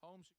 Holmes.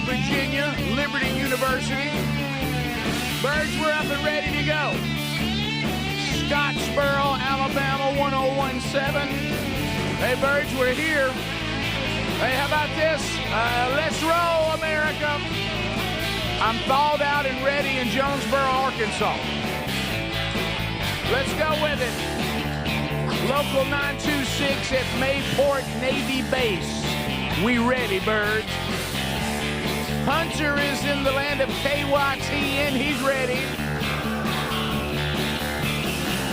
Virginia, Liberty University. Birds, we're up and ready to go. Scottsboro, Alabama, 1017. Hey, Birds, we're here. Hey, how about this? Let's roll, America. I'm thawed out and ready in Jonesboro, Arkansas. Let's go with it. Local 926 at Mayport Navy Base. We ready, Birds. Hunter is in the land of KYT, and he's ready.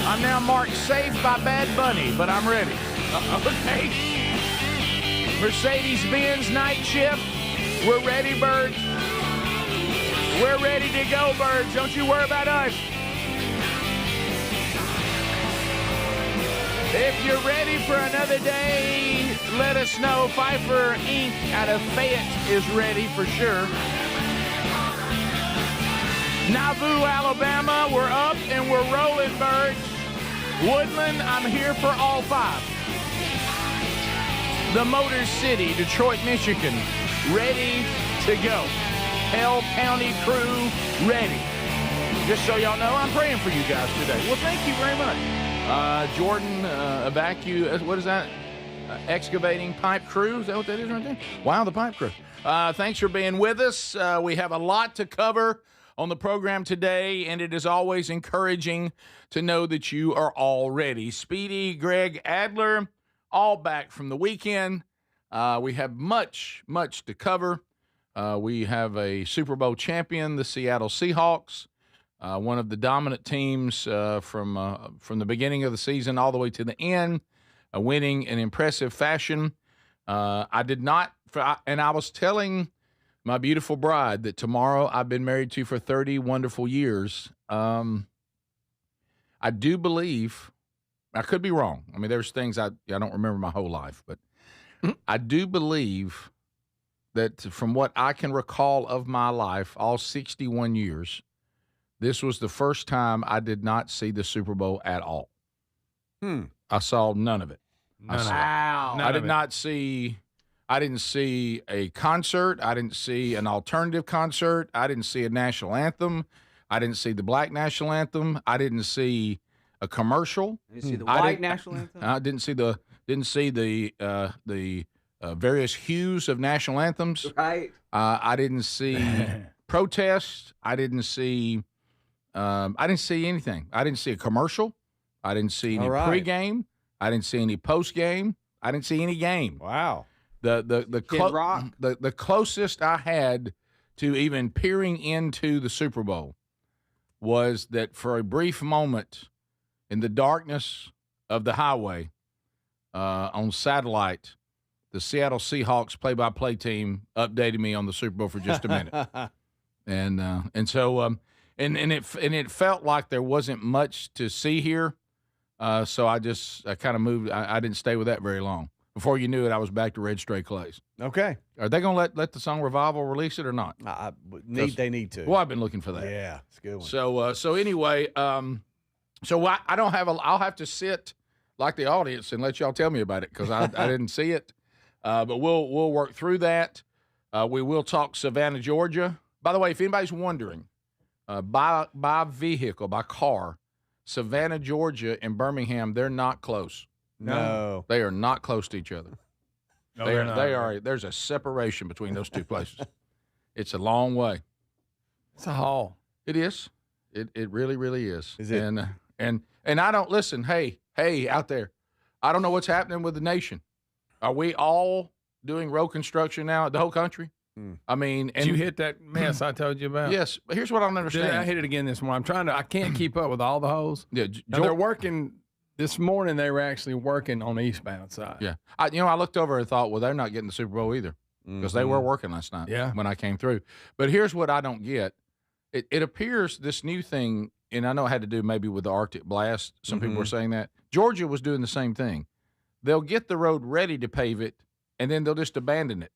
I'm now marked safe by Bad Bunny, but I'm ready. Okay. Mercedes-Benz night shift. We're ready, Birds. We're ready to go, Birds. Don't you worry about us. If you're ready for another day, let us know. Pfeiffer Inc. out of Fayette is ready for sure. Nauvoo, Alabama, we're up and we're rolling, Birds. Woodland, I'm here for all five. The Motor City, Detroit, Michigan, ready to go. Hell County crew, ready. Just so y'all know, I'm praying for you guys today. Well, thank you very much. Jordan, what is that? Excavating pipe crew. Is that what that is right there? Wow, the pipe crew. Thanks for being with us. We have a lot to cover on the program today, and it is always encouraging to know that you are all ready. Speedy, Greg, Adler, all back from the weekend. We have much to cover. We have a Super Bowl champion, the Seattle Seahawks. One of the dominant teams from the beginning of the season all the way to the end, winning in impressive fashion. I was telling my beautiful bride that tomorrow I've been married to for 30 wonderful years. I do believe, I could be wrong. I mean, there's things I don't remember my whole life, but I do believe that from what I can recall of my life, all 61 years, this was the first time I did not see the Super Bowl at all. I saw none of it. I didn't see a concert. I didn't see an alternative concert. I didn't see a national anthem. I didn't see the black national anthem. I didn't see a commercial. You see the white national anthem? I didn't see the various hues of national anthems. Right. I didn't see protests. I didn't see anything. I didn't see a commercial. I didn't see any pregame. I didn't see any postgame. I didn't see any game. Wow. The closest I had to even peering into the Super Bowl was that for a brief moment in the darkness of the highway, on satellite, the Seattle Seahawks play-by-play team updated me on the Super Bowl for just a minute, and so it felt like there wasn't much to see here, so I kind of moved. I didn't stay with that very long. Before you knew it, I was back to Red Stray Clays. Okay, are they going to let the song Revival release it or not? They need to. Well, I've been looking for that. Yeah, it's a good one. So anyway, so I don't have I'll have to sit like the audience and let y'all tell me about it because I didn't see it. But we'll work through that. We will talk Savannah, Georgia. By the way, if anybody's wondering, by vehicle, by car, Savannah, Georgia, and Birmingham, they're not close. No, they are not close to each other. No, they are. There's a separation between those two places. It's a long way. It's a haul. It is. It really, really is. Is it? And I don't listen. Hey, out there, I don't know what's happening with the nation. Are we all doing road construction now at the whole country? I mean, and did you hit that mess I told you about? Yes, but here's what I don't understand. I hit it again this morning. I can't keep up with all the holes. Yeah, they're working. This morning they were actually working on the eastbound side. Yeah, I looked over and thought, well, they're not getting the Super Bowl either because they were working last night. Yeah. When I came through. But here's what I don't get. It appears this new thing, and I know it had to do maybe with the Arctic blast. Some people were saying that Georgia was doing the same thing. They'll get the road ready to pave it, and then they'll just abandon it.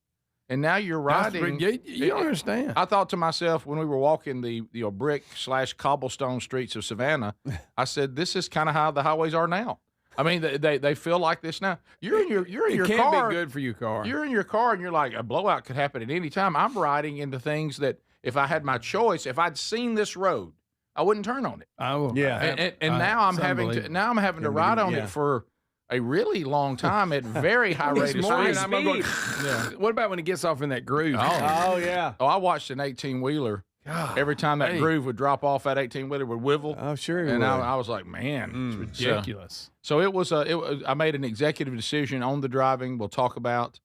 And now you're riding. You don't understand. I thought to myself when we were walking the brick/cobblestone streets of Savannah, I said, "This is kind of how the highways are now." I mean, they feel like this now. You're in your car. It can't be good for your car. You're in your car, and you're like, a blowout could happen at any time. I'm riding into things that if I had my choice, if I'd seen this road, I wouldn't turn on it. Yeah. And now I'm having to ride on it for a really long time at very high rate of speed. What about when it gets off in that groove? Oh yeah. Oh, I watched an 18-wheeler. Every time that groove would drop off, that 18-wheeler would wivel. Oh, sure. And I was like, man, it's ridiculous. So it was. I made an executive decision on the driving. We'll talk about.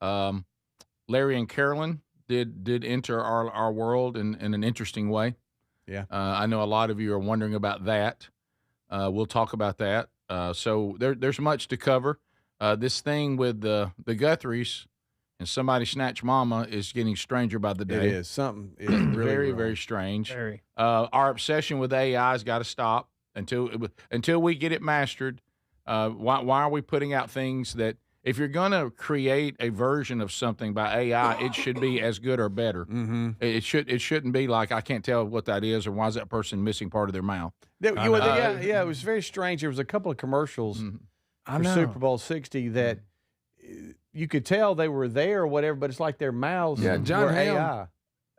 Larry and Carolyn did enter our world in an interesting way. Yeah. I know a lot of you are wondering about that. We'll talk about that. So there's much to cover. This thing with the Guthries and Somebody Snatch Mama is getting stranger by the day. It is. Something is really very, wrong. very strange. Very. Our obsession with AI has got to stop until we get it mastered. Why are we putting out things that if you're going to create a version of something by AI, it should be as good or better. Mm-hmm. It shouldn't be like I can't tell what that is or why is that person missing part of their mouth. It was very strange. There was a couple of commercials for Super Bowl 60 that you could tell they were there or whatever, but it's like their mouths were AI.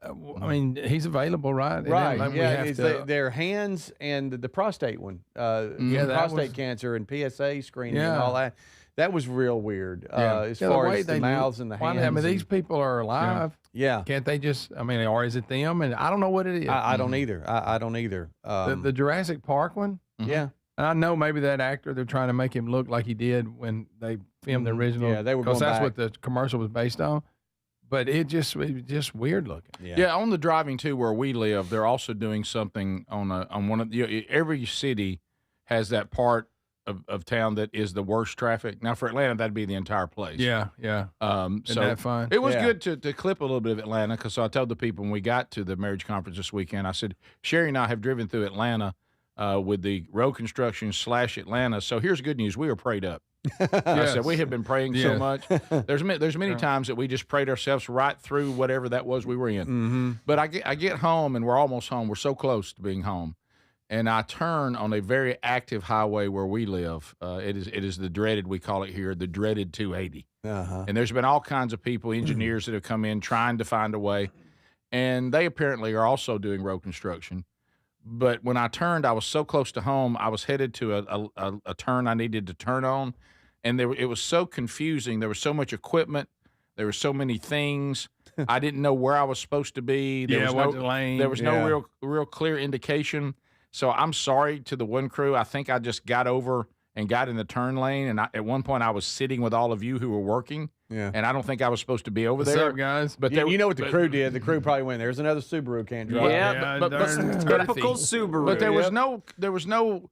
I mean, he's available, right? Right. Their hands and the prostate one. Prostate cancer and PSA screening and all that. That was real weird as far as the mouths and the hands. I mean, these people are alive. Yeah. Can't they just, or is it them? And I don't know what it is. I don't either. I don't either. The Jurassic Park one? Yeah. And I know maybe that actor, they're trying to make him look like he did when they filmed the original. Yeah, they were because that's back. what the commercial was based on. But it was just weird looking. Yeah, on the driving too, where we live, they're also doing something on one of every city has that part of town that is the worst traffic. Now for Atlanta, that'd be the entire place. Yeah. Isn't that fun? It was good to clip a little bit of Atlanta because I told the people when we got to the marriage conference this weekend, I said Sherri and I have driven through Atlanta with the road construction / Atlanta. So here's good news: we are prayed up. I said we have been praying so much. There's many times that we just prayed ourselves right through whatever that was we were in. Mm-hmm. But I get home and we're almost home. We're so close to being home, and I turn on a very active highway where we live. It is the dreaded, we call it here, the dreaded 280. Uh-huh. And there's been all kinds of people, engineers that have come in trying to find a way, and they apparently are also doing road construction. But when I turned, I was so close to home, I was headed to a turn I needed to turn on, and it was so confusing. There was so much equipment. There were so many things. I didn't know where I was supposed to be. There was no real clear indication. So I'm sorry to the one crew. I think I just got over and got in the turn lane, and at one point I was sitting with all of you who were working. Yeah. And I don't think I was supposed to be over there. What's up, guys? But you know what the crew did? The crew probably went, there's another Subaru can't drive. Yeah, but typical Subaru. But there was no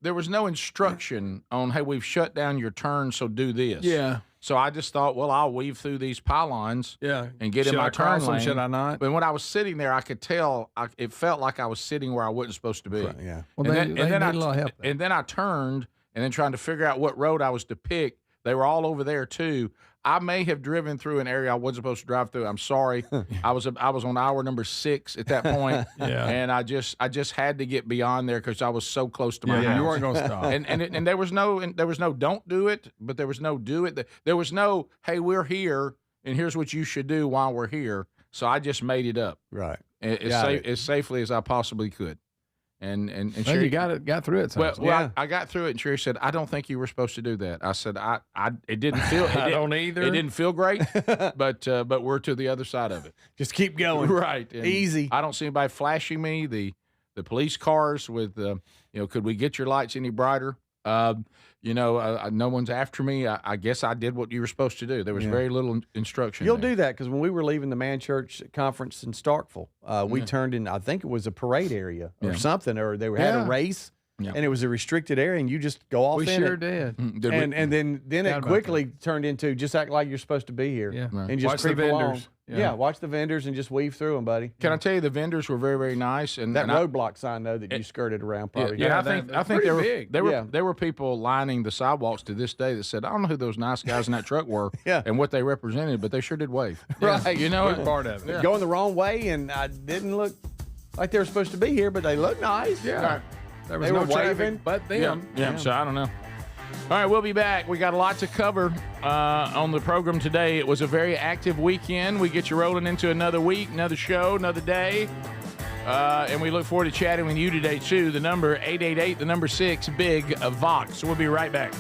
instruction on, hey, we've shut down your turn, so do this. Yeah. So I just thought, well, I'll weave through these pylons and get in my turn lane. Should I not? But when I was sitting there, I could tell it felt like I was sitting where I wasn't supposed to be. Right, yeah. Well, and then I turned, and then trying to figure out what road I was to pick. They were all over there too. I may have driven through an area I wasn't supposed to drive through. I'm sorry. I was on hour number 6 at that point, and I just had to get beyond there because I was so close to my house. You weren't going to stop. And there was no don't do it, but there was no do it. There was no, hey, we're here and here's what you should do while we're here. So I just made it up, right, as safely as I possibly could. And Sherri, you got through it. I got through it, and Sherri said, "I don't think you were supposed to do that." I said, it didn't feel. I don't either. It didn't feel great, but we're to the other side of it. Just keep going, right? And easy. I don't see anybody flashing me. The police cars with could we get your lights any brighter? No one's after me. I guess I did what you were supposed to do. There was very little instruction. You'll do that because when we were leaving the Man Church conference in Starkville, we turned in, I think it was a parade area or something, or they had a race, and it was a restricted area, and you just go off in it. We sure did. And then it quickly turned into just act like you're supposed to be here. Yeah. And just watch the creep along. vendors. Yeah, watch the vendors and just weave through them, buddy. Can I tell you, the vendors were very, very nice. And that roadblock sign, though, that you skirted around probably. I think there were people lining the sidewalks to this day that said, I don't know who those nice guys in that truck were and what they represented, but they sure did wave. Right. Part of it. Yeah. Going the wrong way, and I didn't look like they were supposed to be here, but they looked nice. Yeah. Right. There was they no were traffic waving. but them. Yeah, so I don't know. All right, we'll be back. We got a lot to cover on the program today. It was a very active weekend. We get you rolling into another week, another show, another day. And we look forward to chatting with you today, too. The number 888, the number 6, Big Vox. We'll be right back.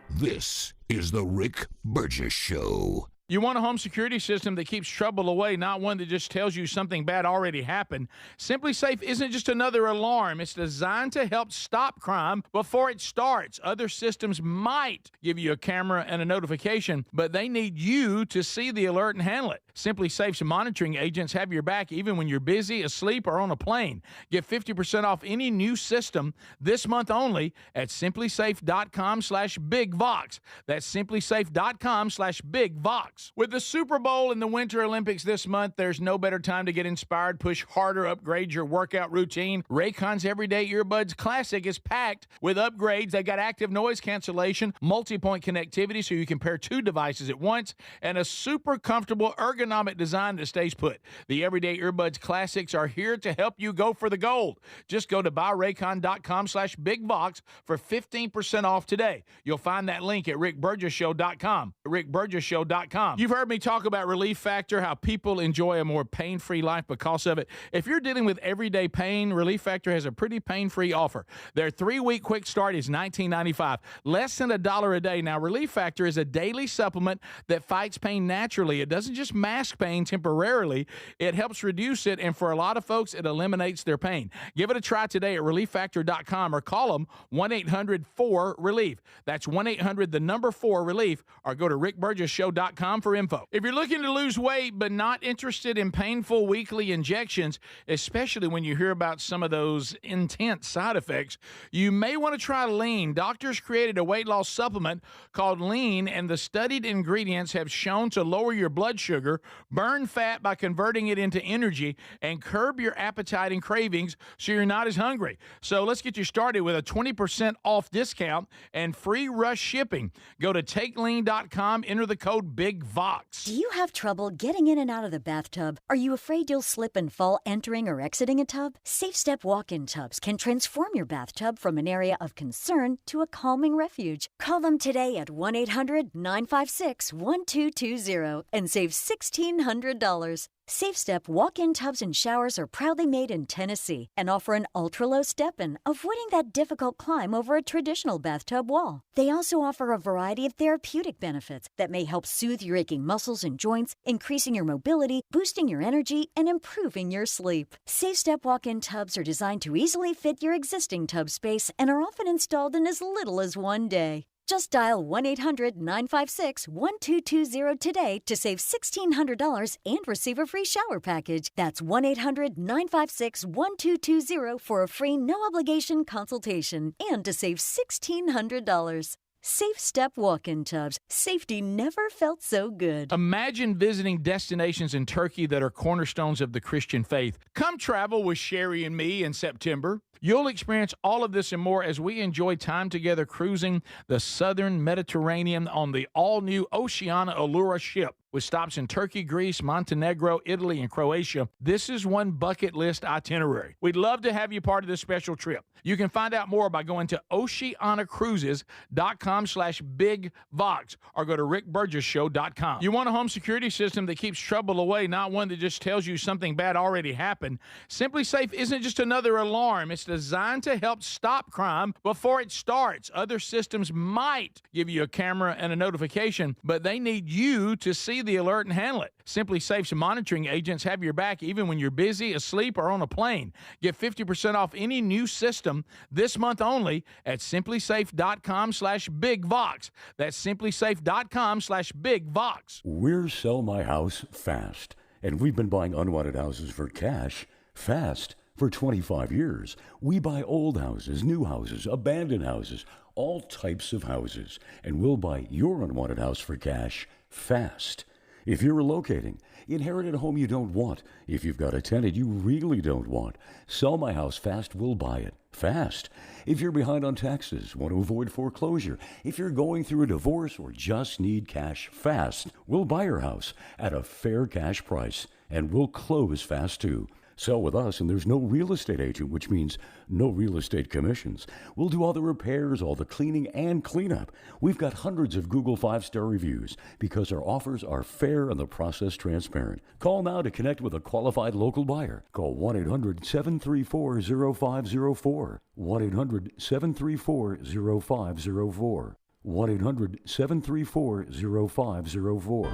This is the Rick Burgess Show. You want a home security system that keeps trouble away, not one that just tells you something bad already happened. Simply Safe isn't just another alarm. It's designed to help stop crime before it starts. Other systems might give you a camera and a notification, but they need you to see the alert and handle it. Simply Safe's monitoring agents have your back even when you're busy, asleep, or on a plane. Get 50% off any new system this month only at simplysafe.com/BigVox. That's simplysafe.com/BigVox. With the Super Bowl and the Winter Olympics this month, there's no better time to get inspired, push harder, upgrade your workout routine. Raycon's Everyday Earbuds Classic is packed with upgrades. They got active noise cancellation, multi-point connectivity so you can pair 2 devices at once, and a super comfortable ergonomic design that stays put. The Everyday Earbuds Classics are here to help you go for the gold. Just go to buyraycon.com/BigVox for 15% off today. You'll find that link at rickburgessshow.com. rickburgessshow.com. You've heard me talk about Relief Factor, how people enjoy a more pain-free life because of it. If you're dealing with everyday pain, Relief Factor has a pretty pain-free offer. Their 3-week quick start is $19.95, less than $1 a day. Now, Relief Factor is a daily supplement that fights pain naturally. It doesn't just mask pain temporarily. It helps reduce it, and for a lot of folks, it eliminates their pain. Give it a try today at ReliefFactor.com or call them 1-800-4-RELIEF. That's 1-800-4-RELIEF, or go to rickburgessshow.com for info. If you're looking to lose weight but not interested in painful weekly injections, especially when you hear about some of those intense side effects, you may want to try Lean. Doctors created a weight loss supplement called Lean, and the studied ingredients have shown to lower your blood sugar, burn fat by converting it into energy, and curb your appetite and cravings so you're not as hungry. So let's get you started with a 20% off discount and free rush shipping. Go to takelean.com, enter the code BIGVOX. Do you have trouble getting in and out of the bathtub? Are you afraid you'll slip and fall entering or exiting a tub? Safe Step walk-in tubs can transform your bathtub from an area of concern to a calming refuge. Call them today at 1-800-956-1220 and save $1,600. Safe Step walk-in tubs and showers are proudly made in Tennessee and offer an ultra-low step-in, avoiding that difficult climb over a traditional bathtub wall. They also offer a variety of therapeutic benefits that may help soothe your aching muscles and joints, increasing your mobility, boosting your energy, and improving your sleep. Safe Step walk-in tubs are designed to easily fit your existing tub space and are often installed in as little as 1 day. Just dial 1-800-956-1220 today to save $1,600 and receive a free shower package. That's 1-800-956-1220 for a free no-obligation consultation and to save $1,600. Safe Step walk-in tubs. Safety never felt so good. Imagine visiting destinations in Turkey that are cornerstones of the Christian faith. Come travel with Sherri and me in September. You'll experience all of this and more as we enjoy time together cruising the southern Mediterranean on the all-new Oceania Allura ship. With stops in Turkey, Greece, Montenegro, Italy, and Croatia, this is one bucket list itinerary. We'd love to have you part of this special trip. You can find out more by going to oceanacruises.com/bigvox or go to rickburgessshow.com. You want a home security system that keeps trouble away, not one that just tells you something bad already happened. Simply Safe isn't just another alarm. It's designed to help stop crime before it starts. Other systems might give you a camera and a notification, but they need you to see the alert and handle it. Simply Safe's monitoring agents have your back even when you're busy, asleep, or on a plane. Get 50% off any new system this month only at simplysafe.com/bigvox. That's simplysafe.com/bigvox. We're Sell My House Fast, and we've been buying unwanted houses for cash fast for 25 years. We buy old houses, new houses, abandoned houses, all types of houses, and we'll buy your unwanted house for cash fast. If you're relocating, inherited a home you don't want, if you've got a tenant you really don't want, Sell My House Fast will buy it fast. If you're behind on taxes, want to avoid foreclosure, if you're going through a divorce or just need cash fast, we'll buy your house at a fair cash price, and we'll close fast too. Sell with us, and there's no real estate agent, which means no real estate commissions. We'll do all the repairs, all the cleaning, and cleanup. We've got hundreds of Google 5-star reviews because our offers are fair and the process transparent. Call now to connect with a qualified local buyer. Call 1-800-734-0504. 1-800-734-0504. 1-800-734-0504.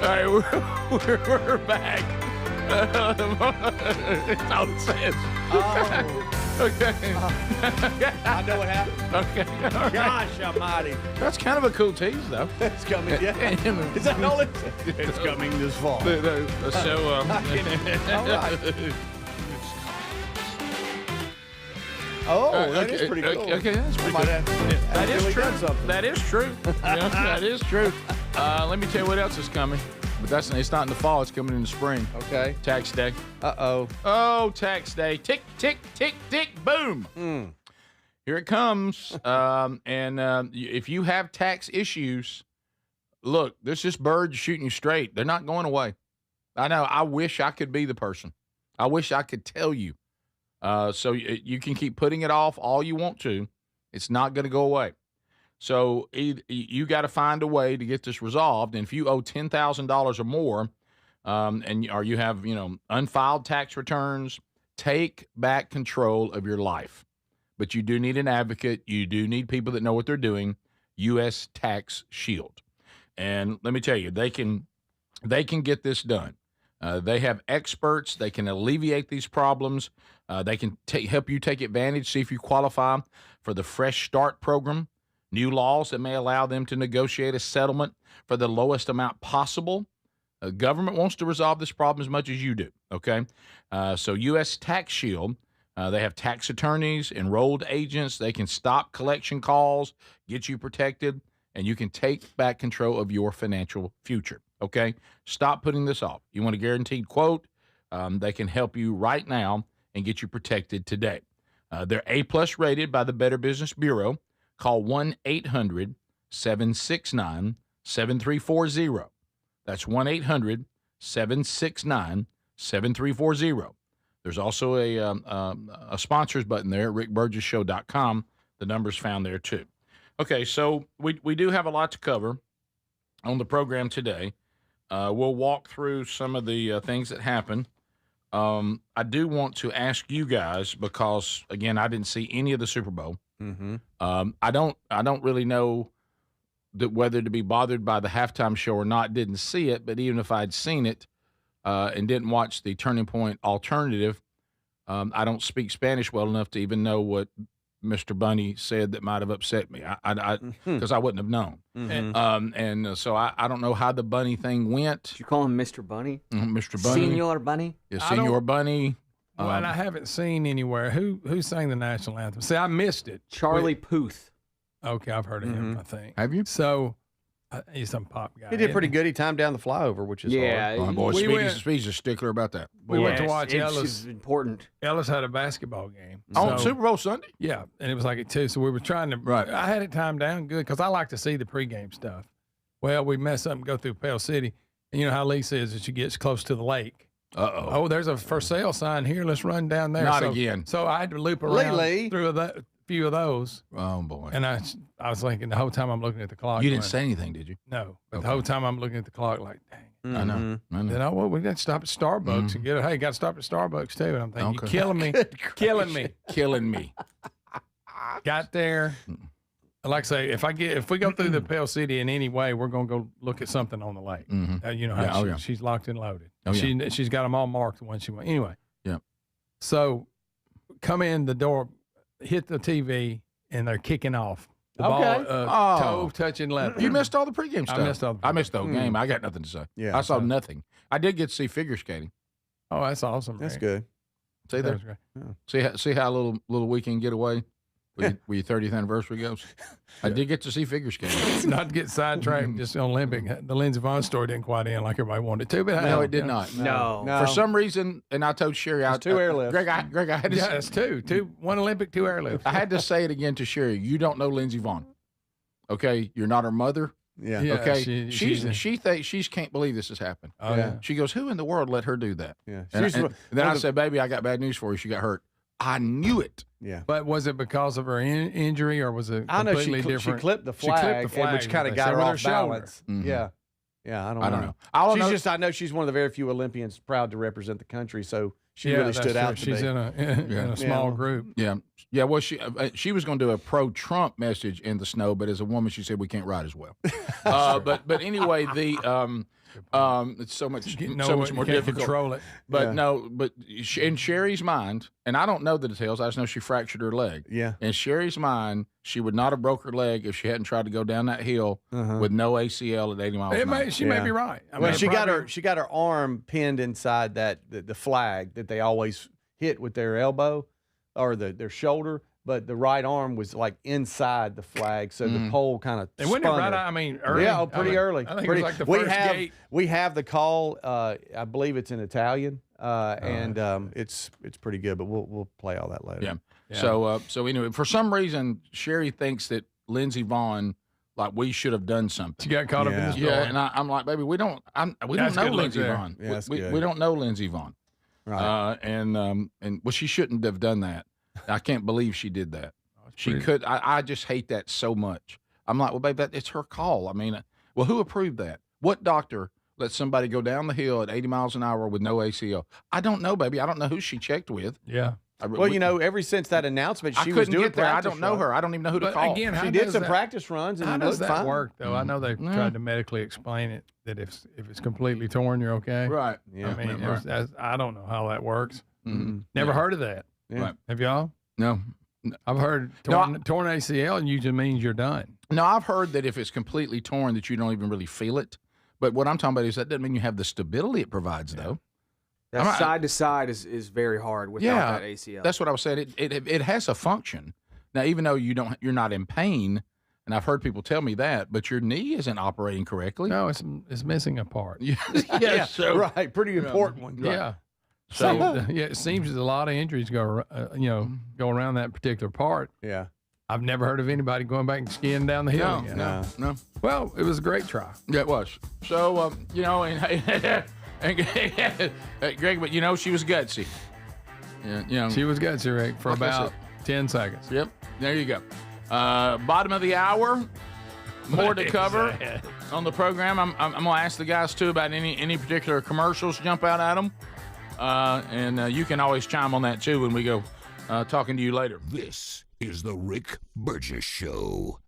All right, we're back. That's all it says. Okay. I know what happened. Okay. All right. Gosh almighty. That's kind of a cool tease, though. It's coming. Yeah. Is that all it says? It's coming this fall. So, all right. Oh, that is pretty cool. Okay, that's pretty good. That is true. That is true. Yeah, that is true. Let me tell you what else is coming. But it's not in the fall. It's coming in the spring. Okay. Tax day. Uh-oh. Oh, tax day. Tick, tick, tick, tick, boom. Here it comes. If you have tax issues, look, there's just birds shooting you straight. They're not going away. I know. I wish I could be the person. I wish I could tell you. So you can keep putting it off all you want to. It's not going to go away. So you got to find a way to get this resolved. And if you owe $10,000 or more, or you have unfiled tax returns, take back control of your life. But you do need an advocate. You do need people that know what they're doing. U.S. Tax Shield, and let me tell you, they can get this done. They have experts. They can alleviate these problems. They can help you take advantage, see if you qualify for the Fresh Start program, new laws that may allow them to negotiate a settlement for the lowest amount possible. Government wants to resolve this problem as much as you do, okay? So U.S. Tax Shield, they have tax attorneys, enrolled agents. They can stop collection calls, get you protected, and you can take back control of your financial future. Okay, stop putting this off. You want a guaranteed quote? They can help you right now and get you protected today. They're A+ rated by the Better Business Bureau. Call 1-800-769-7340. That's 1-800-769-7340. There's also a sponsors button there at rickburgessshow.com. the numbers found there too. Okay, so we do have a lot to cover on the program today. We'll walk through some of the things that happened. I do want to ask you guys because, again, I didn't see any of the Super Bowl. Mm-hmm. I don't really know whether to be bothered by the halftime show or not. Didn't see it, but even if I'd seen it and didn't watch the Turning Point alternative, I don't speak Spanish well enough to even know what Mr. Bunny said that might have upset me. Because I wouldn't have known. Mm-hmm. So I don't know how the Bunny thing went. Did you call him Mr. Bunny? Mr. Bunny. Senor Bunny? Yeah, Senor Bunny. Well, I haven't seen anywhere. Who sang the national anthem? See, I missed it. Charlie Puth. Okay, I've heard of him, I think. Have you? So, he's some pop guy. He did pretty good. He timed down the flyover, which is hard. Oh, boy, Speedy's a stickler about that. We went to watch Ellis. It's important. Ellis had a basketball game. On Super Bowl Sunday? Yeah, and it was like at 2, so we were trying to. Right. I had it timed down good because I like to see the pregame stuff. Well, we mess up and go through Pale City, and you know how Lee says that she gets close to the lake. Uh-oh. Oh, there's a for sale sign here. Let's run down there. Not again. So I had to loop around Lee. through a few of those. Oh, boy. And I was thinking the whole time I'm looking at the clock. You didn't say anything, did you? No. But Okay. the whole time I'm looking at the clock like, dang. I know. Then we got to stop at Starbucks and get it. Hey, got to stop at Starbucks too. And I'm thinking, Okay. you're killing me. Killing me. Killing me. Got there. Like I say, if we go through the Pale City in any way, we're going to go look at something on the lake. You know how she's locked and loaded. Oh, yeah. She's got them all marked the one she went. Anyway. Yeah. So come in the door, hit the TV, and they're kicking off. The ball, toe touching left. You missed all the pregame stuff. I missed the whole game. I got nothing to say. Yeah, I saw nothing. I did get to see figure skating. Oh, that's awesome. That's Rick. good. See That there? was great. See how a little weekend getaway with your 30th anniversary goes? I did get to see figure skating. Not to get sidetracked, just on Olympic. The Lindsey Vonn story didn't quite end like everybody wanted it to, but No, it did not. No. For some reason, and I told Sherri, I 2 airlifts. Greg, I had to Yeah, say, it's two, 1 Olympic, 2 airlifts. I had to say it again to Sherri. You don't know Lindsey Vonn. Okay, you're not her mother. Yeah. Yeah, Okay, she's she can't believe this has happened. Oh, Yeah. She goes, who in the world let her do that? Yeah. And, She's and then I said, baby, I got bad news for you. She got hurt. I knew it. yeah. But was it because of her injury, or was it I know completely she different? clipped the She clipped flag, the flag, which kind they of got said, her with her off shoulder. balance. Mhm. Yeah. Yeah, I don't know. All I know. I know she's one of the very few Olympians proud to represent the country, so she Yeah, really that's stood true. out She's today. in a small group. Yeah. Well, she was going to do a pro-Trump message in the snow, but as a woman, she said we can't ride as well. But anyway, it's so much more difficult. Control it. But in Sherri's mind, and I don't know the details. I just know she fractured her leg. Yeah. In Sherri's mind, she would not have broke her leg if she hadn't tried to go down that hill with no ACL at 80 miles an hour. She may be right. I Well, mean, she got her arm pinned inside the flag that they always hit with their elbow or their shoulder, but the right arm was like inside the flag, so the pole kind of And wasn't it right? I mean, early. Yeah, pretty early. I think pretty, it was like the first gate. We have the call. I believe it's in Italian, and it's pretty good. But we'll play all that later. Yeah. So anyway, for some reason, Sherri thinks that Lindsey Vonn, like we should have done something. She got caught up in this. Yeah, and I'm like, baby, we don't know Lindsey Vonn. Yeah, that's we good. don't know Lindsey Vonn. Right. And she shouldn't have done that. I can't believe she did that. She could. I just hate that so much. I'm like, well, babe, it's her call. I mean, well, who approved that? What doctor let somebody go down the hill at 80 miles an hour with no ACL? I don't know, baby. I don't know who she checked with. Yeah. Well, ever since that announcement, she was doing get there. I practice don't know her. I don't even know who to call. Again, She did some practice runs, and how it does looked that fine. work, though? I know they've tried to medically explain it, that if it's completely torn, you're okay. Right. Yeah. I mean, I don't know how that works. Mm-hmm. Never heard of that. Yeah. Right. Have y'all? No. I've heard torn ACL and usually means you're done. No, I've heard that if it's completely torn, that you don't even really feel it. But what I'm talking about is that doesn't mean you have the stability it provides, though. That side to side is very hard without that ACL. That's what I was saying. It has a function. Now, even though you're not in pain, and I've heard people tell me that, but your knee isn't operating correctly. No, it's missing a part. Yeah, so, right. Pretty important one. Right. Yeah. So it seems there's a lot of injuries go around that particular part. Yeah. I've never heard of anybody going back and skiing down the hill again. No. Well, it was a great try. Yeah, it was. So, and Greg, but she was gutsy. Yeah, She was gutsy, Rick, for Like I about said. 10 seconds. Yep. There you go. Bottom of the hour, more to cover on the program. I'm going to ask the guys, too, about any particular commercials jump out at them. And you can always chime on that, too, when we go talking to you later. This is the Rick Burgess Show.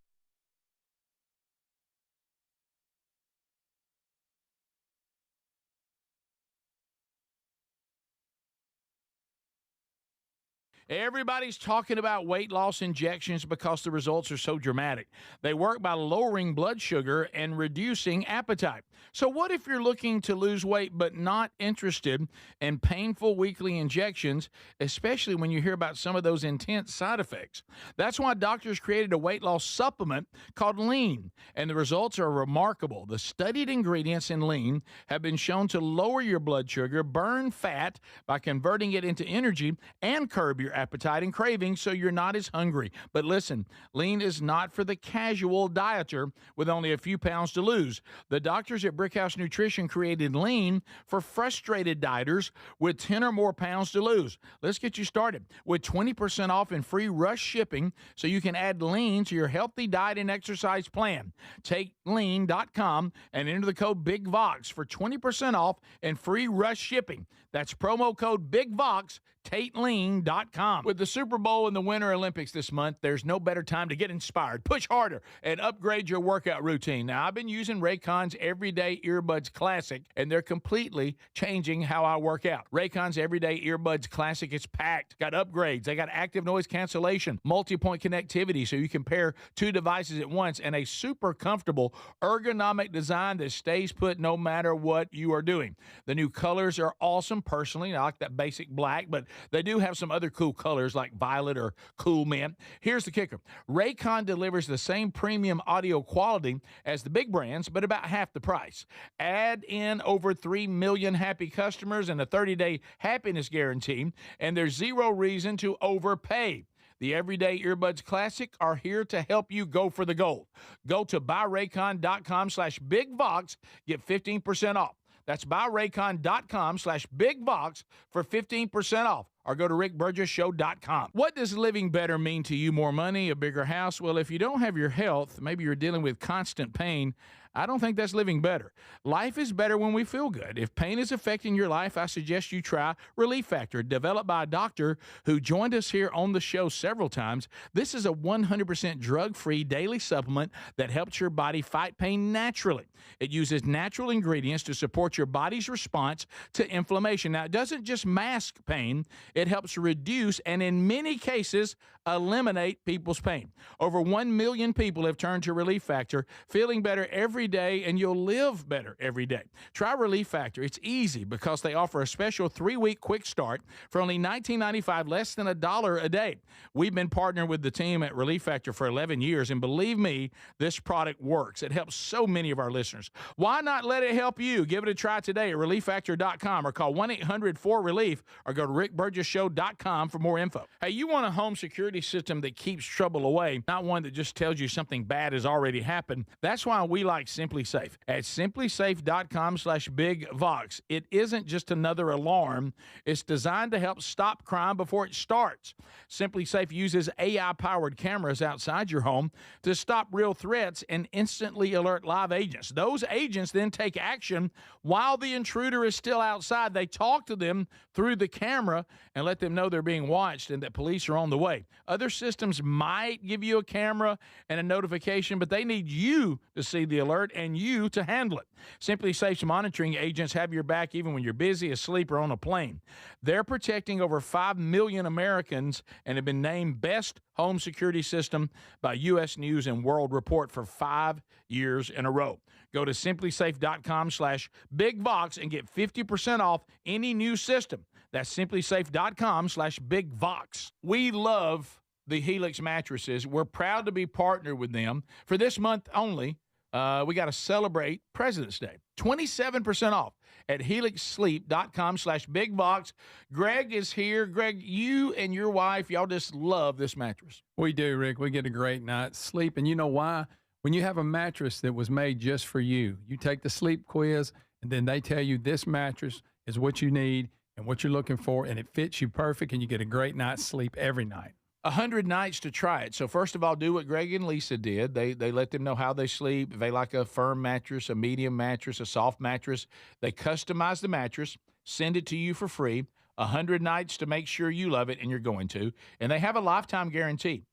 Everybody's talking about weight loss injections because the results are so dramatic. They work by lowering blood sugar and reducing appetite. So what if you're looking to lose weight but not interested in painful weekly injections, especially when you hear about some of those intense side effects? That's why doctors created a weight loss supplement called Lean, and the results are remarkable. The studied ingredients in Lean have been shown to lower your blood sugar, burn fat by converting it into energy, and curb your appetite and cravings so you're not as hungry. But listen, Lean is not for the casual dieter with only a few pounds to lose. The doctors at Brickhouse Nutrition created Lean for frustrated dieters with 10 or more pounds to lose. Let's get you started with 20% off and free rush shipping so you can add Lean to your healthy diet and exercise plan. Take lean.com and enter the code BIGVOX for 20% off and free rush shipping. That's promo code BIGVOX, TateLean.com. With the Super Bowl and the Winter Olympics this month, there's no better time to get inspired, push harder, and upgrade your workout routine. Now, I've been using Raycon's Everyday Earbuds Classic, and they're completely changing how I work out. Raycon's Everyday Earbuds Classic is packed. Got upgrades. They got active noise cancellation, multi-point connectivity so you can pair two devices at once, and a super comfortable ergonomic design that stays put no matter what you are doing. The new colors are awesome. Personally, I like that basic black, but they do have some other cool colors like violet or cool mint. Here's the kicker. Raycon delivers the same premium audio quality as the big brands, but about half the price. Add in over 3 million happy customers and a 30-day happiness guarantee, and there's zero reason to overpay. The Everyday Earbuds Classic are here to help you go for the gold. Go to buyraycon.com/BigVox, get 15% off. That's buyraycon.com/BigVox for 15% off. Or go to rickburgessshow.com. What does living better mean to you? More money, a bigger house? Well, if you don't have your health, maybe you're dealing with constant pain, I don't think that's living better. Life is better when we feel good. If pain is affecting your life, I suggest you try Relief Factor, developed by a doctor who joined us here on the show several times. This is a 100% drug-free daily supplement that helps your body fight pain naturally. It uses natural ingredients to support your body's response to inflammation. Now, it doesn't just mask pain. It helps reduce and, in many cases, eliminate people's pain. Over 1 million people have turned to Relief Factor, feeling better every day, and you'll live better every day. Try Relief Factor. It's easy because they offer a special 3-week quick start for only $19.95, less than $1 a day. We've been partnering with the team at Relief Factor for 11 years, and believe me, this product works. It helps so many of our listeners. Why not let it help you? Give it a try today at ReliefFactor.com or call 1-800-4RELIEF or go to rickburgessshow.com for more info. Hey, you want a home security system that keeps trouble away, not one that just tells you something bad has already happened. That's why we like Simply Safe. At simplysafe.com/BigVox, it isn't just another alarm. It's designed to help stop crime before it starts. Simply Safe uses AI-powered cameras outside your home to stop real threats and instantly alert live agents. Those agents then take action while the intruder is still outside. They talk to them through the camera and let them know they're being watched and that police are on the way. Other systems might give you a camera and a notification, but they need you to see the alert and you to handle it. Simply Safe's monitoring agents have your back even when you're busy, asleep, or on a plane. They're protecting over 5 million Americans and have been named Best Home Security System by U.S. News and World Report for 5 years in a row. Go to simplysafe.com/BigVox and get 50% off any new system. That's simplysafe.com/BigVox. We love the Helix mattresses. We're proud to be partnered with them. For this month only, we got to celebrate President's Day. 27% off at helixsleep.com/BigVox. Greg is here. Greg, you and your wife, y'all just love this mattress. We do, Rick. We get a great night's sleep. And you know why? When you have a mattress that was made just for you, you take the sleep quiz, and then they tell you this mattress is what you need and what you're looking for, and it fits you perfect, and you get a great night's sleep every night. 100 nights to try it. So first of all, do what Greg and Lisa did. They let them know how they sleep. If they like a firm mattress, a medium mattress, a soft mattress, they customize the mattress, send it to you for free. 100 nights to make sure you love it, and you're going to. And they have a lifetime guarantee.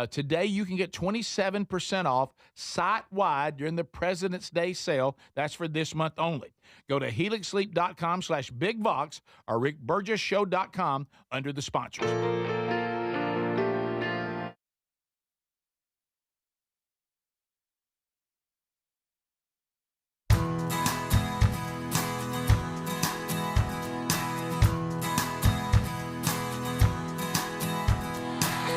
Today, you can get 27% off site-wide during the President's Day sale. That's for this month only. Go to helixsleep.com/BigVox or rickburgessshow.com under the sponsors.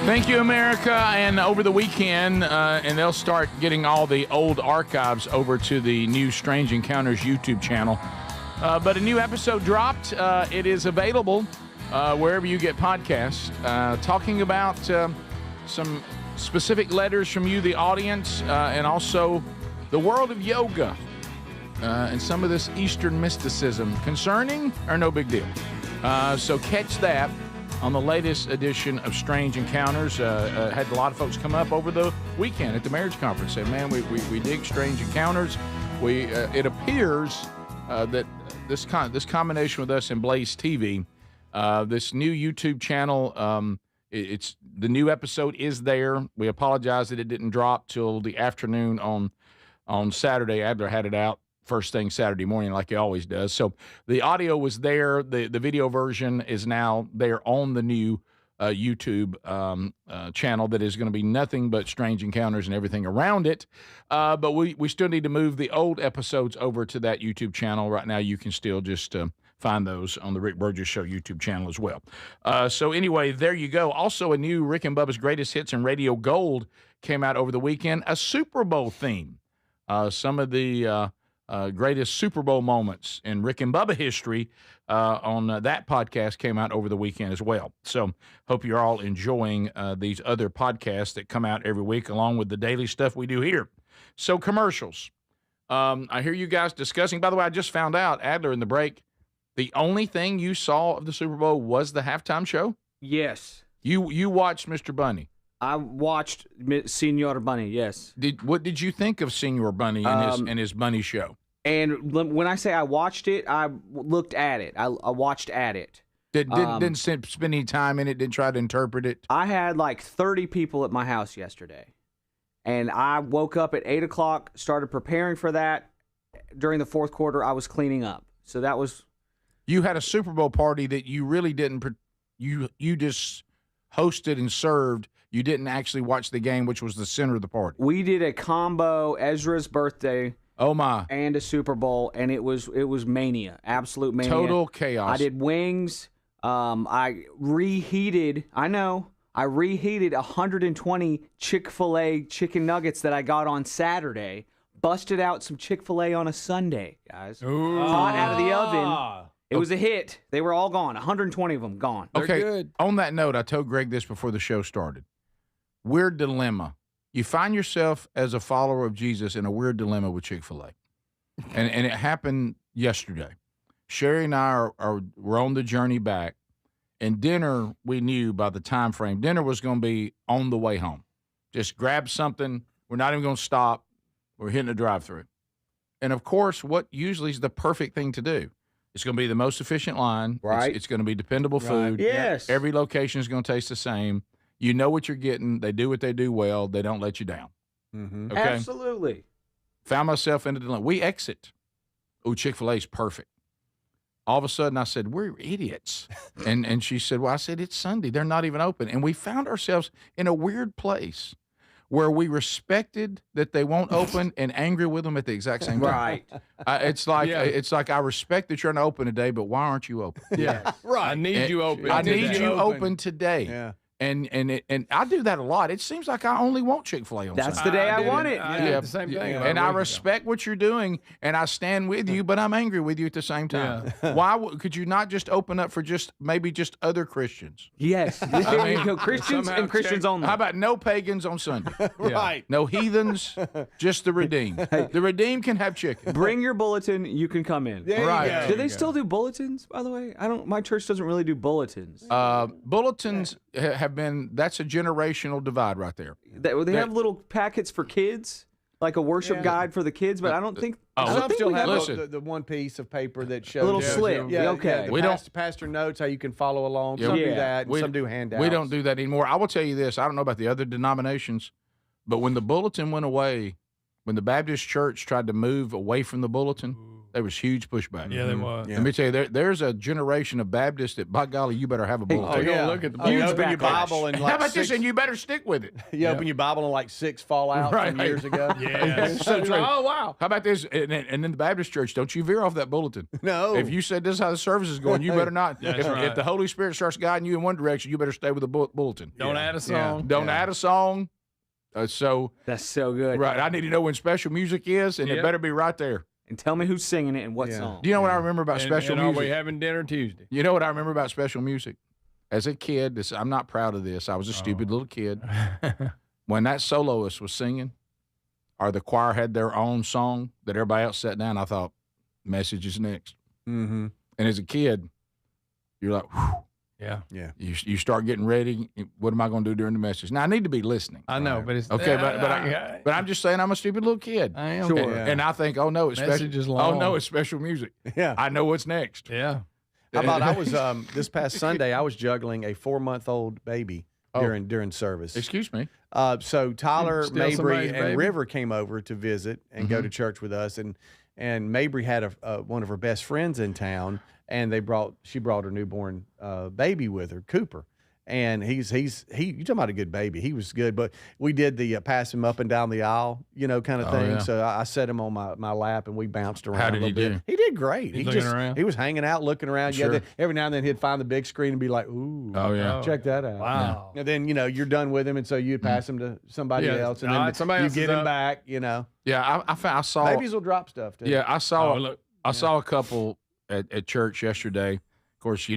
Thank you, America. And over the weekend, and they'll start getting all the old archives over to the new Strange Encounters YouTube channel. But a new episode dropped. It is available wherever you get podcasts, talking about some specific letters from you, the audience, and also the world of yoga and some of this Eastern mysticism. Concerning or no big deal? So catch that on the latest edition of Strange Encounters. Had a lot of folks come up over the weekend at the marriage conference. Said, man, we dig Strange Encounters. It appears that this combination with us and Blaze TV, this new YouTube channel, it's the new episode is there. We apologize that it didn't drop till the afternoon on Saturday. Adler had it out first thing Saturday morning like he always does. So the audio was there. The video version is now there on the new YouTube channel that is going to be nothing but Strange Encounters and everything around it. But we still need to move the old episodes over to that YouTube channel. Right now you can still just find those on the Rick Burgess Show YouTube channel as well. So anyway, there you go. Also, a new Rick and Bubba's Greatest Hits and Radio Gold came out over the weekend, a Super Bowl theme. Some of the greatest Super Bowl moments in Rick and Bubba history on that podcast came out over the weekend as well. So hope you're all enjoying these other podcasts that come out every week along with the daily stuff we do here. So commercials. I hear you guys discussing, by the way, I just found out, Adler, in the break, the only thing you saw of the Super Bowl was the halftime show? Yes. You watched Mr. Bunny. I watched Senor Bunny, yes. What did you think of Senor Bunny and his Bunny show? And when I say I watched it, I looked at it. I watched at it. Didn't spend any time in it, didn't try to interpret it? I had like 30 people at my house yesterday. And I woke up at 8 o'clock, started preparing for that. During the fourth quarter, I was cleaning up. So that was... You had a Super Bowl party that you really didn't... You just hosted and served. You didn't actually watch the game, which was the center of the party. We did a combo, Ezra's birthday... Oh my! And a Super Bowl, and it was mania, absolute mania. Total chaos. I did wings. I reheated 120 Chick-fil-A chicken nuggets that I got on Saturday. Busted out some Chick-fil-A on a Sunday, guys. Ooh. Hot out of the oven. It was a hit. They were all gone. 120 of them gone. Okay. Good. On that note, I told Greg this before the show started. Weird dilemma. You find yourself as a follower of Jesus in a weird dilemma with Chick-fil-A. And it happened yesterday. Sherri and I were on the journey back, and dinner, we knew by the time frame, dinner was going to be on the way home. Just grab something. We're not even going to stop. We're hitting a drive-thru. And, of course, what usually is the perfect thing to do? It's going to be the most efficient line. Right. It's going to be dependable food. Yes. Every location is going to taste the same. You know what you're getting. They do what they do well. They don't let you down. Mm-hmm. Okay? Absolutely. Found myself in the dilemma. We exit. Oh, Chick-fil-A's perfect. All of a sudden, I said, we're idiots. and she said, well, I said, it's Sunday. They're not even open. And we found ourselves in a weird place where we respected that they won't open and angry with them at the exact same time. Right. It's like I respect that you're not open today, but why aren't you open? Yeah. Right. I need you open. I need you open today. Yeah. And I do that a lot. It seems like I only want Chick-fil-A on That's Sunday. the day I want it. I did the same thing. And I respect what you're doing, and I stand with you, but I'm angry with you at the same time. Yeah. Why could you not just open up for maybe just other Christians? Yes. There you go. Christians and Christians only. How about no pagans on Sunday? Right. No heathens, just the redeemed. The redeemed can have chicken. Bring your bulletin. You can come in. There you Right. go. Do they still do bulletins, by the way? My church doesn't really do bulletins. Bulletins that's a generational divide right there. They have little packets for kids, like a worship guide for the kids, but I don't think. Some still have listen. the one piece of paper that shows a little slip. Yeah, okay. The pastor notes how you can follow along. Some do that, and some do handouts. We don't do that anymore. I will tell you this. I don't know about the other denominations, but when the bulletin went away, when the Baptist church tried to move away from the bulletin, there was huge pushback. Yeah, there was. Let me tell you, there's a generation of Baptists that, by golly, you better have a bulletin. Look at the you huge open your Bible and like how about this? And you better stick with it. You open your Bible and like 6 fall out from years ago. Yeah. So true. Oh, wow. How about this? And in the Baptist church, don't you veer off that bulletin. No. If you said this is how the service is going, you better not. That's right. If the Holy Spirit starts guiding you in one direction, you better stay with the bulletin. Don't add a song. Don't add a song. So That's so good. right, I need to know when special music is, and it better be right there. And tell me who's singing it and what song. Do you know what I remember about special and music? Are we having dinner Tuesday? You know what I remember about special music? As a kid, I'm not proud of this. I was a stupid little kid. When that soloist was singing, or the choir had their own song that everybody else sat down, I thought, message is next. Mm-hmm. And as a kid, you're like, whew. Yeah. You start getting ready. What am I going to do during the message? Now, I need to be listening. I know, but it's Okay, but I'm just saying I'm a stupid little kid. I am. Sure. And I think, oh no, it's Message is special. long. Oh no, it's special music. Yeah. I know what's next. Yeah. How about I was this past Sunday I was juggling a 4-month-old baby during service. Excuse me. So Tyler, Still Mabry, somebody's and baby? River came over to visit and go to church with us, and Mabry had one of her best friends in town, and she brought her newborn baby with her, Cooper. And you talking about a good baby. He was good, but we did the pass him up and down the aisle, kind of thing. yeah. So I set him on my lap and we bounced around. How a did little he bit. do? He did great. He's looking around? He was hanging out, looking around. Sure. Yeah, every now and then he'd find the big screen and be like, "Ooh, Oh yeah. check that out." Wow. And then you're done with him, and so you'd pass him to somebody Yeah, else, and all then right, somebody you else get is him up. back. Yeah, I saw. Babies will drop stuff too. Yeah, I saw. Oh, look. I saw a couple at church yesterday. Of course,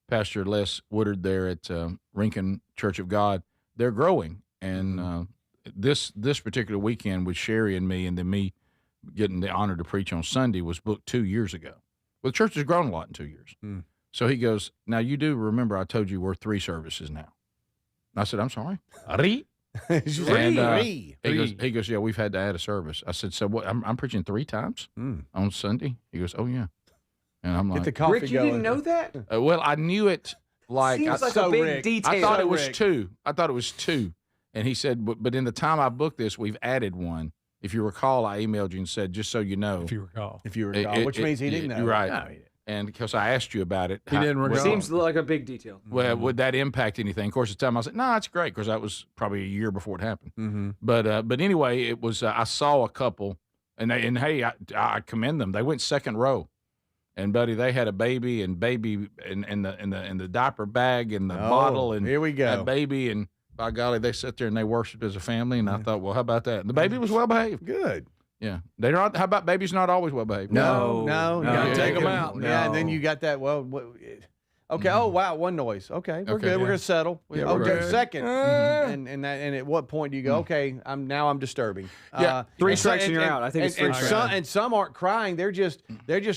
Pastor Les Woodard there at Rincon Church of God. They're growing, and this particular weekend with Sherri and me, and then me getting the honor to preach on Sunday was booked 2 years ago. Well, the church has grown a lot in 2 years. So he goes, "Now you do remember I told you we're 3 services now." I said, "I'm sorry." He goes, "Yeah, we've had to add a service." I said, "So what? I'm preaching 3 times on Sunday?" He goes, "Oh yeah." And I'm Get like, the coffee Rick, you going. didn't know that? well, I knew it. Like, Seems like so a big Rick. detail. I thought it was Rick. 2. I thought it was 2. And he said, but in the time I booked this, we've added one. If you recall, I emailed you and said, just so you know. If you recall. If you recall, which means he didn't know. You're right. No, he didn't. And because I asked you about it. He didn't recall. Seems like a big detail. Well, would that impact anything? Of course, at the time I said, no, that's great, because that was probably a year before it happened. Mm-hmm. But anyway, it was, I saw a couple, and hey, I commend them. They went second row. And buddy, they had a baby in the diaper bag and the bottle, and here we go. that baby, and by golly, they sat there and they worshiped as a family. And I thought, well, how about that? And the baby was well behaved. Good. Yeah, they're not. How about babies not always well behaved? No. No. You gotta Yeah. take them No. out. Yeah, and then you got that. Okay. Oh wow, one noise. Okay, we're good. We're gonna settle. Yeah, we're okay, good. second. And at what point do you go? Okay, I'm disturbing. Yeah, 3 and strikes and you're out. I think it's 3 and strikes. and some aren't crying. They're just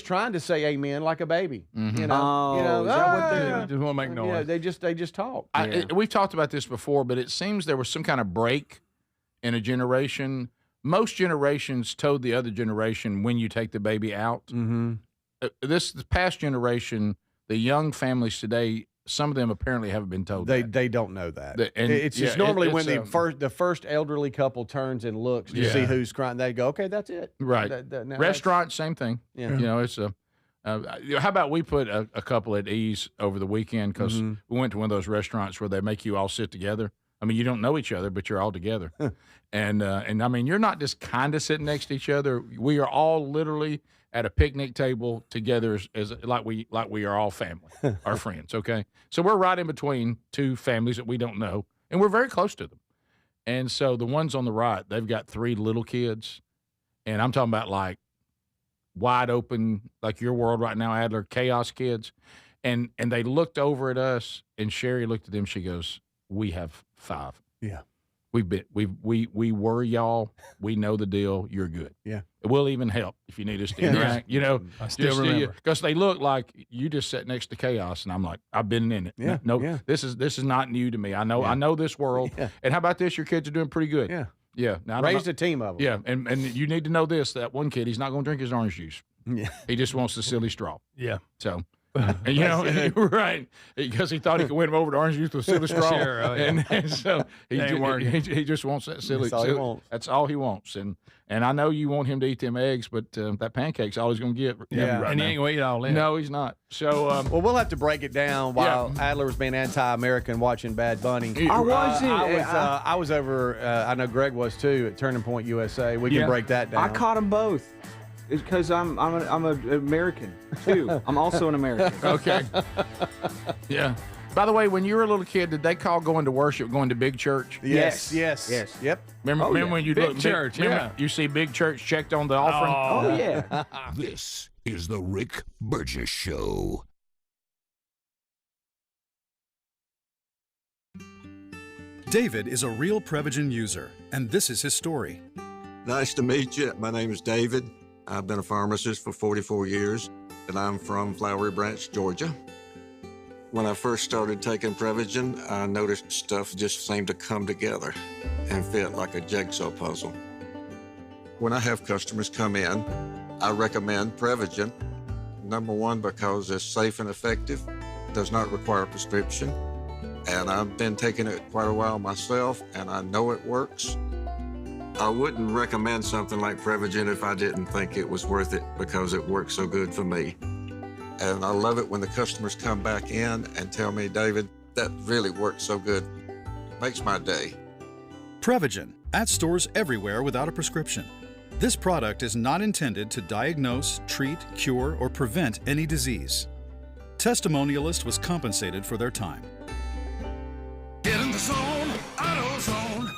trying to say amen like a baby. Mm-hmm. You know. Oh, is that what they're They just want to make noise. Yeah, they just talk. We've talked about this before, but it seems there was some kind of break in a generation. Most generations told the other generation when you take the baby out. Mm-hmm. This past generation, the young families today, some of them apparently haven't been told. They that. don't know that. And It's just yeah, normally it's, when the first elderly couple turns and looks to see who's crying. They go, okay, that's it. Right. Now Restaurant, same thing. Yeah. It's a. How about we put a couple at ease over the weekend, because we went to one of those restaurants where they make you all sit together. I mean, you don't know each other, but you're all together, and I mean, you're not just kind of sitting next to each other. We are all literally at a picnic table together, as like we are all family, our friends. Okay, so we're right in between 2 families that we don't know, and we're very close to them. And so the ones on the right, they've got 3 little kids, and I'm talking about like wide open, like your world right now, Adler, chaos kids, and they looked over at us, and Sherri looked at them. She goes, "We have 5." Yeah. We worry y'all. We know the deal. You're good. Yeah. We'll even help if you need us to interact. You know, I still remember because they look like you just sat next to chaos, and I'm like, I've been in it. Yeah, No, yeah. this is not new to me. I know this world. Yeah. And how about this? Your kids are doing pretty good. Yeah. Yeah. Now, I don't Raised know- a team of them. Yeah, and you need to know this: that one kid, he's not going to drink his orange juice. Yeah. He just wants the silly straw. Yeah. So. And, you know, right? Because he thought he could win him over to orange juice with silly straw, Sure, oh, yeah. and so he just wants that silly. That's all he wants. That's all he wants, and I know you want him to eat them eggs, but that pancake's all he's going to get. Yeah. right And now. he ain't going to eat all in. No, he's not. So, Well, we'll have to break it down while Adler was being anti-American watching Bad Bunny. I wasn't. I was over. I know Greg was too at Turning Point USA. We can break that down. I caught them both. It's because I'm an American too. I'm also an American. okay, yeah. By the way, when you were a little kid, did they call going to worship going to big church? Yes. Yep. Remember when you Big look church, remember yeah. You see big church checked on the offering. Oh yeah. This is the Rick Burgess Show. David is a real Prevagen user, and this is his story. Nice to meet you. My name is David. I've been a pharmacist for 44 years, and I'm from Flowery Branch, Georgia. When I first started taking Prevagen, I noticed stuff just seemed to come together and fit like a jigsaw puzzle. When I have customers come in, I recommend Prevagen. Number one, because it's safe and effective, does not require a prescription, and I've been taking it quite a while myself, and I know it works. I wouldn't recommend something like Prevagen if I didn't think it was worth it because it works so good for me. And I love it when the customers come back in and tell me, David, that really works so good. Makes my day. Prevagen, at stores everywhere without a prescription. This product is not intended to diagnose, treat, cure, or prevent any disease. Testimonialist was compensated for their time. Get in the zone, AutoZone.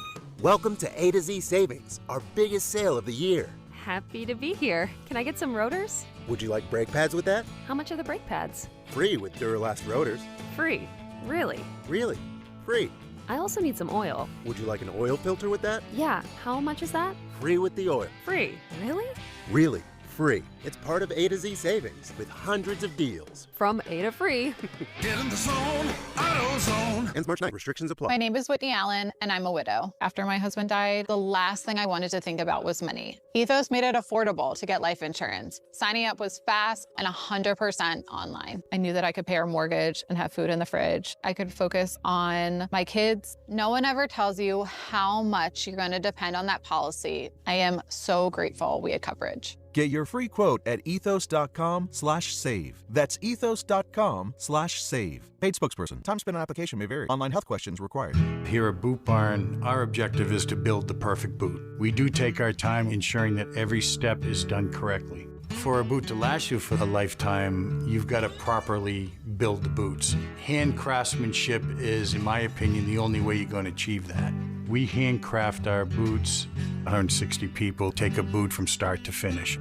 Welcome to A to Z Savings, our biggest sale of the year. Happy to be here. Can I get some rotors? Would you like brake pads with that? How much are the brake pads? Free with Duralast rotors. Free. Really? Really? Free. I also need some oil. Would you like an oil filter with that? Yeah, how much is that? Free with the oil. Free. Really? Really? Free. It's part of A to Z Savings with hundreds of deals. From A to free. Get in the zone, AutoZone. Ends March 9th. Restrictions apply. My name is Whitney Allen, and I'm a widow. After my husband died, the last thing I wanted to think about was money. Ethos made it affordable to get life insurance. Signing up was fast and 100% online. I knew that I could pay our mortgage and have food in the fridge. I could focus on my kids. No one ever tells you how much you're going to depend on that policy. I am so grateful we had coverage. Get your free quote at ethos.com/save. That's ethos.com/save. Paid spokesperson. Time spent on application may vary. Online health questions required. Here at Boot Barn, our objective is to build the perfect boot. We do take our time ensuring that every step is done correctly. For a boot to last you for a lifetime, you've got to properly build the boots. Hand craftsmanship is, in my opinion, the only way you're going to achieve that. We handcraft our boots. 160 people take a boot from start to finish.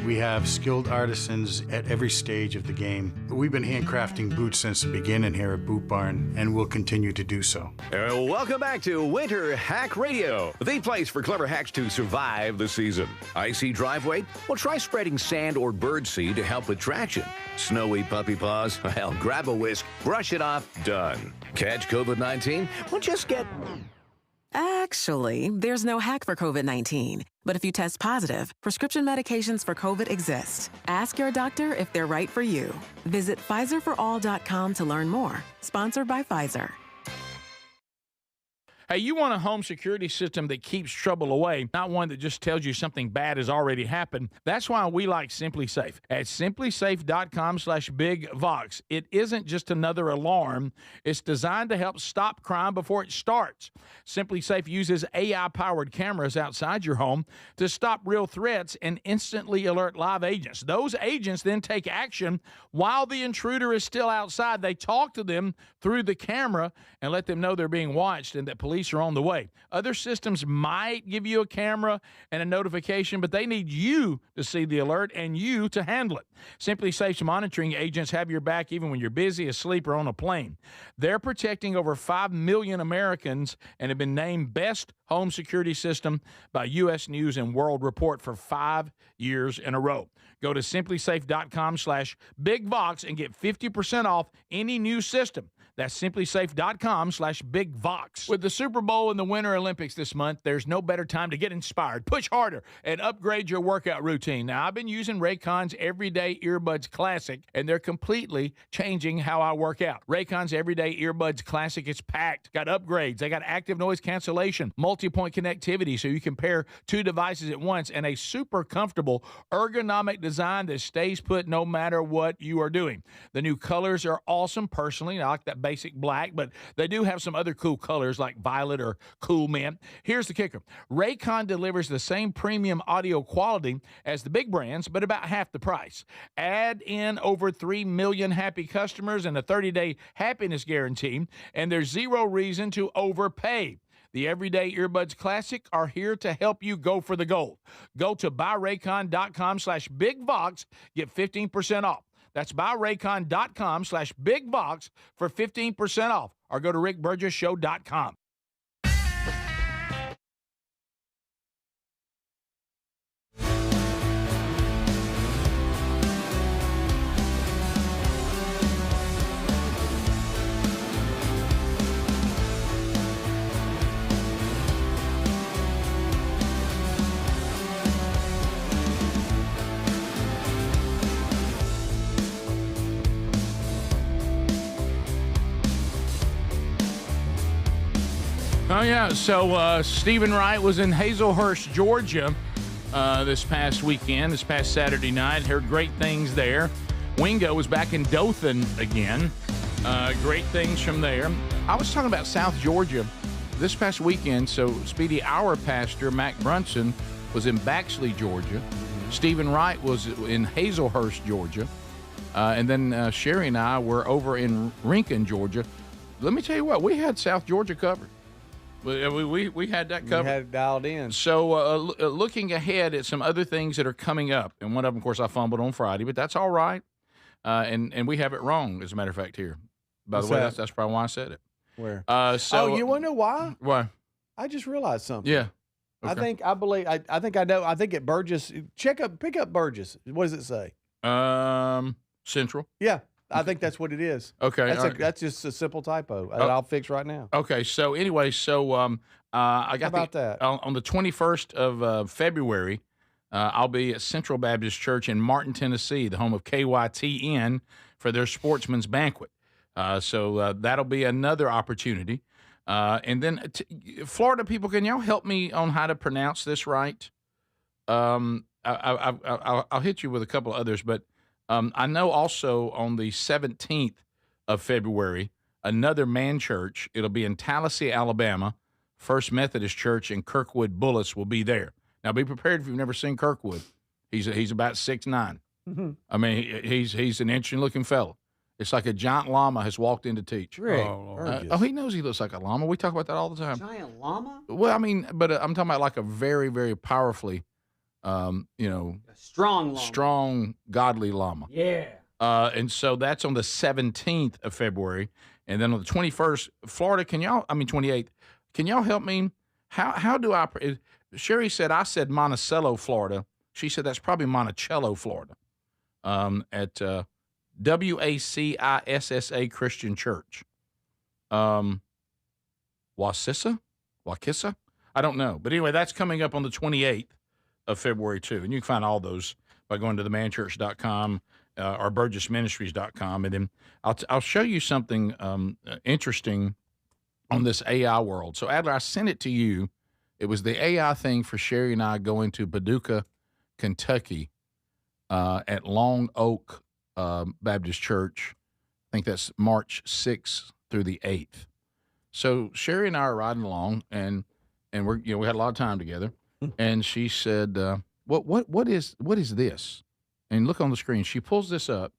We have skilled artisans at every stage of the game. We've been handcrafting boots since the beginning here at Boot Barn, and we'll continue to do so. Welcome back to Winter Hack Radio, the place for clever hacks to survive the season. Icy driveway? Well, try spreading sand or birdseed to help with traction. Snowy puppy paws? Well, grab a whisk, brush it off, done. Catch COVID-19? Well, just get... Actually, there's no hack for COVID-19. But if you test positive, prescription medications for COVID exist. Ask your doctor if they're right for you. Visit PfizerForAll.com to learn more. Sponsored by Pfizer. Hey, you want a home security system that keeps trouble away, not one that just tells you something bad has already happened. That's why we like Simply Safe. At simplysafe.com/bigvox. It isn't just another alarm. It's designed to help stop crime before it starts. Simply Safe uses AI-powered cameras outside your home to stop real threats and instantly alert live agents. Those agents then take action while the intruder is still outside. They talk to them through the camera and let them know they're being watched and that police police are on the way. Other systems might give you a camera and a notification, but they need you to see the alert and you to handle it. Simply Safe's monitoring agents have your back even when you're busy, asleep, or on a plane. They're protecting over 5 million Americans and have been named Best Home Security System by U.S. News and World Report for 5 years in a row. Go to simplysafe.com/BigVox and get 50% off any new system. That's simplysafe.com/BigVox. With the Super Bowl and the Winter Olympics this month, there's no better time to get inspired, push harder, and upgrade your workout routine. Now, I've been using Raycon's Everyday Earbuds Classic, and they're completely changing how I work out. Raycon's Everyday Earbuds Classic is packed, got upgrades. They got active noise cancellation, multi-point connectivity so you can pair two devices at once, and a super comfortable ergonomic design that stays put no matter what you are doing. The new colors are awesome. Personally, I like that basic black, but they do have some other cool colors like violet or cool mint. Here's the kicker. Raycon delivers the same premium audio quality as the big brands, but about half the price. Add in over 3 million happy customers and a 30-day happiness guarantee, and there's zero reason to overpay. The Everyday Earbuds Classic are here to help you go for the gold. Go to buyraycon.com/BigVox, get 15% off. That's buyraycon.com/BigVox for 15% off, or go to rickburgessshow.com. Oh, yeah. So Stephen Wright was in Hazelhurst, Georgia this past weekend, this past Saturday night. Heard great things there. Wingo was back in Dothan again. Great things from there. I was talking about South Georgia this past weekend. So Speedy, our pastor, Mac Brunson, was in Baxley, Georgia. Stephen Wright was in Hazelhurst, Georgia. And then Sherri and I were over in Rincon, Georgia. Let me tell you what, we had South Georgia covered. We had that covered. We had it dialed in. So looking ahead at some other things that are coming up, and one of them, of course, I fumbled on Friday, but that's all right. And we have it wrong, as a matter of fact, here. By the way, that's probably why I said it. Where? You want to know why? Why? I just realized something. Yeah. I Okay. think I know. I think at Burgess, pick up Burgess. What does it say? Central. Yeah. I think that's what it is. Okay. That's just a simple typo that I'll fix right now. Okay. So anyway, I got about that on the 21st of February. I'll be at Central Baptist Church in Martin, Tennessee, the home of KYTN, for their Sportsman's Banquet. So that'll be another opportunity. And then Florida people, can y'all help me on how to pronounce this right? I'll hit you with a couple of others, but I know also on the 17th of February, another man church. It'll be in Tallahassee, Alabama. First Methodist Church in Kirkwood Bullis will be there. Now, be prepared if you've never seen Kirkwood. He's about 6'9". Mm-hmm. I mean, he's an interesting-looking fellow. It's like a giant llama has walked in to teach. Rick, he knows he looks like a llama. We talk about that all the time. Giant llama? Well, I mean, but I'm talking about like a very, very powerfully, a strong llama. Strong, godly llama. Yeah. And so that's on the 17th of February. And then on the 21st, Florida, 28th, can y'all help me? How do I, Sherri said, I said Monticello, Florida. She said that's probably Monticello, Florida, at WACISSA Christian Church. Waukesha? I don't know. But anyway, that's coming up on the 28th of February, too. And you can find all those by going to themanchurch.com or burgessministries.com. And then I'll show you something interesting on this AI world. So, Adler, I sent it to you. It was the AI thing for Sherri and I going to Paducah, Kentucky at Long Oak Baptist Church. I think that's March 6th through the 8th. So Sherri and I are riding along, and we had a lot of time together. And she said, "What is this?" And look on the screen. She pulls this up,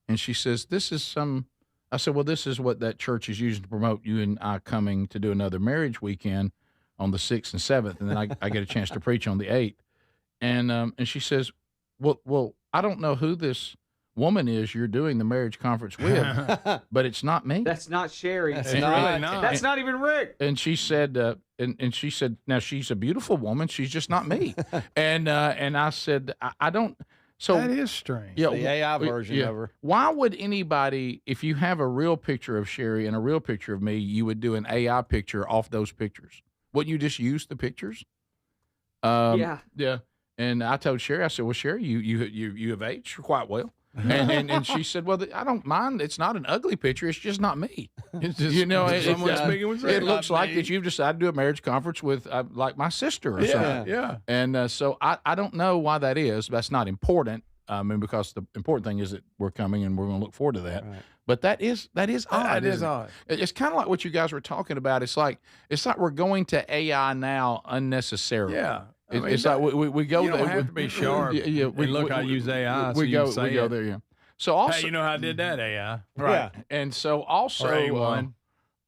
and she says, "This is some I said, well, this is what that church is using to promote you and I coming to do another marriage weekend on the 6th and 7th, and then I get a chance to preach on the 8th. And she says, well, I don't know who this woman is you're doing the marriage conference with, but it's not me. That's not Sherri. That's really not. That's not even Rick. And she said, and she said, now she's a beautiful woman. She's just not me. and I said, I don't. So that is strange. Yeah, the AI version of her. Why would anybody, if you have a real picture of Sherri and a real picture of me, you would do an AI picture off those pictures? Wouldn't you just use the pictures? Yeah. And I told Sherri, I said, well, Sherri, you have aged quite well. And she said, well, I don't mind. It's not an ugly picture. It's just not me. It's just someone speaking with it looks like that you've decided to do a marriage conference with like my sister or something. Yeah. And so I don't know why that is. That's not important. I mean, because the important thing is that we're coming and we're going to look forward to that. Right. But that is odd. That is odd. It's kind of like what you guys were talking about. It's like we're going to AI now unnecessarily. Yeah. It's like we go. You don't there. have to be sharp. Look, I use AI. We go there. Yeah. So also, hey, you know how I did that AI, right? Yeah. And so also,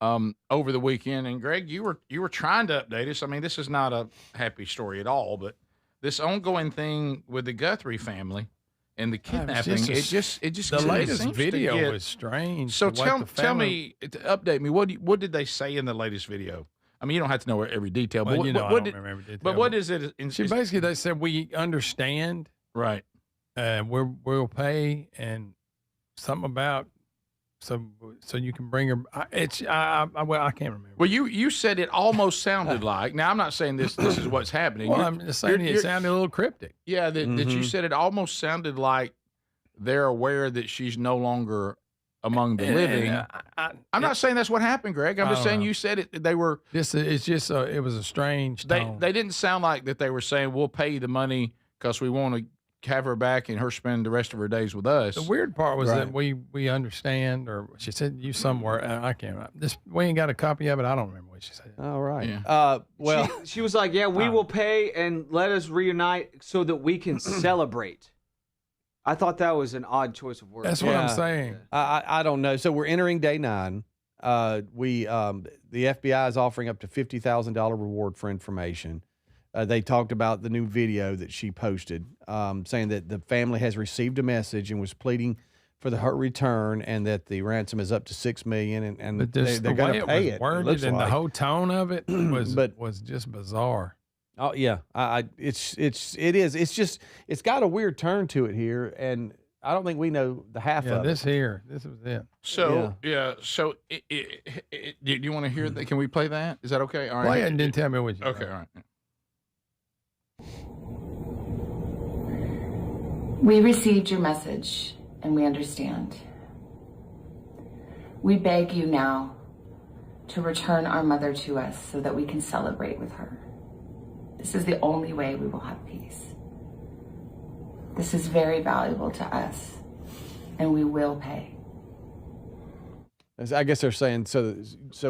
over the weekend, and Greg, you were trying to update us. I mean, this is not a happy story at all, but this ongoing thing with the Guthrie family and the kidnapping, it just the latest video was strange. So tell me, update me. What did they say in the latest video? I mean, you don't have to know every detail, well, but I don't remember every detail. But what is it? Basically, they said we understand, right? We'll pay, and something about so you can bring her. I can't remember. Well, you said it almost sounded like. Now I'm not saying this is what's happening. Well, I'm just saying it sounded a little cryptic. Yeah, that you said it almost sounded like they're aware that she's no longer among the living. I'm not saying that's what happened, Greg. I'm just saying you said it. They were. It was a strange tone. They didn't sound like that. They were saying we'll pay you the money because we want to have her back and her spend the rest of her days with us. The weird part was that we understand, or she said you somewhere. I can't remember. We ain't got a copy of it. I don't remember what she said. All right. Yeah. Well, she was like, "Yeah, we will pay and let us reunite so that we can celebrate." I thought that was an odd choice of words. That's what I'm saying. I don't know. So we're entering day 9. The FBI is offering up to $50,000 reward for information. They talked about the new video that she posted, saying that the family has received a message and was pleading for her return, and that the ransom is up to $6 million, and they're going to pay it. Worded and the whole tone of it was just bizarre. Oh yeah, it's got a weird turn to it here, and I don't think we know the half of it. This was it. So So do you want to hear that? Can we play that? Is that okay? All right. Play it and then tell me what you. Okay. All right. We received your message, and we understand. We beg you now to return our mother to us so that we can celebrate with her. This is the only way we will have peace. This is very valuable to us, and we will pay. I guess they're saying so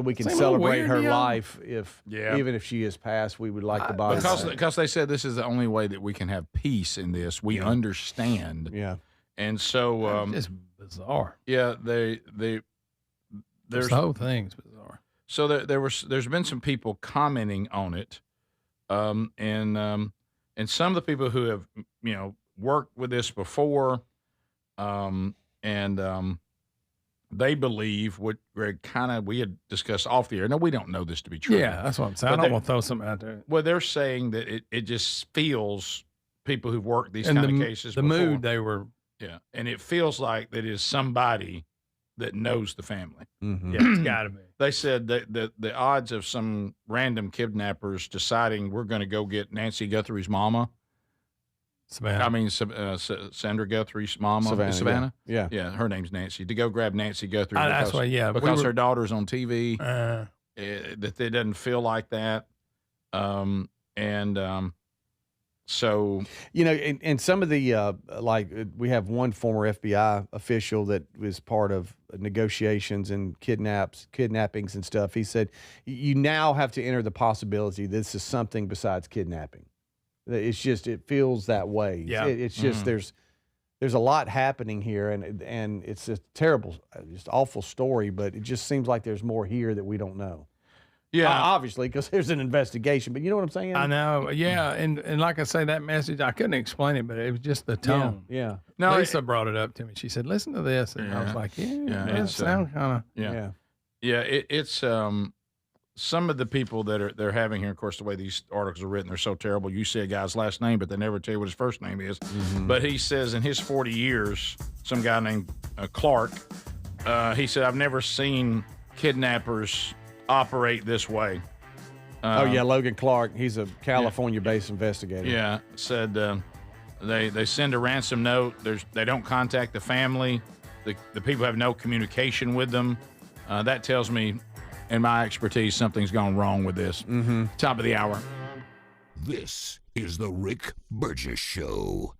we can celebrate her life even if she is passed, we would like the body. Because they said this is the only way that we can have peace in this. We understand. Yeah. And so it's bizarre. Yeah, there's the whole thing's bizarre. So there's been some people commenting on it. And some of the people who have, worked with this before, they believe what Greg we had discussed off the air. No, we don't know this to be true. Yeah, that's what I'm saying. I don't want to throw something out there. Well, they're saying that it just feels people who've worked these kind of cases the before. mood they were. Yeah, and it feels like that is somebody that knows the family. Mm-hmm. Yeah, it's got to be. They said that the odds of some random kidnappers deciding we're going to go get Nancy Guthrie's mama, Sandra Guthrie's mama, Savannah. Yeah, her name's Nancy. To go grab Nancy Guthrie because her daughter's on TV. That it doesn't feel like that, So, and some of the we have one former FBI official that was part of negotiations and kidnappings and stuff. He said, you now have to enter the possibility this is something besides kidnapping. It feels that way. Yeah. It's just there's a lot happening here, and it's a terrible, just awful story, but it just seems like there's more here that we don't know. Yeah, obviously, because there's an investigation, but you know what I'm saying? I know. Yeah, and like I say, that message, I couldn't explain it, but it was just the tone. Yeah. No, Lisa brought it up to me. She said, "Listen to this," and I was like, "Yeah, it sounds kind of." Yeah. It's some of the people that they're having here. Of course, the way these articles are written, they're so terrible. You say a guy's last name, but they never tell you what his first name is. But he says in his 40 years, some guy named Clark, he said, "I've never seen kidnappers operate this way." Logan Clark. He's a California-based investigator. Yeah, said they send a ransom note. They don't contact the family. The people have no communication with them. That tells me, in my expertise, something's gone wrong with this. Top of the hour. This is the Rick Burgess Show.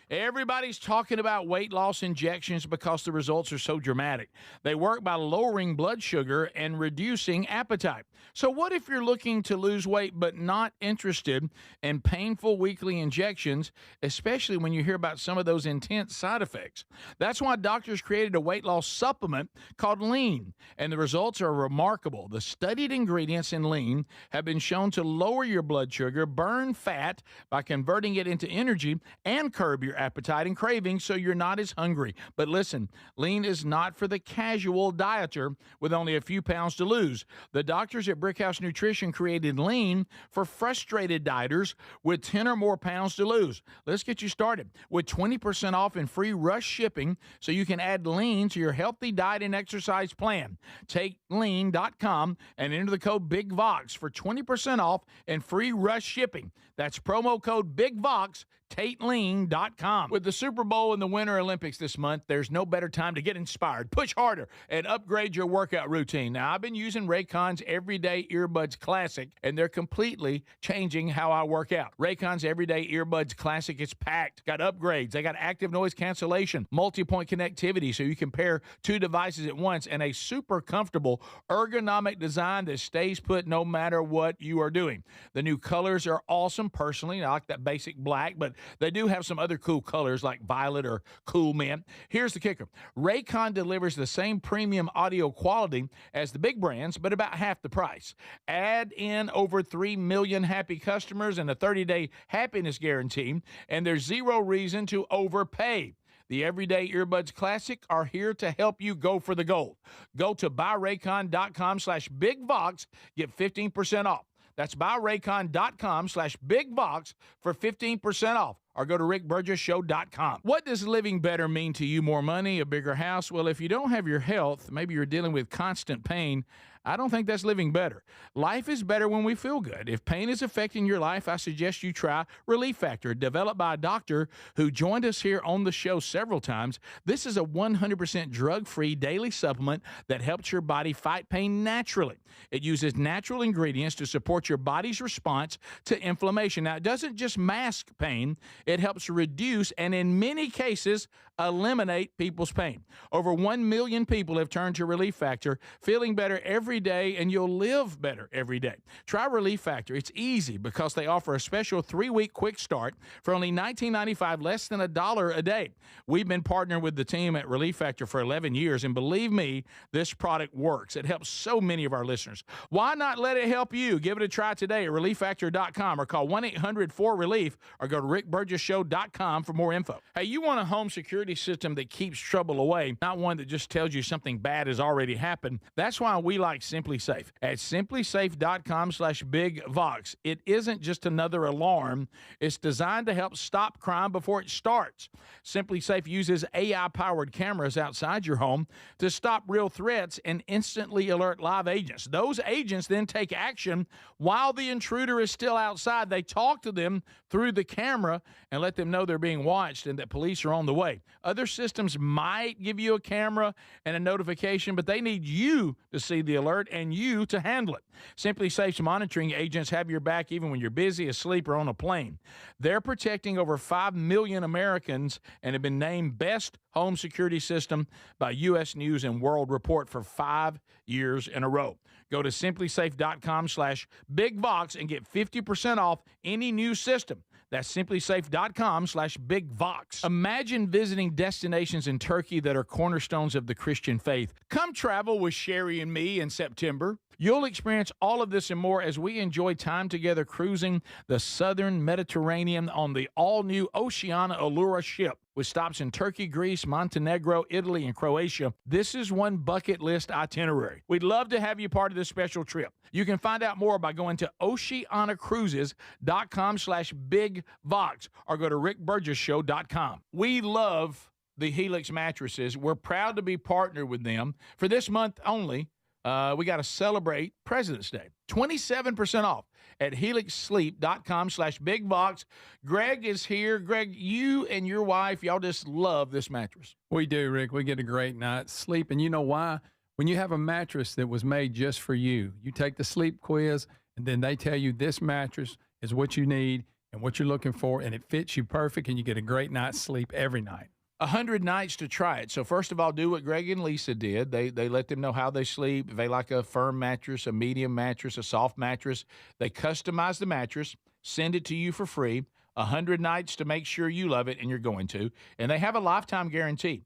Everybody's talking about weight loss injections because the results are so dramatic. They work by lowering blood sugar and reducing appetite. So what if you're looking to lose weight but not interested in painful weekly injections, especially when you hear about some of those intense side effects? That's why doctors created a weight loss supplement called Lean, and the results are remarkable. The studied ingredients in Lean have been shown to lower your blood sugar, burn fat by converting it into energy, and curb your appetite and cravings so you're not as hungry. But listen, Lean is not for the casual dieter with only a few pounds to lose. The doctors at Brickhouse Nutrition created Lean for frustrated dieters with 10 or more pounds to lose. Let's get you started with 20% off and free rush shipping so you can add Lean to your healthy diet and exercise plan. Take lean.com and enter the code BIGVOX for 20% off and free rush shipping. That's promo code BIGVOX, TateLean.com. With the Super Bowl and the Winter Olympics this month, there's no better time to get inspired, push harder, and upgrade your workout routine. Now, I've been using Raycon's Everyday Earbuds Classic, and they're completely changing how I work out. Raycon's Everyday Earbuds Classic is packed. Got upgrades. They got active noise cancellation, multi-point connectivity, so you can pair two devices at once, and a super comfortable ergonomic design that stays put no matter what you are doing. The new colors are awesome. Personally, I like that basic black, but they do have some other cool colors like violet or cool mint. Here's the kicker. Raycon delivers the same premium audio quality as the big brands, but about half the price. Add in over 3 million happy customers and a 30-day happiness guarantee, and there's zero reason to overpay. The Everyday Earbuds Classic are here to help you go for the gold. Go to buyraycon.com/BigVox, get 15% off. That's buyraycon.com/BigVox for 15% off. Or go to rickburgessshow.com. What does living better mean to you? More money, a bigger house? Well, if you don't have your health, maybe you're dealing with constant pain, I don't think that's living better. Life is better when we feel good. If pain is affecting your life, I suggest you try Relief Factor, developed by a doctor who joined us here on the show several times. This is a 100% drug-free daily supplement that helps your body fight pain naturally. It uses natural ingredients to support your body's response to inflammation. Now, it doesn't just mask pain. It helps reduce and, in many cases, eliminate people's pain. Over 1 million people have turned to Relief Factor, feeling better every day, and you'll live better every day. Try Relief Factor. It's easy because they offer a special 3-week quick start for only $19.95, less than $1 a day. We've been partnering with the team at Relief Factor for 11 years, and believe me, this product works. It helps so many of our listeners. Why not let it help you? Give it a try today at ReliefFactor.com or call 1-800-4RELIEF or go to rickburgessshow.com for more info. Hey, you want a home security system that keeps trouble away, not one that just tells you something bad has already happened. That's why we like Simply Safe. At simplysafe.com/BigVox. It isn't just another alarm. It's designed to help stop crime before it starts. Simply Safe uses AI-powered cameras outside your home to stop real threats and instantly alert live agents. Those agents then take action while the intruder is still outside. They talk to them through the camera and let them know they're being watched and that police are on the way. Other systems might give you a camera and a notification, but they need you to see the alert alert and you to handle it. Simply Safe's monitoring agents have your back even when you're busy, asleep, or on a plane. They're protecting over 5 million Americans and have been named Best Home Security System by U.S. News and World Report for 5 years in a row. Go to simplysafe.com/BigVox and get 50% off any new system. That's simplysafe.com/BigVox. Imagine visiting destinations in Turkey that are cornerstones of the Christian faith. Come travel with Sherri and me in September. You'll experience all of this and more as we enjoy time together cruising the southern Mediterranean on the all-new Oceania Allura ship. With stops in Turkey, Greece, Montenegro, Italy, and Croatia, this is one bucket list itinerary. We'd love to have you part of this special trip. You can find out more by going to oceanacruises.com/BigVox or go to rickburgessshow.com. We love the Helix mattresses. We're proud to be partnered with them. For this month only, we got to celebrate President's Day. 27% off at helixsleep.com/BigVox. Greg is here. Greg, you and your wife, y'all just love this mattress. We do, Rick. We get a great night's sleep. And you know why? When you have a mattress that was made just for you, you take the sleep quiz, and then they tell you this mattress is what you need and what you're looking for, and it fits you perfect, and you get a great night's sleep every night. 100 nights to try it. So first of all, do what Greg and Lisa did. They let them know how they sleep. If they like a firm mattress, a medium mattress, a soft mattress, they customize the mattress, send it to you for free. 100 nights to make sure you love it, and you're going to. And they have a lifetime guarantee.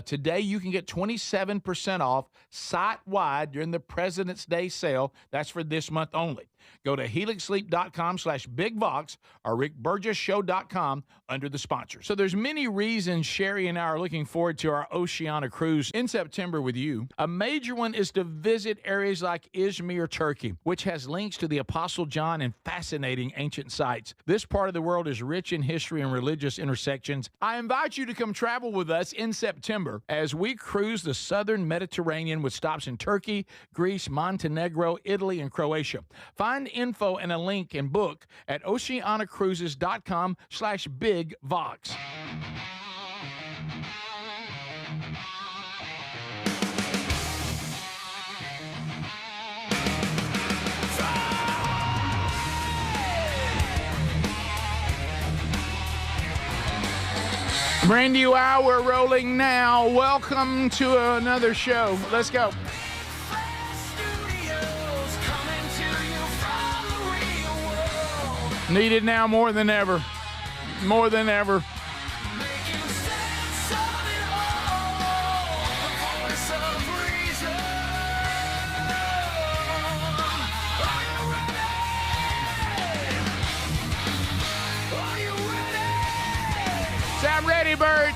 Today, you can get 27% off site-wide during the President's Day sale. That's for this month only. Go to helixsleep.com/BigVox or rickburgessshow.com under the sponsors. So there's many reasons Sherri and I are looking forward to our Oceania cruise in September with you. A major one is to visit areas like Izmir, Turkey, which has links to the Apostle John and fascinating ancient sites. This part of the world is rich in history and religious intersections. I invite you to come travel with us in September as we cruise the southern Mediterranean with stops in Turkey, Greece, Montenegro, Italy, and Croatia. Find info and a link and book at oceanacruises.com/BigVox. Brand new hour rolling now. Welcome to another show. Let's go. Needed now more than ever. More than ever. I'm ready, Bert.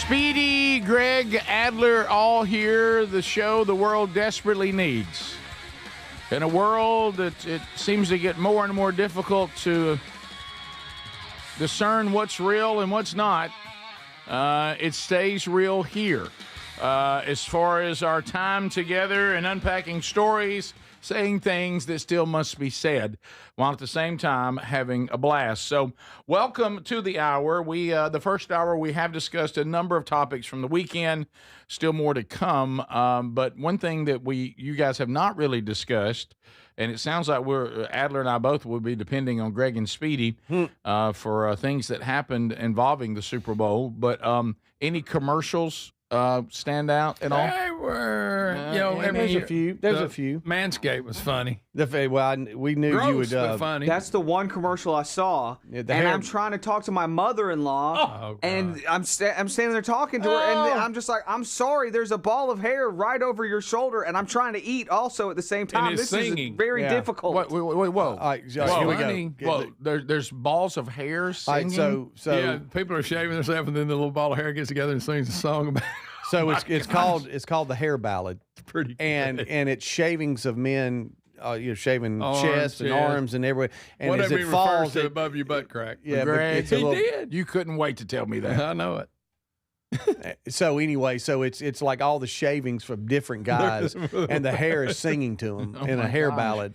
Speedy, Greg, Adler, all here. The show the world desperately needs. In a world that it seems to get more and more difficult to discern what's real and what's not, it stays real here. As far as our time together and unpacking stories, saying things that still must be said, while at the same time having a blast. So welcome to the hour. The first hour, we have discussed a number of topics from the weekend, still more to come. But one thing that you guys have not really discussed, and it sounds like Adler and I both will be depending on Greg and Speedy for things that happened involving the Super Bowl. But any commercials stand out at all? They were, there's a few. There's a few. Manscaped was funny. We knew Gross, you would. but funny. That's the one commercial I saw, and I'm trying to talk to my mother-in-law, and I'm standing there talking to her, and I'm just like, I'm sorry, there's a ball of hair right over your shoulder, and I'm trying to eat also at the same time. And this singing. is very difficult. Wait, whoa. All right, here we go. Whoa, there's balls of hair singing? All right, so yeah, people are shaving themselves, and then the little ball of hair gets together and sings a song about it. So it's called the Hair Ballad. It's pretty good. And it's shavings of men, shaving chest and arms and everywhere. And whatever as it falls to above your butt crack. Yeah, Greg, but he did. You couldn't wait to tell me that. I know it. So anyway, it's like all the shavings from different guys, and the hair is singing to them in a hair ballad.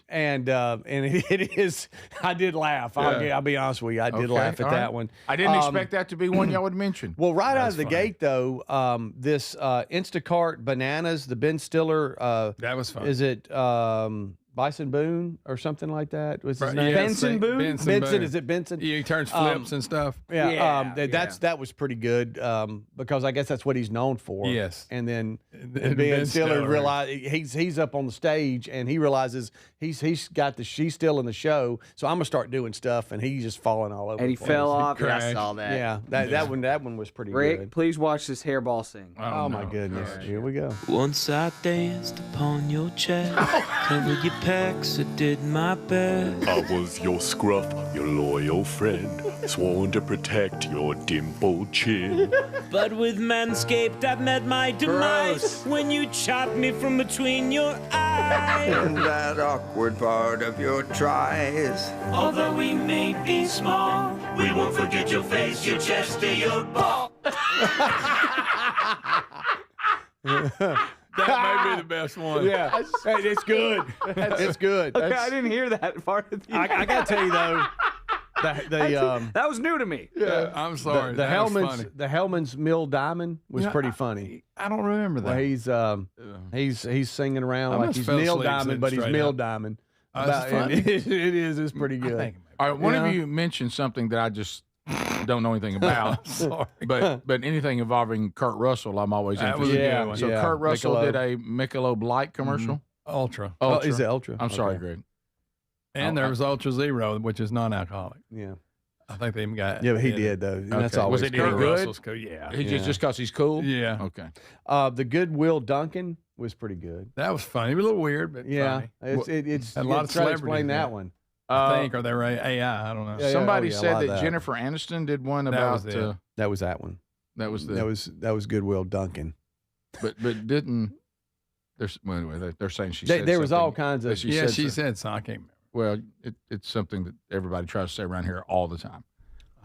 And it is. I did laugh. I'll be honest with you. I did laugh at that one. I didn't expect that to be one y'all would mention. Well, out of the gate though, this Instacart bananas, the Ben Stiller. That was fun. Is it? Bison Boone or something like that was his name. Yeah, Benson Boone? Benson, is it Benson? Yeah, he turns flips and stuff. That was pretty good because I guess that's what he's known for. Yes. And then Ben Stiller realized he's up on the stage and he realizes she's still in the show, so I'm gonna start doing stuff, and he's just falling all over. And he the place. fell off. Yeah, I saw that. Yeah, that one was pretty Rick, good. please watch this hairball sing. Oh my goodness! Here we go. Once I danced upon your chest, covered your pecs, I did my best. I was your scruff, your loyal friend, sworn to protect your dimpled chin. But with Manscaped, I've met my demise when you chopped me from between your eyes. In that awkward part of your tries. Although we may be small, we won't forget your face, your chest, or your ball. That may be the best one. Yeah, hey, it's good. It's good. Okay, I didn't hear that part of the I got to tell you though, that was new to me. Yeah, I'm sorry. The Hellman's Mill Diamond was pretty funny. I don't remember that. Well, he's singing around like he's fell Neil asleep Diamond, but he's straight Mill up. All That's funny. It's pretty good. All right, one of you mentioned something that I just don't know anything about. Sorry. But anything involving Kurt Russell, I'm always That interested. was a good one. So Yeah. Kurt Russell Michelob. did a Michelob Light commercial. Ultra. Oh, is it Ultra? I'm sorry, Okay. Greg. And there was Ultra Zero, which is non-alcoholic. Yeah. I think they even got. Yeah, but he did though. And that's Okay. always Was it cool. any Kurt good? Russell's cool. Yeah. He just because he's cool. Yeah. Okay. The Goodwill Duncan was pretty good. That was funny. It was a little weird, but Yeah, funny. it's Had a lot of try to celebrities explain in that it. one. I think, or they were AI. I don't know. Yeah, Somebody a said lot of that Jennifer Aniston did one That about. was it. That was that one. That was the. That was Goodwill Duncan. But didn't. Well, anyway, they're saying she There said was something all kinds of. that Yeah, she so- said so. I can't remember. Well, it's something that everybody tries to say around here all the time.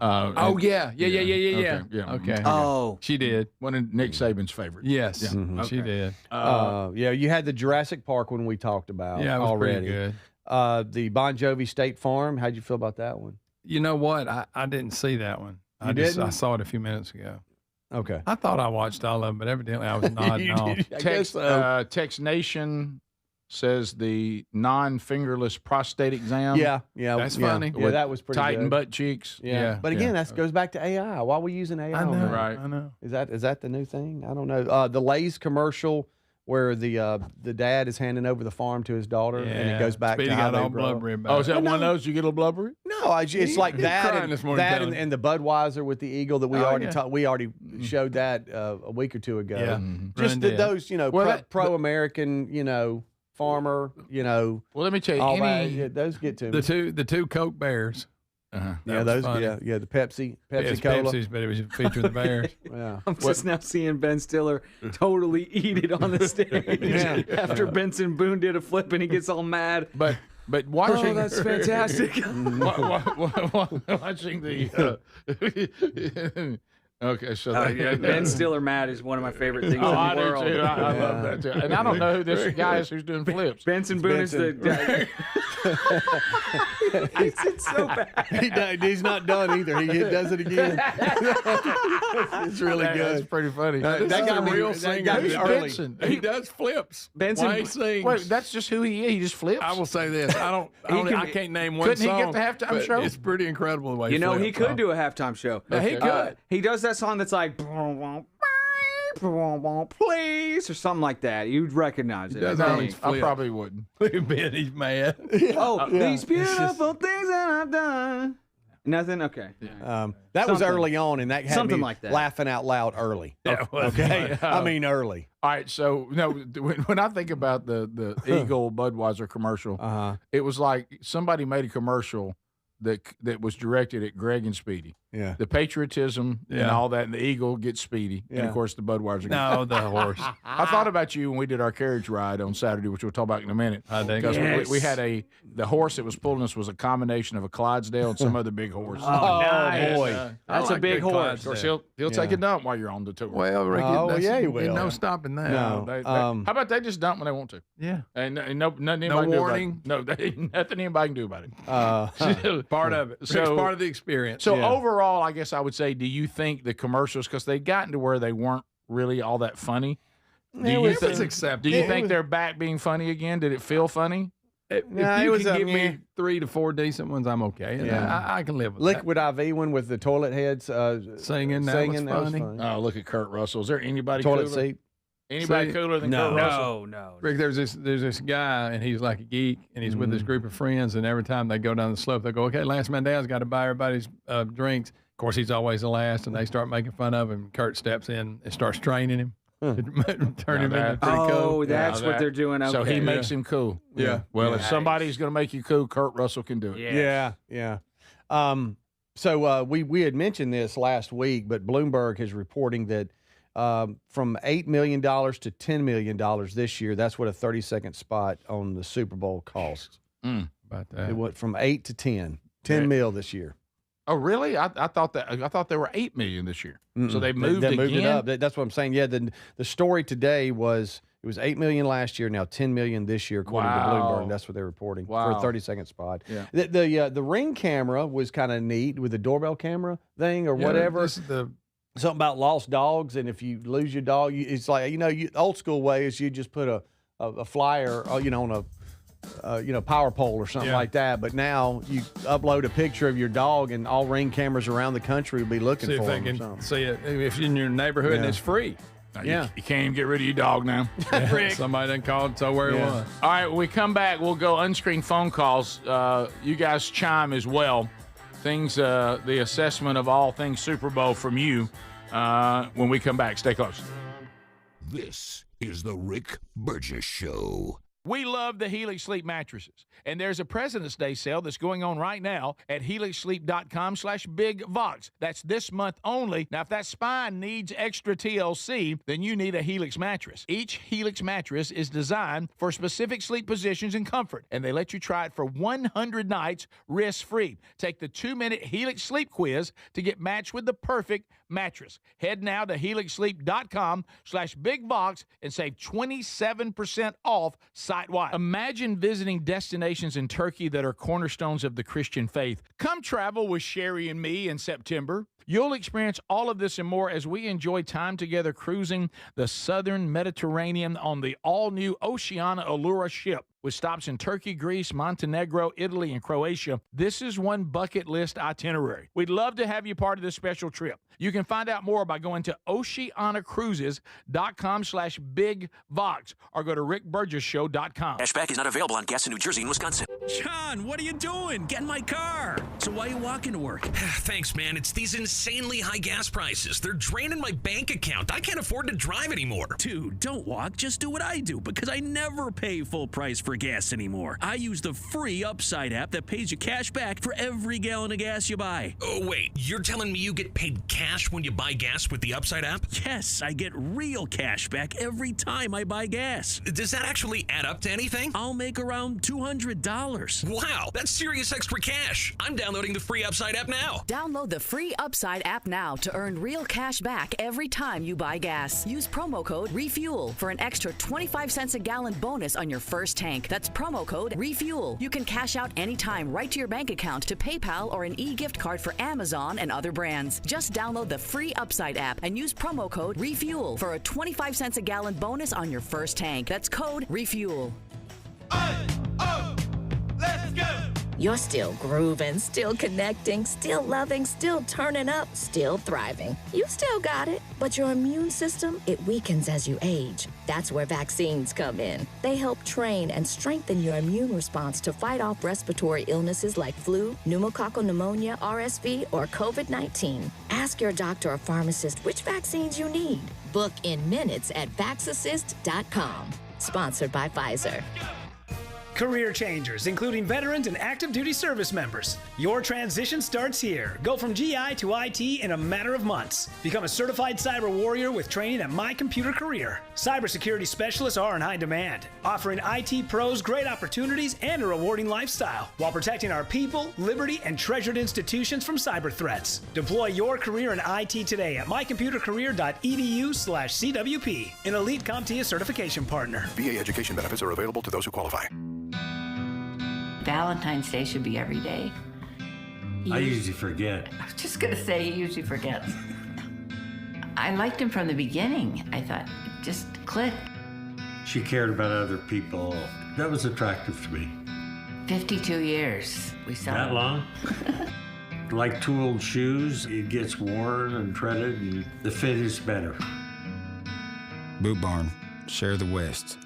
Oh, yeah. Okay, Okay. Oh, she did. One of Nick Saban's favorites. Yes, Yeah. Mhm. she did. Yeah, you had the Jurassic Park one we talked about. Yeah, it was already. pretty good. The Bon Jovi State Farm. How'd you feel about that one? You know what? I didn't see that one. You I didn't? saw it a few minutes ago. Okay. I thought I watched all of them, but evidently I was nodding off. Text Nation says the non-fingerless prostate exam. Yeah, That's funny. Yeah, that was pretty Tighten good. butt cheeks. Yeah. But again, that goes back to AI. Why are we using AI? I know. on that? Right. I know. Is that the new thing? I don't know. The Lay's commercial where the dad is handing over the farm to his daughter, and it goes back Speedy to how got they all grow. blubbery about Oh, is that it. one of those you get a little blubbery? No, it's like He's that, crying this morning, that telling and the Budweiser with the eagle that we Oh, already yeah. we already showed that a week or two ago. Yeah. Just Running dead. those, Well, pro-American, farmer, Well, let me tell you, all any that. Yeah, those get to me. The two Coke Bears. Yeah, That was those. funny. Yeah, the Pepsi It's Cola. Pepsi's, but it was featuring the Bears. Yeah. I'm just now seeing Ben Stiller totally eat it on the stage after Benson Boone did a flip and he gets all mad. But watching. Oh, that's fantastic. Watching the. Okay, so Ben Stiller mad is one of my favorite things Oh, in I the do world. too. I love that too. And I don't know who this guy is who's doing flips. Benson Boone is the. It's so bad. He's not done either. He does it again. It's really That's good. pretty funny. That got me real that singer. got me Who's early. Benson? He does flips. Benson- Why he sings. Wait, that's just who he is. He just flips. I will say this. I can't name one Couldn't he song. get the halftime but show? It's pretty incredible the way You know, flips. he could do a halftime show. Yeah, he could. He does that song that's like, please, or something like that. You'd recognize it. does I always think. I flip. probably wouldn't. Ben, he's mad. Oh, Yeah. these beautiful things that I've done. Nothing? Okay. That was Something. early on, and that had Something me like that. laughing out loud early. That was Okay, funny. I mean early. All right, so no, when I think about the Eagle Budweiser commercial, it was like somebody made a commercial that was directed at Greg and Speedy. The patriotism and all that, and the eagle gets Speedy, and of course the Budweiser. No, the horse. I thought about you when we did our carriage ride on Saturday, which we'll talk about in a minute. Because we had the horse that was pulling us was a combination of a Clydesdale and some other big horse. Oh, nice. Boy, That's a big horse. Of course, he'll take a dump while you're on the tour. Well, Ricky, he will. No stopping that. No. How about they just dump when they want to? Yeah. And nothing anybody warning. can do about it. No, nothing anybody can do about it. Part of it. So, it's part of the experience. So overall, I guess I would say, do you think the commercials, because they'd gotten to where they weren't really all that funny? Do you think they're back being funny again? Did it feel funny? If you can give me 3 to 4 decent ones, I'm okay. I can live with Liquid IV one with the toilet heads singing. That was funny. Oh, look at Kurt Russell. Is there anybody toilet cooler? seat? Anybody cooler than Kurt Russell? No. Rick, there's this guy, and he's like a geek, and he's with this group of friends, and every time they go down the slope, they go, okay, last man down's got to buy everybody's drinks. Of course, he's always the last, and they start making fun of him. Kurt steps in and starts training him. Turn him into pretty cool. Oh, that's what they're doing. Okay. So he makes him cool. Yeah. Well, if somebody's going to make you cool, Kurt Russell can do it. Yeah. So we had mentioned this last week, but Bloomberg is reporting that from $8 million to $10 million this year, that's what a 30-second spot on the Super Bowl costs. About that. It went from 8 to 10. 10 mil this year. Oh, really? I thought there were 8 million this year. So they moved it up. That's what I'm saying. Yeah, the story today was it was 8 million last year, now 10 million this year, according to Bloomberg. That's what they're reporting for a 30-second spot. Yeah. The Ring camera was kind of neat with the doorbell camera thing or whatever. Something about lost dogs, and if you lose your dog, it's like old school way is you just put a flyer, on a power pole or something like that. But now you upload a picture of your dog, and all Ring cameras around the country will be looking for them. See it if you're in your neighborhood and it's free. You can't even get rid of your dog now. Somebody done called and told where he was. All right, when we come back, we'll go unscreened phone calls. You guys chime as well. The assessment of all things Super Bowl from you when we come back. Stay close. This is the Rick Burgess Show. We love the Helix Sleep mattresses, and there's a President's Day sale that's going on right now at helixsleep.com/bigvox. That's this month only. Now, if that spine needs extra TLC, then you need a Helix mattress. Each Helix mattress is designed for specific sleep positions and comfort, and they let you try it for 100 nights risk-free. Take the 2-minute Helix Sleep quiz to get matched with the perfect mattress. Head now to helixsleep.com/bigvox and save 27% off site-wide. Imagine visiting destinations in Turkey that are cornerstones of the Christian faith. Come travel with Sherri and me in September. You'll experience all of this and more as we enjoy time together cruising the southern Mediterranean on the all-new Oceana Allura ship. With stops in Turkey, Greece, Montenegro, Italy, and Croatia, this is one bucket list itinerary. We'd love to have you part of this special trip. You can find out more by going to oceanacruises.com/bigvox or go to rickburgesshow.com. Cashback is not available on gas in New Jersey and Wisconsin. John, what are you doing? Get in my car. So why are you walking to work? Thanks, man. It's these insanely high gas prices. They're draining my bank account. I can't afford to drive anymore. Dude, don't walk. Just do what I do because I never pay full price for gas anymore. I use the free Upside app that pays you cash back for every gallon of gas you buy. Oh, wait. You're telling me you get paid cash when you buy gas with the Upside app? Yes, I get real cash back every time I buy gas. Does that actually add up to anything? I'll make around $200. Wow, that's serious extra cash. I'm downloading the free Upside app now. Download the free Upside app now to earn real cash back every time you buy gas. Use promo code REFUEL for an extra 25 cents a gallon bonus on your first tank. That's promo code REFUEL. You can cash out anytime right to your bank account, to PayPal, or an e-gift card for Amazon and other brands. Just download the free Upside app and use promo code REFUEL for a 25 cents a gallon bonus on your first tank. That's code REFUEL. Let's go! You're still grooving, still connecting, still loving, still turning up, still thriving. You still got it, but your immune system, it weakens as you age. That's where vaccines come in. They help train and strengthen your immune response to fight off respiratory illnesses like flu, pneumococcal pneumonia, RSV, or COVID-19. Ask your doctor or pharmacist which vaccines you need. Book in minutes at VaxAssist.com. Sponsored by Pfizer. Career changers, including veterans and active duty service members. Your transition starts here. Go from GI to IT in a matter of months. Become a certified cyber warrior with training at My Computer Career. Cybersecurity specialists are in high demand, offering IT pros great opportunities and a rewarding lifestyle while protecting our people, liberty, and treasured institutions from cyber threats. Deploy your career in IT today at mycomputercareer.edu/CWP, an elite CompTIA certification partner. VA education benefits are available to those who qualify. Valentine's Day should be every day. I usually forget. I was just going to say he usually forgets. I liked him from the beginning. I thought it just clicked. She cared about other people. That was attractive to me. 52 years. We saw that long? Like two old shoes, it gets worn and treaded, and the fit is better. Boot Barn, share the West.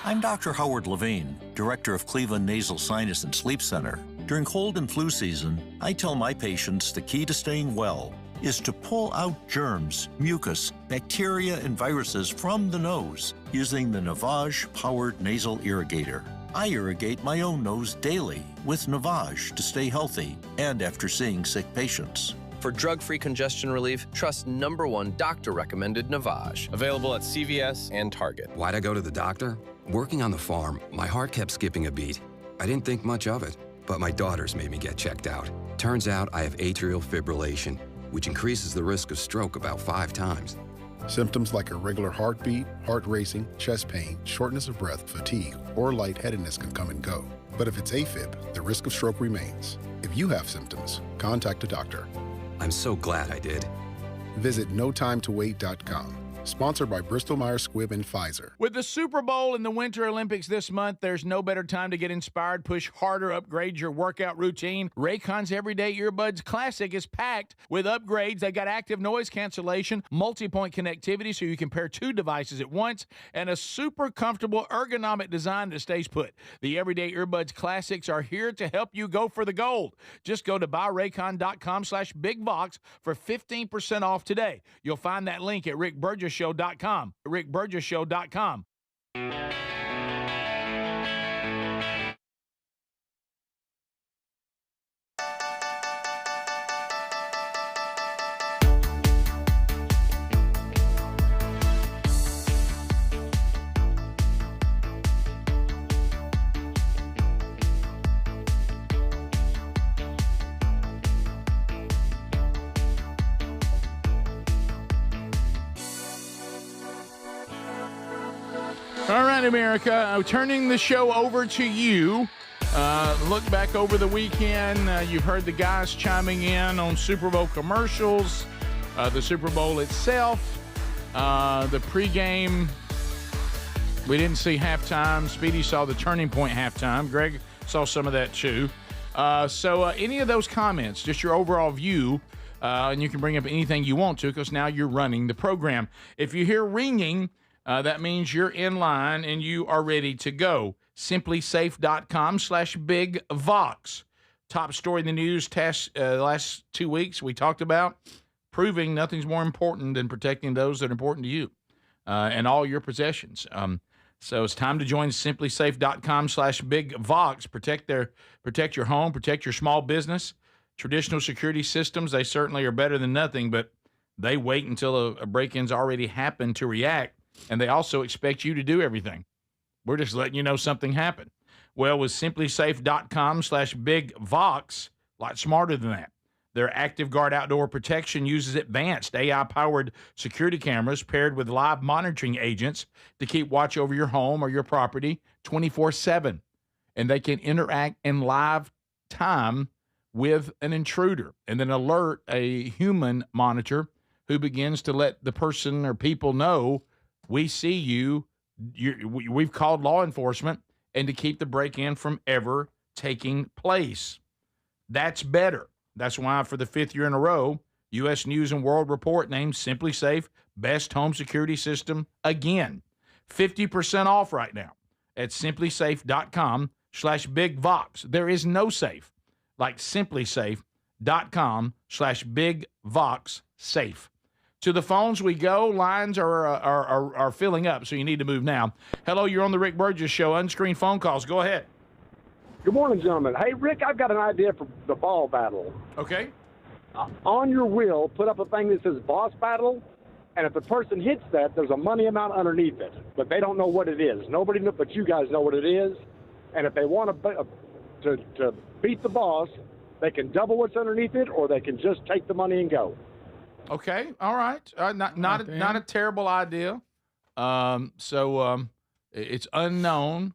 I'm Dr. Howard Levine, Director of Cleveland Nasal Sinus and Sleep Center. During cold and flu season, I tell my patients the key to staying well is to pull out germs, mucus, bacteria, and viruses from the nose using the Navage-powered nasal irrigator. I irrigate my own nose daily with Navage to stay healthy and after seeing sick patients. For drug-free congestion relief, trust #1 doctor-recommended Navage. Available at CVS and Target. Why'd I go to the doctor? Working on the farm, my heart kept skipping a beat. I didn't think much of it, but my daughters made me get checked out. Turns out I have atrial fibrillation, which increases the risk of stroke about 5 times. Symptoms like irregular heartbeat, heart racing, chest pain, shortness of breath, fatigue, or lightheadedness can come and go. But if it's AFib, the risk of stroke remains. If you have symptoms, contact a doctor. I'm so glad I did. Visit notimetowait.com. Sponsored by Bristol-Myers Squibb and Pfizer. With the Super Bowl and the Winter Olympics this month, there's no better time to get inspired, push harder, upgrade your workout routine. Raycon's Everyday Earbuds Classic is packed with upgrades. They got active noise cancellation, multi-point connectivity so you can pair 2 devices at once, and a super comfortable ergonomic design that stays put. The Everyday Earbuds Classics are here to help you go for the gold. Just go to buyraycon.com/bigvox for 15% off today. You'll find that link at rickburgess.com. rickburgess.com. All right, America, turning the show over to you. Look back over the weekend. You've heard the guys chiming in on Super Bowl commercials, the Super Bowl itself, the pregame. We didn't see halftime. Speedy saw the turning point halftime. Greg saw some of that too. So any of those comments, just your overall view, and you can bring up anything you want to because now you're running the program. If you hear ringing, that means you're in line and you are ready to go. Simplysafe.com/bigvox. Top story in the news last 2 weeks we talked about proving nothing's more important than protecting those that are important to you and all your possessions. So it's time to join simplysafe.com/bigvox. Protect your home, protect your small business. Traditional security systems, they certainly are better than nothing, but they wait until a break-in's already happened to react. And they also expect you to do everything. We're just letting you know something happened. Well, with simplysafe.com/bigvox, a lot smarter than that. Their Active Guard outdoor protection uses advanced AI-powered security cameras paired with live monitoring agents to keep watch over your home or your property 24/7. And they can interact in live time with an intruder and then alert a human monitor who begins to let the person or people know, we see you, we've called law enforcement, and to keep the break-in from ever taking place. That's better. That's why for the 5th year in a row, U.S. News & World Report named SimpliSafe Best Home Security System again. 50% off right now at simplysafe.com/bigvox. There is no safe like simplysafe.com/bigvox safe. To the phones we go. Lines are filling up, so you need to move now. Hello, you're on the Rick Burgess Show. Unscreened phone calls. Go ahead. Good morning, gentlemen. Hey, Rick, I've got an idea for the ball battle. Okay. On your wheel, put up a thing that says boss battle, and if the person hits that, there's a money amount underneath it, but they don't know what it is. Nobody knows, but you guys know what it is. And if they want to beat the boss, they can double what's underneath it, or they can just take the money and go. Okay. All right. Not a terrible idea. It's unknown,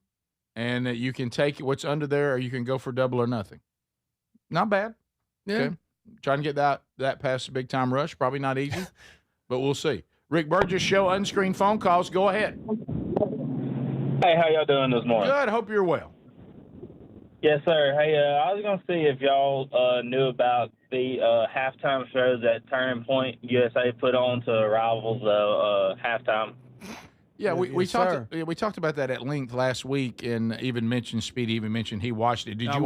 and you can take what's under there, or you can go for double or nothing. Not bad. Yeah. Okay. Trying to get that past the big time rush. Probably not easy, but we'll see. Rick Burgess Show, unscreened phone calls. Go ahead. Hey, how y'all doing this morning? Good. Hope you're well. Yes, sir. Hey, I was going to see if y'all knew about the halftime shows that Turning Point USA put on to Rivals halftime. Yeah, we talked about that at length last week, and even mentioned Speedy. Even mentioned he watched it. Did you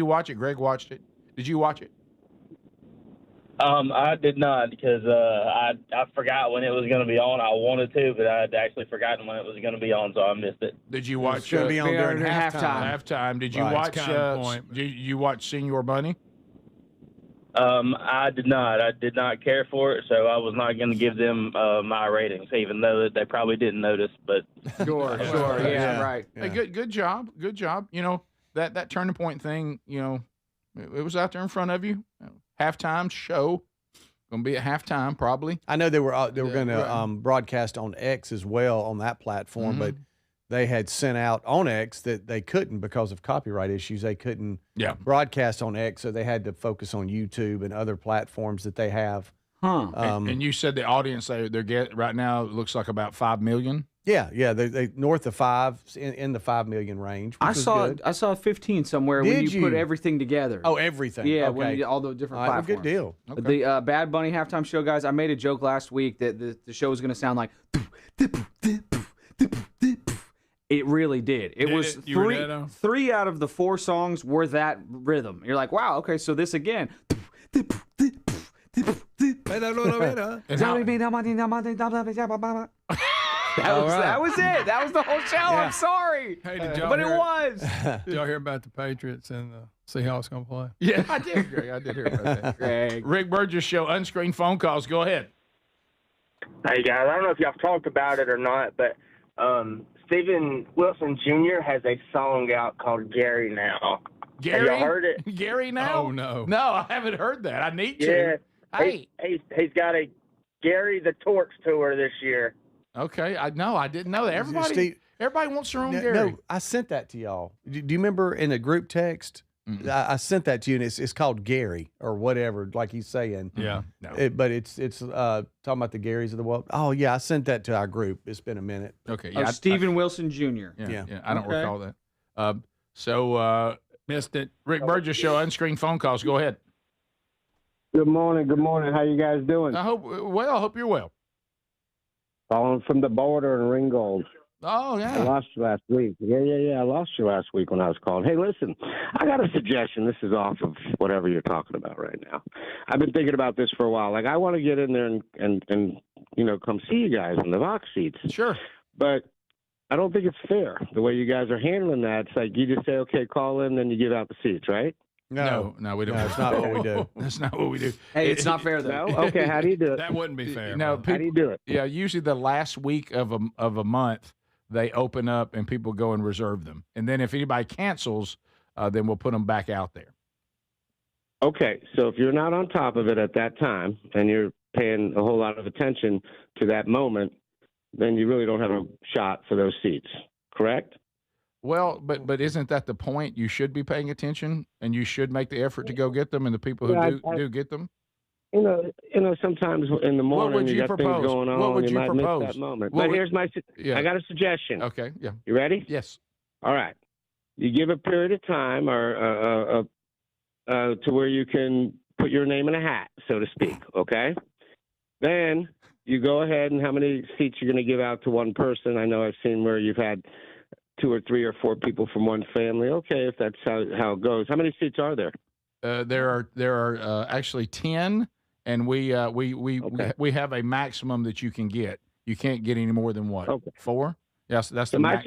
watch it? Greg watched it. Did you watch it? I did not because I forgot when it was going to be on. I wanted to, but I'd actually forgotten when it was going to be on, so I missed it. Did you watch? It's going to be on during halftime. Halftime. Did you watch? Did you watch Senior Bunny? I did not. I did not care for it, so I was not going to give them my ratings, even though they probably didn't notice. But sure, yeah, right. Hey, good job. You know that Turning Point thing. You know, it was out there in front of you. Halftime show, gonna be at halftime probably. I know they were going to broadcast on X as well on that platform, but they had sent out on X that they couldn't because of copyright issues. They couldn't broadcast on X, so they had to focus on YouTube and other platforms that they have. And you said the audience they're getting right now looks like about 5 million. Yeah, they north of 5 in the 5 million range. I saw 15 somewhere when you put everything together. Oh, everything. Yeah, okay. when you, all the different platforms. Good deal. Okay. The Bad Bunny halftime show, guys. I made a joke last week that the show was going to sound like. It really did. It was three out of the 4 songs were that rhythm. You're like, wow, okay, so this again. That was it. That was the whole show. Yeah. I'm sorry. Hey, did y'all but hear, it was. Did y'all hear about the Patriots and the Seahawks going to play? Yeah, I did, Greg. I did hear about that. Greg. Rick Burgess Show, unscreened phone calls. Go ahead. Hey, guys, I don't know if y'all talked about it or not, but Stephen Wilson Jr. has a song out called Gary Now. Gary? Have y'all heard it? Gary Now? Oh, no. No, I haven't heard that. I need to. Yeah. Hey. He's got a Gary the Torch tour this year. Okay. I didn't know that. Everybody wants their own Gary. No, I sent that to y'all. Do you remember in the group text? I sent that to you, and it's called Gary or whatever, like he's saying. Yeah. No. But it's talking about the Garys of the world. Oh yeah, I sent that to our group. It's been a minute. Okay. Yeah. Stephen Wilson Jr. Yeah. I don't recall that. So missed it. Rick Burgess Show, unscreened phone calls. Go ahead. Good morning. Good morning. How you guys doing? I hope you're well. Calling from the border in Ringgold. Oh, yeah. I lost you last week. Yeah. I lost you last week when I was calling. Hey, listen, I got a suggestion. This is off of whatever you're talking about right now. I've been thinking about this for a while. Like, I want to get in there and come see you guys in the box seats. Sure. But I don't think it's fair the way you guys are handling that. It's like you just say, okay, call in, then you give out the seats, right? No, we don't. No, it's not what we do. That's not what we do. Hey, it's not fair though. No? Okay, how do you do it? That wouldn't be fair. No, how do you do it? Yeah, usually the last week of a month they open up and people go and reserve them, and then if anybody cancels, then we'll put them back out there. Okay, so if you're not on top of it at that time and you're paying a whole lot of attention to that moment, then you really don't have a shot for those seats, correct? Well, but isn't that the point? You should be paying attention, and you should make the effort to go get them, and the people who do get them. You know, sometimes in the morning you got things going on. What would you might propose? miss that moment. What but would- here's my. Yeah. I got a suggestion. Okay, yeah. You ready? Yes. All right. You give a period of time, or to where you can put your name in a hat, so to speak. Okay. Then you go ahead and how many seats you're going to give out to one person. I know I've seen where you've had 2 or 3 or 4 people from one family. Okay, if that's how it goes. How many seats are there? There are actually 10, and we have a maximum that you can get. You can't get any more than what? 4? Yes, that's So the my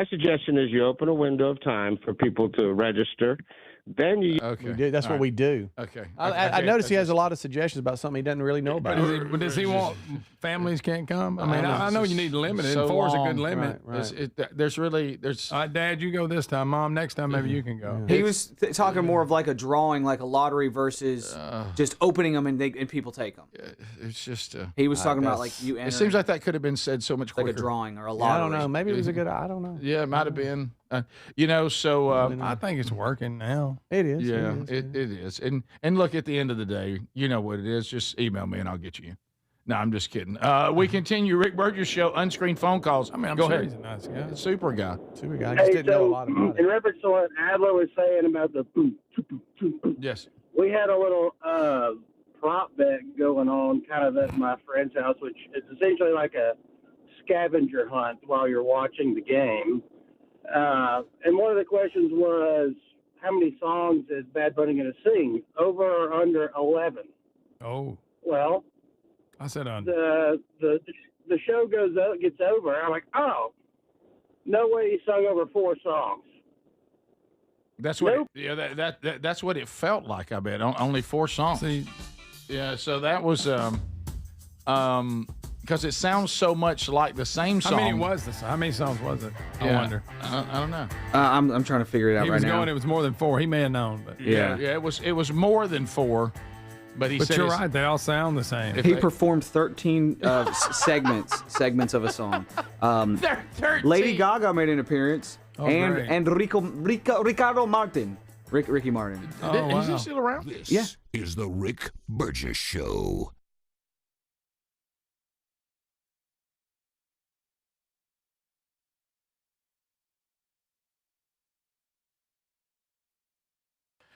suggestion is you open a window of time for people to register. Then you That's what we do. Okay. I noticed he has a lot of suggestions about something he doesn't really know about. But does he want families can't come? I mean, I know you need to limit it. So 4 is a long. good limit. Right. There's All right, Dad, you go this time. Mom, next time maybe you can go. He was talking more of like a drawing, like a lottery versus just opening them and people take them. It's just. He was talking about like you. It seems like that could have been said so much quicker. Like a drawing or a lottery. I don't know. Maybe it was a good. I don't know. Yeah, it might have been. I think it's working now. It is. Yeah, it is. And look, at the end of the day, you know what it is. Just email me and I'll get you. No, I'm just kidding. We continue. Rick Burgess Show, unscreened phone calls. I mean, I'm go sure ahead. he's a nice guy. Super guy. I just didn't know a lot about it. In reference to what Adler was saying about the yes, we had a little prop bet going on kind of at my friend's house, which is essentially like a scavenger hunt while you're watching the game. And one of the questions was, how many songs is Bad Bunny going to sing? Over or under 11? Oh. Well, I said under. The show gets over. I'm like, oh, no way he sung over 4 songs. That's what. That's what it felt like. I bet only 4 songs. See, yeah. So that was because it sounds so much like the same song. How many songs was it? I wonder. I don't know. I'm trying to figure it out right now. It was more than 4. He may have known, but yeah. It was more than 4. But you're right. They all sound the same. He performed 13 segments of a song. 13. Lady Gaga made an appearance, great. and Ricardo Martin, Ricky Martin. Is he still around? This is the Rick Burgess Show.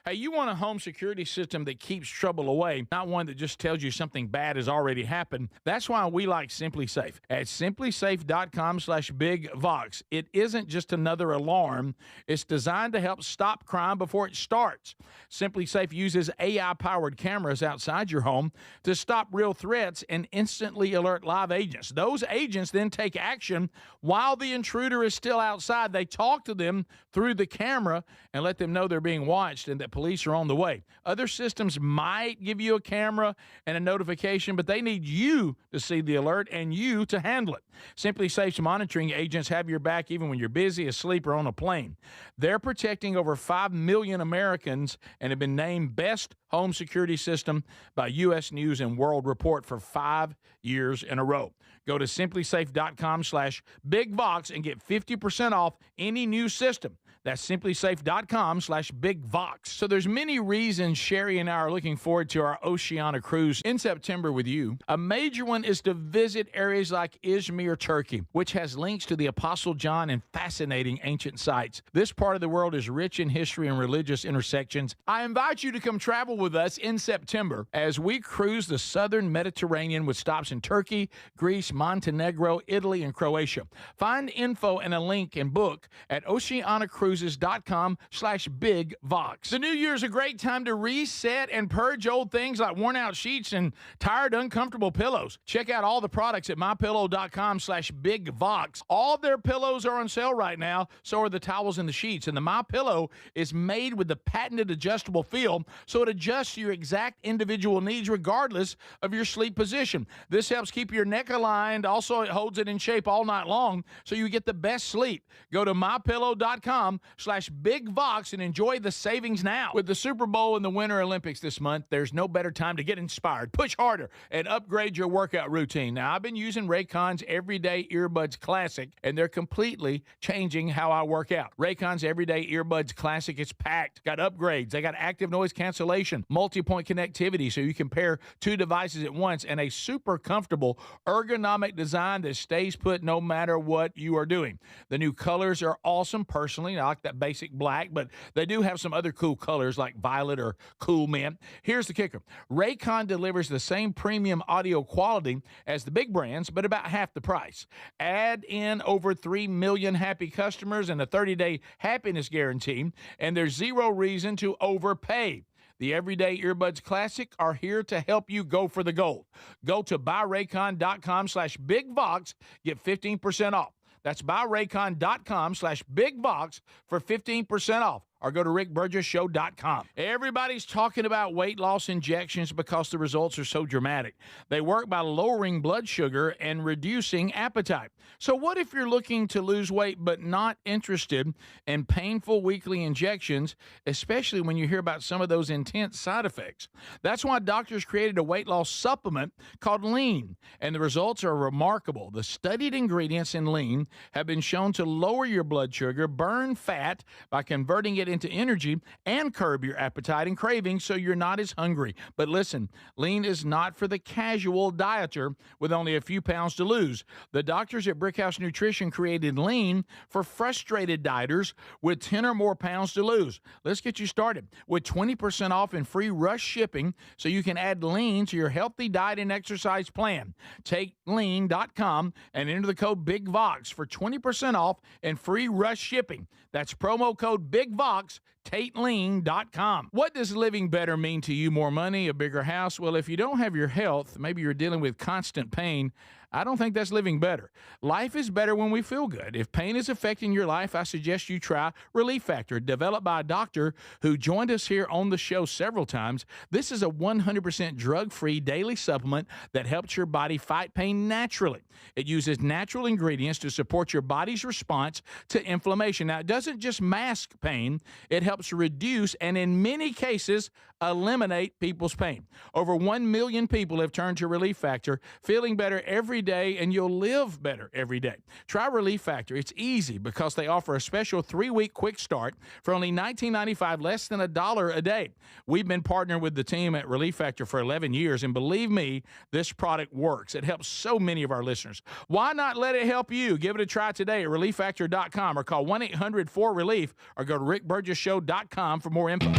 Hey, you want a home security system that keeps trouble away, not one that just tells you something bad has already happened. That's why we like Simply Safe. At simplysafe.com/bigvox, it isn't just another alarm. It's designed to help stop crime before it starts. Simply Safe uses AI-powered cameras outside your home to stop real threats and instantly alert live agents. Those agents then take action while the intruder is still outside. They talk to them through the camera and let them know they're being watched and that police are on the way. Other systems might give you a camera and a notification, but they need you to see the alert and you to handle it. Simply Safe's monitoring agents have your back even when you're busy, asleep, or on a plane. They're protecting over 5 million Americans and have been named Best Home Security System by U.S. News and World Report for 5 years in a row. Go to simplysafe.com/bigvox and get 50% off any new system. That's simplysafe.com/bigvox. So there's many reasons Sherri and I are looking forward to our Oceania cruise in September with you. A major one is to visit areas like Izmir, Turkey, which has links to the Apostle John and fascinating ancient sites. This part of the world is rich in history and religious intersections. I invite you to come travel with us in September as we cruise the southern Mediterranean with stops in Turkey, Greece, Montenegro, Italy, and Croatia. Find info and a link and book at oceanacruises.com/bigvox. The new year's a great time to reset and purge old things like worn out sheets and tired, uncomfortable pillows. Check out all the products at mypillow.com/bigvox. All their pillows are on sale right now, so are the towels and the sheets. And the MyPillow is made with the patented adjustable feel, so it adjusts to your exact individual needs regardless of your sleep position. This helps keep your neck aligned. Also, it holds it in shape all night long, so you get the best sleep. Go to mypillow.com/bigvox and enjoy the savings now. With the Super Bowl and the Winter Olympics this month, there's no better time to get inspired, push harder, and upgrade your workout routine. Now, I've been using Raycon's Everyday Earbuds Classic, and they're completely changing how I work out. Raycon's Everyday Earbuds Classic is packed. Got upgrades. They got active noise cancellation, multi-point connectivity, so you can pair 2 devices at once, and a super comfortable ergonomic design that stays put no matter what you are doing. The new colors are awesome. Personally, I like that basic black, but they do have some other cool colors like violet or cool mint. Here's the kicker. Raycon delivers the same premium audio quality as the big brands, but about half the price. Add in over 3 million happy customers and a 30-day happiness guarantee, and there's zero reason to overpay. the Everyday Earbuds Classic are here to help you go for the gold. Go to buyraycon.com/BigVox, get 15% off. That's buyraycon.com/BigVox for 15% off. Or go to rickburgessshow.com. Everybody's talking about weight loss injections because the results are so dramatic. They work by lowering blood sugar and reducing appetite. So what if you're looking to lose weight but not interested in painful weekly injections, especially when you hear about some of those intense side effects? That's why doctors created a weight loss supplement called Lean, and the results are remarkable. The studied ingredients in Lean have been shown to lower your blood sugar, burn fat by converting it into energy, and curb your appetite and cravings so you're not as hungry. But listen, Lean is not for the casual dieter with only a few pounds to lose. The doctors at Brickhouse Nutrition created Lean for frustrated dieters with 10 or more pounds to lose. Let's get you started with 20% off and free rush shipping so you can add Lean to your healthy diet and exercise plan. Take lean.com and enter the code BIGVOX for 20% off and free rush shipping. That's promo code BIGVOX, TateLean.com. What does living better mean to you? More money, a bigger house? Well, if you don't have your health, maybe you're dealing with constant pain, I don't think that's living better. Life is better when we feel good. If pain is affecting your life, I suggest you try Relief Factor, developed by a doctor who joined us here on the show several times. This is a 100% drug-free daily supplement that helps your body fight pain naturally. It uses natural ingredients to support your body's response to inflammation. Now, it doesn't just mask pain, it helps reduce and in many cases eliminate people's pain. Over 1 million people have turned to Relief Factor, feeling better every day, and you'll live better every day. Try Relief Factor. It's easy because they offer a special 3-week quick start for only $19.95, less than $1 a day. We've been partnering with the team at Relief Factor for 11 years, and believe me, this product works. It helps so many of our listeners. Why not let it help you? Give it a try today at ReliefFactor.com or call 1-800-4RELIEF or go to rickburgessshow.com for more info.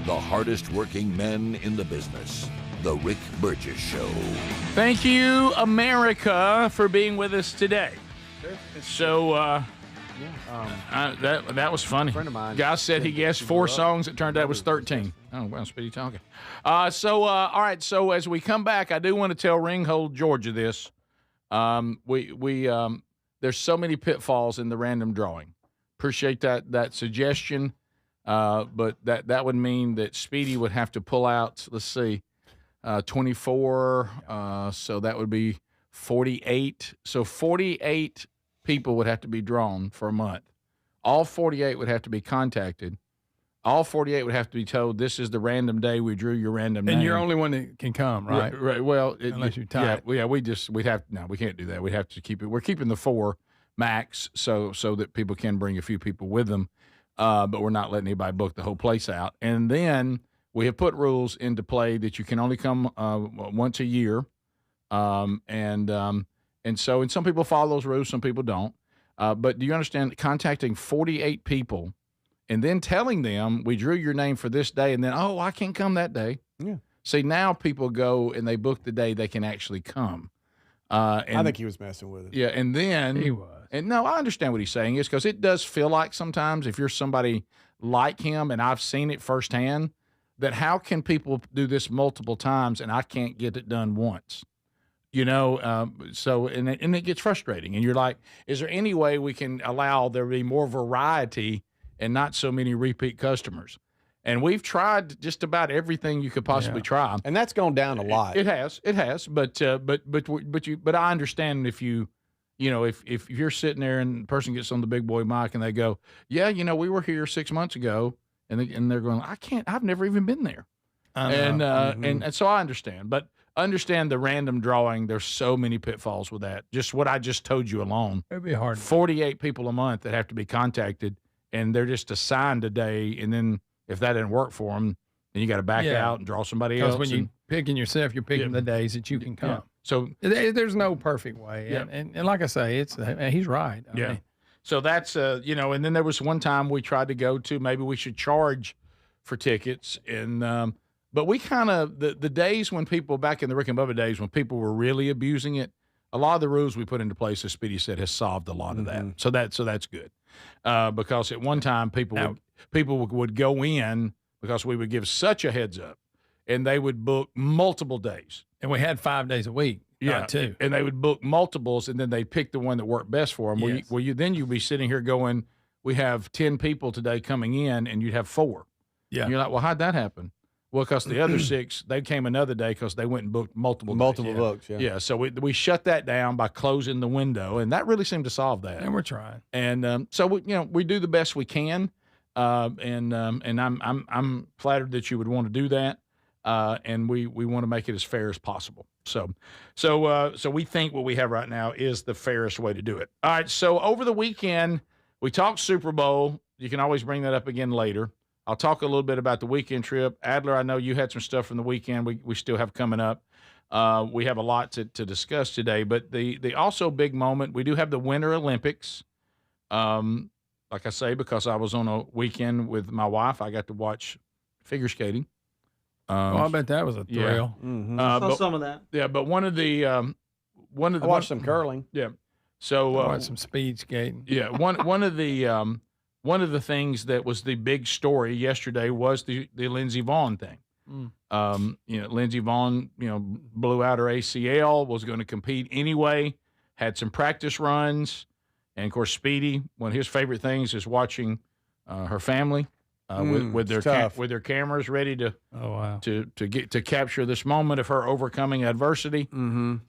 The hardest working men in the business. The Rick Burgess Show. Thank you, America, for being with us today. So, that was funny. A friend of mine. Guy said he guessed 4 songs. It turned out it was 13. Oh, well, Speedy talking. All right. So as we come back, I do want to tell Ringgold, Georgia this. There's so many pitfalls in the random drawing. Appreciate that suggestion. But that would mean that Speedy would have to pull out, 24. So that would be 48. So 48 people would have to be drawn for a month. All 48 would have to be contacted. All 48 would have to be told, this is the random day we drew your random name. And you're the only one that can come, right? Right. Well, unless you tie. We can't do that. We'd have to keep it. We're keeping the 4 max so that people can bring a few people with them. But we're not letting anybody book the whole place out. And then we have put rules into play that you can only come once a year. And some people follow those rules, some people don't. But do you understand contacting 48 people and then telling them we drew your name for this day and then, oh, I can't come that day. Yeah. See, now people go and they book the day they can actually come. I think he was messing with it. Yeah, and then he was. And no, I understand what he's saying is because it does feel like sometimes if you're somebody like him, and I've seen it firsthand, that how can people do this multiple times and I can't get it done once? So it gets frustrating. And you're like, is there any way we can allow there to be more variety and not so many repeat customers? And we've tried just about everything you could possibly try, and that's gone down a lot. It has, but I understand if if you're sitting there and the person gets on the big boy mic and they go, yeah, we were here 6 months ago, and they're going, I've never even been there, and so I understand, but understand the random drawing. There's so many pitfalls with that. Just what I just told you alone. It'd be hard. 48 people a month that have to be contacted, and they're just assigned a day, and then if that didn't work for them, then you got to back out and draw somebody else. Because when you're picking yourself, you're picking the days that you can come. Yeah. So there's no perfect way. Yeah. And like I say, he's right. I mean, so that's, and then there was one time we tried to go to, maybe we should charge for tickets. And, but we kind of, the days when people, back in the Rick and Bubba days, when people were really abusing it, a lot of the rules we put into place, as Speedy said, has solved a lot of that. So that's good. Because at one time people would go in because we would give such a heads up, and they would book multiple days. And we had 5 days a week. Yeah, two. And they would book multiples, and then they pick the one that worked best for them. Yes. Then you'd be sitting here going, we have 10 people today coming in, and you'd have 4. Yeah. And you're like, well, how'd that happen? Well, because the other 6, they came another day because they went and booked multiple days. books, Yeah, so we shut that down by closing the window, and that really seemed to solve that. And we're trying. And so we do the best we can, and I'm flattered that you would want to do that, and we want to make it as fair as possible. So we think what we have right now is the fairest way to do it. All right. So over the weekend, we talked Super Bowl. You can always bring that up again later. I'll talk a little bit about the weekend trip. Adler, I know you had some stuff from the weekend we still have coming up. We have a lot to discuss today, but the also big moment, we do have the Winter Olympics. Like I say, because I was on a weekend with my wife, I got to watch figure skating. I bet that was a thrill. Yeah. Saw some of that. Yeah, but one of the I watched some curling. Yeah. So watched some speed skating. Yeah. One of the things that was the big story yesterday was the Lindsey Vonn thing. Lindsey Vonn, blew out her ACL, was going to compete anyway, had some practice runs, and of course Speedy, one of his favorite things is watching her family. With their cameras ready to to capture this moment of her overcoming adversity and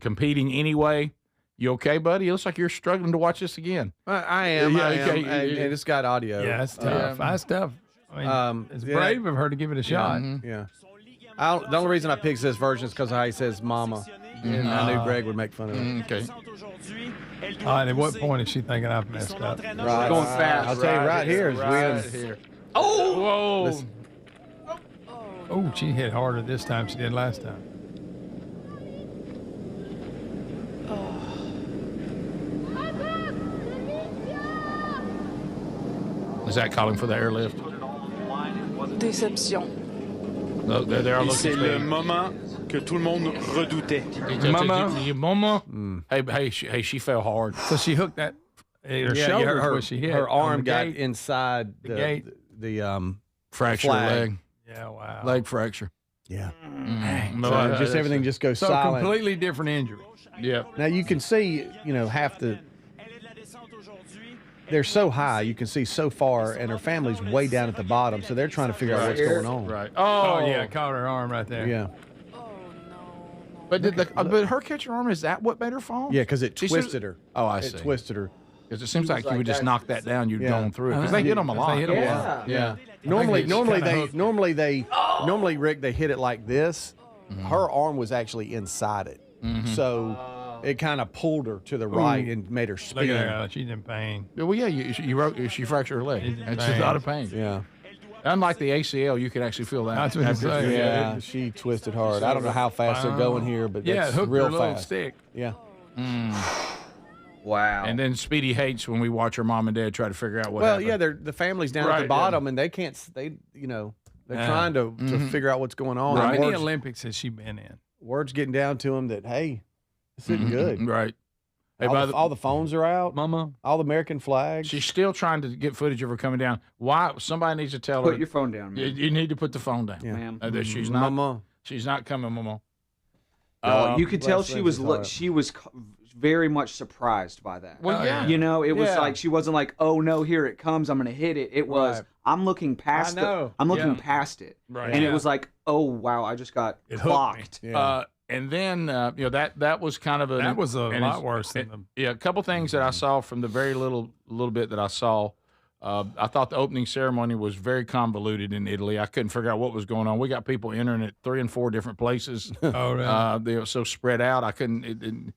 competing anyway. You okay, buddy? It looks like you're struggling to watch this again. I am. Yeah, I am. okay. And it's got audio. Yeah, it's tough. That's tough. I mean, it's brave of her to give it a shot. Yeah. The only reason I picked this version is because of how he says "mama," and I knew Greg would make fun of it. Okay. All right, at what point is she thinking I've messed up? Right. Going fast. I'll tell you right here is right here. Oh, whoa! Listen. Oh, she hit harder this time than she did last time. Is that calling for the airlift? Déception. No, they're all looking C'est le moment que tout le monde redoutait. Mama. Hey, she fell hard. So she hooked that. Her shoulder where she hit. Her arm got gate. inside the gate. The fracture flag. leg. Yeah, wow. Leg fracture. Yeah. So just everything just goes silent. Completely different injury. Yeah. Now you can see, half the. They're so high, you can see so far, and her family's way down at the bottom, so they're trying to figure out what's going on. Right. Oh yeah, caught her arm right there. Yeah. But but her catching her arm, is that what made her fall? Yeah, because it twisted her. Oh, I see. It twisted her. Because it seems like you would just knock that down, you'd gone through it. Because they hit them a lot. Yeah. Normally, Rick, they hit it like this. Her arm was actually inside it, so it kind of pulled her to the right and made her spin. Look at her, she's in pain. Well, yeah, she fractured her leg, and she's out of pain. Yeah. Unlike the ACL, you can actually feel that. That's what I'm saying. Yeah, she twisted hard. I don't know how fast they're going here, but it's hooked real her little fast. stick. Yeah. Wow. And then Speedy hates when we watch her mom and dad try to figure out what happened. Yeah, the family's down at the bottom, and they can't. They're trying to figure out what's going on. How many Olympics has she been in? Word's getting down to him that hey, this isn't good. Right. Hey, all the phones are out. Mama. All the American flags. She's still trying to get footage of her coming down. Why? Somebody needs to tell her. Put your phone down, man. You need to put the phone down. Yeah. Ma'am. That she's not. Mama. She's not coming, Mama. You could tell she was very much surprised by that. Well, yeah. It was like she wasn't like, "Oh no, here it comes, I'm going to hit it." It was, I'm looking past I'm looking past it. Right. And it was like, "Oh wow, I just got clocked." Yeah. And then that was kind of that was a lot worse than a couple things that I saw from the very little bit that I saw. I thought the opening ceremony was very convoluted in Italy. I couldn't figure out what was going on. We got people entering at 3 and 4 different places. Oh, really? They were so spread out. I couldn't.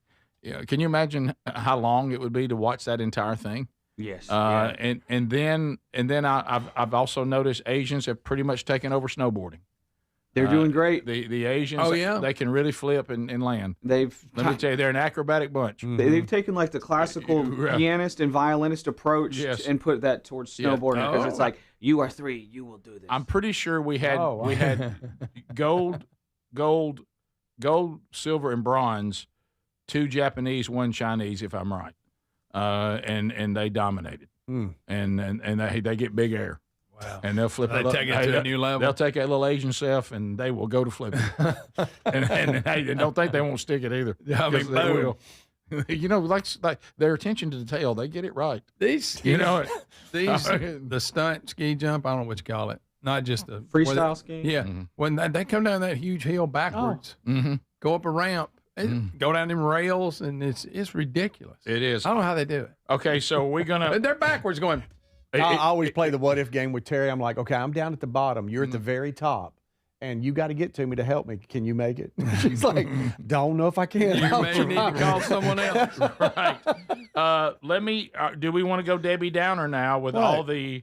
Can you imagine how long it would be to watch that entire thing? Yes. And then I've also noticed Asians have pretty much taken over snowboarding. They're doing great. The Asians, they can really flip and land. Let me tell you, they're an acrobatic bunch. They've taken like the classical pianist and violinist approach and put that towards snowboarding because it's like, you are 3, you will do this. I'm pretty sure we had gold, gold, silver, and bronze, 2 Japanese, 1 Chinese, if I'm right, and they dominated. And they get big air. Wow. And they'll flip it. They take it to a new level. They'll take that little Asian self and they will go to flipping. and don't think they won't stick it either. Yeah, I mean, they will. Like their attention to detail, they get it right. The stunt ski jump, I don't know what you call it. Not just the freestyle ski. Yeah. Mm-hmm. When they come down that huge hill backwards, go up a ramp, go down them rails, and it's ridiculous. It is. I don't know how they do it. Okay, so we're gonna. They're backwards going. I always play the what if game with Terry. I'm like, okay, I'm down at the bottom. You're at the very top. And you got to get to me to help me. Can you make it? She's like, don't know if I can. You may need to call someone else. Right. Let me. Do we want to go Debbie Downer now with all the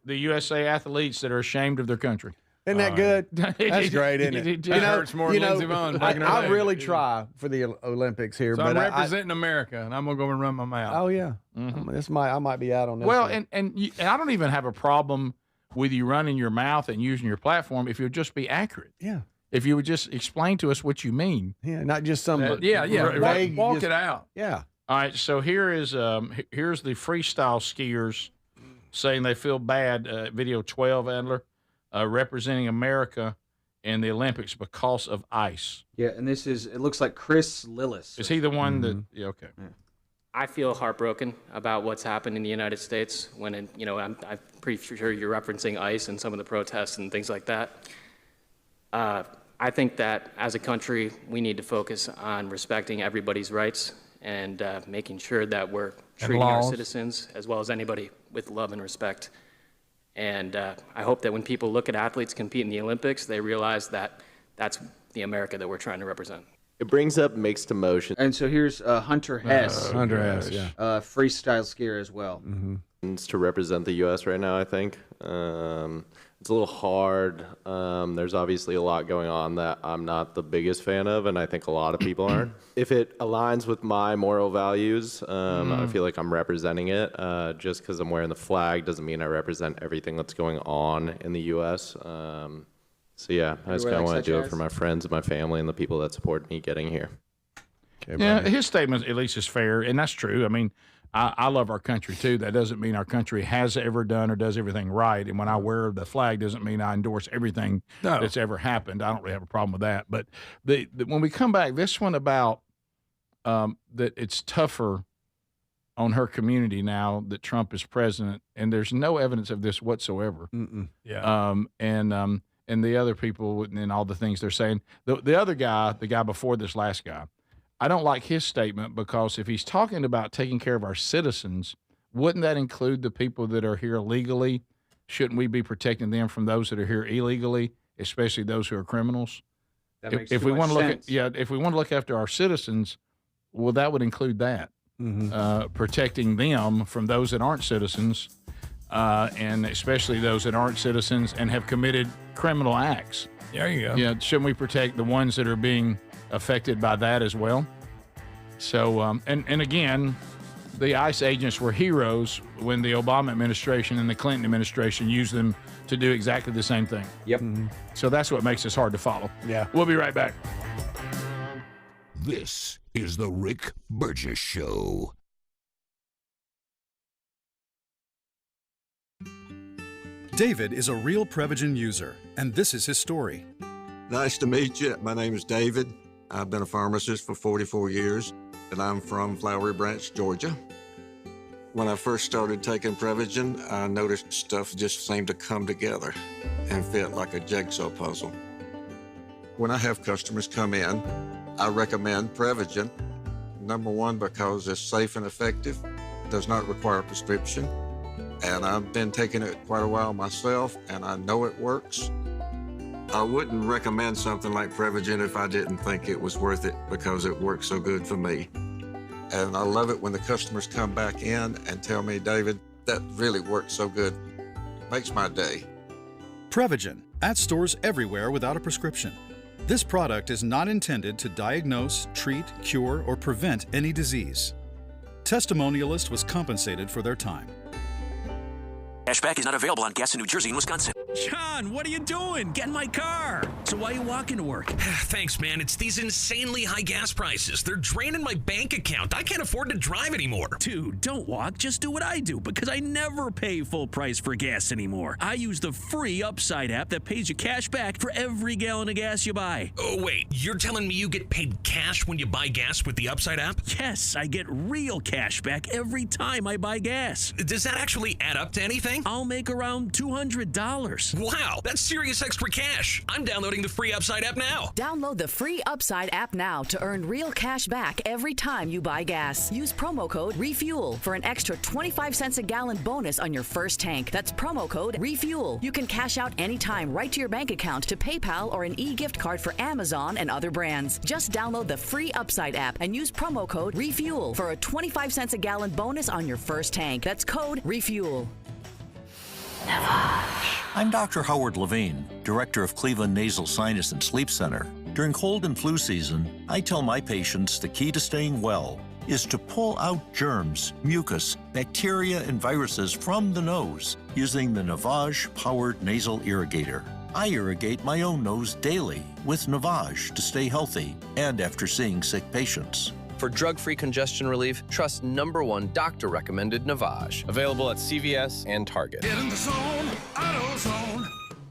USA athletes that are ashamed of their country? Isn't that good? That's great, isn't it? It hurts more than Lindsey Vonn. I really try for the Olympics here. So but I'm representing America, and I'm going to go and run my mouth. Oh, yeah. I might be out on this. Well, one. and I don't even have a problem with you running your mouth and using your platform if you'll just be accurate. Yeah. If you would just explain to us what you mean. Yeah, not just some walk it out. Yeah. All right, so here's the freestyle skiers saying they feel bad, video 12, Adler, representing America in the Olympics because of ice. Yeah, and it looks like Chris Lillis. Is he the one that, okay. Yeah. I feel heartbroken about what's happened in the United States when, I'm pretty sure you're referencing ICE and some of the protests and things like that. I think that as a country, we need to focus on respecting everybody's rights and making sure that we're treating our citizens as well as anybody with love and respect. And I hope that when people look at athletes compete in the Olympics, they realize that that's the America that we're trying to represent. It brings up mixed emotions. And so here's Hunter Hess. Hunter Hess, yeah. Freestyle skier as well. To represent the U.S. right now, I think. It's a little hard. There's obviously a lot going on that I'm not the biggest fan of, and I think a lot of people aren't. If it aligns with my moral values, I feel like I'm representing it. Just because I'm wearing the flag doesn't mean I represent everything that's going on in the U.S. So, yeah, I just kind of want to do it for my friends and my family and the people that support me getting here. Okay, yeah, his statement at least is fair, and that's true. I mean, I love our country, too. That doesn't mean our country has ever done or does everything right. And when I wear the flag doesn't mean I endorse everything that's ever happened. I don't really have a problem with that. But when we come back, this one about that it's tougher on her community now that Trump is president, and there's no evidence of this whatsoever. Yeah. And the other people and all the things they're saying. The other guy, the guy before this last guy, I don't like his statement because if he's talking about taking care of our citizens, wouldn't that include the people that are here legally? Shouldn't we be protecting them from those that are here illegally, especially those who are criminals? That makes if we want to look if we want to look after our citizens, well, that would include that, protecting them from those that aren't citizens, and especially those that aren't citizens and have committed criminal acts. There you go. Yeah, shouldn't we protect the ones that are being affected by that as well? So, and again, the ICE agents were heroes when the Obama administration and the Clinton administration used them to do exactly the same thing. Yep. So that's what makes this hard to follow. Yeah. We'll be right back. This is the Rick Burgess Show. David is a real Prevagen user, and this is his story. Nice to meet you. My name is David. I've been a pharmacist for 44 years, and I'm from Flowery Branch, Georgia. When I first started taking Prevagen, I noticed stuff just seemed to come together and fit like a jigsaw puzzle. When I have customers come in, I recommend Prevagen. Number one, because it's safe and effective, does not require a prescription, and I've been taking it quite a while myself, and I know it works. I wouldn't recommend something like Prevagen if I didn't think it was worth it because it works so good for me. And I love it when the customers come back in and tell me, David, that really works so good. Makes my day. Prevagen, at stores everywhere without a prescription. This product is not intended to diagnose, treat, cure, or prevent any disease. Testimonialist was compensated for their time. Cashback is not available on gas in New Jersey and Wisconsin. John, what are you doing? Get in my car. So why are you walking to work? Thanks, man. It's these insanely high gas prices. They're draining my bank account. I can't afford to drive anymore. Dude, don't walk. Just do what I do, because I never pay full price for gas anymore. I use the free Upside app that pays you cash back for every gallon of gas you buy. Oh, wait. You're telling me you get paid cash when you buy gas with the Upside app? Yes, I get real cash back every time I buy gas. Does that actually add up to anything? I'll make around $200. Wow, that's serious extra cash. I'm downloading the free Upside app now. Download the free Upside app now to earn real cash back every time you buy gas. Use promo code REFUEL for an extra 25 cents a gallon bonus on your first tank. That's promo code REFUEL. You can cash out anytime right to your bank account, to PayPal, or an e-gift card for Amazon and other brands. Just download the free Upside app and use promo code REFUEL for a 25 cents a gallon bonus on your first tank. That's code REFUEL. I'm Dr. Howard Levine, Director of Cleveland Nasal Sinus and Sleep Center. During cold and flu season, I tell my patients the key to staying well is to pull out germs, mucus, bacteria, and viruses from the nose using the Navage-powered nasal irrigator. I irrigate my own nose daily with Navage to stay healthy and after seeing sick patients. For drug-free congestion relief, trust #1 doctor-recommended Navage. Available at CVS and Target. Get in the zone, AutoZone.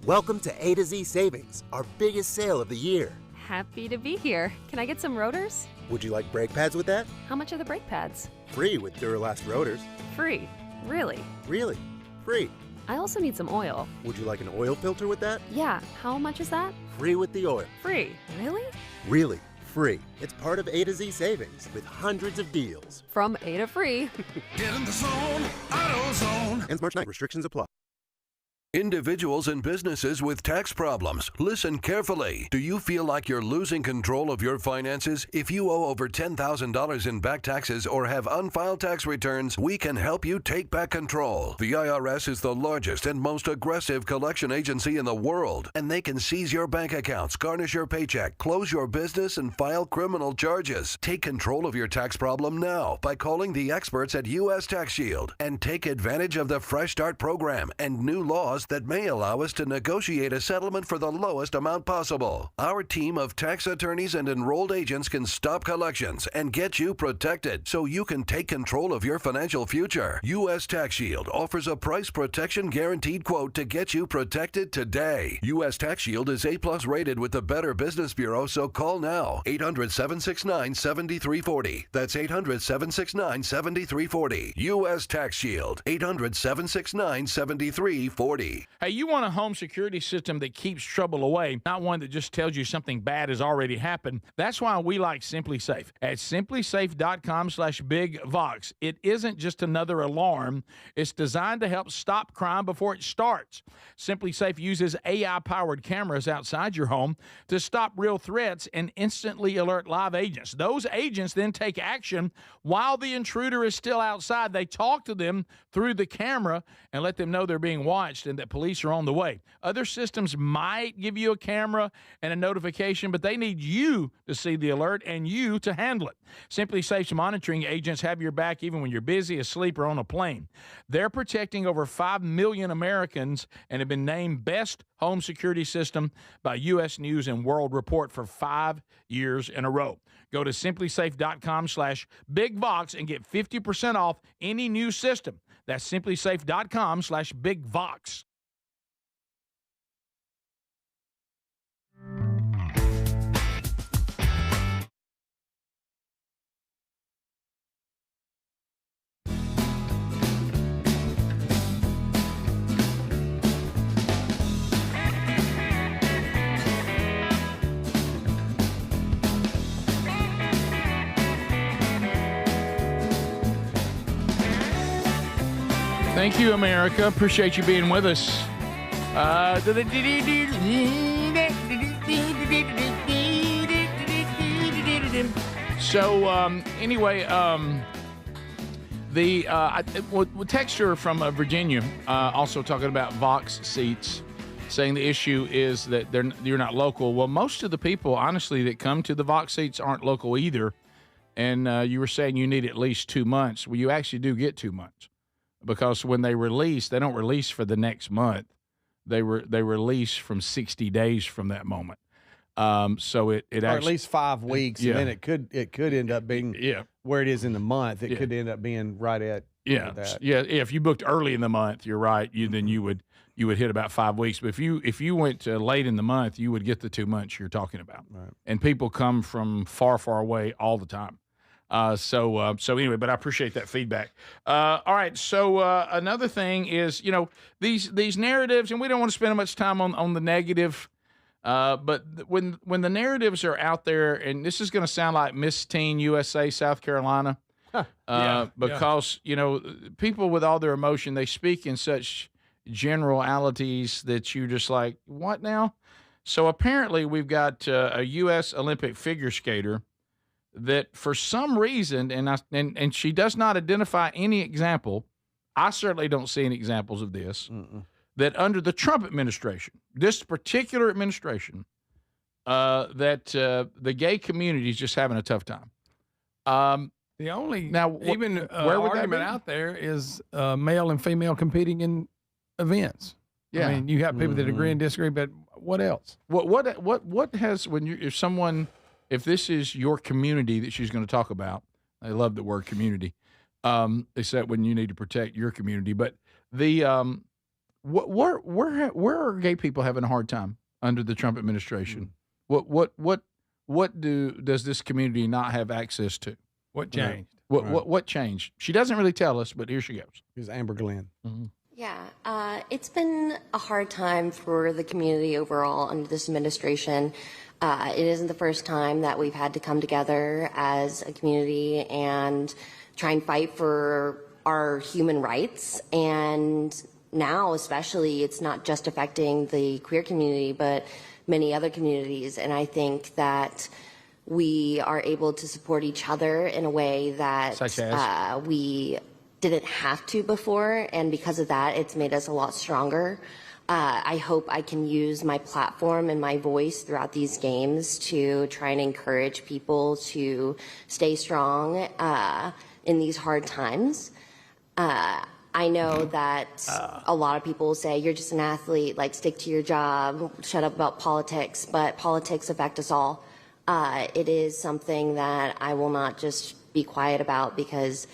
Welcome to A to Z Savings, our biggest sale of the year. Happy to be here. Can I get some rotors? Would you like brake pads with that? How much are the brake pads? Free with Duralast rotors. Free? Really? Really? Free. I also need some oil. Would you like an oil filter with that? Yeah. How much is that? Free with the oil. Free? Really? Really. Free. It's part of A to Z Savings with hundreds of deals. From A to free. Get in the zone, AutoZone. Ends March 9th. Restrictions apply. Individuals and businesses with tax problems, listen carefully. Do you feel like you're losing control of your finances? If you owe over $10,000 in back taxes or have unfiled tax returns, we can help you take back control. The IRS is the largest and most aggressive collection agency in the world, and they can seize your bank accounts, garnish your paycheck, close your business, and file criminal charges. Take control of your tax problem now by calling the experts at U.S. Tax Shield and take advantage of the Fresh Start program and new laws that may allow us to negotiate a settlement for the lowest amount possible. Our team of tax attorneys and enrolled agents can stop collections and get you protected so you can take control of your financial future. U.S. Tax Shield offers a price protection guaranteed quote to get you protected today. U.S. Tax Shield is A+ rated with the Better Business Bureau, so call now. 800-769-7340. That's 800-769-7340. U.S. Tax Shield. 800-769-7340. Hey, you want a home security system that keeps trouble away, not one that just tells you something bad has already happened. That's why we like Simply Safe. At simplysafe.com/bigvox, it isn't just another alarm. It's designed to help stop crime before it starts. Simply Safe uses AI-powered cameras outside your home to stop real threats and instantly alert live agents. Those agents then take action while the intruder is still outside. They talk to them through the camera and let them know they're being watched and that police are on the way. Other systems might give you a camera and a notification, but they need you to see the alert and you to handle it. Simply Safe's monitoring agents have your back even when you're busy, asleep, or on a plane. They're protecting over 5 million Americans and have been named Best Home Security System by U.S. News and World Report for 5 years in a row. Go to simplysafe.com/bigvox and get 50% off any new system. That's simplysafe.com/bigvox. Thank you, America. Appreciate you being with us. So, anyway, the texture from Virginia also talking about Vox seats, saying the issue is that you're not local. Well, most of the people, honestly, that come to the Vox seats aren't local either. And you were saying you need at least 2 months. Well, you actually do get 2 months. Because when they release, they don't release for the next month. They release from 60 days from that moment. So it or at least 5 weeks, and then it could end up being where it is in the month. It could end up being right at that. If you booked early in the month, you're right. Then you would hit about 5 weeks. But if you went late in the month, you would get the 2 months you're talking about. Right. And people come from far, far away all the time. So anyway, but I appreciate that feedback. All right. So another thing is, these narratives, and we don't want to spend much time on the negative. But when the narratives are out there, and this is going to sound like Miss Teen USA, South Carolina, because people with all their emotion, they speak in such generalities that you just like, what now? So apparently we've got a U.S. Olympic figure skater that for some reason, and she does not identify any example. I certainly don't see any examples of this. That under the Trump administration, this particular administration, that the gay community is just having a tough time. The only where would argument out there is male and female competing in events. Yeah, I mean, you have people that agree and disagree, but what else? What has if this is your community that she's going to talk about? I love the word community, except when you need to protect your community. But the where are gay people having a hard time under the Trump administration? Does this community not have access to? What changed? What changed? She doesn't really tell us, but here she goes. Here's Amber Glenn. Mm-hmm. Yeah, it's been a hard time for the community overall under this administration. It isn't the first time that we've had to come together as a community and try and fight for our human rights. And now, especially, it's not just affecting the queer community, but many other communities. And I think that we are able to support each other in a way that we didn't have to before. And because of that, it's made us a lot stronger. I hope I can use my platform and my voice throughout these games to try and encourage people to stay strong in these hard times. I know that a lot of people say, you're just an athlete, like stick to your job, shut up about politics, but politics affect us all. It is something that I will not just be quiet about because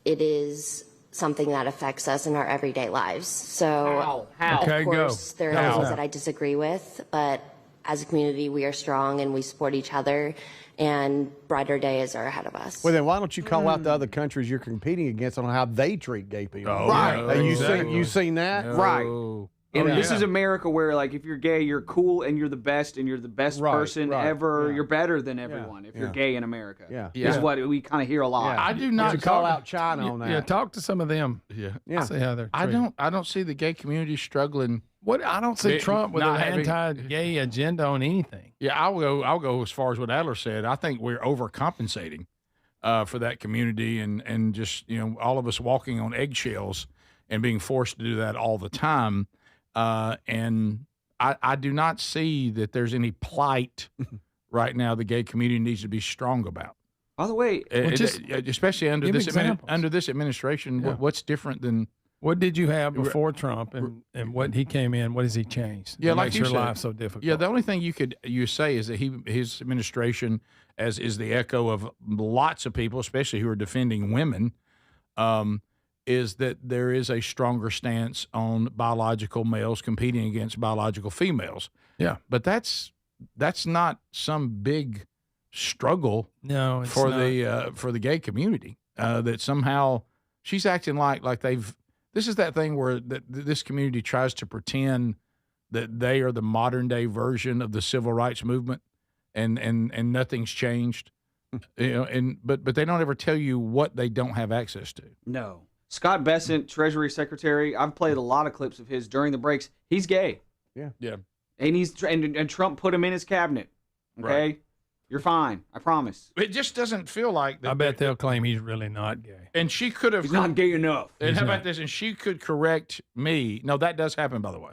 it is something that affects us in our everyday lives. So, of course, there are things that I disagree with, but as a community, we are strong and we support each other, and brighter days are ahead of us. Well, then why don't you call out the other countries you're competing against on how they treat gay people? Right. You seen that? Right. And this is America where, like, if you're gay, you're cool and you're the best and you're the best person ever. You're better than everyone if you're gay in America. Is what we kind of hear a lot. I do not call out China on that. Yeah, talk to some of them. Yeah. See how they're treated. I don't see the gay community struggling. I don't see Trump with an anti-gay agenda on anything. Yeah, I'll go as far as what Adler said. I think we're overcompensating for that community and just all of us walking on eggshells and being forced to do that all the time. And I do not see that there's any plight right now the gay community needs to be strong about. By the way, especially under this administration, what's different than what did you have before Trump and what he came in? What has he changed? Yeah, makes your life so difficult. Yeah, the only thing you say is that his administration, as is the echo of lots of people, especially who are defending women, is that there is a stronger stance on biological males competing against biological females. Yeah, but that's not some big struggle. No, it's for not. For the gay community that somehow she's acting like they've. This is that thing where this community tries to pretend that they are the modern day version of the civil rights movement, and nothing's changed. But they don't ever tell you what they don't have access to. No. Scott Bessent, Treasury Secretary, I've played a lot of clips of his during the breaks. He's gay. Yeah. And Trump put him in his cabinet. Okay? Right. You're fine. I promise. It just doesn't feel like that. I bet they'll claim he's really not gay. And she could have. He's not gay enough. And how about this? And she could correct me. No, that does happen, by the way.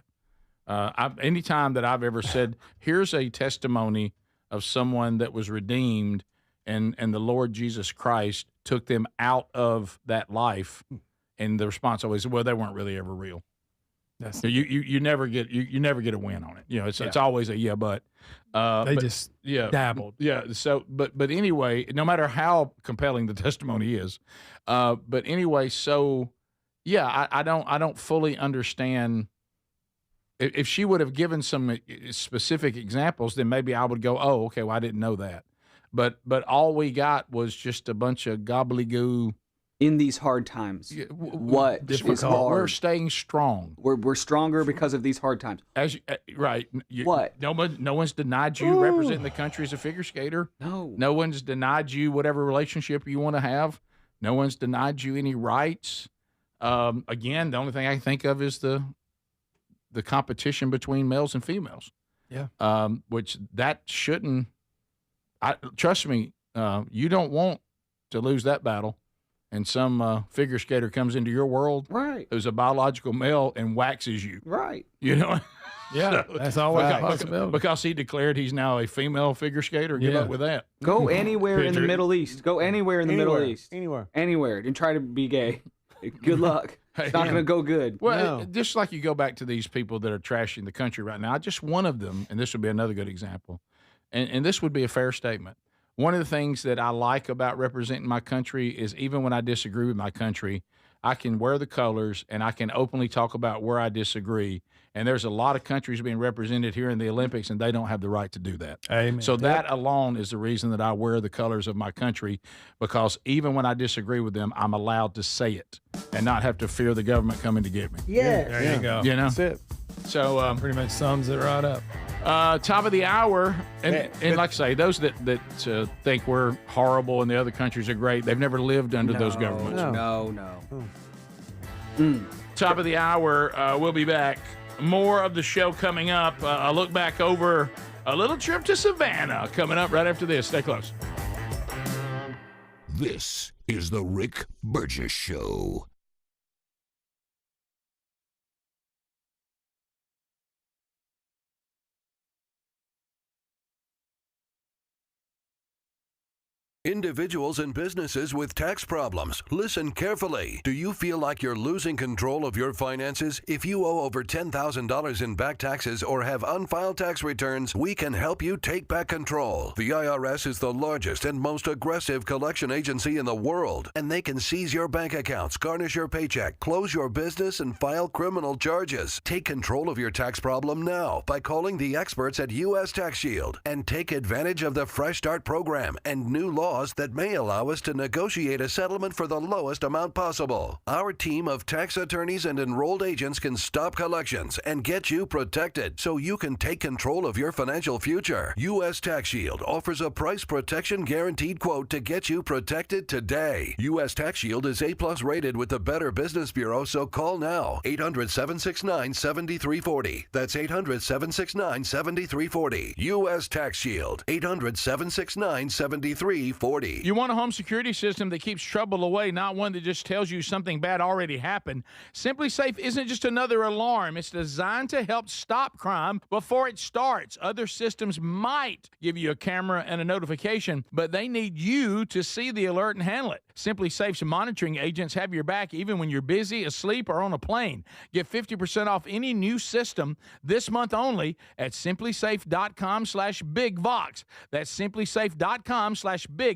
Anytime that I've ever said, here's a testimony of someone that was redeemed and the Lord Jesus Christ took them out of that life, and the response always, well, they weren't really ever real. You never get a win on it. It's always a yeah, but dabbled. Yeah. So, but anyway, no matter how compelling the testimony is, but anyway, so yeah, I don't fully understand. If she would have given some specific examples, then maybe I would go, oh, okay, well, I didn't know that. But all we got was just a bunch of gobbledygoo. In these hard times, what is hard? We're staying strong. We're stronger because of these hard times. Right. What? No one's denied you representing the country as a figure skater. No. No one's denied you whatever relationship you want to have. No one's denied you any rights. Again, the only thing I can think of is the competition between males and females. Yeah. Which that shouldn't. Trust me, you don't want to lose that battle. And some figure skater comes into your world, right? Who's a biological male and waxes you, right? Yeah, so, that's always a possibility. Because he declared he's now a female figure skater. Good luck with that. Go anywhere in the Middle East. Go anywhere in the Middle East. Anywhere, and try to be gay. Good luck. It's not going to go good. Well, just like you go back to these people that are trashing the country right now. Just one of them, and this would be another good example, and this would be a fair statement. One of the things that I like about representing my country is even when I disagree with my country, I can wear the colors and I can openly talk about where I disagree. And there's a lot of countries being represented here in the Olympics, and they don't have the right to do that. Amen. So that alone is the reason that I wear the colors of my country, because even when I disagree with them, I'm allowed to say it and not have to fear the government coming to get me. Yes. There you go. You know? That's it. So pretty much sums it right up. Top of the hour, and like I say, those that think we're horrible and the other countries are great, they've never lived under those governments. No. Top of the hour, we'll be back. More of the show coming up. A look back over a little trip to Savannah coming up right after this. Stay close. This is the Rick Burgess Show. Individuals and businesses with tax problems, listen carefully. Do you feel like you're losing control of your finances? If you owe over $10,000 in back taxes or have unfiled tax returns, we can help you take back control. The IRS is the largest and most aggressive collection agency in the world, and they can seize your bank accounts, garnish your paycheck, close your business, and file criminal charges. Take control of your tax problem now by calling the experts at U.S. Tax Shield and take advantage of the Fresh Start program and new laws that may allow us to negotiate a settlement for the lowest amount possible. Our team of tax attorneys and enrolled agents can stop collections and get you protected so you can take control of your financial future. U.S. Tax Shield offers a price protection guaranteed quote to get you protected today. U.S. Tax Shield is A+ rated with the Better Business Bureau, so call now. 800-769-7340. That's 800-769-7340. U.S. Tax Shield. 800-769-7340. You want a home security system that keeps trouble away, not one that just tells you something bad already happened. Simply Safe isn't just another alarm. It's designed to help stop crime before it starts. Other systems might give you a camera and a notification, but they need you to see the alert and handle it. Simply Safe's monitoring agents have your back even when you're busy, asleep, or on a plane. Get 50% off any new system this month only at simplysafe.com/bigvox. That's simplysafe.com/bigvox.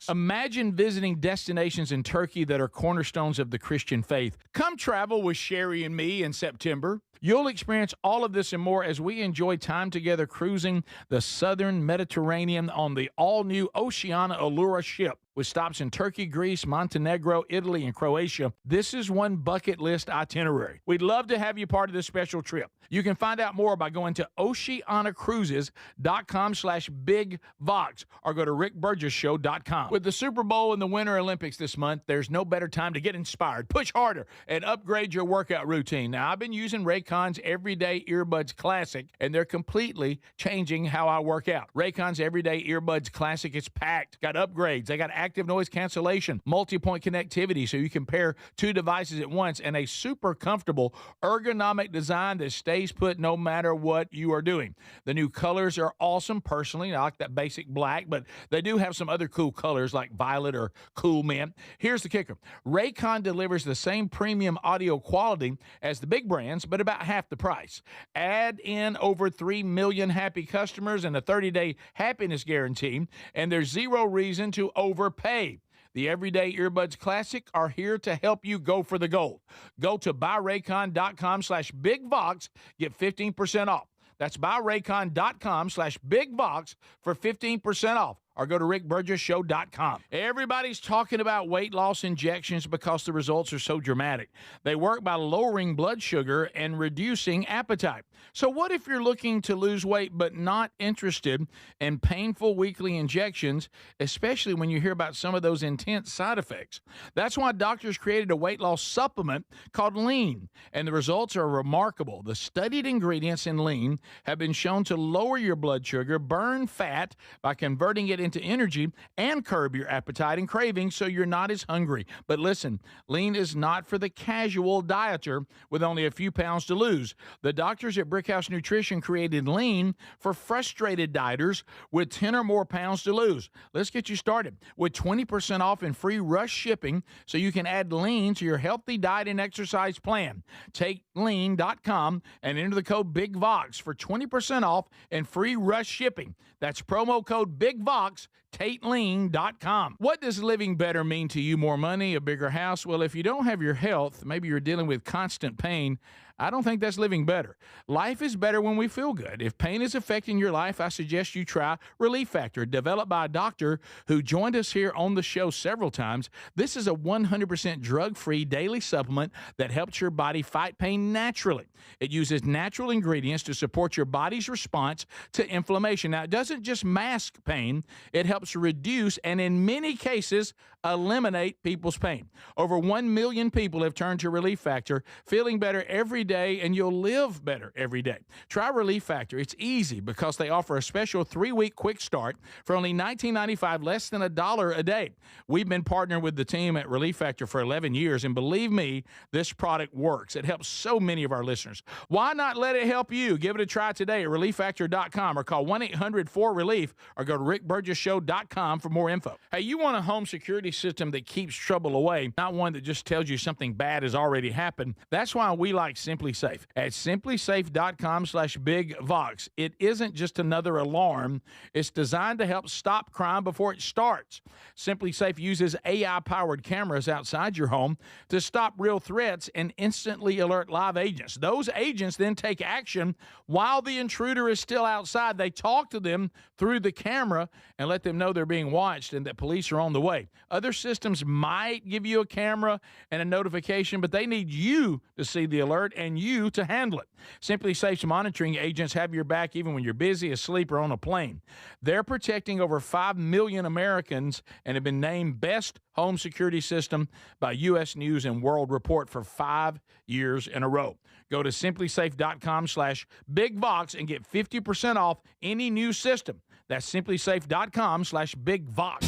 Imagine visiting destinations in Turkey that are cornerstones of the Christian faith. Come travel with Sherri and me in September. You'll experience all of this and more as we enjoy time together cruising the southern Mediterranean on the all-new Oceana Allura ship. With stops in Turkey, Greece, Montenegro, Italy, and Croatia, this is one bucket list itinerary. We'd love to have you part of this special trip. You can find out more by going to oceanacruises.com/bigvox or go to rickburgesshow.com. With the Super Bowl and the Winter Olympics this month, there's no better time to get inspired, push harder, and upgrade your workout routine. Now, I've been using Raycon's Everyday Earbuds Classic, and they're completely changing how I work out. Raycon's Everyday Earbuds Classic is packed. Got upgrades. They got active noise cancellation, multi-point connectivity so you can pair two devices at once, and a super comfortable ergonomic design that stays put no matter what you are doing. The new colors are awesome. Personally, I like that basic black, but they do have some other cool colors like violet or cool mint. Here's the kicker. Raycon delivers the same premium audio quality as the big brands, but about about half the price. Add in over 3 million happy customers and a 30-day happiness guarantee, and there's zero reason to overpay. The Everyday Earbuds Classic are here to help you go for the gold. Go to buyraycon.com/bigvox, get 15% off. That's buyraycon.com/bigvox for 15% off. Or go to rickburgessshow.com. Everybody's talking about weight loss injections because the results are so dramatic. They work by lowering blood sugar and reducing appetite. So what if you're looking to lose weight but not interested in painful weekly injections, especially when you hear about some of those intense side effects? That's why doctors created a weight loss supplement called Lean, and the results are remarkable. The studied ingredients in Lean have been shown to lower your blood sugar, burn fat by converting it into energy, and curb your appetite and cravings so you're not as hungry. But listen, Lean is not for the casual dieter with only a few pounds to lose. The doctors at Brickhouse Nutrition created Lean for frustrated dieters with 10 or more pounds to lose. Let's get you started with 20% off and free rush shipping so you can add Lean to your healthy diet and exercise plan. Take lean.com and enter the code BIGVOX for 20% off and free rush shipping. That's promo code BIGVOX, TateLean.com. What does living better mean to you? More money, a bigger house? Well, if you don't have your health, maybe you're dealing with constant pain, I don't think that's living better. Life is better when we feel good. If pain is affecting your life, I suggest you try Relief Factor, developed by a doctor who joined us here on the show several times. This is a 100% drug-free daily supplement that helps your body fight pain naturally. It uses natural ingredients to support your body's response to inflammation. Now, it doesn't just mask pain, it helps reduce and in many cases eliminate people's pain. Over 1 million people have turned to Relief Factor, feeling better every day, and you'll live better every day. Try Relief Factor. It's easy because they offer a special 3-week quick start for only $19.95, less than $1 a day. We've been partnering with the team at Relief Factor for 11 years, and believe me, this product works. It helps so many of our listeners. Why not let it help you? Give it a try today at relieffactor.com or call 1-800-4RELIEF or go to rickburgessshow.com for more info. Hey, you want a home security system that keeps trouble away, not one that just tells you something bad has already happened. That's why we like Simply Safe. At simplysafe.com/bigvox. It isn't just another alarm. It's designed to help stop crime before it starts. Simply Safe uses AI-powered cameras outside your home to stop real threats and instantly alert live agents. Those agents then take action while the intruder is still outside. They talk to them through the camera and let them know they're being watched and that police are on the way. Other systems might give you a camera and a notification, but they need you to see the alert and you to handle it. Simply Safe's monitoring agents have your back even when you're busy, asleep, or on a plane. They're protecting over 5 million Americans and have been named Best Home Security System by U.S. News and World Report for 5 years in a row. Go to simplysafe.com/bigvox and get 50% off any new system. That's simplysafe.com/bigvox.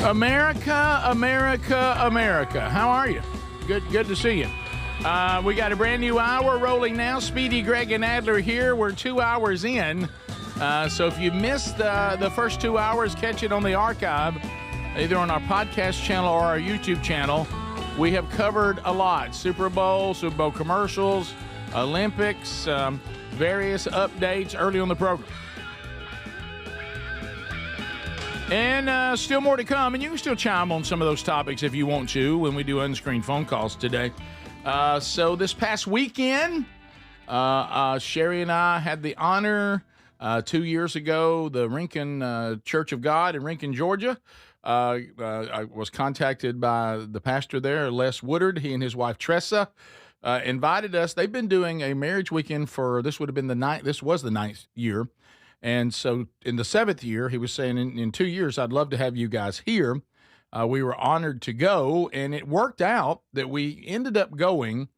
America, America, America. How are you? Good to see you. We got a brand new hour rolling now. Speedy, Greg, and Adler here. We're 2 hours in. So if you missed the first 2 hours, catch it on the archive, either on our podcast channel or our YouTube channel. We have covered a lot. Super Bowl commercials, Olympics, various updates early on the program. And still more to come, and you can still chime on some of those topics if you want to when we do unscreened phone calls today. So this past weekend, Sherri and I had the honor 2 years ago, the Rincon Church of God in Rincon, Georgia. I was contacted by the pastor there, Les Woodard. He and his wife Tressa invited us. They've been doing a marriage weekend for this was the 9th year. And so in the 7th year, he was saying, in 2 years, I'd love to have you guys here. We were honored to go, and it worked out that we ended up going,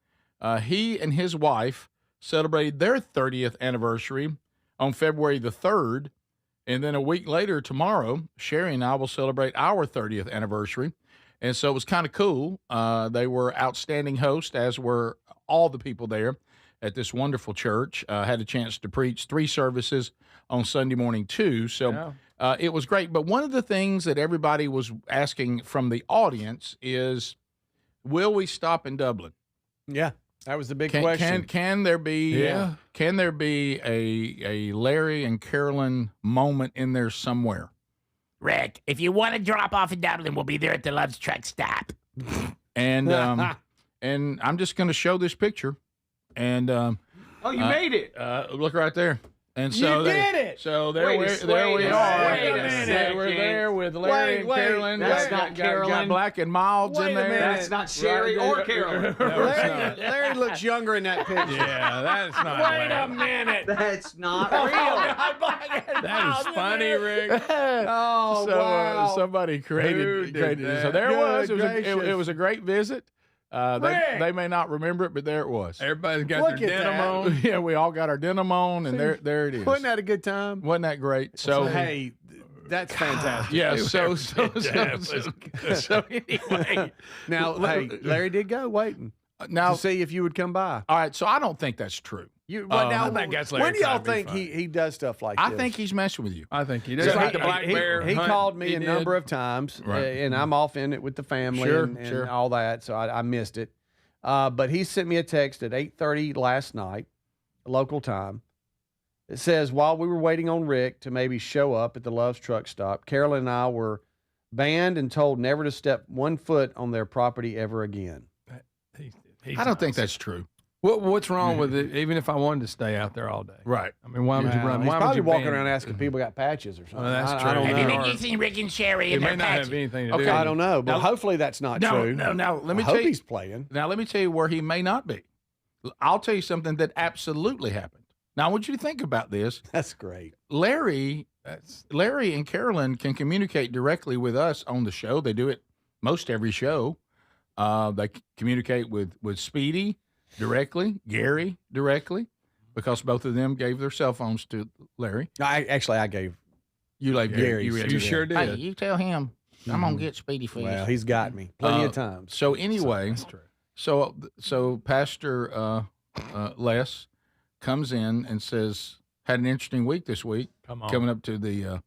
he and his wife, celebrated their 30th anniversary on February the 3rd. And then a week later, tomorrow, Sherri and I will celebrate our 30th anniversary. And so it was kind of cool. They were outstanding hosts, as were all the people there at this wonderful church. Had a chance to preach 3 services on Sunday morning, too. So it was great. But one of the things that everybody was asking from the audience is, will we stop in Dublin? Yeah, that was the big question. Can there be a Larry and Carolyn moment in there somewhere? Rick, if you want to drop off in Dublin, we'll be there at the Love's truck stop. And and I'm just going to show this picture. And you made it. Look right there. And so you did it. So there we are. Wait a minute. We're there with Larry and Carolyn. That's not Carolyn. Got Black and Milds in there. That's not Sherri or Carolyn. Larry looks younger in that picture. Yeah, that's not. Wait a minute. That's not real. That is funny, Rick. Oh, wow. Somebody created it. So there it was. It was a great visit. They may not remember it, but there it was. Everybody's got their denim on. Yeah, we all got our denim on, and there it is. Wasn't that a good time? Wasn't that great? So hey, that's fantastic. Yeah. So anyway, now hey, Larry did go waiting now to see if you would come by. All right. So I don't think that's true. I think that's Larry. When do y'all think he does stuff like this? I think he's messing with you. I think he does. Like the black bear. He called me a number of times, and I'm off in it with the family and all that, so I missed it. But he sent me a text at 8:30 last night, local time. It says, while we were waiting on Rick to maybe show up at the Love's truck stop, Carolyn and I were banned and told never to step 1 foot on their property ever again. I don't think that's true. What's wrong with it? Even if I wanted to stay out there all day, right? I mean, why would you run? He's Why probably would you walking around asking people got patches or something. Well, that's true. I don't know. Have you seen Rick and Sherri in their patches? It may not have anything to do. I don't know, but hopefully that's not true. No. Let me I tell hope you. He's playing. Now let me tell you where he may not be. I'll tell you something that absolutely happened. Now I want you to think about this. That's great. Larry and Carolyn can communicate directly with us on the show. They do it most every show. They communicate with Speedy directly, Gary directly, because both of them gave their cell phones to Larry. I gave. You like Gary. You sure did. Hey, you tell him I'm gonna get Speedy for you. Well, he's got me plenty of times. So anyway, that's true. So Pastor Les comes in and says, had an interesting week this week. Coming up to the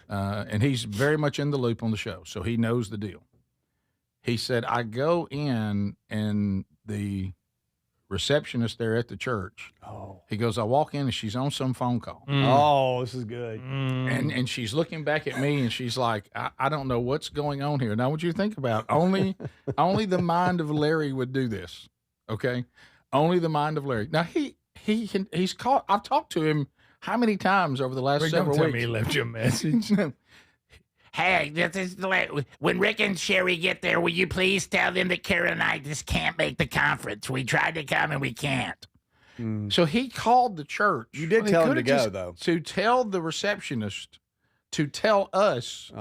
and he's very much in the loop on the show, so he knows the deal. He said, I go in and the receptionist there at the church. He goes, I walk in and she's on some phone call. Oh, this is good. And she's looking back at me and she's like, I don't know what's going on here. Now, what you think about only the mind of Larry would do this. Okay, only the mind of Larry. Now he's caught. I've talked to him how many times over the last several weeks. He left you a message. Hey, this is when Rick and Sherri get there, will you please tell them that Karen and I just can't make the conference? We tried to come and we can't. So he called the church. You did tell him to go, though. To tell the receptionist to tell us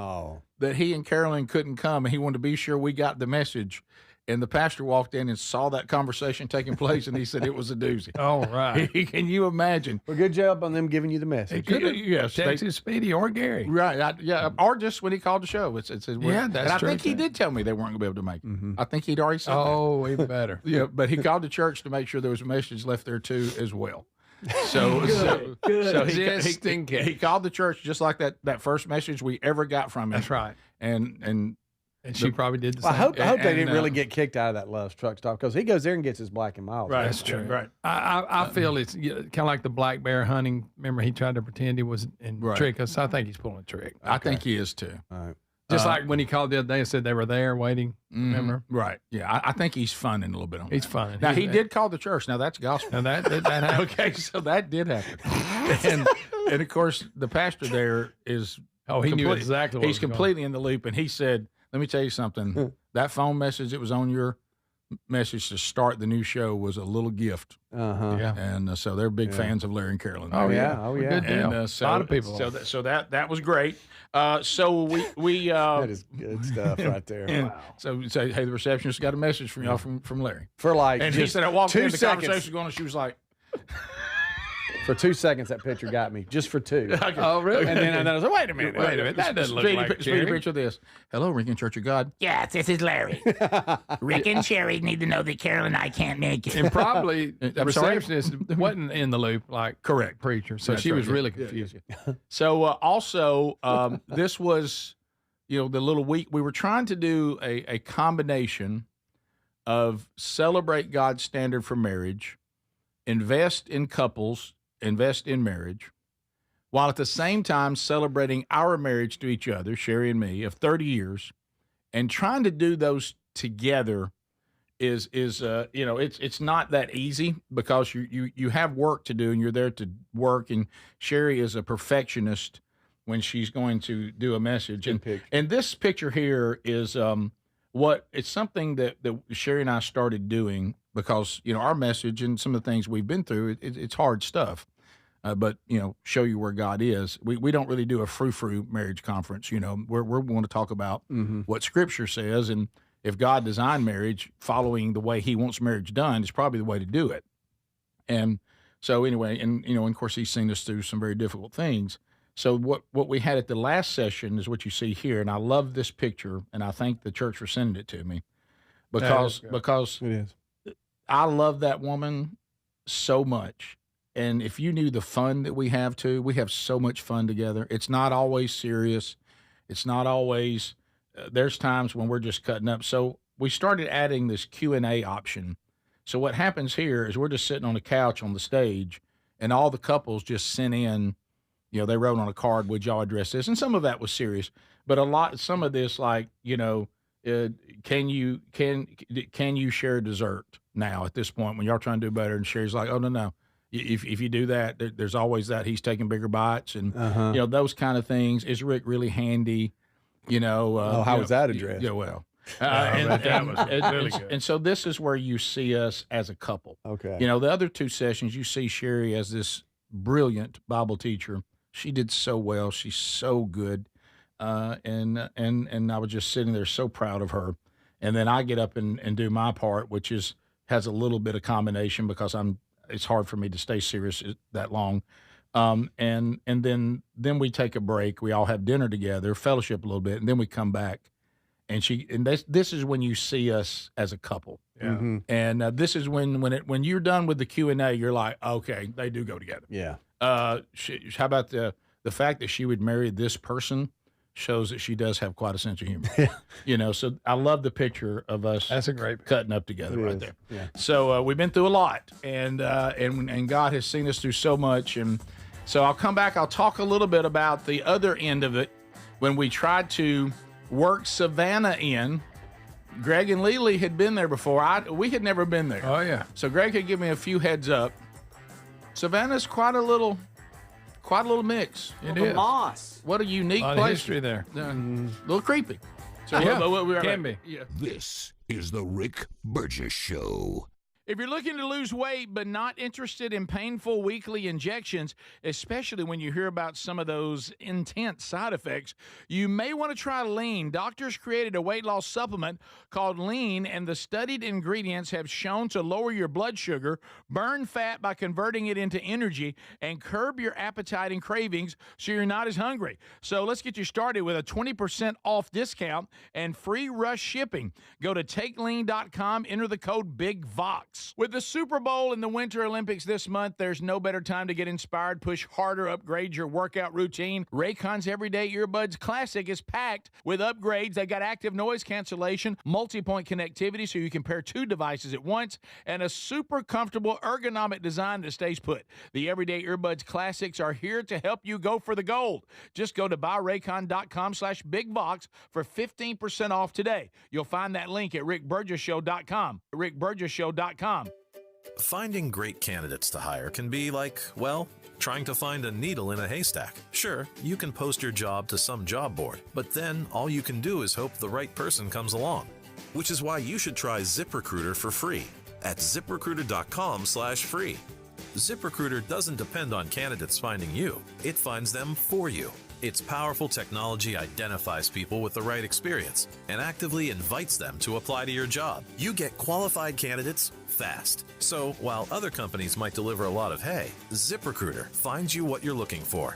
that he and Carolyn couldn't come, and he wanted to be sure we got the message. And the pastor walked in and saw that conversation taking place, and he said it was a doozy. Oh, right. Can you imagine? Well, good job on them giving you the message. Yes, Texas Speedy or Gary. Right. Or just when he called the show. It says, yeah, that's and true. I think he did tell me they weren't going to be able to make it. I think he'd already said that. Oh, even better. Yeah, but he called the church to make sure there was a message left there, too, as well. So he called the church just like that first message we ever got from him. That's right. And she probably did the same. I hope they didn't really get kicked out of that Love's truck stop, because he goes there and gets his Black and Mild. Right, that's true. Right. I feel it's kind of like the black bear hunting. Remember, he tried to pretend he was in trick us. I think he's pulling a trick. I think he is too. All right. Just like when he called the other day and said they were there waiting. Remember? Right. Yeah. I think he's funning a little bit on that. He's funning. Now, he did call the church. Now, that's gospel. Now, that happened. Okay, so that did happen. and of course, the pastor there is. Oh, he knew exactly what he's completely in the loop. And he said, let me tell you something. That phone message that was on your message to start the new show was a little gift. Yeah. And so they're big fans of Larry and Carolyn. Oh, yeah. Oh, yeah. Good deal. And, a lot of people. So that was great. So we that is good stuff right there. Wow. So we say, hey, the receptionist got a message from y'all from Larry. For like and just he said, I walked 2 in, the seconds. conversation was going on, she was like, For 2 seconds, that picture got me. Just for 2. Okay. Oh, really? Okay. And then I was like, wait a minute. That doesn't look like Speedy Sherri. picture of this. Hello, Rican Church of God. Yes, this is Larry. Rick and Sherri need to know that Carol and I can't make it. And probably the I'm sorry? receptionist wasn't in the loop like Correct. preacher. So That's she right, was yeah. really confused. So also, this was, the little week we were trying to do a combination of celebrate God's standard for marriage, invest in couples, invest in marriage, while at the same time celebrating our marriage to each other, Sherri and me, of 30 years, and trying to do those together is it's not that easy because you have work to do and you're there to work, and Sherri is a perfectionist when she's going to do a message. And this picture here is it's something that Sherri and I started doing because, our message and some of the things we've been through, it's hard stuff. But, show you where God is. We don't really do a frou-frou marriage conference. We want to talk about what Scripture says. And if God designed marriage following the way he wants marriage done, it's probably the way to do it. And so anyway, and, of course, he's seen us through some very difficult things. So what we had at the last session is what you see here. And I love this picture, and I thank the church for sending it to me because It is. I love that woman so much. And if you knew the fun that we have too, we have so much fun together. It's not always serious. It's not always, there's times when we're just cutting up. So we started adding this Q&A option. So what happens here is we're just sitting on a couch on the stage, and all the couples just sent in, they wrote on a card, would y'all address this? And some of that was serious, but some of this, like, can you share dessert now at this point when y'all trying to do better? And Sherri's like, oh, no. If you do that, there's always that he's taking bigger bites and, those kind of things. Is Rick really handy? How was that addressed? Yeah, well. That was really good. And so this is where you see us as a couple. Okay. The other 2 sessions, you see Sherri as this brilliant Bible teacher. She did so well. She's so good. And I was just sitting there so proud of her. And then I get up and do my part, which has a little bit of combination because it's hard for me to stay serious that long. And then we take a break. We all have dinner together, fellowship a little bit, and then we come back. And this is when you see us as a couple. Yeah. Mm-hmm. And this is when you're done with the Q&A, you're like, okay, they do go together. Yeah. How about the fact that she would marry this person shows that she does have quite a sense of humor. So I love the picture of us. That's a great cutting up together right there. Yeah. So we've been through a lot, and God has seen us through so much. And so I'll come back. I'll talk a little bit about the other end of it when we tried to work Savannah in. Greg and Lily had been there before. We had never been there. Oh, yeah. So Greg had given me a few heads up. Savannah's quite a little mix. It The is. moss. What a unique A lot of place. history there. A little creepy. So Yeah, we're can be. Yeah. This is the Rick Burgess Show. If you're looking to lose weight but not interested in painful weekly injections, especially when you hear about some of those intense side effects, you may want to try Lean. Doctors created a weight loss supplement called Lean, and the studied ingredients have shown to lower your blood sugar, burn fat by converting it into energy, and curb your appetite and cravings so you're not as hungry. So let's get you started with a 20% off discount and free rush shipping. Go to takelean.com, enter the code BIGVOX. With the Super Bowl and the Winter Olympics this month, there's no better time to get inspired, push harder, upgrade your workout routine. Raycon's Everyday Earbuds Classic is packed with upgrades. They got active noise cancellation, multi-point connectivity so you can pair 2 devices at once, and a super comfortable ergonomic design that stays put. The Everyday Earbuds Classics are here to help you go for the gold. Just go to buyraycon.com/bigvox for 15% off today. You'll find that link at rickburgesshow.com. rickburgesshow.com. Finding great candidates to hire can be like, well, trying to find a needle in a haystack. Sure, you can post your job to some job board, but then all you can do is hope the right person comes along. Which is why you should try ZipRecruiter for free at ziprecruiter.com/free. ZipRecruiter doesn't depend on candidates finding you. It finds them for you. Its powerful technology identifies people with the right experience and actively invites them to apply to your job. You get qualified candidates fast. So while other companies might deliver a lot of hay, ZipRecruiter finds you what you're looking for.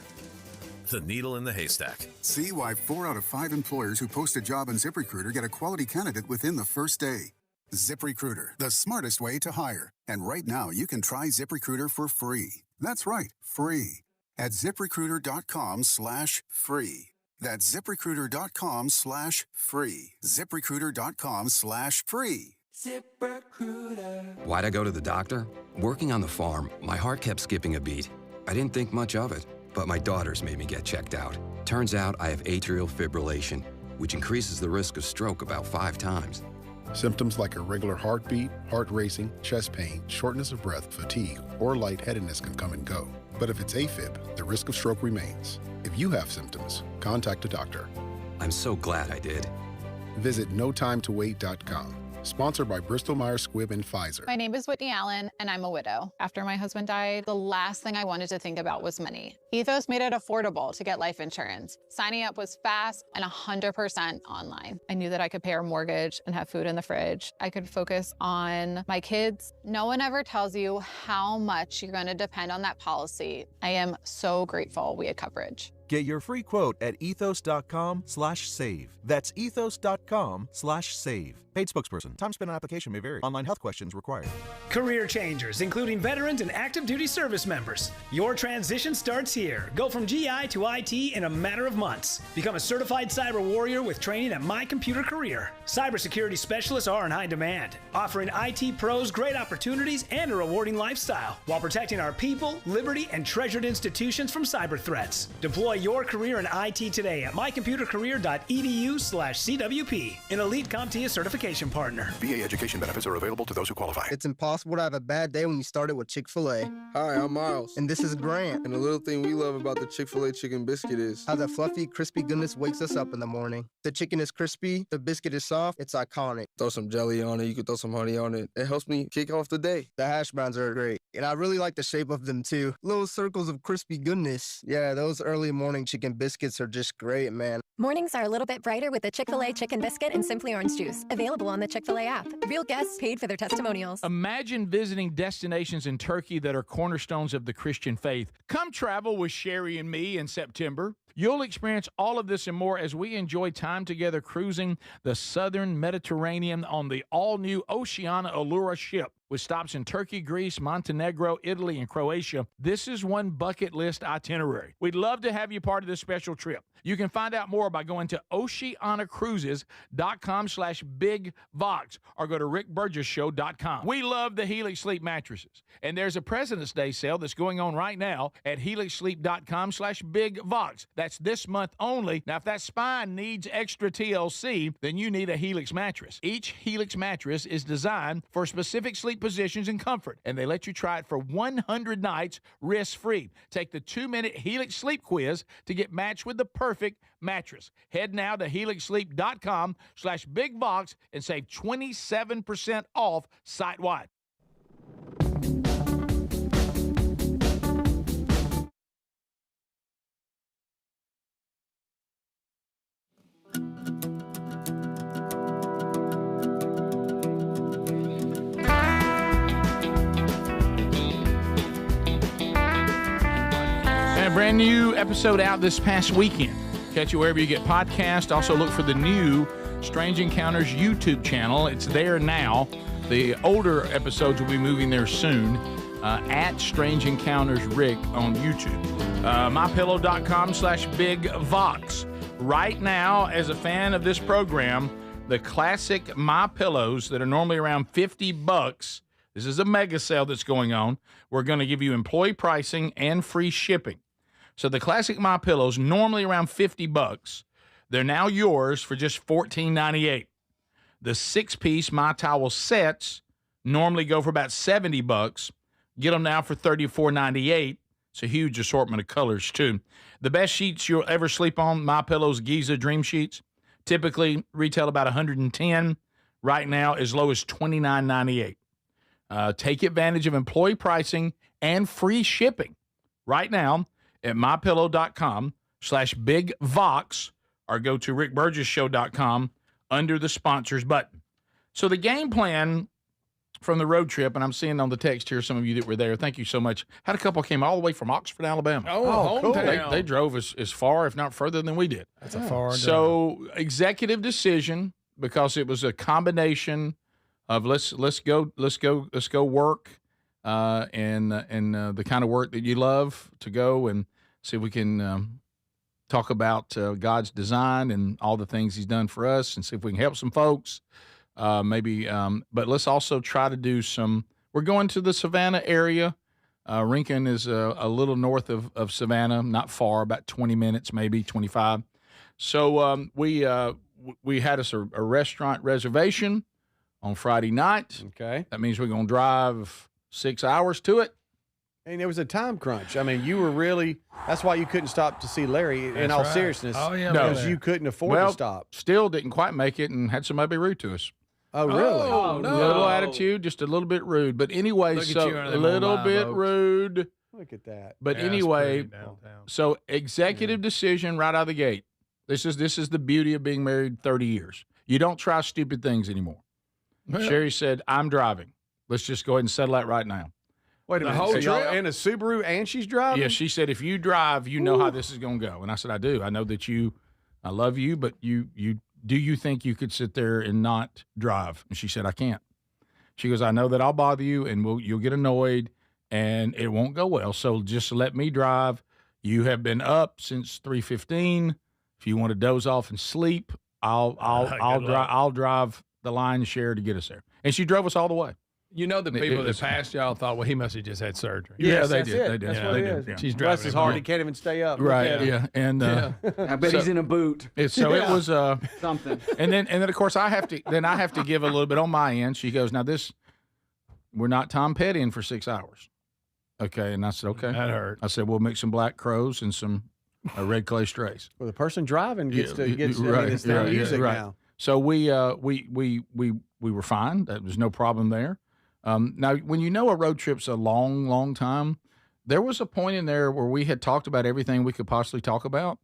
The needle in the haystack. See why 4 out of 5 employers who post a job on ZipRecruiter get a quality candidate within the first day. ZipRecruiter, the smartest way to hire. And right now, you can try ZipRecruiter for free. That's right, free. At ZipRecruiter.com/free. That's ZipRecruiter.com/free. ZipRecruiter.com/free. ZipRecruiter. Why'd I go to the doctor? Working on the farm, my heart kept skipping a beat. I didn't think much of it, but my daughters made me get checked out. Turns out I have atrial fibrillation, which increases the risk of stroke about 5 times. Symptoms like irregular heartbeat, heart racing, chest pain, shortness of breath, fatigue, or lightheadedness can come and go. But if it's AFib, the risk of stroke remains. If you have symptoms, contact a doctor. I'm so glad I did. Visit notimetowait.com. Sponsored by Bristol-Myers Squibb and Pfizer. My name is Whitney Allen, and I'm a widow. After my husband died, the last thing I wanted to think about was money. Ethos made it affordable to get life insurance. Signing up was fast and 100% online. I knew that I could pay our mortgage and have food in the fridge. I could focus on my kids. No one ever tells you how much you're going to depend on that policy. I am so grateful we had coverage. Get your free quote at ethos.com/save. That's ethos.com/save. Paid spokesperson. Time spent on application may vary. Online health questions required. Career changers, including veterans and active duty service members. Your transition starts here. Go from GI to IT in a matter of months. Become a certified cyber warrior with training at My Computer Career. Cybersecurity specialists are in high demand, offering IT pros great opportunities and a rewarding lifestyle while protecting our people, liberty, and treasured institutions from cyber threats. Deploy your career in IT today at mycomputercareer.edu/CWP, an elite CompTIA certification partner. VA education benefits are available to those who qualify. It's impossible to have a bad day when you started with Chick-fil-A. Hi, I'm Miles. And this is Grant. And the little thing we love about the Chick-fil-A chicken biscuit is how the fluffy, crispy goodness wakes us up in the morning. The chicken is crispy, the biscuit is soft, it's iconic. Throw some jelly on it, you could throw some honey on it. It helps me kick off the day. The hash browns are great. And I really like the shape of them too. Little circles of crispy goodness. Yeah, those early morning chicken biscuits are just great, man. Mornings are a little bit brighter with the Chick-fil-A Chicken Biscuit and Simply Orange Juice. Available on the Chick-fil-A app. Real guests paid for their testimonials. Imagine visiting destinations in Turkey that are cornerstones of the Christian faith. Come travel with Sherri and me in September. You'll experience all of this and more as we enjoy time together cruising the southern Mediterranean on the all-new Oceana Allura ship. With stops in Turkey, Greece, Montenegro, Italy, and Croatia, this is one bucket list itinerary. We'd love to have you part of this special trip. You can find out more by going to oceanacruises.com/bigvox or go to rickburgesshow.com. We love the Helix Sleep mattresses, and there's a President's Day sale that's going on right now at helixsleep.com/bigvox. That's this month only. Now, if that spine needs extra TLC, then you need a Helix mattress. Each Helix mattress is designed for specific sleep positions and comfort, and they let you try it for 100 nights risk-free. Take the 2-minute Helix Sleep quiz to get matched with the perfect mattress. Head now to helixsleep.com/bigvox and save 27% off site-wide. A brand new episode out this past weekend. Catch it wherever you get podcasts. Also look for the new Strange Encounters YouTube channel. It's there now. The older episodes will be moving there soon. At Strange Encounters Rick on YouTube. MyPillow.com/bigvox. Right now, as a fan of this program, the classic MyPillows that are normally around $50. This is a mega sale that's going on. We're going to give you employee pricing and free shipping. So the classic MyPillows, normally around $50, they're now yours for just $14.98. The 6-piece MyTowel sets normally go for about $70. Get them now for $34.98. It's a huge assortment of colors, too. The best sheets you'll ever sleep on, MyPillow's Giza Dream Sheets, typically retail about $110. Right now, as low as $29.98. Take advantage of employee pricing and free shipping right now at mypillow.com rickburgess.com/BigVox or go to rickburgesshow.com under the sponsors button. So the game plan from the road trip, and I'm seeing on the text here some of you that were there. Thank you so much. Had a couple came all the way from Oxford, Alabama. Oh, cool. hometown. They drove as far, if not further, than we did. That's a far drive. So executive decision, because it was a combination of let's go work and the kind of work that you love, to go and see if we can talk about God's design and all the things He's done for us, and see if we can help some folks. But let's also try to do some. We're going to the Savannah area. Rincon is a little north of Savannah, not far, about 20 minutes, maybe 25. So we had us a restaurant reservation on Friday night. Okay. That means we're going to drive 6 hours to it. And there was a time crunch. I mean, you were really – that's why you couldn't stop to see Larry, in all seriousness. Oh, yeah. Because you couldn't afford to stop. Still didn't quite make it and had somebody be rude to us. Oh, really? Oh, no. Little attitude, just a little bit rude. But anyway, Look at so you a under them little old bit live oaks. rude. Look at that. But Yeah, it's anyway, pretty downtown. so executive decision right out of the gate. This is the beauty of being married 30 years. You don't try stupid things anymore. Well, Sherri said, I'm driving. Let's just go ahead and settle that right now. Wait a minute. whole So y'all trip? in a Subaru and she's driving? Yeah, she said, if you drive, you know how this is going to go. And I said, I do. I know that I love you, but do you think you could sit there and not drive? And she said, I can't. She goes, I know that I'll bother you and you'll get annoyed and it won't go well. So just let me drive. You have been up since 3:15. If you want to doze off and sleep, I'll drive the lion's share to get us there. And she drove us all the way. You know, the people that passed y'all thought, well, he must have just had surgery. Yeah, Yes, they that's did. it. They did. That's Yeah, what they it did. is. Yeah. She's Bless driving his him heart, home. he can't even stay up. Right. Yeah. And I bet he's in a boot. so it was Something. and then of course I have to give a little bit on my end. She goes, now we're not Tom Petty in for 6 hours. Okay. And I said, okay. That hurt. I said, we'll mix some Black Crows and some red clay strays. Well, the person driving gets Yeah, it's their music right. now. So we were fine. There was no problem there. Now, when you know a road trip's a long, long time, there was a point in there where we had talked about everything we could possibly talk about,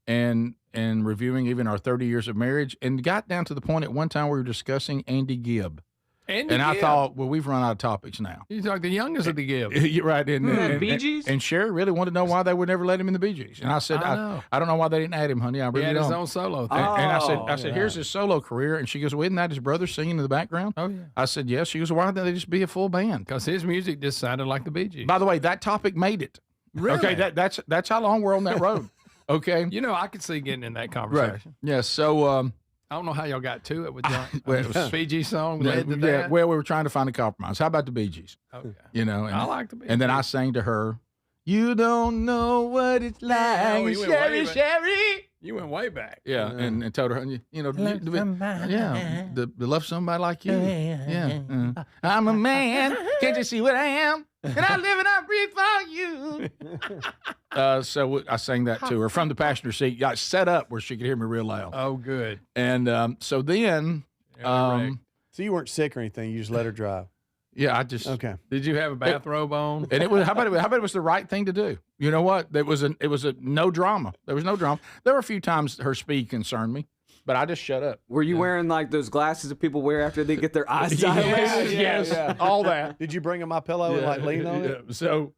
and reviewing even our 30 years of marriage, and got down to the point at one time we were discussing Andy Gibb. I thought, well, we've run out of topics now. He's like the youngest of the Gibb. You're right. And Bee Gees? And Sherri really wanted to know why they would never let him in the Bee Gees. And I said, I don't know why they didn't add him, honey. I really He had don't. his own solo thing. And I said, here's his solo career. And she goes, well, isn't that his brother singing in the background? Oh, yeah. I said, yes. She goes, why didn't they just be a full band? Because his music just sounded like the Bee Gees. By the way, that topic made it. Really? Okay, that's how long we're on that road. Okay. You know, I could see getting in that conversation. Yeah. So I don't know how y'all got to it with John. well, it was- Bee Gees song led to yeah, that. well, we were trying to find a compromise. How about the Bee Gees? Okay. You know, and, I like the Bee and then I Gees. sang to her, "You don't know what it's like, Oh, you went way Sherri, back. Sherri." You went way back. Yeah, and told her, you know, to love somebody like you. Yeah, I'm a man. Can't you see what I am? And I live and I breathe for you. So I sang that to her from the passenger seat. I set up where she could hear me real loud. Oh, good. And so then, So you weren't sick or anything. You just let her drive. yeah, I just Okay. Did you have a bathrobe on? And it was how about it was the right thing to do. You know what? It was a no drama. There was no drama. There were a few times her speed concerned me, but I just shut up. Were you wearing like those glasses that people wear after they get their eyes dilated? Yes, all that. Did you bring him my pillow and like lean on it? So,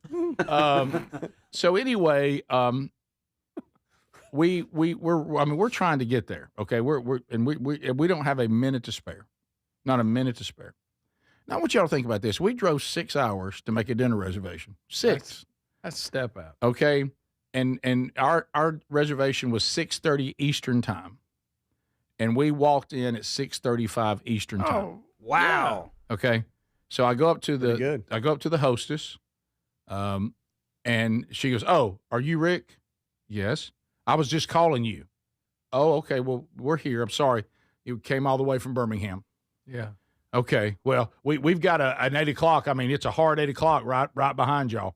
so anyway, we're trying to get there. Okay, we don't have a minute to spare, not a minute to spare. Now, I want y'all to think about this. We drove 6 hours to make a dinner reservation. Six. That's a step out. Okay, and our reservation was 6:30 Eastern time, and we walked in at 6:35 Eastern time. Oh, Wow. Okay, so I go up to Pretty good. the hostess, and she goes, "Oh, are you Rick?" "Yes." "I was just calling you." "Oh, okay. Well, we're here. I'm sorry. You came all the way from Birmingham." Yeah. "Okay. Well, we've got an 8 o'clock. I mean, it's a hard 8 o'clock right behind y'all."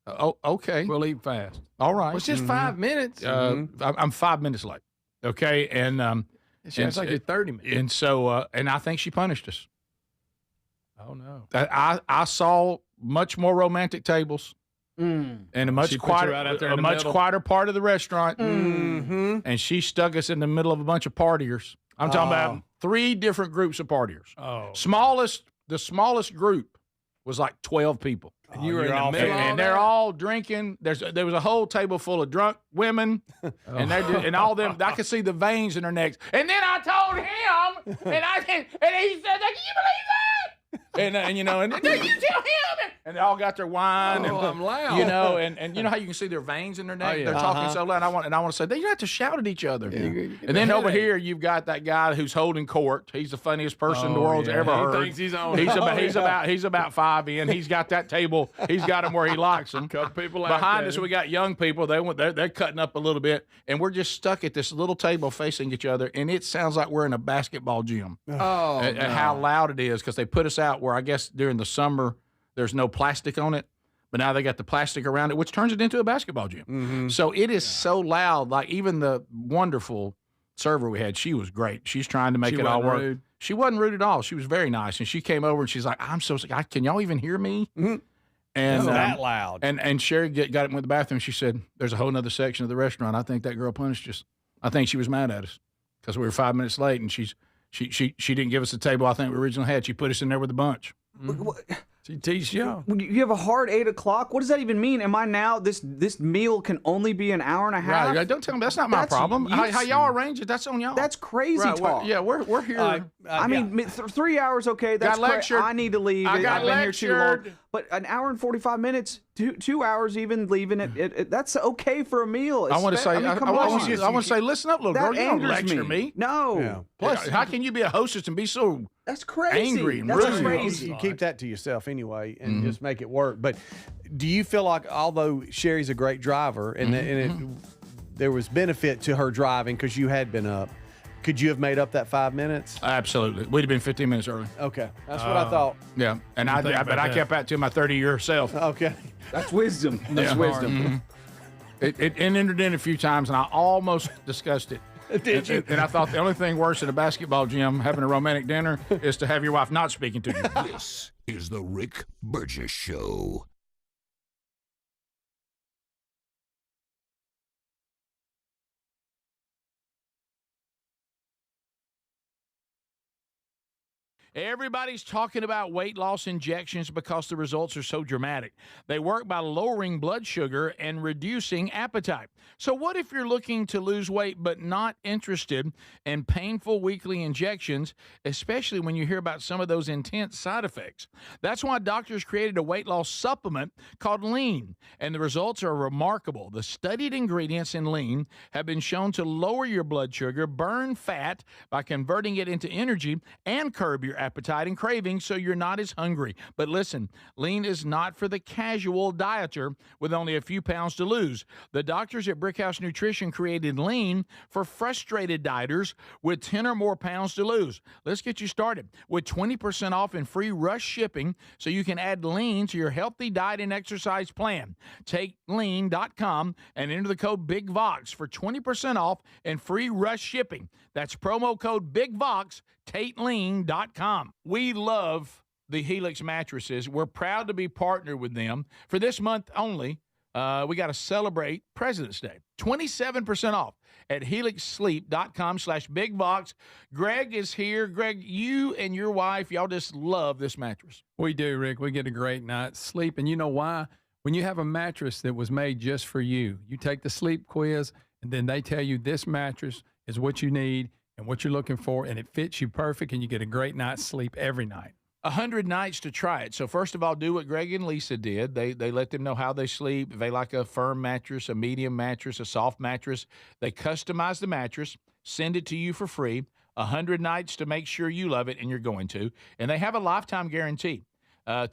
"Oh, okay. We'll eat fast. All right." Well, it's just 5 minutes. I'm 5 minutes late. Okay, and It sounds like you're 30 minutes. and so and I think she punished us. Oh, no. I saw much more romantic tables. in a much quieter, part of the restaurant. And she stuck us in the middle of a bunch of partiers. I'm talking about 3 different groups of partiers. The smallest group was like 12 people. And you were in the middle, and they're all drinking. There was a whole table full of drunk women, and all them. I could see the veins in their necks. And then I told him, and he said, "Can you believe that?" And you know, and you tell him, and they all got their wine. I'm loud. You know, and you know how you can see their veins in their neck. They're talking so loud. And I want to say they have to shout at each other. And then over here you've got that guy who's holding court. He's the funniest person the world's ever heard. He thinks he's on. He's about 5 in. He's got that table. He's got them where he likes them. Couple people behind us. We got young people. They're cutting up a little bit, and we're just stuck at this little table facing each other, and it sounds like we're in a basketball gym. How loud it is, because they put us out where I guess during the summer there's no plastic on it, but now they got the plastic around it, which turns it into a basketball gym. So it is so loud. Like even the wonderful server we had, she was great. She's trying to make it all work. Rude. She wasn't rude at all. She was very nice, and she came over and she's like, "I'm so sick. Can y'all even hear me?" And it's that loud. And Sherri got up in the bathroom. She said, "There's a whole other section of the restaurant. I think that girl punished us. I think she was mad at us because we were 5 minutes late, and she didn't give us the table I think we originally had. She put us in there with a bunch." She teased you. You have a hard 8 o'clock. What does that even mean? Am I now this meal can only be an hour and a half? Right. Don't tell me that's not my problem. How y'all arrange it? That's on y'all. That's crazy talk. We're here. I mean, 3 hours, okay. That's lectured. I need to leave. I got I've been here too long. lectured. But an hour and 45 minutes, 2 hours even leaving it, that's okay for a meal. I want to say, I want to say, listen up, little girl. You don't lecture me. No. Yeah. Plus, how can you be a hostess and be so that's crazy. angry and that's rude? Crazy. You keep that to yourself anyway, and just make it work. But do you feel like, although Sherri's a great driver, and there was benefit to her driving because you had been up, could you have made up that 5 minutes? Absolutely. We'd have been 15 minutes early. Okay, that's what I thought. Yeah, and I kept that to my 30-year self. Okay, that's wisdom. That's wisdom. It entered in a few times, and I almost discussed it. Did you? And I thought the only thing worse than a basketball gym having a romantic dinner is to have your wife not speaking to you. This is the Rick Burgess Show. Everybody's talking about weight loss injections because the results are so dramatic. They work by lowering blood sugar and reducing appetite. So what if you're looking to lose weight but not interested in painful weekly injections, especially when you hear about some of those intense side effects? That's why doctors created a weight loss supplement called Lean, and the results are remarkable. The studied ingredients in Lean have been shown to lower your blood sugar, burn fat by converting it into energy, and curb your appetite and cravings so you're not as hungry. But listen, Lean is not for the casual dieter with only a few pounds to lose. The doctors at Brickhouse Nutrition created Lean for frustrated dieters with 10 or more pounds to lose. Let's get you started with 20% off and free rush shipping so you can add Lean to your healthy diet and exercise plan. Take lean.com and enter the code BIGVOX for 20% off and free rush shipping. That's promo code BIGVOX, TateLean.com. We love the Helix mattresses. We're proud to be partnered with them. For this month only, we got to celebrate President's Day. 27% off at helixsleep.com/bigbox. Greg is here. Greg, you and your wife, y'all just love this mattress. We do, Rick. We get a great night's sleep. And you know why? When you have a mattress that was made just for you, you take the sleep quiz, and then they tell you this mattress is what you need and what you're looking for, and it fits you perfect, and you get a great night's sleep every night. 100 nights to try it. So first of all, do what Greg and Lisa did. They let them know how they sleep. If they like a firm mattress, a medium mattress, a soft mattress, they customize the mattress, send it to you for free. 100 nights to make sure you love it, and you're going to. And they have a lifetime guarantee.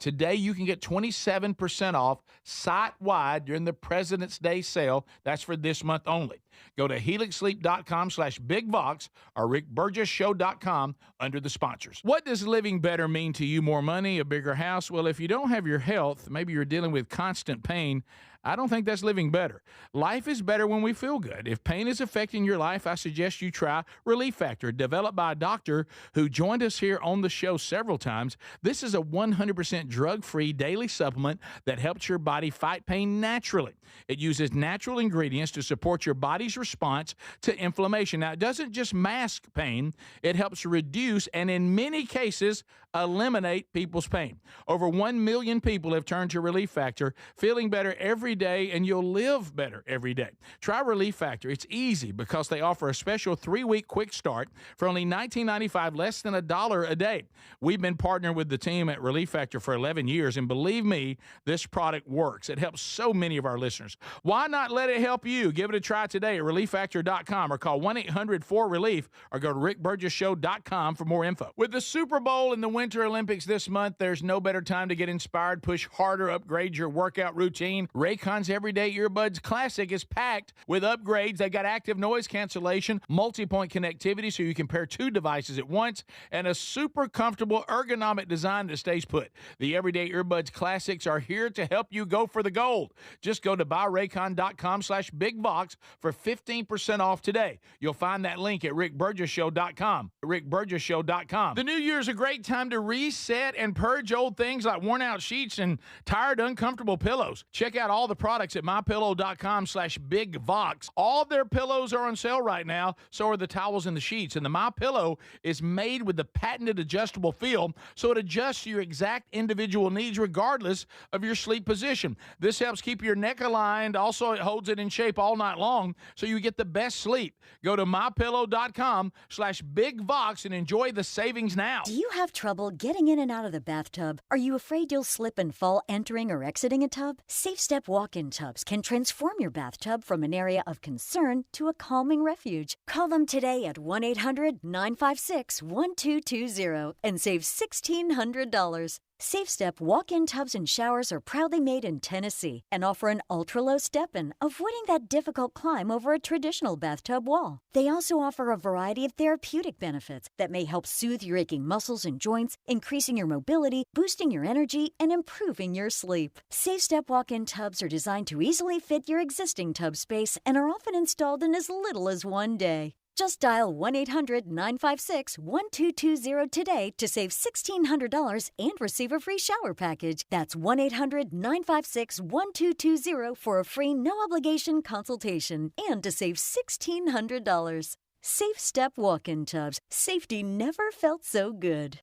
Today, you can get 27% off site-wide during the President's Day sale. That's for this month only. Go to helixsleep.com/bigvox or rickburgessshow.com under the sponsors. What does living better mean to you? More money, a bigger house? Well, if you don't have your health, maybe you're dealing with constant pain, I don't think that's living better. Life is better when we feel good. If pain is affecting your life, I suggest you try Relief Factor, developed by a doctor who joined us here on the show several times. This is a 100% drug-free daily supplement that helps your body fight pain naturally. It uses natural ingredients to support your body's response to inflammation. Now, it doesn't just mask pain, it helps reduce and in many cases eliminate people's pain. Over 1 million people have turned to Relief Factor, feeling better every day, and you'll live better every day. Try Relief Factor. It's easy because they offer a special 3-week quick start for only $19.95, less than $1 a day. We've been partnering with the team at Relief Factor for 11 years, and believe me, this product works. It helps so many of our listeners. Why not let it help you? Give it a try today at relieffactor.com or call 1-800-4RELIEF or go to rickburgessshow.com for more info. With the Super Bowl and the Winter Olympics this month, there's no better time to get inspired, push harder, upgrade your workout routine. Raycon's Everyday Earbuds Classic is packed with upgrades. They got active noise cancellation, multi-point connectivity so you can pair 2 devices at once, and a super comfortable ergonomic design that stays put. The Everyday Earbuds Classics are here to help you go for the gold. Just go to buyraycon.com/bigvox for 15% off today. You'll find that link at rickburgessshow.com. rickburgessshow.com. The new year's a great time to reset and purge old things like worn-out sheets and tired, uncomfortable pillows. Check out all the products at mypillow.com/bigvox. All their pillows are on sale right now, so are the towels and the sheets. And the MyPillow is made with the patented adjustable feel, so it adjusts to your exact individual needs regardless of your sleep position. This helps keep your neck aligned. Also, it holds it in shape all night long, so you get the best sleep. Go to mypillow.com/bigvox and enjoy the savings now. Do you have trouble getting in and out of the bathtub? Are you afraid you'll slip and fall entering or exiting a tub? SafeStep walk-in tubs can transform your bathtub from an area of concern to a calming refuge. Call them today at 1-800-956-1220 and save $1,600. SafeStep walk-in tubs and showers are proudly made in Tennessee and offer an ultra-low step-in, avoiding that difficult climb over a traditional bathtub wall. They also offer a variety of therapeutic benefits that may help soothe your aching muscles and joints, increasing your mobility, boosting your energy, and improving your sleep. SafeStep walk-in tubs are designed to easily fit your existing tub space and are often installed in as little as 1 day. Just dial 1-800-956-1220 today to save $1,600 and receive a free shower package. That's 1-800-956-1220 for a free no-obligation consultation and to save $1,600. SafeStep walk-in tubs. Safety never felt so good.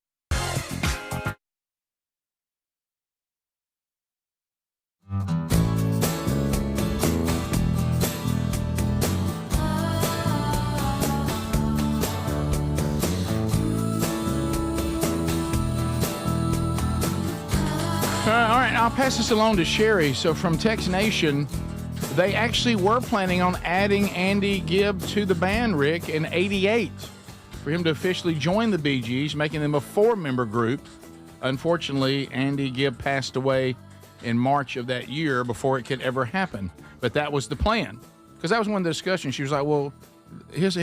All right, I'll pass this along to Sherri. So from Tex Nation, they actually were planning on adding Andy Gibb to the band, Rick, in '88 for him to officially join the Bee Gees, making them a 4-member group. Unfortunately, Andy Gibb passed away in March of that year before it could ever happen. But that was the plan, because that was one of the discussions. She was like, well, his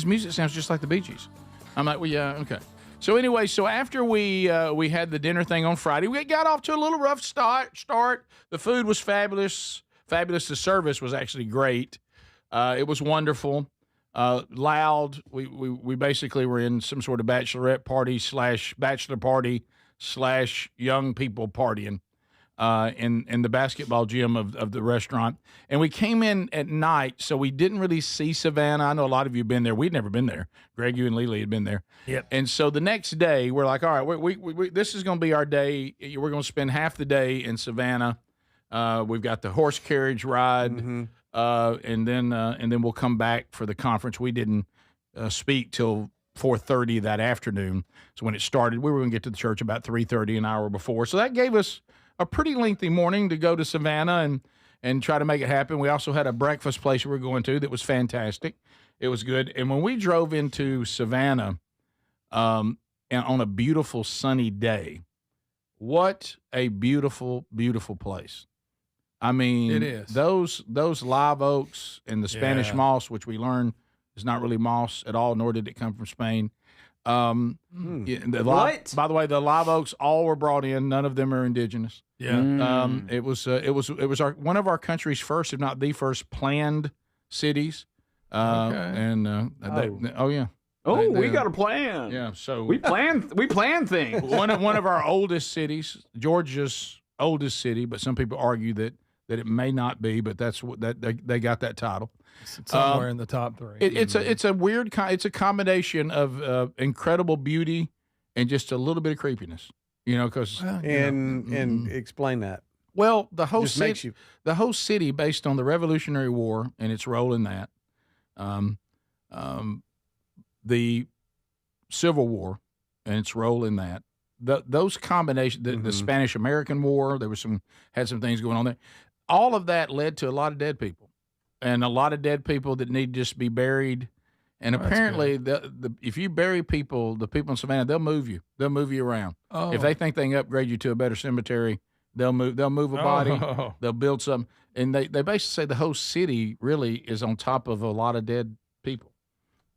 music sounds just like the Bee Gees. I'm like, well, yeah, okay. So anyway, so after we had the dinner thing on Friday, we got off to a little rough start. The food was fabulous. The service was actually great. It was wonderful. Loud. We basically were in some sort of bachelorette party / bachelor party / young people partying in the basketball gym of the restaurant. And we came in at night, so we didn't really see Savannah. I know a lot of you have been there. We'd never been there. Greg, you and Lily had been there. Yep. And so the next day, we're like, all right, we this is going to be our day. We're going to spend half the day in Savannah. We've got the horse carriage ride, and then we'll come back for the conference. We didn't speak till 4:30 that afternoon. So when it started, we were going to get to the church about 3:30, an hour before. So that gave us a pretty lengthy morning to go to Savannah and try to make it happen. We also had a breakfast place we were going to that was fantastic. It was good. And when we drove into Savannah and on a beautiful sunny day, what a beautiful, beautiful place. I mean, It is. those live oaks and the Spanish moss, which we learned is not really moss at all, nor did it come from Spain. By the way, the live oaks all were brought in. None of them are indigenous. Yeah. It was one of our country's first, if not the first, planned cities. We got a plan. Yeah, so we plan things. one of our oldest cities, Georgia's oldest city, but some people argue that it may not be, but that's what they got that title. It's somewhere in the top 3. It's a weird it's a combination of incredible beauty and just a little bit of creepiness, because and explain that. Well, the whole city based on the Revolutionary War and its role in that, the Civil War and its role in that, those combinations, the Spanish-American War, there was had some things going on there. All of that led to a lot of dead people, and a lot of dead people that need to just be buried. And apparently, if you bury people, the people in Savannah, they'll move you. They'll move you around. Oh. If they think they can upgrade you to a better cemetery, they'll move a body. Oh. They'll build something. And they basically say the whole city really is on top of a lot of dead people.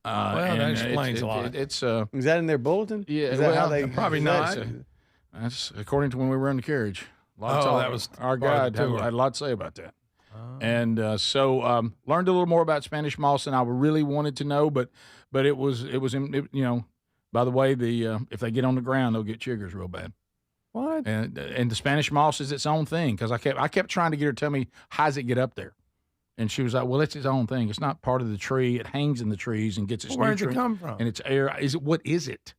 That explains a lot. Is that in their bulletin? Yeah. Is that how they probably not. That's according to when we were in the carriage. That was our guide had a lot to say about that. And so learned a little more about Spanish moss than I really wanted to know, but it was by the way, if they get on the ground, they'll get chiggers real bad. What? And the Spanish moss is its own thing, because I kept trying to get her to tell me, how does it get up there? And she was like, well, it's its own thing. It's not part of the tree. It hangs in the trees and gets its nutrients. Where did it come from? And its air. What is it?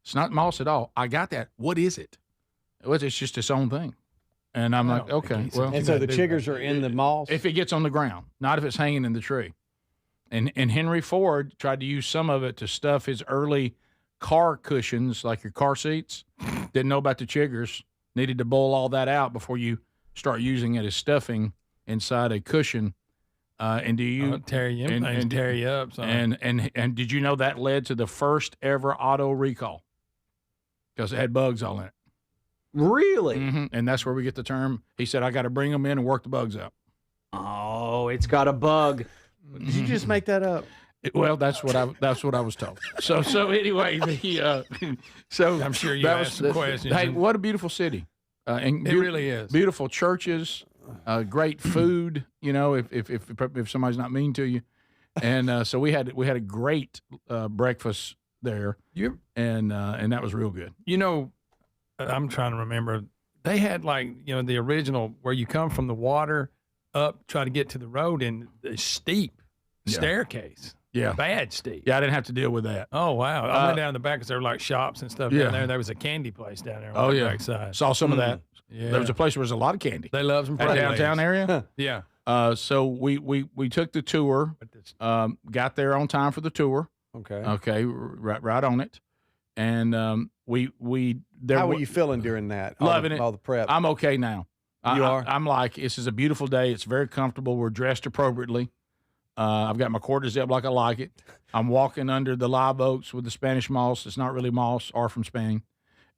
It's not moss at all. I got that. What is it? It's just its own thing. And I'm like, okay. Well, and so the chiggers are in the moss? If it gets on the ground, not if it's hanging in the tree. And Henry Ford tried to use some of it to stuff his early car cushions, like your car seats. Didn't know about the chiggers. Needed to boil all that out before you start using it as stuffing inside a cushion. And do you tear you up? So. And did you know that led to the first ever auto recall? Because it had bugs all in it. Really? Mm-hmm. And that's where we get the term. He said, I got to bring them in and work the bugs out. Oh, it's got a bug. Did you just make that up? Well, that's what I was told. So anyway, so I'm sure you asked some questions. Hey, what a beautiful city! And it really is. Beautiful churches, great food. If somebody's not mean to you, and so we had a great breakfast there. And that was real good. I'm trying to remember. They had the original where you come from the water up, try to get to the road, and the steep staircase. Yeah. Bad steep. Yeah, I didn't have to deal with that. Oh, wow. I went down the back because there were like shops and stuff down there. There was a candy place down there on the backside. Saw some of that. Yeah. There was a place where there was a lot of candy. They love some That downtown area? Yeah. So we took the tour, got there on time for the tour. Okay, right on it. And how were you feeling during that? Loving it. All the prep. I'm okay now. You are? I'm like, this is a beautiful day. It's very comfortable. We're dressed appropriately. I've got my quarters up like I like it. I'm walking under the live oaks with the Spanish moss. It's not really moss or from Spain.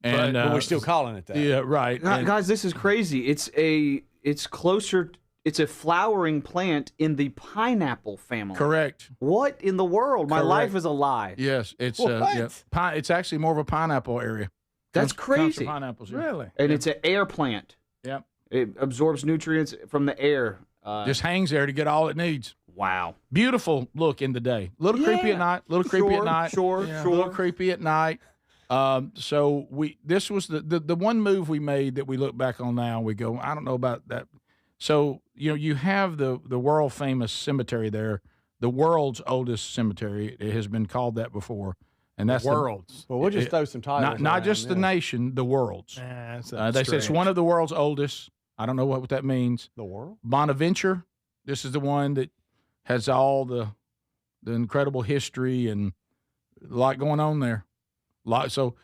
And but we're still calling it that. Yeah, right. Guys, this is crazy. It's a flowering plant in the pineapple family. Correct. What in the world? My Correct. life is a lie. Yes, it's it's actually more of a pineapple area. That's crazy. Comes from pineapples, yeah. Really? And it's an air plant. Yep. It absorbs nutrients from the air. Just hangs there to get all it needs. Wow. Beautiful look in the day. A little creepy at night. A little creepy at night. Sure. A little creepy at night. So this was the one move we made that we look back on now. We go, I don't know about that. So you have the world famous cemetery there, the world's oldest cemetery. It has been called that before, and that's world's. Well, we'll just throw some titles. Not just the nation, the world's. They say it's one of the world's oldest. I don't know what that means. The world. Bonaventure. This is the one that has all the incredible history and a lot going on there. So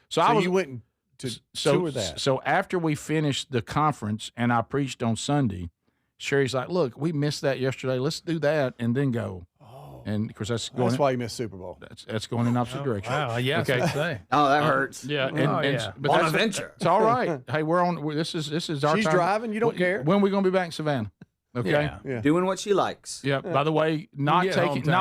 you went to tour that. So after we finished the conference and I preached on Sunday, Sherry's like, "Look, we missed that yesterday. Let's do that and then go." Oh, and of course that's why you missed Super Bowl. That's going in opposite direction. Wow, yeah, okay. Say. Oh, that hurts. Yeah, but Bonaventure. It's all right. Hey, we're on. This is our She's time. driving. You don't care. When are we going to be back in Savannah? Okay, doing what she likes. Yeah. By the way, not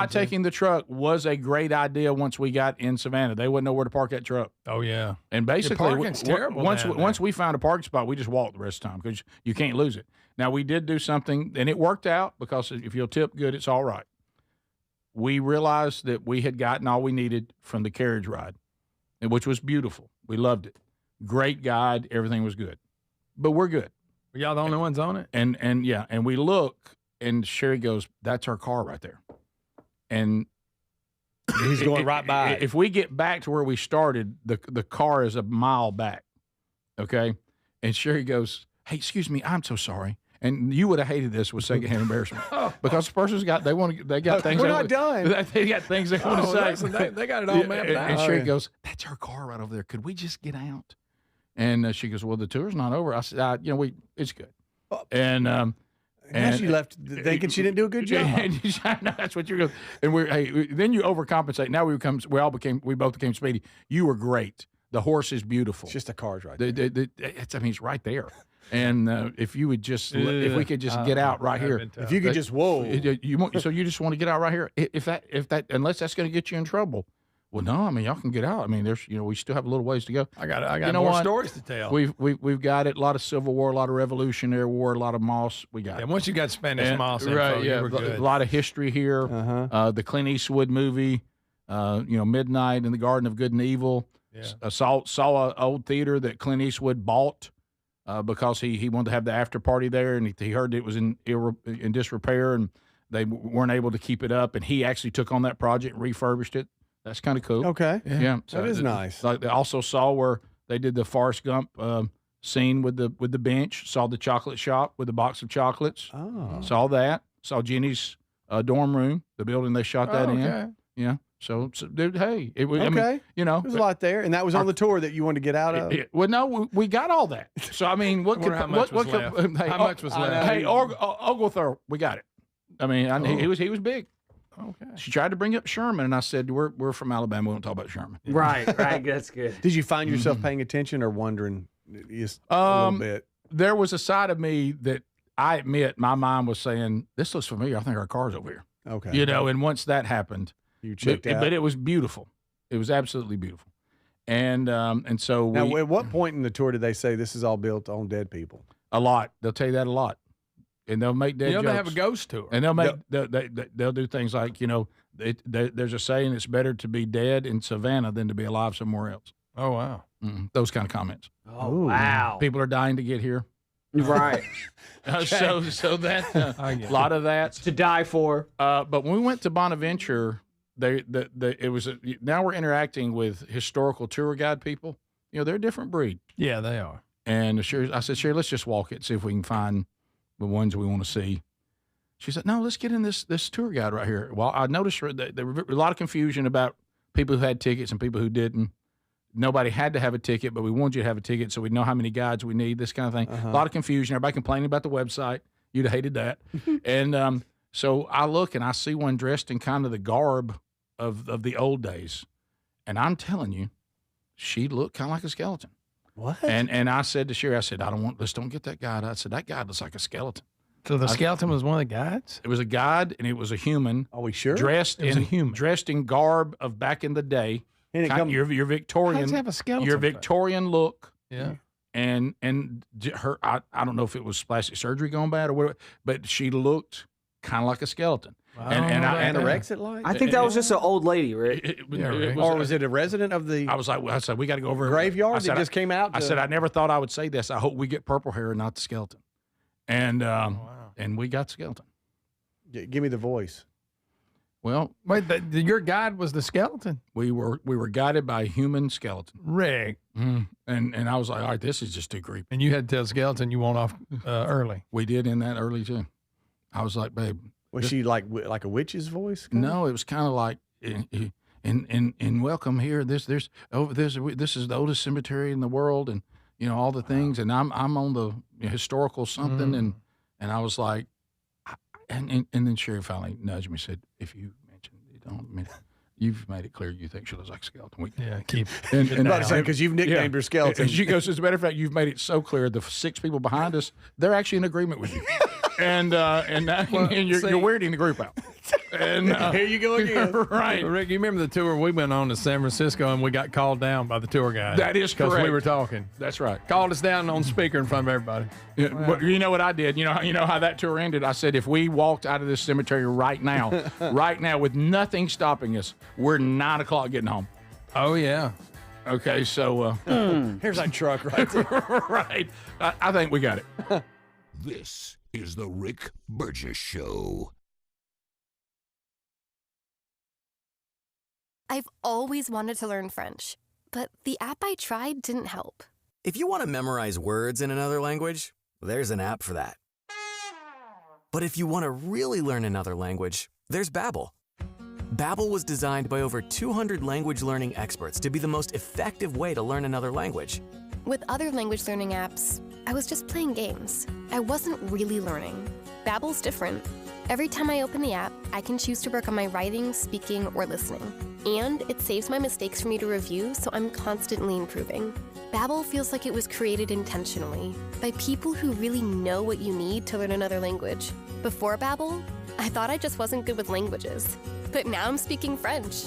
taking the truck was a great idea. Once we got in Savannah, they wouldn't know where to park that truck. Oh yeah. And basically, parking's terrible once we found a parking spot, we just walked the rest of the time because you can't lose it. Now we did do something, and it worked out because if you'll tip good, it's all right. We realized that we had gotten all we needed from the carriage ride, which was beautiful. We loved it. Great guide, everything was good, but we're good. Were y'all the only ones on it? And we look, and Sherri goes, "That's our car right there," and he's going right by it. If we get back to where we started, the car is a mile back, okay? And Sherri goes, "Hey, excuse me, I'm so sorry." And you would have hated this with secondhand embarrassment because the person's got they got things. We're not done. They got things they want to say. They got it all mapped out. And Sherri goes, "That's our car right over there. Could we just get out?" And she goes, "Well, the tour's not over." I said, it's good." And she left thinking she didn't do a good job. No, that's what you're going. And then you overcompensate. Now we both became speedy. You were great. The horse is beautiful. It's just a car's right there. It's right there. And if you would just, if we could just get out right here. If you could just, whoa. So you just want to get out right here. If that, unless that's going to get you in trouble. Well, no, I mean, y'all can get out. I mean, there's, we still have a little ways to go. I got more stories to tell. We've got it. A lot of Civil War, a lot of Revolutionary War, a lot of moss. We got it. And once you got Spanish moss info, you were good. A lot of history here. The Clint Eastwood movie, Midnight in the Garden of Good and Evil. Yeah. Saw an old theater that Clint Eastwood bought because he wanted to have the after party there, and he heard it was in disrepair, and they weren't able to keep it up, and he actually took on that project and refurbished it. That's kind of cool. Okay. Yeah. So that is nice. Like they also saw where they did the Forrest Gump scene with the bench. Saw the chocolate shop with the box of chocolates. Oh. Saw that. Saw Jenny's dorm room, the building they shot that in. Yeah. So dude, hey, it was. Okay. I mean, there's a lot there, and that was on the tour that you wanted to get out of. Well, no, we got all that. So I mean, how much was left? How much was left? Hey, Oglethorpe, we got it. I mean, he was big. Okay. She tried to bring up Sherman, and I said, "We're from Alabama. We don't talk about Sherman." Right. That's good. Did you find yourself paying attention or wondering just a little bit? There was a side of me that I admit my mind was saying, "This looks familiar. I think our car's over here." Okay. And once that happened, you checked out. But it was beautiful. It was absolutely beautiful. And so now, at what point in the tour did they say this is all built on dead people? A lot. They'll tell you that a lot. And they'll make dead jokes. They have a ghost tour. And they'll do things like, there's a saying, it's better to be dead in Savannah than to be alive somewhere else. Oh, wow. Those kind of comments. Oh, wow. People are dying to get here. Right. So that a lot of that. It's to die for. But when we went to Bonaventure, now we're interacting with historical tour guide people. They're a different breed. Yeah, they are. And I said, Sherri, let's just walk it, see if we can find the ones we want to see. She said, no, let's get in this tour guide right here. Well, I noticed that there was a lot of confusion about people who had tickets and people who didn't. Nobody had to have a ticket, but we wanted you to have a ticket so we know how many guides we need, this kind of thing. A lot of confusion. Everybody complaining about the website. You'd have hated that. And so I look and I see one dressed in kind of the garb of the old days. And I'm telling you, she looked kind of like a skeleton. What? And I said to Sherri, let's don't get that guide. I said, that guide looks like a skeleton. So the skeleton was one of the guides? It was a guide, and it was a human. Are we sure? Dressed in garb of back in the day. And your Victorian. How does it have a skeleton? Your Victorian look. Yeah. And her, I don't know if it was plastic surgery gone bad or whatever, but she looked kind of like a skeleton. Anorexic like? I think that was just an old lady, Rick. Or was it a resident of the? I said we got to go over graveyard that just came out. I said I never thought I would say this. I hope we get purple hair and not the skeleton. And and we got skeleton. Give me the voice. Well, wait, your guide was the skeleton. We were guided by a human skeleton. Rick. And I was like, all right, this is just too creepy. And you had to tell skeleton you want off early. We did in that early too. I was like, babe. Was she like a witch's voice? No, it was kind of like in welcome here. This is the oldest cemetery in the world, and all the things. And I'm on the historical something, and I was like, and then Sherri finally nudged me, said, if you mentioned you don't, you've made it clear you think she looks like a skeleton. Keep. Because you've nicknamed her skeleton. And she goes, as a matter of fact, you've made it so clear. The 6 people behind us, they're actually in agreement with you. and now you're weirding the group out. And here you go again. Right. Rick, you remember the tour we went on to San Francisco and we got called down by the tour guide? That is correct. Because we were talking. That's right. Called us down on speaker in front of everybody. Yeah, but you know what I did? You know how that tour ended? I said, if we walked out of this cemetery right now, with nothing stopping us, we're 9 o'clock getting home. Oh, yeah. Okay, so... Here's that truck right there. Right. I think we got it. This is the Rick Burgess Show. I've always wanted to learn French, but the app I tried didn't help. If you want to memorize words in another language, there's an app for that. But if you want to really learn another language, there's Babbel. Babbel was designed by over 200 language learning experts to be the most effective way to learn another language. With other language learning apps, I was just playing games. I wasn't really learning. Babbel's different. Every time I open the app, I can choose to work on my writing, speaking, or listening. And it saves my mistakes for me to review, so I'm constantly improving. Babbel feels like it was created intentionally by people who really know what you need to learn another language. Before Babbel, I thought I just wasn't good with languages. But now I'm speaking French.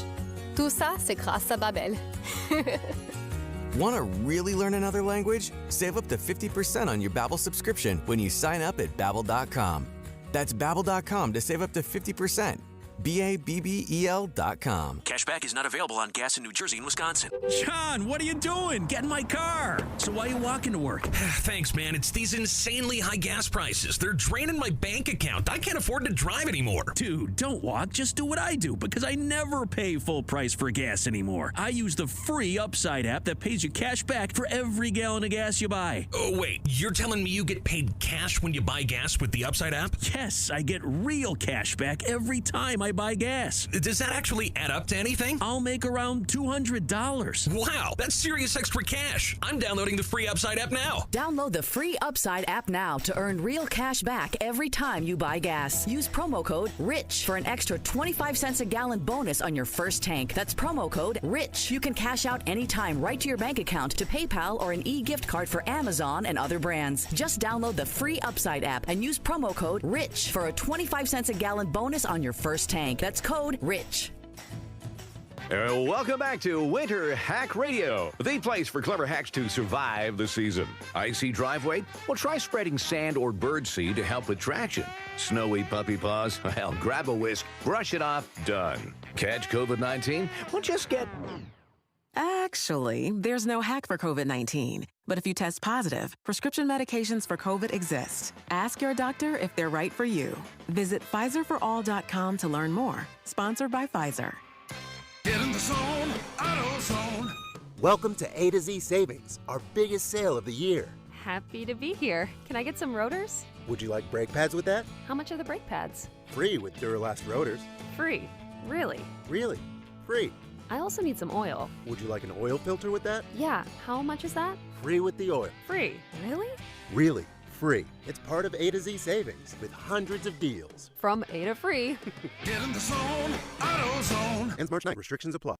Tout ça, c'est grâce à Babbel. Want to really learn another language? Save up to 50% on your Babbel subscription when you sign up at Babbel.com. That's Babbel.com to save up to 50%. Babbel.com. Cashback is not available on gas in New Jersey and Wisconsin. John, what are you doing? Get in my car. So why are you walking to work? Thanks, man. It's these insanely high gas prices. They're draining my bank account. I can't afford to drive anymore. Dude, don't walk. Just do what I do because I never pay full price for gas anymore. I use the free Upside app that pays you cash back for every gallon of gas you buy. Oh, wait. You're telling me you get paid cash when you buy gas with the Upside app? Yes, I get real cash back every time I buy gas. Does that actually add up to anything? I'll make around $200. Wow, that's serious extra cash. I'm downloading the free Upside app now. Download the free Upside app now to earn real cash back every time you buy gas. Use promo code RICH for an extra 25 cents a gallon bonus on your first tank. That's promo code RICH. You can cash out anytime right to your bank account, to PayPal, or an e-gift card for Amazon and other brands. Just download the free Upside app and use promo code RICH for a 25 cents a gallon bonus on your first tank. That's code RICH. Welcome back to Winter Hack Radio, the place for clever hacks to survive the season. Icy driveway? Well, try spreading sand or birdseed to help with traction. Snowy puppy paws? Well, grab a whisk, brush it off, done. Catch COVID-19? Well, just get... Actually, there's no hack for COVID-19. But if you test positive, prescription medications for COVID exist. Ask your doctor if they're right for you. Visit PfizerForAll.com to learn more. Sponsored by Pfizer. Get in the zone, AutoZone. Welcome to A to Z Savings, our biggest sale of the year. Happy to be here. Can I get some rotors? Would you like brake pads with that? How much are the brake pads? Free with Duralast rotors. Free? Really? Really? Free. I also need some oil. Would you like an oil filter with that? Yeah. How much is that? Free with the oil. Free. Really? Really. Free. It's part of A to Z Savings with hundreds of deals. From A to free. Get in the zone, AutoZone. Ends March 9th. Restrictions apply.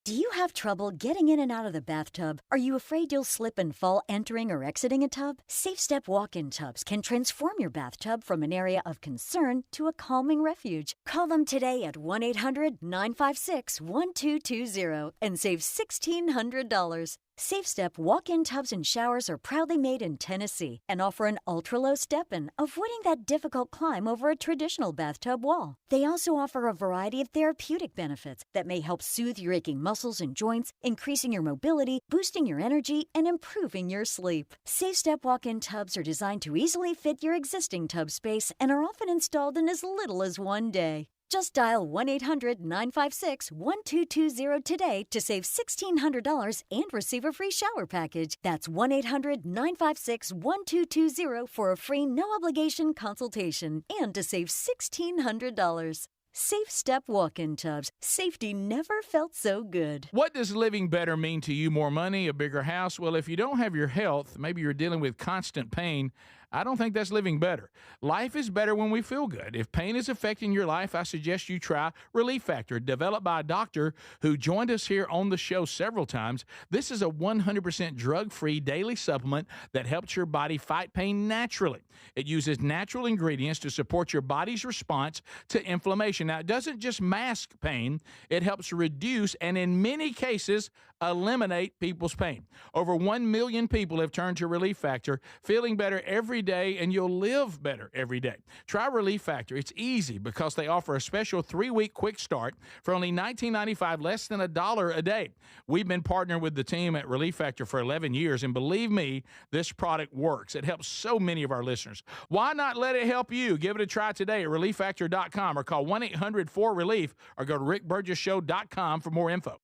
Do you have trouble getting in and out of the bathtub? Are you afraid you'll slip and fall entering or exiting a tub? Safe Step walk-in tubs can transform your bathtub from an area of concern to a calming refuge. Call them today at 1-800-956-1220 and save $1,600. Safe Step walk-in tubs and showers are proudly made in Tennessee and offer an ultra-low step-in, avoiding that difficult climb over a traditional bathtub wall. They also offer a variety of therapeutic benefits that may help soothe your aching muscles and joints, increasing your mobility, boosting your energy, and improving your sleep. Safe Step walk-in tubs are designed to easily fit your existing tub space and are often installed in as little as 1 day. Just dial 1-800-956-1220 today to save $1,600 and receive a free shower package. That's 1-800-956-1220 for a free no-obligation consultation and to save $1,600. Safe Step walk-in tubs. Safety never felt so good. What does living better mean to you? More money, a bigger house? Well, if you don't have your health, maybe you're dealing with constant pain, I don't think that's living better. Life is better when we feel good. If pain is affecting your life, I suggest you try Relief Factor, developed by a doctor who joined us here on the show several times. This is a 100% drug-free daily supplement that helps your body fight pain naturally. It uses natural ingredients to support your body's response to inflammation. Now, it doesn't just mask pain, it helps reduce and in many cases eliminate people's pain. Over 1 million people have turned to Relief Factor, feeling better every day, and you'll live better every day. Try Relief Factor. It's easy because they offer a special 3-week quick start for only $19.95, less than $1 a day. We've been partnering with the team at Relief Factor for 11 years, and believe me, this product works. It helps so many of our listeners. Why not let it help you? Give it a try today at ReliefFactor.com or call 1-800-4RELIEF or go to RickBurgessShow.com for more info.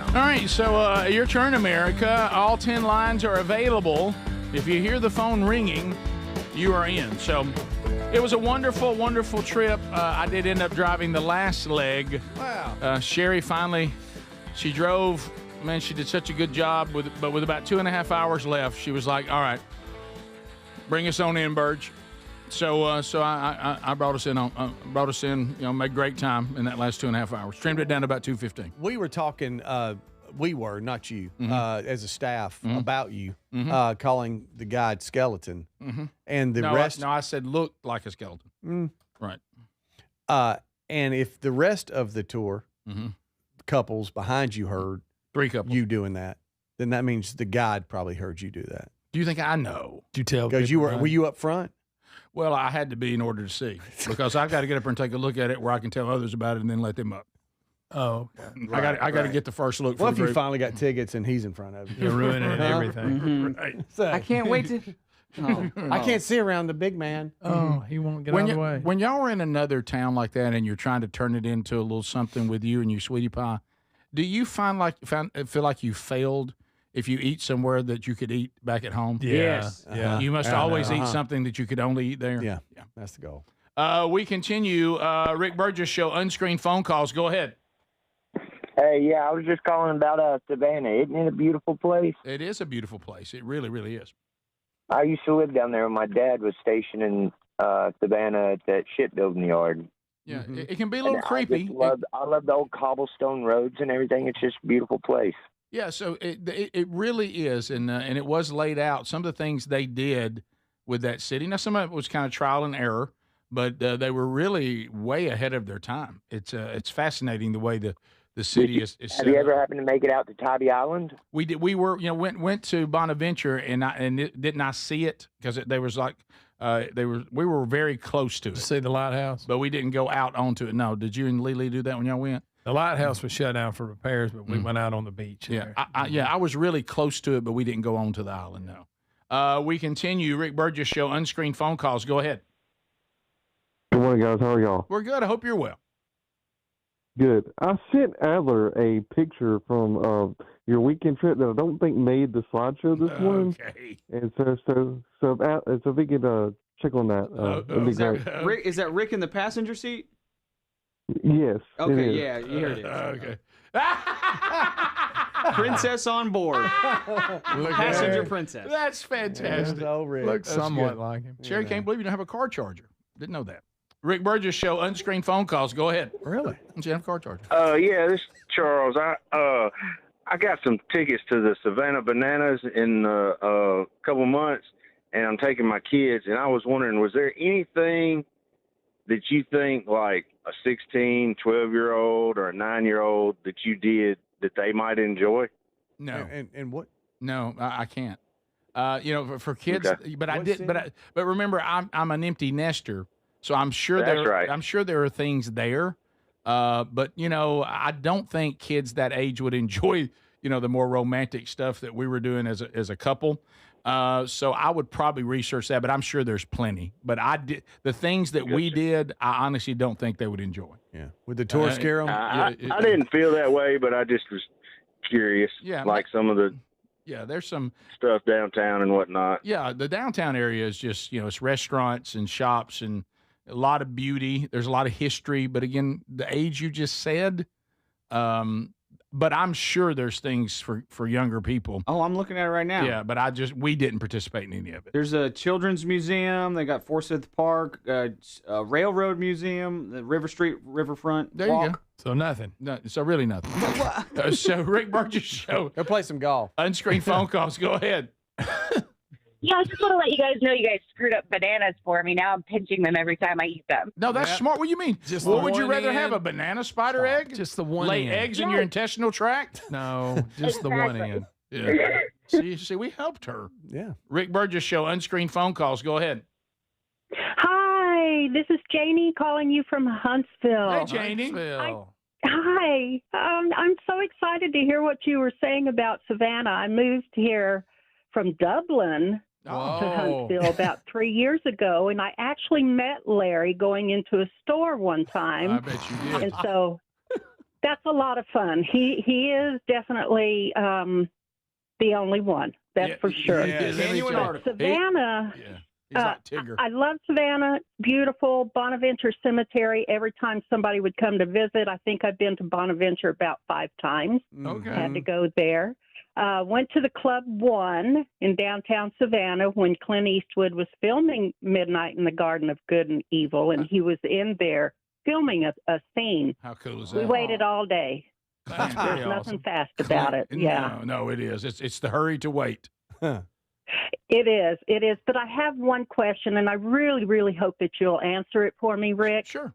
All right, so your turn, America. All 10 lines are available. If you hear the phone ringing, you are in. So it was a wonderful, wonderful trip. I did end up driving the last leg. Wow. Sherri finally, she drove. Man, she did such a good job. But with about 2.5 hours left, she was like, all right, bring us on in, Burge. So I brought us in, made great time in that last 2.5 hours. Trimmed it down to about 2:15. We were talking, not you, as a staff, about you, calling the guy skeleton. And the rest. I said looked like a skeleton. Right. And if the rest of the tour, couples behind you heard 3 couples you doing that, then that means the guide probably heard you do that. Do you think I know? Did you tell? Because were you up front? Well, I had to be in order to see, because I've got to get up there and take a look at it where I can tell others about it and then let them up. Oh, okay. I got to get the first look. What for if the you group. finally got tickets and he's in front of you? You're ruining everything. Right. So, I can't wait to. Oh, I can't see around the big man. Oh, he won't get out of the way. When y'all are in another town like that and you're trying to turn it into a little something with you and your sweetie pie, do you feel like you failed if you eat somewhere that you could eat back at home? Yes. Yeah. You must always eat something that you could only eat there. Yeah. That's the goal. We continue. Rick Burgess Show, unscreened phone calls. Go ahead. Hey, yeah, I was just calling about Savannah. Isn't it a beautiful place? It is a beautiful place. It really, really is. I used to live down there. My dad was stationed in Savannah at that shipbuilding yard. Yeah, it can be a little creepy. I love the old cobblestone roads and everything. It's just a beautiful place. Yeah, so it really is, and it was laid out. Some of the things they did with that city. Now, some of it was kind of trial and error, but they were really way ahead of their time. It's fascinating the way the city is. Have you ever happened to make it out to Tybee Island? We did. We were went to Bonaventure, didn't I see it because there was like we were very close to it. See the lighthouse, but we didn't go out onto it. No, did you and Lily do that when y'all went? The lighthouse was shut down for repairs, but we went out on the beach. Yeah, I was really close to it, but we didn't go on to the island. No. We continue. Rick Burgess Show, unscreened phone calls. Go ahead. Good morning, guys. How are y'all? We're good. I hope you're well. Good. I sent Adler a picture from your weekend trip that I don't think made the slideshow this morning. Okay. And so if we could check on that, it'd be great. Rick, is that Rick in the passenger seat? Yes. Okay, yeah, here it is. Okay. Princess on board. Passenger princess. That's fantastic. Looks somewhat like him. Sherri, can't believe you don't have a car charger. Didn't know that. Rick Burgess Show, unscreened phone calls. Go ahead. Really? You have a car charger. Yeah, this is Charles. I got some tickets to the Savannah Bananas in a couple months, and I'm taking my kids. And I was wondering, was there anything that you think like a 16, 12-year-old or a 9-year-old that you did that they might enjoy? No. And what? No, I can't. For kids, Okay. but I did. But remember, I'm an empty nester, so I'm sure That's I'm sure there are things there. But I don't think kids that age would enjoy the more romantic stuff that we were doing as a couple. So I would probably research that, but I'm sure there's plenty. But the things that we did, I honestly don't think they would enjoy. Yeah, with the tourist carol. I didn't feel that way, but I just was curious. Yeah, like some of the there's some stuff downtown and whatnot. Yeah, the downtown area is just it's restaurants and shops and a lot of beauty. There's a lot of history, but again, the age you just said. But I'm sure there's things for younger people. Oh, I'm looking at it right now. Yeah, but we didn't participate in any of it. There's a children's museum. They got Forsyth Park, a railroad museum, the River Street Riverfront. There walk. you go. So nothing. No, so really nothing. So Rick Burgess show. Go play some golf. Unscreened phone calls. Go ahead. Yeah, I just want to let you guys know you guys screwed up bananas for me. Now I'm pinching them every time I eat them. No, that's smart. What do you mean? What would you rather have, a banana spider egg? Just the one Lay end. eggs in your intestinal tract? No, just the one end. Yeah. See, we helped her. Yeah. Rick Burgess show. Unscreened phone calls. Go ahead. Hi, this is Janie calling you from Huntsville. Hey, Janie. Hi. I'm so excited to hear what you were saying about Savannah. I moved here from Dublin to Huntsville about 3 years ago, and I actually met Larry going into a store one time. I bet you did. And so that's a lot of fun. He is definitely the only one. That's for sure. Savannah. He's like Tigger. I love Savannah. Beautiful. Bonaventure Cemetery. Every time somebody would come to visit, I think I've been to Bonaventure about 5 times. Okay. Had to go there. Went to the Club One in downtown Savannah when Clint Eastwood was filming Midnight in the Garden of Good and Evil, and he was in there filming a scene. How cool is that? We waited all day. That's There's pretty nothing awesome. fast about it. Yeah. No, it is. It's the hurry to wait. It is. But I have one question, and I really, really hope that you'll answer it for me, Rick. Sure.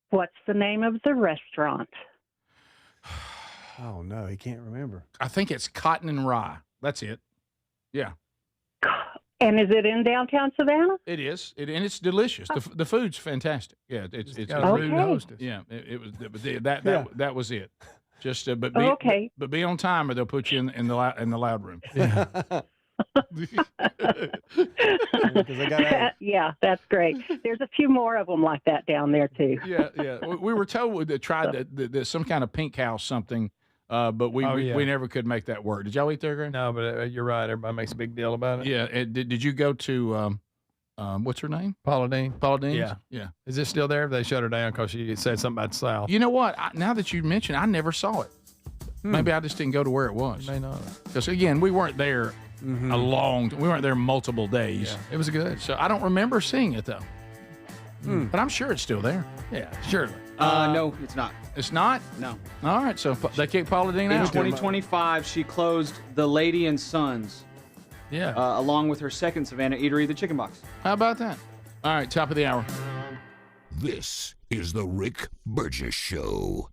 What's the name of the restaurant? Oh, no, he can't remember. I think it's Cotton and Rye. That's it. Yeah. And is it in downtown Savannah? It is. And it's delicious. The food's fantastic. Yeah, it's got a rude hostess. Yeah, it was that was it. Just but be on time or they'll put you in the loud room. Yeah. Yeah, that's great. There's a few more of them like that down there too. Yeah. We were told to try some kind of pink house something, but we never could make that work. Did y'all eat there, Greg? No, but you're right. Everybody makes a big deal about it. Yeah. Did you go to what's her name? Paula Dean. Yeah. Is it still there? They shut her down because she said something about the South. You know what? Now that you mention, I never saw it. Maybe I just didn't go to where it was. You may not. Because again, we weren't there we weren't there multiple days. Yeah, it was good. So I don't remember seeing it though. But I'm sure it's still there. Yeah, surely. No, it's not. It's not? No. All right, so they kicked Paula Dean In out. 2025, she closed the Lady and Sons. Yeah. Along with her second Savannah eatery, the Chicken Box. How about that? All right, top of the hour. This is the Rick Burgess Show.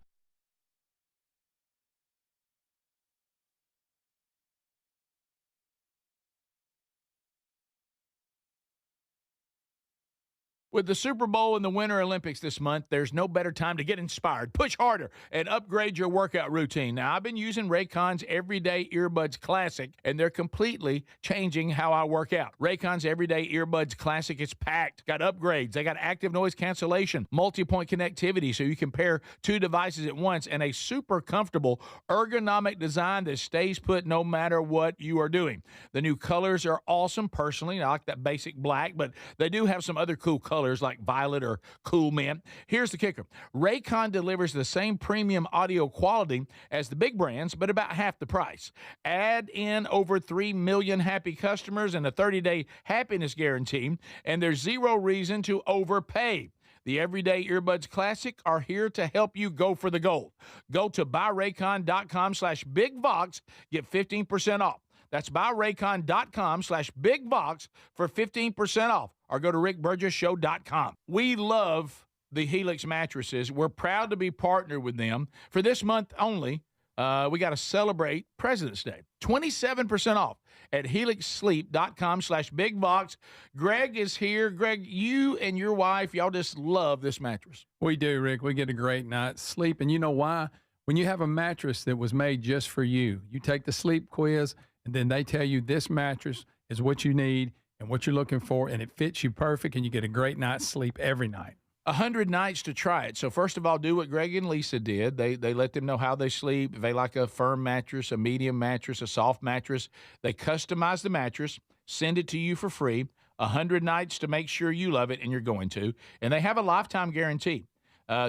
With the Super Bowl and the Winter Olympics this month, there's no better time to get inspired, push harder, and upgrade your workout routine. Now, I've been using Raycon's Everyday Earbuds Classic, and they're completely changing how I work out. Raycon's Everyday Earbuds Classic is packed. Got upgrades. They got active noise cancellation, multi-point connectivity, so you can pair 2 devices at once, and a super comfortable ergonomic design that stays put no matter what you are doing. The new colors are awesome. Personally, I like that basic black, but they do have some other cool colors like violet or cool mint. Here's the kicker. Raycon delivers the same premium audio quality as the big brands, but about half the price. Add in over 3 million happy customers and a 30-day happiness guarantee, and there's zero reason to overpay. The Everyday Earbuds Classic are here to help you go for the gold. Go to buyraycon.com/bigvox, get 15% off. That's buyraycon.com/bigvox for 15% off. Or go to rickburgessshow.com. We love the Helix mattresses. We're proud to be partnered with them. For this month only, we got to celebrate President's Day. 27% off at helixsleep.com/bigvox. Greg is here. Greg, you and your wife, y'all just love this mattress. We do, Rick. We get a great night's sleep. And you know why? When you have a mattress that was made just for you, you take the sleep quiz, and then they tell you this mattress is what you need and what you're looking for, and it fits you perfect, and you get a great night's sleep every night. 100 nights to try it. So first of all, do what Greg and Lisa did. They let them know how they sleep. If they like a firm mattress, a medium mattress, a soft mattress, they customize the mattress, send it to you for free. 100 nights to make sure you love it, and you're going to. And they have a lifetime guarantee.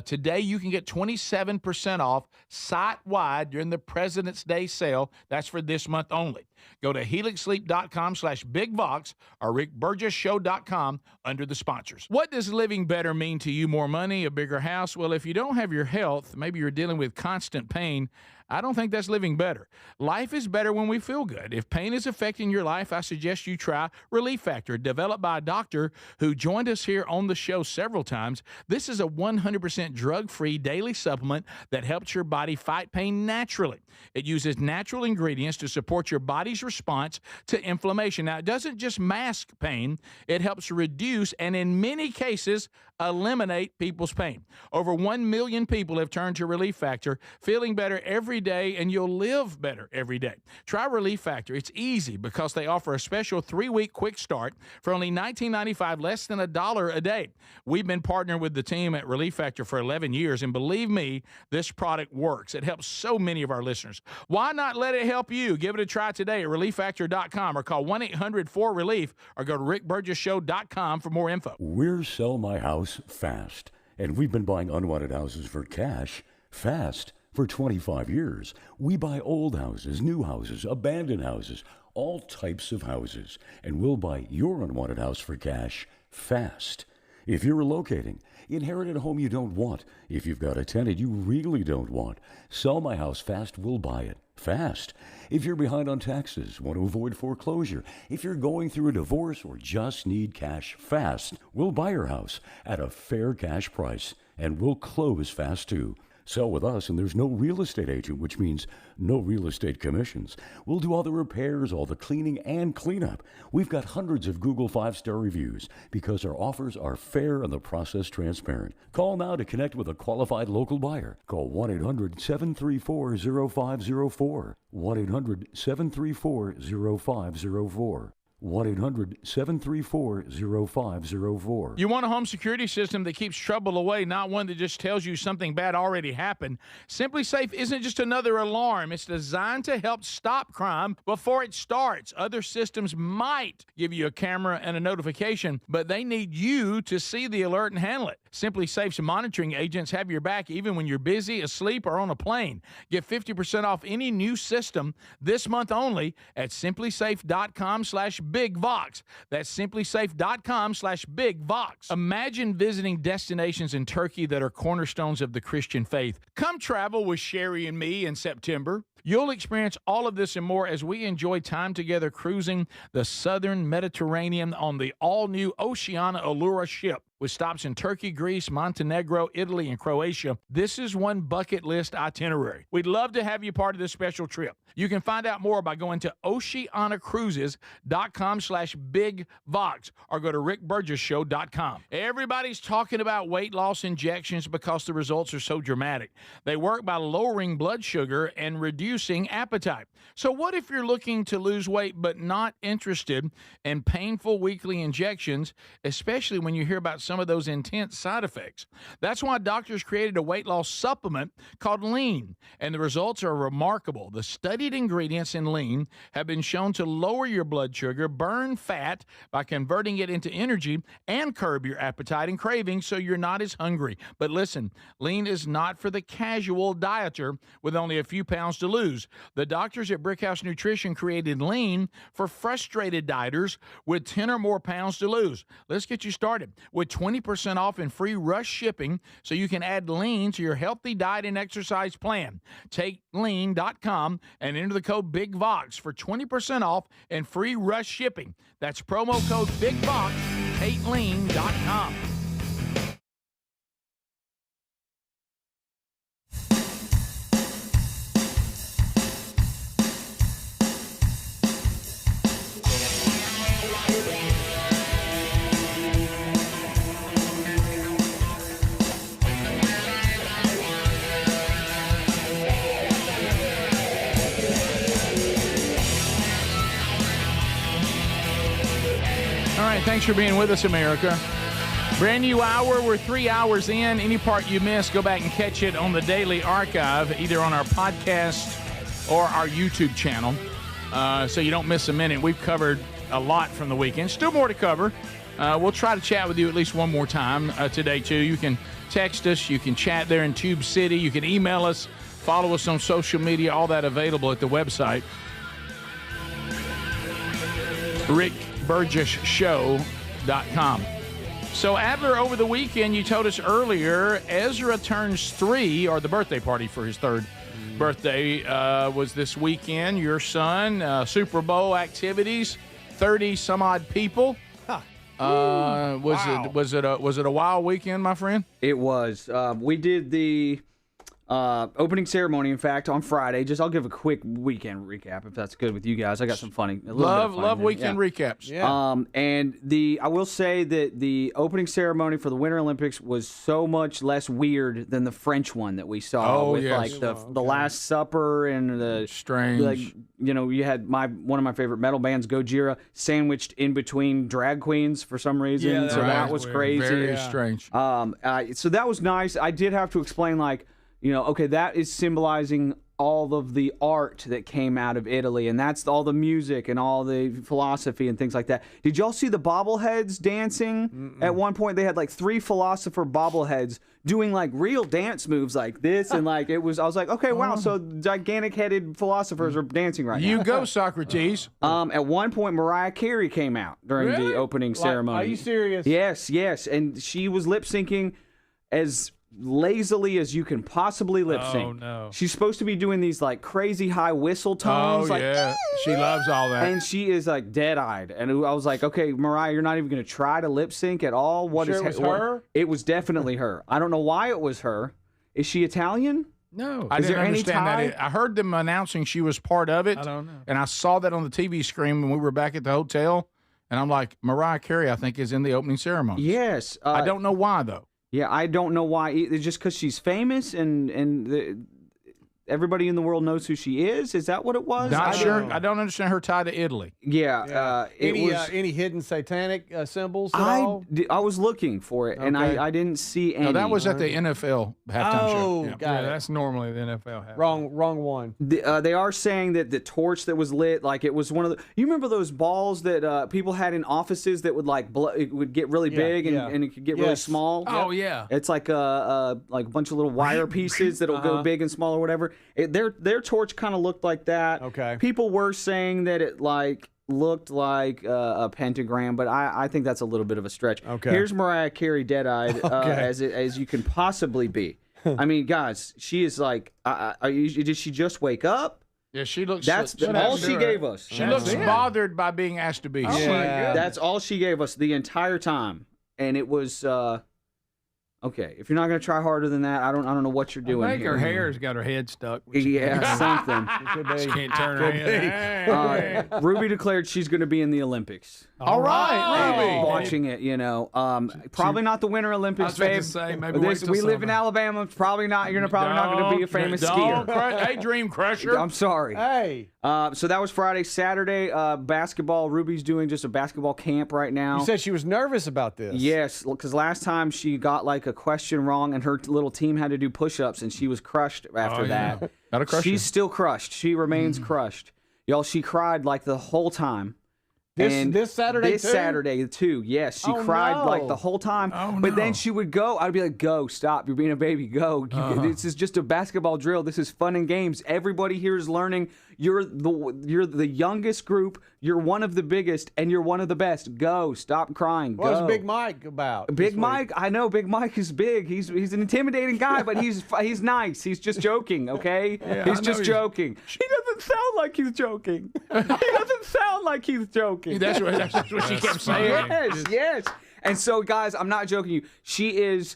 Today, you can get 27% off site-wide during the President's Day sale. That's for this month only. Go to helixsleep.com/BigVox or rickburgessshow.com under the sponsors. What does living better mean to you? More money, a bigger house? Well, if you don't have your health, maybe you're dealing with constant pain, I don't think that's living better. Life is better when we feel good. If pain is affecting your life, I suggest you try Relief Factor, developed by a doctor who joined us here on the show several times. This is a 100% drug-free daily supplement that helps your body fight pain naturally. It uses natural ingredients to support your body's response to inflammation. Now, it doesn't just mask pain. It helps reduce and, in many cases, eliminate people's pain. Over 1 million people have turned to Relief Factor, feeling better every day, and you'll live better every day. Try Relief Factor. It's easy because they offer a special 3-week quick start for only $19.95, less than $1 a day. We've been partnering with the team at Relief Factor for 11 years, and believe me, this product works. It helps so many of our listeners. Why not let it help you? Give it a try today at ReliefFactor.com or call 1-800-4RELIEF or go to rickburgessshow.com for more info. We're Sell My House Fast, and we've been buying unwanted houses for cash fast for 25 years. We buy old houses, new houses, abandoned houses, all types of houses, and we'll buy your unwanted house for cash fast. If you're relocating, inherited a home you don't want, if you've got a tenant you really don't want, Sell My House Fast will buy it fast. If you're behind on taxes, want to avoid foreclosure, if you're going through a divorce or just need cash fast, we'll buy your house at a fair cash price, and we'll close fast too. Sell with us, and there's no real estate agent, which means no real estate commissions. We'll do all the repairs, all the cleaning, and cleanup. We've got hundreds of Google 5-star reviews because our offers are fair and the process transparent. Call now to connect with a qualified local buyer. Call 1-800-734-0504. 1-800-734-0504. 1-800-734-0504. You want a home security system that keeps trouble away, not one that just tells you something bad already happened. Simply Safe isn't just another alarm. It's designed to help stop crime before it starts. Other systems might give you a camera and a notification, but they need you to see the alert and handle it. Simply Safe's monitoring agents have your back even when you're busy, asleep, or on a plane. Get 50% off any new system this month only at simplysafe.com/BigVox. That's simplysafe.com/BigVox. Imagine visiting destinations in Turkey that are cornerstones of the Christian faith. Come travel with Sherri and me in September. You'll experience all of this and more as we enjoy time together cruising the southern Mediterranean on the all-new Oceania Allura ship. With stops in Turkey, Greece, Montenegro, Italy, and Croatia, this is one bucket list itinerary. We'd love to have you part of this special trip. You can find out more by going to oceanacruises.com/BigVox or go to rickburgessshow.com. Everybody's talking about weight loss injections because the results are so dramatic. They work by lowering blood sugar and reducing appetite. So what if you're looking to lose weight but not interested in painful weekly injections, especially when you hear about some of those intense side effects? That's why doctors created a weight loss supplement called Lean, and the results are remarkable. The studied ingredients in Lean have been shown to lower your blood sugar, burn fat by converting it into energy, and curb your appetite and cravings so you're not as hungry. But listen, Lean is not for the casual dieter with only a few pounds to lose. The doctors at Brickhouse Nutrition created Lean for frustrated dieters with 10 or more pounds to lose. Let's get you started with 20% off and free rush shipping so you can add Lean to your healthy diet and exercise plan. Take lean.com and enter the code BigVox for 20% off and free rush shipping. That's promo code BigVox. Take lean.com. Thanks for being with us, America. Brand new hour. We're 3 hours in. Any part you missed, go back and catch it on the Daily Archive, either on our podcast or our YouTube channel, so you don't miss a minute. We've covered a lot from the weekend. Still more to cover. We'll try to chat with you at least one more time today, too. You can text us. You can chat there in Tube City. You can email us. Follow us on social media. All that available at the website. RickBurgessShow.com. So, Adler, over the weekend, you told us earlier, Ezra turns 3, or the birthday party for his 3rd birthday was this weekend. Your son, Super Bowl activities, 30-some-odd people. Was it a wild weekend, my friend? It was. We did the opening ceremony, in fact, on Friday. I'll give a quick weekend recap if that's good with you guys. I got some funny. Love weekend recaps. Yeah. And I will say that the opening ceremony for the Winter Olympics was so much less weird than the French one that we saw like the Last Supper and the strange. Like, you had one of my favorite metal bands, Gojira, sandwiched in between drag queens for some reason. Yeah, that was crazy. Very strange. So that was nice. I did have to explain, okay, that is symbolizing all of the art that came out of Italy, and that's all the music and all the philosophy and things like that. Did y'all see the bobbleheads dancing? Mm-mm. At one point, they had 3 philosopher bobbleheads doing real dance moves like this, and I was like, okay, wow, so gigantic-headed philosophers are dancing right now. You go, Socrates. At one point, Mariah Carey came out during the opening ceremony. Are you serious? Yes, and she was lip-syncing as lazily as you can possibly lip sync. Oh, no. She's supposed to be doing these like crazy high whistle tones. Oh, yeah. She loves all that. And she is like dead-eyed. And I was like, okay, Mariah, you're not even going to try to lip sync at all? What is it was her? It was definitely her. I don't know why it was her. Is she Italian? No. I didn't understand that. I heard them announcing she was part of it. I don't know. And I saw that on the TV screen when we were back at the hotel. And I'm like, Mariah Carey, I think, is in the opening ceremony. Yes. I don't know why, though. Yeah, I don't know why. It's just because she's famous and everybody in the world knows who she is. Is that what it was? Not sure. I don't understand her tie to Italy. Yeah. Any hidden satanic symbols at all? I was looking for it, and I didn't see any. No, that was at the NFL halftime show. Oh, got it. That's normally the NFL halftime. Wrong one. They are saying that the torch that was lit, like it was one of the. You remember those balls that people had in offices that would it would get really big and it could get really small. Oh yeah. It's like a bunch of little wire pieces that'll go big and small or whatever. Their torch kind of looked like that. Okay. People were saying that it looked like a pentagram, but I think that's a little bit of a stretch. Okay. Here's Mariah Carey dead-eyed as you can possibly be. I mean, guys, she is like, did she just wake up? Yeah, she looks. That's all she gave us. She looks bothered by being asked to be. Oh, yeah. That's all she gave us the entire time, and it was. Okay, if you're not going to try harder than that, I don't know what you're doing. I think here. her hair's got her head stuck. Yeah, something. She can't turn her head. Ruby declared she's going to be in the Olympics. All right, Ruby. Watching it, probably not the Winter Olympics, babe. Maybe we live in Alabama. Probably not. You're probably not going to be a famous skier. Hey, Dream Crusher. I'm sorry. Hey. So that was Friday. Saturday, basketball. Ruby's doing just a basketball camp right now. You said she was nervous about this. Yes, because last time she got a question wrong, and her little team had to do push-ups, and she was crushed after that. Not a crusher. She's still crushed. She remains crushed. Y'all, she cried the whole time. This Saturday This too? Saturday too. Yes, she cried the whole time. But then she would go. I'd be like, "Go, stop! You're being a baby. Go! This is just a basketball drill. This is fun and games. Everybody here is learning. You're the youngest group. You're one of the biggest, and you're one of the best. Go! Stop crying. Go!" What was Big Mike about? Big Mike, I know Big Mike is big. He's an intimidating guy, but he's nice. He's just joking, okay? He's just joking. He doesn't sound like he's joking. He doesn't sound like he's joking. That's what she kept saying. Yes. And so, guys, I'm not joking you. She is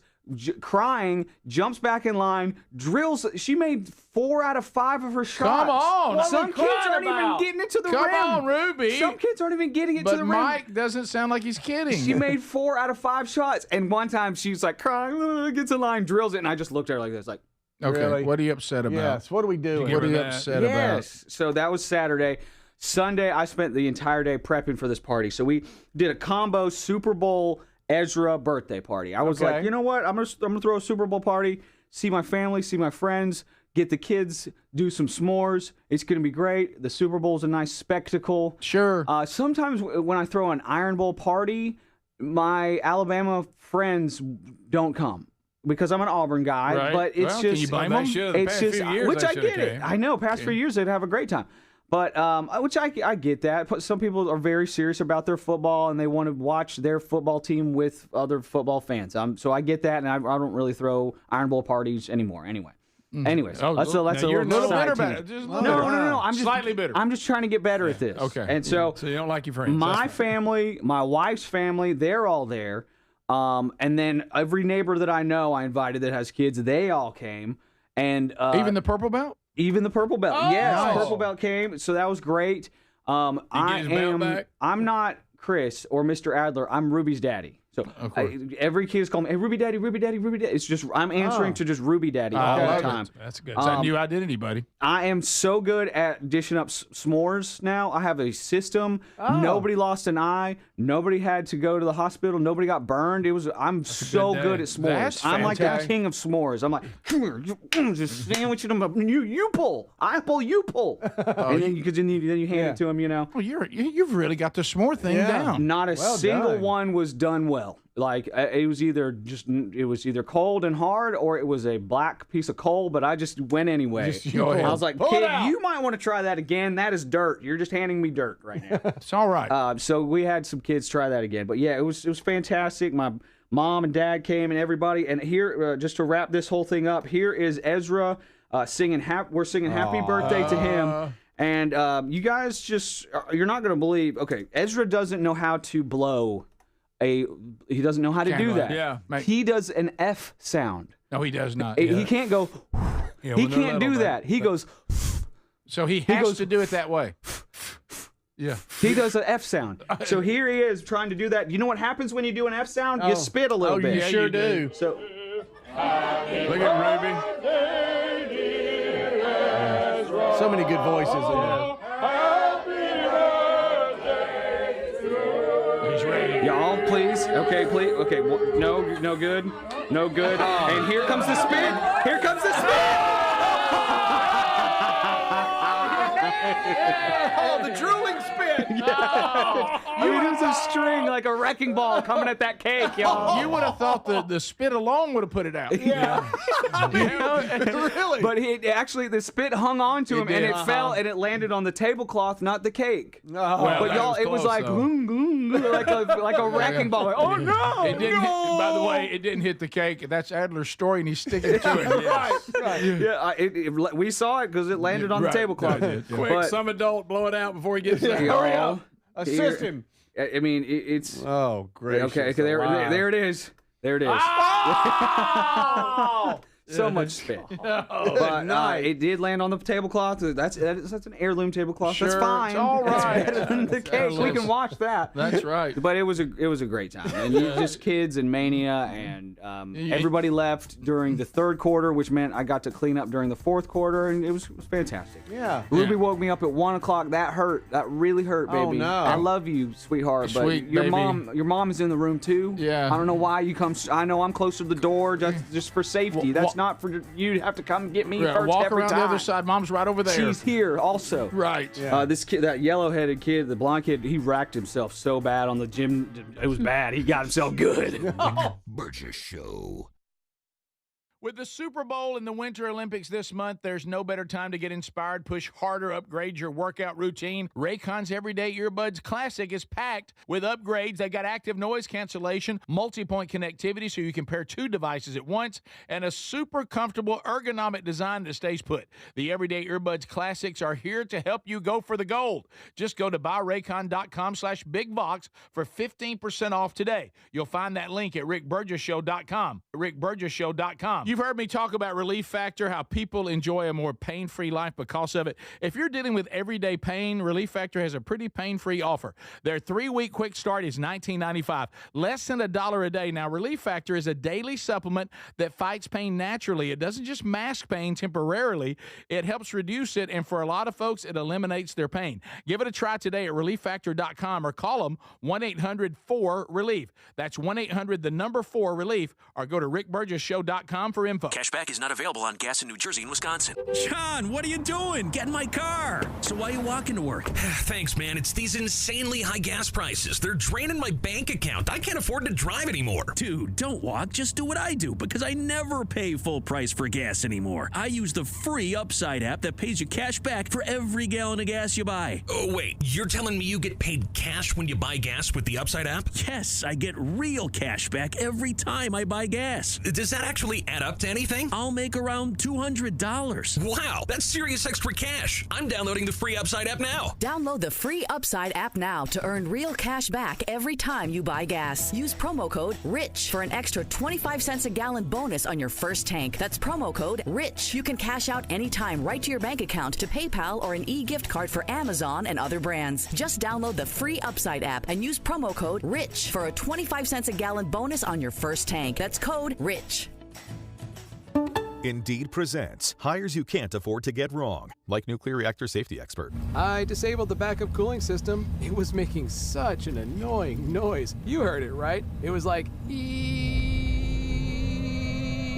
crying, jumps back in line, drills. She made 4 out of 5 of her shots. Come on. Some kids aren't even getting it to the rim. Come on, Ruby. Some kids aren't even getting it to the rim. But Mike doesn't sound like he's kidding. She made 4 out of 5 shots. And one time she's like crying, gets in line, drills it. And I just looked at her like this, like, okay, really? What are you upset about? Yes, what are we doing? What are you upset about? Yes. So that was Saturday. Sunday, I spent the entire day prepping for this party. So we did a combo Super Bowl Ezra birthday party. I was like, you know what? I'm gonna throw a Super Bowl party, see my family, see my friends, get the kids, do some s'mores. It's going to be great. The Super Bowl's a nice spectacle. Sure. Sometimes when I throw an Iron Bowl party, my Alabama friends don't come because I'm an Auburn guy. Right. But it's Well, just, can you blame them? it's just, which I get it. I know, past few years they'd have a great time. But which I get that. But some people are very serious about their football and they want to watch their football team with other football fans. So I get that, and I don't really throw Iron Bowl parties anymore. Anyway. Anyways, that's a you're a little bitter about about it. Just a little No. I'm just slightly bitter. I'm just trying to get better at this. Okay. And so you don't like your friends. my family, my wife's family, they're all there. And then every neighbor that I know, I invited that has kids, they all came. And even the purple belt. Even the purple belt. Oh, yes, nice. purple belt came. So that was great. Did he get his belt back? I'm not Chris or Mr. Adler. I'm Ruby's daddy. So every kid is calling me, hey, Ruby Daddy, Ruby Daddy, Ruby Daddy. It's just I'm answering to just Ruby Daddy all the time. That's good. It's a new identity, buddy. I am so good at dishing up s'mores now. I have a system. Nobody lost an eye. Nobody had to go to the hospital. Nobody got burned. I'm so good at s'mores. That's I'm like the fantastic. king of s'mores. I'm like, come here, just sandwich them up. You pull. I pull. You pull. And then you hand it to them. You know. Well, you've really got the s'more thing down. Not a single one was done well. Like it was either cold and hard, or it was a black piece of coal. But I just went anyway. I was like, kid, you might want to try that again. That is dirt. You're just handing me dirt right now. It's all right. So we had some kids try that again. But yeah, it was fantastic. My mom and dad came and everybody. And here, just to wrap this whole thing up, here is Ezra singing. We're singing Happy Birthday to him. And you guys you're not going to believe. Okay, Ezra doesn't know how to blow. He doesn't know how to do that. Yeah, mate. He does an F sound. No, he does not. He can't go. He can't do that. He goes. So he has to do it that way. Yeah. He does an F sound. So here he is trying to do that. You know what happens when you do an F sound? You spit a little bit. You sure do. So look at Ruby. So many good voices in there. Y'all, please. Okay, please. Okay, no good. No good. And here comes the spit. Here comes the spit. The drooling spit. It was a string like a wrecking ball coming at that cake, y'all. You would have thought the spit alone would have put it out. Yeah. Really? But the spit hung on to him, and it fell, and it landed on the tablecloth, not the cake. But y'all, it was like like a wrecking ball. Like, oh no! It didn't. By the way, it didn't hit the cake. That's Adler's story, and he's sticking to it. Right. Yeah, we saw it because it landed on the tablecloth. Quick, some adult blow it out before he gets there. Hurry up. Assist him. I mean, it's. Oh, great. Okay, there it is. There it is. Oh! So much spit. But it did land on the tablecloth. That's an heirloom tablecloth. Sure, that's fine. It's all right. That's better than the cake. We can watch that. That's right. But it was a great time. And just kids and mania, and everybody left during the third quarter, which meant I got to clean up during the fourth quarter, and it was fantastic. Yeah. Ruby woke me up at 1 o'clock. That hurt. That really hurt, baby. Oh, no. I love you, sweetheart. But Sweet your baby. mom is in the room too. Yeah. I don't know why you come. I know I'm close to the door just for safety. That's not for you to have to come get me first walk every around time. the other side. Mom's right over there. She's here also. Right. This kid, that yellow-headed kid, the blonde kid, he racked himself so bad on the gym. It was bad. He got himself good. Burgess Show. With the Super Bowl and the Winter Olympics this month, there's no better time to get inspired, push harder, upgrade your workout routine. Raycon's Everyday Earbuds Classic is packed with upgrades. They got active noise cancellation, multi-point connectivity so you can pair two devices at once, and a super comfortable ergonomic design that stays put. The Everyday Earbuds Classics are here to help you go for the gold. Just go to buyraycon.com/bigbox for 15% off today. You'll find that link at rickburgesshow.com. rickburgesshow.com. You've heard me talk about Relief Factor, how people enjoy a more pain-free life because of it. If you're dealing with everyday pain, Relief Factor has a pretty pain-free offer. Their 3-week quick start is $19.95, less than $1 a day. Now, Relief Factor is a daily supplement that fights pain naturally. It doesn't just mask pain temporarily. It helps reduce it, and for a lot of folks, it eliminates their pain. Give it a try today at ReliefFactor.com or call them 1-800-4-RELIEF. That's 1-800-4-RELIEF, or go to rickburgessshow.com for info. Cashback is not available on gas in New Jersey and Wisconsin. John, what are you doing? Get in my car. So why are you walking to work? Thanks, man. It's these insanely high gas prices. They're draining my bank account. I can't afford to drive anymore. Dude, don't walk. Just do what I do because I never pay full price for gas anymore. I use the free Upside app that pays you cash back for every gallon of gas you buy. Oh, wait. You're telling me you get paid cash when you buy gas with the Upside app? Yes, I get real cash back every time I buy gas. Does that actually add up to anything? I'll make around $200. Wow, that's serious extra cash. I'm downloading the free Upside app now. Download the free Upside app now to earn real cash back every time you buy gas. Use promo code RICH for an extra 25 cents a gallon bonus on your first tank. That's promo code RICH. You can cash out anytime right to your bank account, to PayPal, or an e-gift card for Amazon and other brands. Just download the free Upside app and use promo code RICH for a 25 cents a gallon bonus on your first tank. That's code RICH. Indeed presents hires you can't afford to get wrong, like nuclear reactor safety expert. I disabled the backup cooling system. It was making such an annoying noise. You heard it, right? It was like,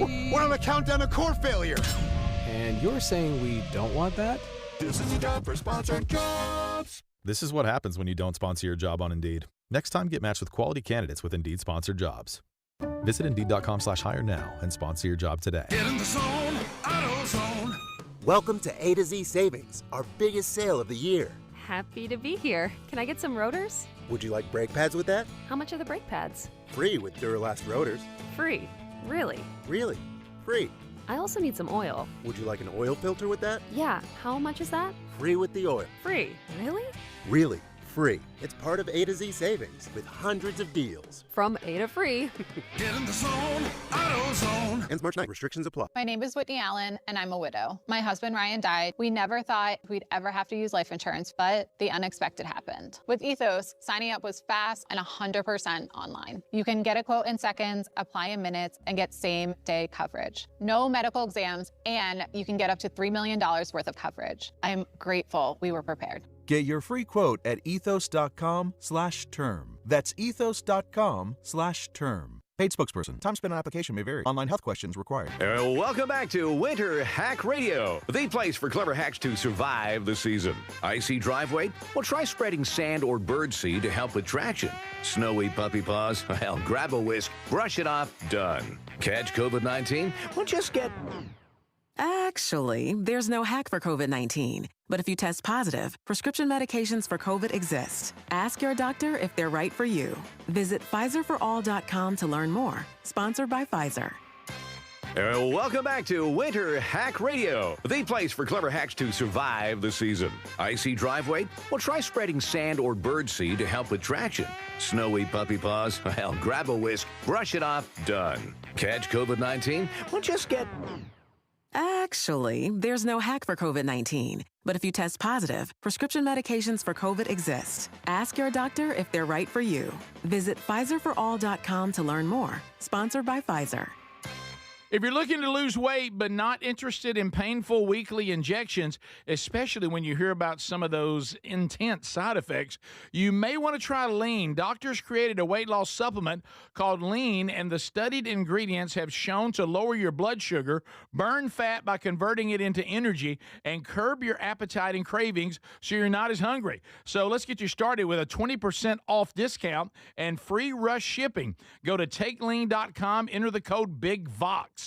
We're on the countdown to core failure. And you're saying we don't want that? This is the job for sponsored jobs. This is what happens when you don't sponsor your job on Indeed. Next time, get matched with quality candidates with Indeed sponsored jobs. Visit Indeed.com/hire now and sponsor your job today. Get in the zone, AutoZone. Welcome to A to Z Savings, our biggest sale of the year. Happy to be here. Can I get some rotors? Would you like brake pads with that? How much are the brake pads? Free with Duralast rotors. Free. Really? Really? Free. I also need some oil. Would you like an oil filter with that? Yeah. How much is that? Free with the oil. Free. Really? Really. Free. It's part of A to Z Savings with hundreds of deals. From A to free. Get in the zone, AutoZone. Ends March 9th. Restrictions apply. My name is Whitney Allen, and I'm a widow. My husband, Ryan, died. We never thought we'd ever have to use life insurance, but the unexpected happened. With Ethos, signing up was fast and 100% online. You can get a quote in seconds, apply in minutes, and get same-day coverage. No medical exams, and you can get up to $3 million worth of coverage. I'm grateful we were prepared. Get your free quote at ethos.com/term. That's ethos.com/term. Paid spokesperson. Time spent on application may vary. Online health questions required. Welcome back to Winter Hack Radio, the place for clever hacks to survive the season. Icy driveway? Well, try spreading sand or birdseed to help with traction. Snowy puppy paws? Well, grab a whisk, brush it off, done. Catch COVID-19? Well, just get... Actually, there's no hack for COVID-19. But if you test positive, prescription medications for COVID exist. Ask your doctor if they're right for you. Visit PfizerForAll.com to learn more. Sponsored by Pfizer. Welcome back to Winter Hack Radio, the place for clever hacks to survive the season. Icy driveway? Well, try spreading sand or birdseed to help with traction. Snowy puppy paws? Well, grab a whisk, brush it off, done. Catch COVID-19? Well, just get... Actually, there's no hack for COVID-19. But if you test positive, prescription medications for COVID exist. Ask your doctor if they're right for you. Visit PfizerForAll.com to learn more. Sponsored by Pfizer. If you're looking to lose weight but not interested in painful weekly injections, especially when you hear about some of those intense side effects, you may want to try Lean. Doctors created a weight loss supplement called Lean, and the studied ingredients have shown to lower your blood sugar, burn fat by converting it into energy, and curb your appetite and cravings so you're not as hungry. So let's get you started with a 20% off discount and free rush shipping. Go to TakeLean.com, enter the code BIGVOX.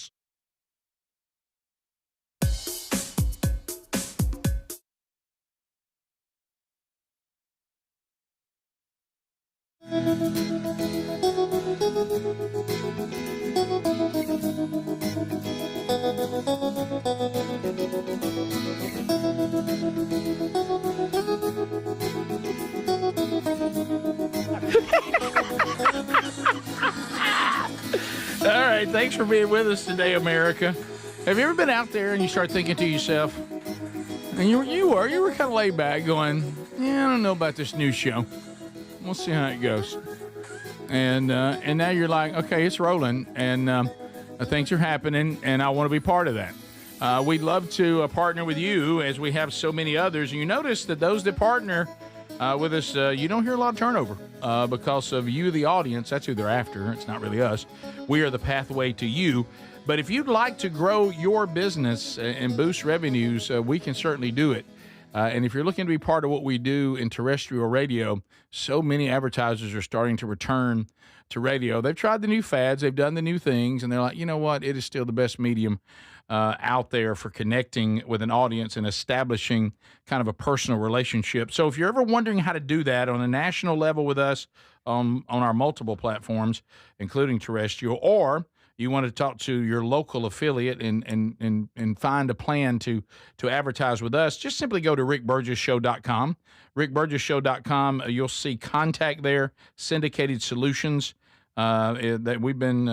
All right. Thanks for being with us today, America. Have you ever been out there and you start thinking to yourself, and you were kind of laid back going, yeah, I don't know about this new show. We'll see how it goes. And now you're like, okay, it's rolling, and things are happening, and I want to be part of that. We'd love to partner with you, as we have so many others. And you notice that those that partner with us, you don't hear a lot of turnover because of you, the audience. That's who they're after. It's not really us. We are the pathway to you. But if you'd like to grow your business and boost revenues, we can certainly do it. And if you're looking to be part of what we do in terrestrial radio, so many advertisers are starting to return to radio. They've tried the new fads, they've done the new things, and they're like, you know what? It is still the best medium out there for connecting with an audience and establishing kind of a personal relationship. So if you're ever wondering how to do that on a national level with us on our multiple platforms, including terrestrial, or you want to talk to your local affiliate and find a plan to advertise with us, just simply go to rickburgessshow.com. rickburgessshow.com, you'll see contact there, Syndicated Solutions. That we've been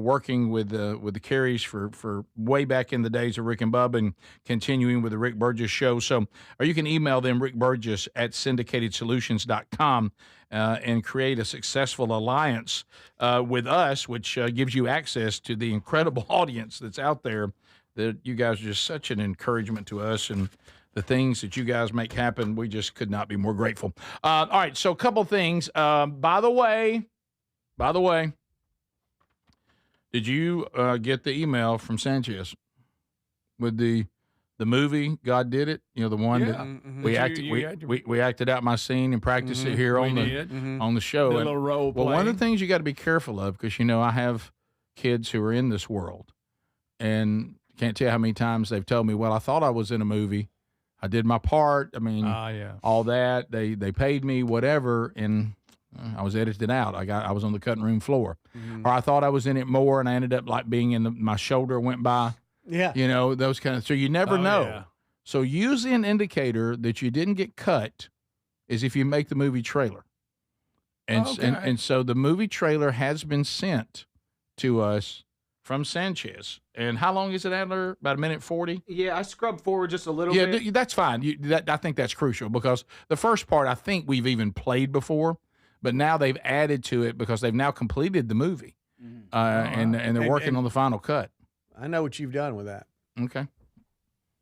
working with the Carries for way back in the days of Rick and Bub, and continuing with the Rick Burgess Show. So, or you can email them, rickburgess@syndicatedsolutions.com, and create a successful alliance with us, which gives you access to the incredible audience that's out there. That you guys are just such an encouragement to us, and the things that you guys make happen, we just could not be more grateful. All right, so a couple things. By the way, did you get the email from Sanchez with the movie God Did It? You know, the one that we acted out my scene and practiced it here on the show. The little role well, play. one of the things you got to be careful of, because I have kids who are in this world, and can't tell how many times they've told me, "Well, I thought I was in a movie. I did my part. I mean, all that. They paid me, whatever, and I was edited out. I was on the cutting room floor, or I thought I was in it more, and I ended up like being in my shoulder went by. Yeah, those kind of. So you never know. Yeah. So usually an indicator that you didn't get cut is if you make the movie trailer, and so the movie trailer has been sent to us from Sanchez. And how long is it, Adler? About 1:40? Yeah, I scrubbed forward just a little bit. Yeah, that's fine. I think that's crucial, because the first part I think we've even played before. But now they've added to it because they've now completed the movie, and they're working on the final cut. I know what you've done with that. Okay.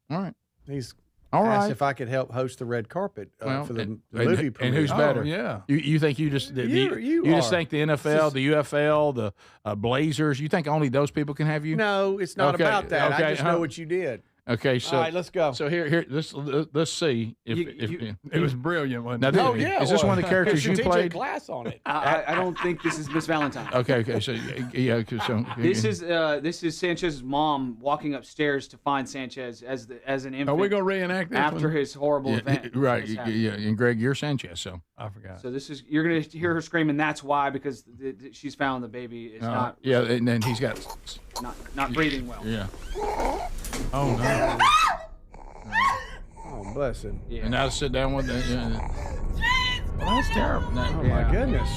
All right. He's all asked right. if I could help host the red carpet for the movie premiere. And who's better? Yeah. You think you just you just think the NFL, the UFL, the Blazers? You think only those people can have you? No, it's not about that. Okay. I just know what you did. Okay, so all right, let's go. So here, let's see if it was brilliant. Wasn't it? Is this one of the characters you played? Class on it. I don't think this is Miss Valentine. Okay, so yeah, so this is Sanchez's mom walking upstairs to find Sanchez as an infant. Are we gonna reenact this after one? his horrible event? Right, yeah, and Greg, you're Sanchez, so I forgot. So you're gonna hear her screaming. That's why, because she's found the baby is not. Yeah, and then he's got not breathing well. Yeah. Oh no. Oh, bless him. Yeah. And now to sit down with the. Well, that's terrible. Oh my goodness.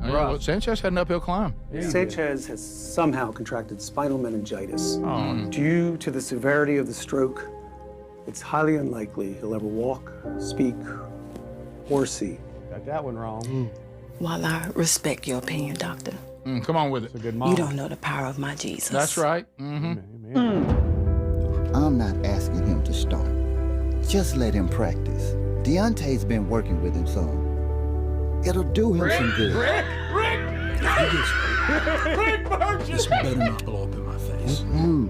Well, Sanchez had an uphill climb. Sanchez has somehow contracted spinal meningitis. Due to the severity of the stroke, it's highly unlikely he'll ever walk, speak, or see. Got that one wrong. While I respect your opinion, Doctor, come on with it. It's a good mom. you don't know the power of my Jesus. That's right. I'm not asking him to start. Just let him practice. Deontay's been working with him some. It'll do him some good. Rick! Rick Burgess! This better not blow up in my face. All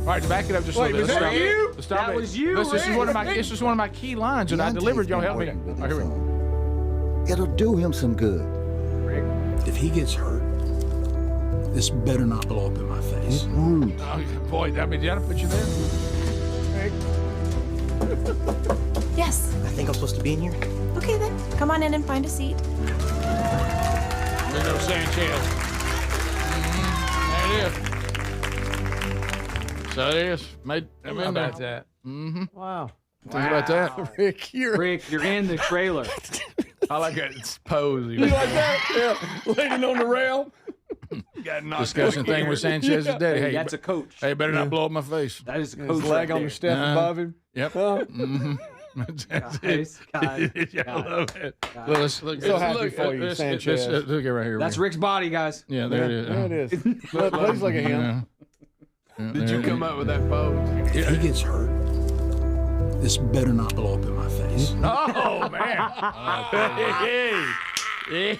right, to back it up just a little bit. Was that you? Stop That it. was you, This is one of Rick. this is one of my key lines that I delivered. Y'all help me. working with All right, here we him go. It'll do him some good. If he gets hurt, this better not blow up in my face. Oh, boy, I mean, did I put you there? Yes. I think I'm supposed to be in here. Okay then. Come on in and find a seat. There's no Sanchez. There it is. So it is. How about that? Mm-hmm. Wow. Think about that. Rick, you're in the trailer. I like that pose. You like that? Yeah. Laying on the rail. discussing thing with Sanchez's daddy. Hey, that's a coach. Hey, better not blow up my face. That is a His coach. leg right on there. the step above him. Yep. Guys, Yeah, I love it. Look, So happy for you, Sanchez. Look at right here. That's Rick's body, guys. Yeah, there it is. There it is. Please look at him. Did you come up with that pose? If he gets hurt, this better not blow up in my face. Oh, man. I'm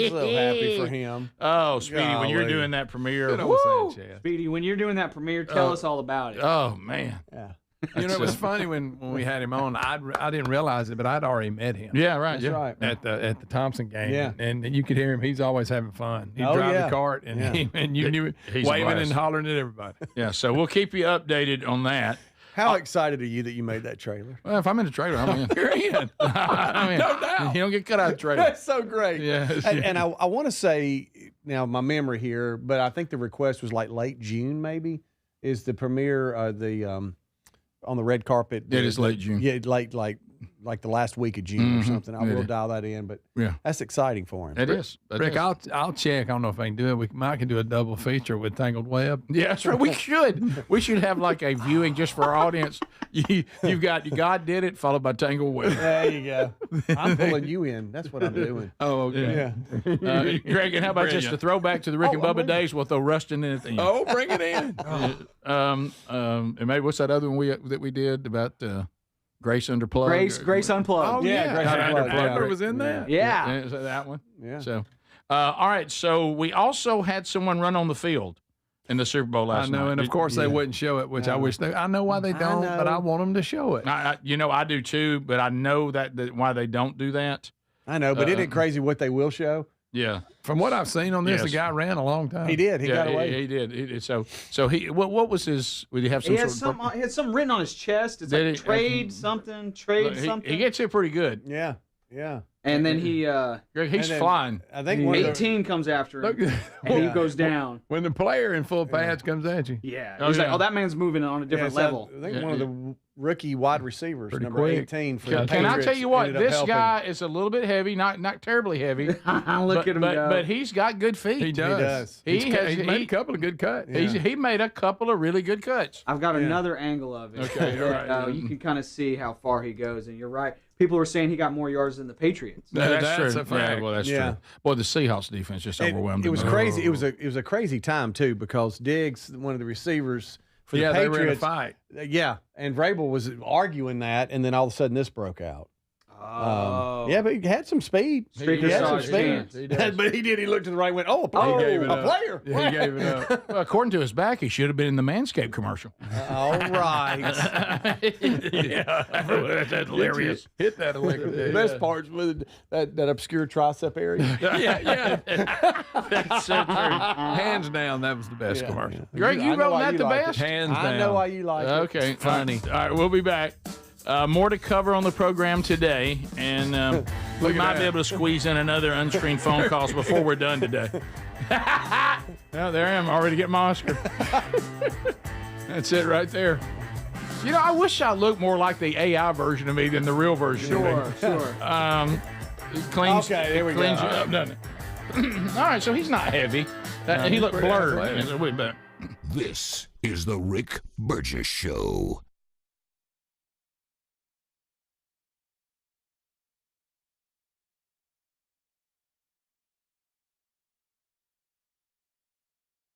so happy for him. Oh, Speedy, when you're Golly. doing that premiere. Good old Sanchez. Speedy, when you're doing that premiere, tell us all about it. Oh, man. Yeah. You know, it was funny when we had him on. I didn't realize it, but I'd already met him. Yeah, right. That's yeah. right. At the Thompson game. Yeah. And you could hear him. He's always having fun. He'd Oh, drive yeah. the cart, and, Yeah. and you knew He's a waving blast. and hollering at everybody. Yeah, so we'll keep you updated on that. How excited are you that you made that trailer? Well, if I'm in the trailer, I'm in. You're in. I'm in. No doubt. You don't get cut out of the trailer. That's so great. Yes. And I want to say, now my memory here, but I think the request was like late June, maybe, is the premiere on the red carpet. It is late June. Yeah, late, like the last week of June or something. I It will is. dial that in, but Yeah. that's exciting for him. It is. Rick, I'll check. I don't know if I can do it. We might can do a double feature with Tangled Web. Yeah, that's right. We should. We should have like a viewing just for our audience. You've got God Did It, followed by Tangled Web. There you go. I'm pulling you in. That's what I'm doing. Oh, okay. Yeah. Greg, and how about just a throwback to the Rick and Bubba days? We'll throw Rustin in at the end. Oh, bring it in. And maybe what's that other one that we did about Grace Underplugged? Grace Unplugged. Oh, Yeah, yeah. Grace Unplugged, Adler yeah. was in that. Yeah. Is that that one? Yeah. So, all right. So we also had someone run on the field in the Super Bowl last I know, night. and of course they wouldn't show it, which I wish they. I know why they don't, but I want them to show it. I do too, but I know that why they don't do that. I know, but isn't it crazy what they will show? Yeah. From what I've seen on this, Yes. the guy ran a long time. He did. He got Yeah, away. he did. So he what was his? Would he have some He had sort of? he had something written on his chest. It's Did like he? trade something, trade He something. gets it pretty good. Yeah. Yeah. And then he Greg, he's And then- flying. I think one of the- 18 comes after him, Look, and he goes down. when the player in full pads comes at you. Yeah. Oh, He's like, yeah. oh, that man's moving on a different Yeah, so level. I think Yeah, one of the rookie wide receivers, Pretty number quick. 18 for Can the I Patriots, tell you what? ended up This helping. guy is a little bit heavy, not terribly heavy. Look but, at him but, go. but he's got good feet. He does. He He's made a couple of good cuts. He made a couple of really good cuts. I've got another angle of it. Okay, all right. You can kind of see how far he goes, and you're right. People were saying he got more yards than the Patriots. That's true. a fact. Yeah, well, that's Yeah. true. Boy, the Seahawks defense just overwhelmed It was them. crazy. It was a crazy time too because Diggs, one of the receivers for the Yeah, they were in a Patriots, fight. Yeah, and Vrabel was arguing that, and then all of a sudden this broke out. Yeah, but he had some speed. Streaker He had saw some his speed. chance. He does. But he did. He looked to the right and went, "Oh, a player! He gave it a up. player!" Yeah, he gave it up. Well, according to his back, he should have been in the Manscaped commercial. All right. Yeah, that's hilarious. Hit that electric. The best part's with that obscure tricep area. Yeah. That's so true. Hands down, that was the best commercial. Greg, I you know wrote why that you the like it. best? Hands down. I know why you like it. Okay, funny. All right, we'll be back. More to cover on the program today, and we might be able to squeeze in another unscreened phone calls before we're done today. Well, there I am, already getting my Oscar. That's it right there. You know, I wish I looked more like the AI version of me than the real version of me. Sure. It cleans, Okay, there we go. cleans you up, doesn't it? All right, so he's not heavy. He looked pretty blurred. athletic. Wait a minute. This is the Rick Burgess Show.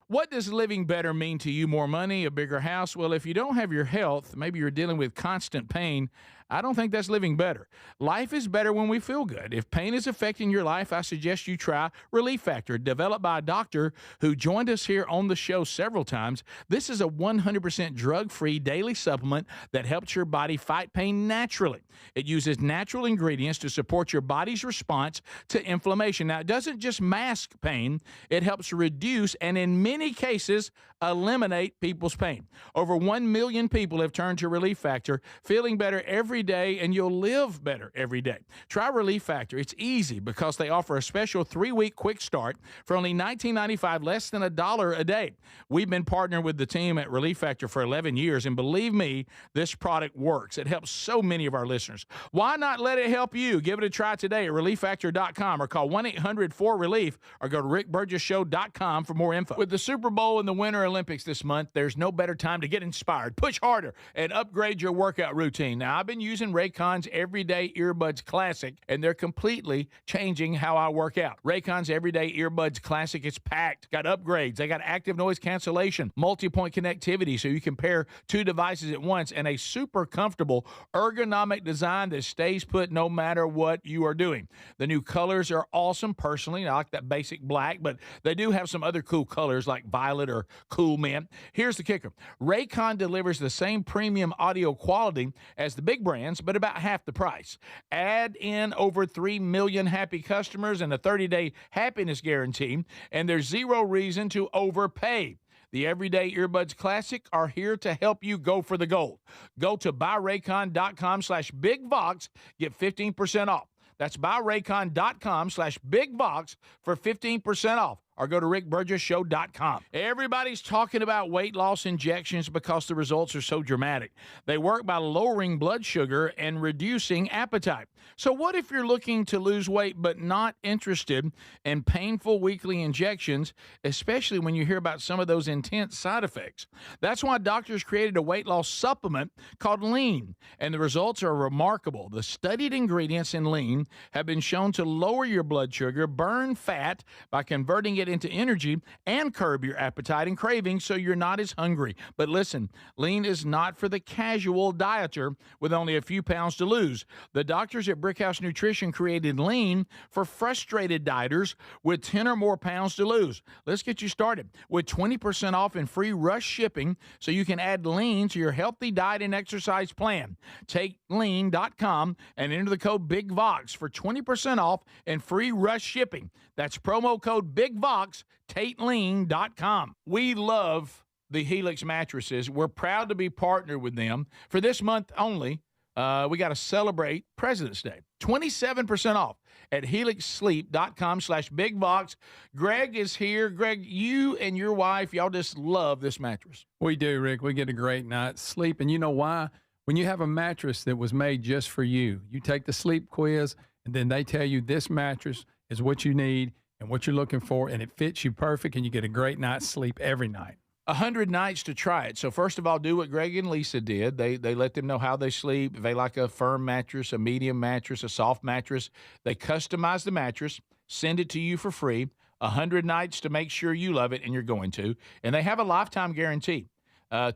What does living better mean to you? More money, a bigger house? Well, if you don't have your health, maybe you're dealing with constant pain, I don't think that's living better. Life is better when we feel good. If pain is affecting your life, I suggest you try Relief Factor, developed by a doctor who joined us here on the show several times. This is a 100% drug-free daily supplement that helps your body fight pain naturally. It uses natural ingredients to support your body's response to inflammation. Now, it doesn't just mask pain, it helps reduce and in many cases eliminate people's pain. Over 1 million people have turned to Relief Factor, feeling better every day, and you'll live better every day. Try Relief Factor. It's easy because they offer a special 3-week quick start for only $19.95, less than $1 a day. We've been partnering with the team at Relief Factor for 11 years, and believe me, this product works. It helps so many of our listeners. Why not let it help you? Give it a try today at ReliefFactor.com or call 1-800-4RELIEF or go to RickBurgessShow.com for more info. With the Super Bowl and the Winter Olympics this month, there's no better time to get inspired, push harder, and upgrade your workout routine. Now, I've been using Raycon's Everyday Earbuds Classic, and they're completely changing how I work out. Raycon's Everyday Earbuds Classic is packed. Got upgrades. They got active noise cancellation, multi-point connectivity so you can pair 2 devices at once, and a super comfortable ergonomic design that stays put no matter what you are doing. The new colors are awesome. Personally, I like that basic black, but they do have some other cool colors like violet or cool mint. Here's the kicker. Raycon delivers the same premium audio quality as the big brands, but about half the price. Add in over 3 million happy customers and a 30-day happiness guarantee, and there's zero reason to overpay. The Everyday Earbuds Classic are here to help you go for the gold. Go to buyraycon.com/bigvox, get 15% off. That's buyraycon.com/bigvox for 15% off. Or go to rickburgessshow.com. Everybody's talking about weight loss injections because the results are so dramatic. They work by lowering blood sugar and reducing appetite. So what if you're looking to lose weight but not interested in painful weekly injections, especially when you hear about some of those intense side effects? That's why doctors created a weight loss supplement called Lean, and the results are remarkable. The studied ingredients in Lean have been shown to lower your blood sugar, burn fat by converting it into energy, and curb your appetite and cravings so you're not as hungry. But listen, Lean is not for the casual dieter with only a few pounds to lose. The doctors at Brickhouse Nutrition created Lean for frustrated dieters with 10 or more pounds to lose. Let's get you started with 20% off and free rush shipping so you can add Lean to your healthy diet and exercise plan. Take lean.com and enter the code BIGVOX for 20% off and free rush shipping. That's promo code BIGVOX, TateLean.com. We love the Helix mattresses. We're proud to be partnered with them. For this month only, we got to celebrate President's Day. 27% off at helixsleep.com/bigvox. Greg is here. Greg, you and your wife, y'all just love this mattress. We do, Rick. We get a great night's sleep. And you know why? When you have a mattress that was made just for you, you take the sleep quiz, and then they tell you this mattress is what you need and what you're looking for, and it fits you perfect, and you get a great night's sleep every night. 100 nights to try it. So first of all, do what Greg and Lisa did. They let them know how they sleep. If they like a firm mattress, a medium mattress, a soft mattress, they customize the mattress, send it to you for free. 100 nights to make sure you love it, and you're going to. And they have a lifetime guarantee.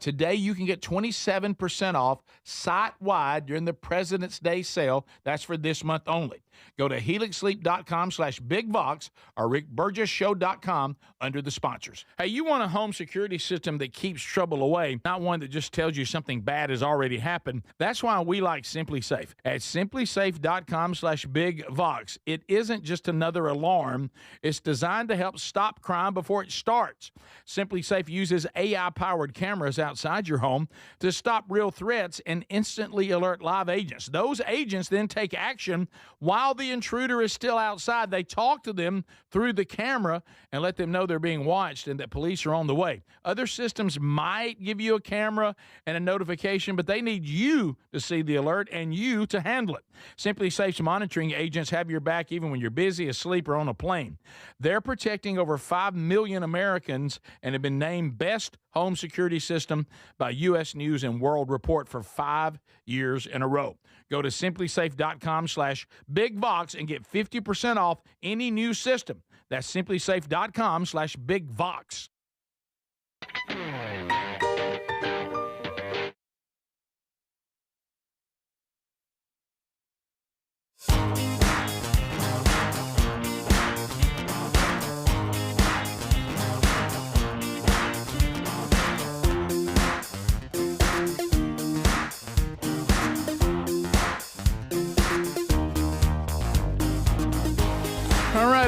Today, you can get 27% off site-wide during the President's Day sale. That's for this month only. Go to helixsleep.com/bigvox or rickburgessshow.com under the sponsors. Hey, you want a home security system that keeps trouble away, not one that just tells you something bad has already happened. That's why we like SimpliSafe. At simplysafe.com/bigvox, it isn't just another alarm. It's designed to help stop crime before it starts. SimpliSafe uses AI-powered cameras outside your home to stop real threats and instantly alert live agents. Those agents then take action while the intruder is still outside. They talk to them through the camera and let them know they're being watched and that police are on the way. Other systems might give you a camera and a notification, but they need you to see the alert and you to handle it. SimpliSafe's monitoring agents have your back even when you're busy, asleep, or on a plane. They're protecting over 5 million Americans and have been named Best Home Security System by U.S. News and World Report for 5 years in a row. Go to simplysafe.com/bigvox and get 50% off any new system. That's simplysafe.com/bigvox.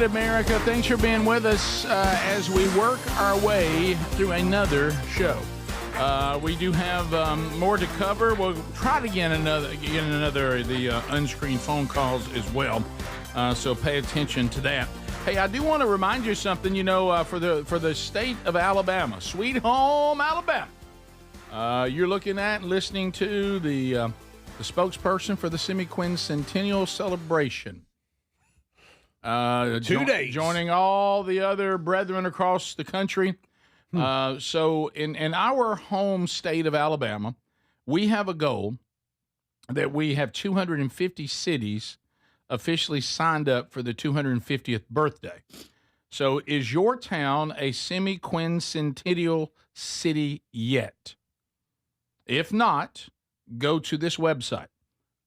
right, America. Thanks for being with us as we work our way through another show. We do have more to cover. We'll try to get another of the unscreened phone calls as well. So pay attention to that. Hey, I do want to remind you something. For the state of Alabama, Sweet Home Alabama. You're looking at and listening to the spokesperson for the semi-quincentennial celebration. 2 days. Joining all the other brethren across the country. So in our home state of Alabama, we have a goal that we have 250 cities officially signed up for the 250th birthday. So is your town a semi-quincentennial city yet? If not, go to this website,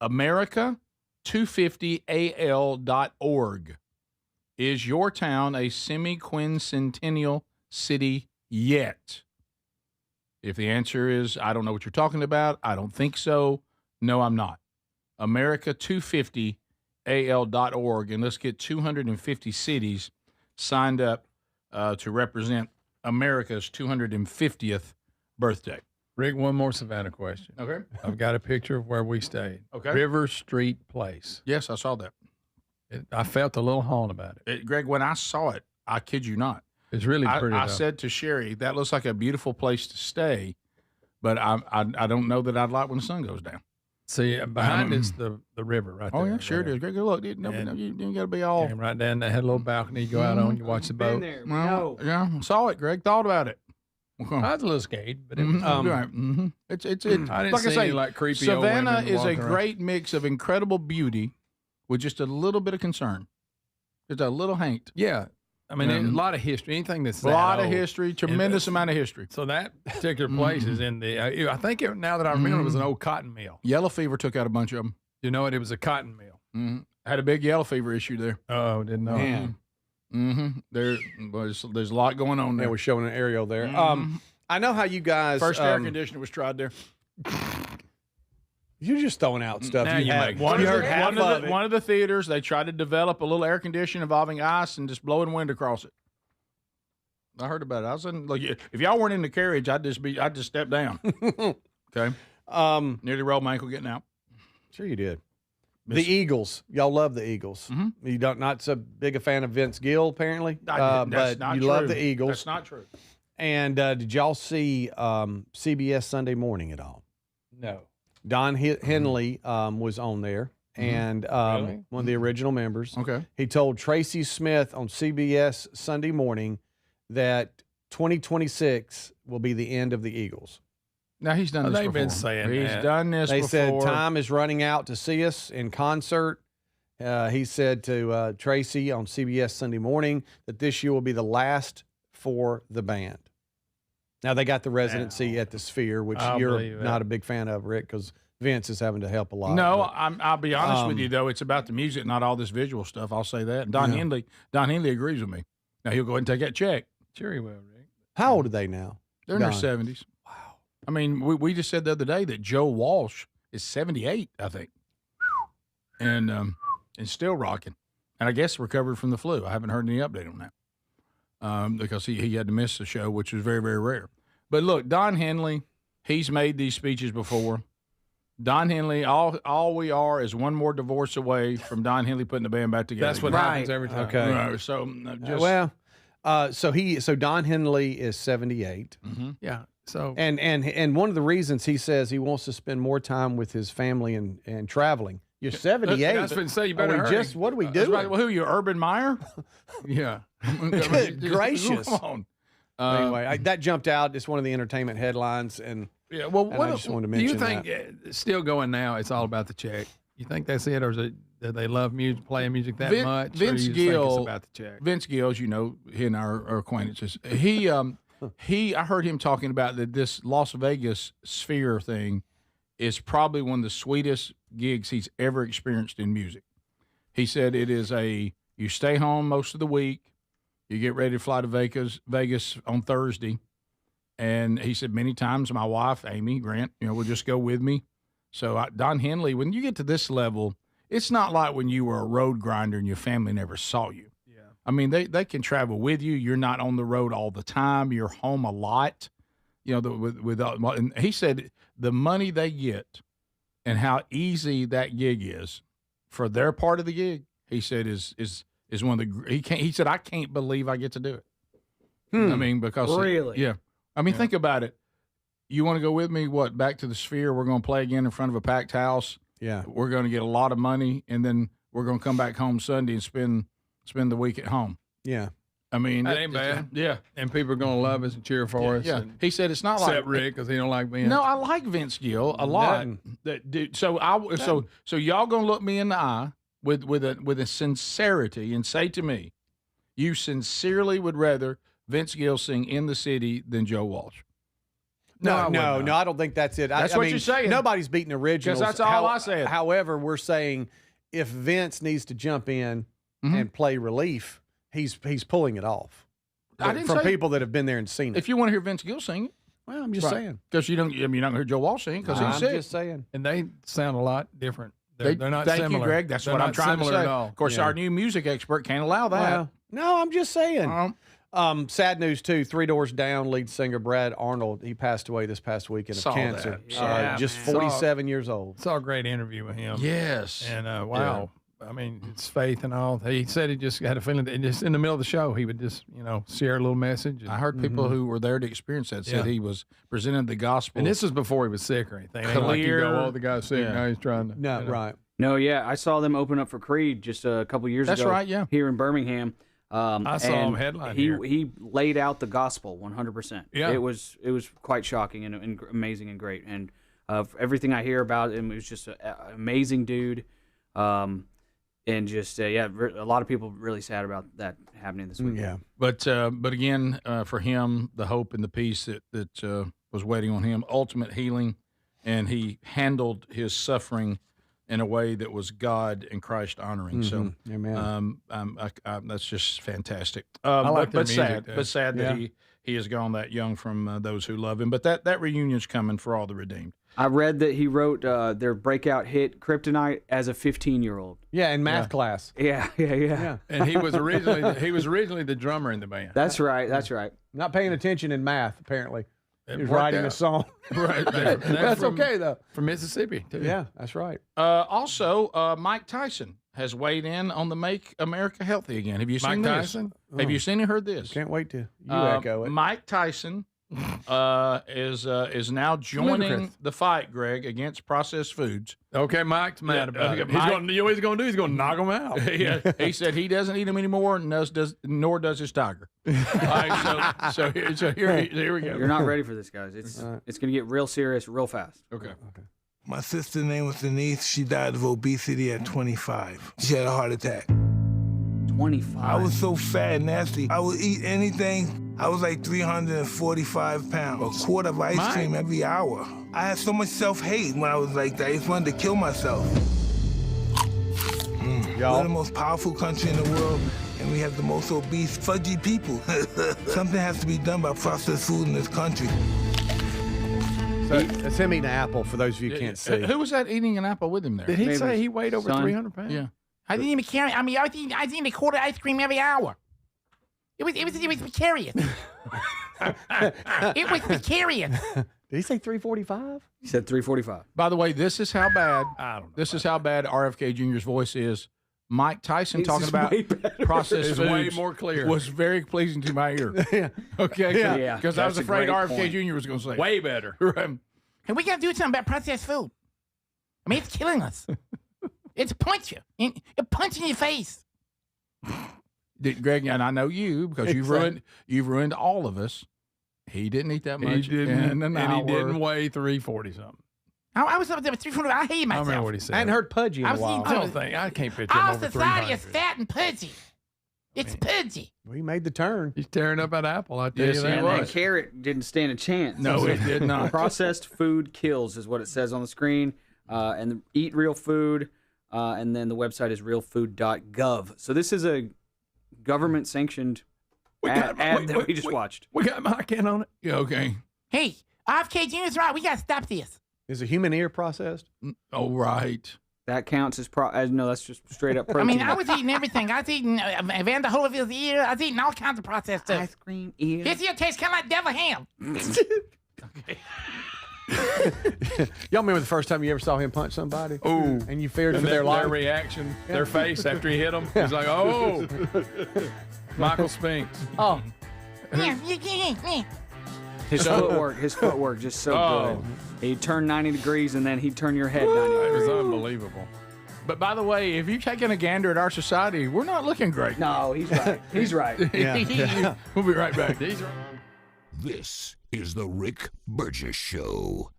America250al.org. Is your town a semi-quincentennial city yet? If the answer is, I don't know what you're talking about, I don't think so, no, I'm not. America250al.org, and let's get 250 cities signed up to represent America's 250th birthday. Rick, one more Savannah question. Okay. I've got a picture of where we stayed. Okay. River Street Place. Yes, I saw that. I felt a little haunted about it. Greg, when I saw it, I kid you not. It's really pretty. I said to Sherri, that looks like a beautiful place to stay, but I don't know that I'd like when the sun goes down. See, behind it's the river right there. Oh, yeah, sure it is. Greg, look, you got to be all. Came right down there, had a little balcony you go out on, you watch the boat. Been there. Well, yeah, saw it, Greg. Thought about it. I was a little scared, but it was right. Mm-hmm. It's I didn't like see I say, any, like creepy Savannah old women is a walking around. great mix of incredible beauty with just a little bit of concern. Just a little haint. Yeah. I mean, a lot of history. Anything that's a lot of history, tremendous amount of history. So that particular place is in the. I think now that I remember, it was an old cotton mill. Yellow fever took out a bunch of them. You know what? It was a cotton mill. Mm-hmm. Had a big yellow fever issue there. Oh, didn't know. Man. Mm-hmm. There's a lot going on there. We're showing an aerial there. I know how you guys. First air conditioner was tried there. You're just throwing out stuff. Now you make one of the theaters, they tried to develop a little air conditioner involving ice and just blowing wind across it. I heard about it. I was in, like, if y'all weren't in the carriage, I'd just step down. Okay. Nearly rolled my ankle getting out. Sure you did. The Eagles. Y'all love the Eagles. Mm-hmm. You don't not so big a fan of Vince Gill, apparently. But not you true. love the Eagles. That's not true. And did y'all see CBS Sunday Morning at all? No. Don Henley was on there, and Really? one of the original members. Okay. He told Tracy Smith on CBS Sunday Morning that 2026 will be the end of the Eagles. Now, he's done this They've before. been saying He's that. done this They before. said time is running out to see us in concert. He said to Tracy on CBS Sunday Morning that this year will be the last for the band. Now, they got the residency at the Sphere, which you're not a big fan of, Rick, because Vince is having to help a lot. No, I'll be honest with you, though. It's about the music, not all this visual stuff. I'll say that. And Don Henley agrees with me. Now, he'll go ahead and take that check. Sure he will, Rick. How old are they now? They're in their 70s. Wow. I mean, we just said the other day that Joe Walsh is 78, I think, and still rocking. And I guess recovered from the flu. I haven't heard any update on that because he had to miss the show, which was very, very rare. But look, Don Henley, he's made these speeches before. Don Henley, all we are is one more divorce away from Don Henley putting the band back together. That's what happens every time. Okay. Right, so Don Henley is 78. Mm-hmm. Yeah. So and one of the reasons he says he wants to spend more time with his family and traveling. You're 78. That's what I say. You better hurry. What do we do? Right. Well, who are you, Urban Meyer? Yeah. Good gracious. Come on. Anyway, that jumped out. It's one of the entertainment headlines, and yeah. Well, I just wanted to mention. Do you think still going now? It's all about the check. You think that's it, or is it that they love music, playing music that much? Vince or do you Gill, think it's about the check. Vince Gill, as you know, he and I are acquaintances. I heard him talking about that this Las Vegas Sphere thing is probably one of the sweetest gigs he's ever experienced in music. He said it is you stay home most of the week, you get ready to fly to Vegas on Thursday, and he said many times my wife, Amy Grant, will just go with me. So Don Henley, when you get to this level, it's not like when you were a road grinder and your family never saw you. Yeah. I mean, they can travel with you. You're not on the road all the time. You're home a lot. You know, and he said the money they get and how easy that gig is for their part of the gig. He said is one of the he said I can't believe I get to do it. I mean, because really, I mean, think about it. You want to go with me? What, back to the Sphere? We're going to play again in front of a packed house. Yeah, we're going to get a lot of money, and then we're going to come back home Sunday and spend the week at home. Yeah, I mean, that ain't bad. Yeah, and people are going to love us and cheer for us. Yeah, he said it's not except like Rick because he don't like Vince. No, I like Vince Gill a lot. That dude. So y'all going to look me in the eye with a sincerity and say to me, you sincerely would rather Vince Gill sing "In the City" than Joe Walsh? No, I don't think that's it. That's I what mean, you're saying. Nobody's beating originals. Because that's all I said. However, we're saying if Vince needs to jump in and play relief, he's pulling it off. I didn't from say people that have been there and seen it. If you want to hear Vince Gill sing it, well, I'm just saying because you're not going to hear Joe Walsh sing because he's sick. I'm just saying, and they sound a lot different. They're not thank similar. you, Greg. That's They're what I'm not trying to similar say. at all. Of course, our new music expert can't allow that. Well, no, I'm just saying. Sad news too. 3 Doors Down lead singer Brad Arnold, he passed away this past weekend of cancer. Just 47 years old. Saw a great interview with him. Yes, and wow. I mean, it's faith and all. He said he just had a feeling that just in the middle of the show he would just share a little message. I heard people who were there to experience that said he was presenting the gospel. And this was before he was sick or anything. Ain't like you go, the guy's sick. Now he's trying to. No, right. No, yeah, I saw them open up for Creed just a couple years ago. That's right, yeah. Here in Birmingham. I saw him headline He laid out the gospel 100%. Yeah, it was quite shocking and amazing and great. And everything I hear about him, it was just an amazing dude. And just a lot of people really sad about that happening this weekend. Yeah, but again, for him, the hope and the peace that was waiting on him, ultimate healing, and he handled his suffering in a way that was God and Christ honoring. So, Amen. That's just fantastic. I like but music, sad that he has gone that young from those who love him. But that reunion's coming for all the redeemed. I read that he wrote their breakout hit "Kryptonite" as a 15-year-old. Yeah, in math class. Yeah. And he was originally the drummer in the band. That's right. That's right. Not paying attention in math, apparently. It He was worked writing out. a song. Right. That's okay though. From Mississippi too. Yeah, that's right. Also, Mike Tyson has weighed in on the Make America Healthy Again. Have you seen Mike this? Tyson? Have you seen and heard this? Can't wait to echo it. Mike Tyson is now joining Ludicrous. the fight, Greg, against processed foods. Okay, Mike's mad about it. Mike- You know what he's going to do? He's going to knock them out. Yeah, he said he doesn't eat them anymore, nor does his tiger. All right, so here we go. You're not ready for this, guys. It's going to get real serious real fast. Okay. My sister's name was Denise. She died of obesity at 25. She had a heart attack. 25. I was so fat and nasty. I would eat anything. I was like 345 pounds. A quart of ice cream every hour. I had so much self-hate when I was like that. I just wanted to kill myself. We're the most powerful country in the world, and we have the most obese, fudgy people. Something has to be done about processed food in this country. So it's him eating an apple, for those of you who can't see. Who was that eating an apple with him there? Did he say he weighed over 300 pounds? Yeah. I didn't even carry. I mean, I was eating a quart of ice cream every hour. It was precarious. It was precarious. Did he say 345? He said 345. By the way, this is how bad. This is how bad RFK Jr.'s voice is. Mike Tyson This talking is about way better. processed It's foods way more clear. was very pleasing to my ear. Yeah. Okay. Yeah. Because I was That's a afraid great RFK point. Jr. was going to say Way better. Right. And we got to do something about processed food. I mean, it's killing us. It's a punch you. A punch in your face. Greg, and I know you because you've ruined all of us. He didn't eat that much. He didn't, in an and he hour. didn't weigh 340 something. I was up there with 300. I hated I myself. remember what he said. I hadn't heard Pudgy in I a was while. eating I can't picture him Our over society 300. is fat and pudgy. It's pudgy. Well, he made the turn. He's tearing up that apple. I tell Yes, you he that. And was. that carrot didn't stand a chance. No, it did not. Processed food kills is what it says on the screen. And eat real food. And then the website is realfood.gov. So this is a government-sanctioned ad that we just watched. We got Mike in on it. Yeah, okay. Hey, RFK Jr.'s right. We got to stop this. Is a human ear processed? Oh, right. That counts as no, that's just straight up protein. I mean, I was eating everything. I was eating Evander Holyfield's ear. I was eating all kinds of processed stuff. Ice cream ear. His ear tastes kind of like devil ham. Okay. Y'all remember the first time you ever saw him punch somebody? Ooh. And you feared for their life? Their reaction, their face after he hit them. He's like, oh. Michael Spinks. Oh. His footwork just so good. He'd turn 90 degrees and then he'd turn your head 90 degrees. It was unbelievable. But by the way, if you're taking a gander at our society, we're not looking great. No, he's right. He's right. Yeah. We'll be right back. He's right. This is the Rick Burgess Show.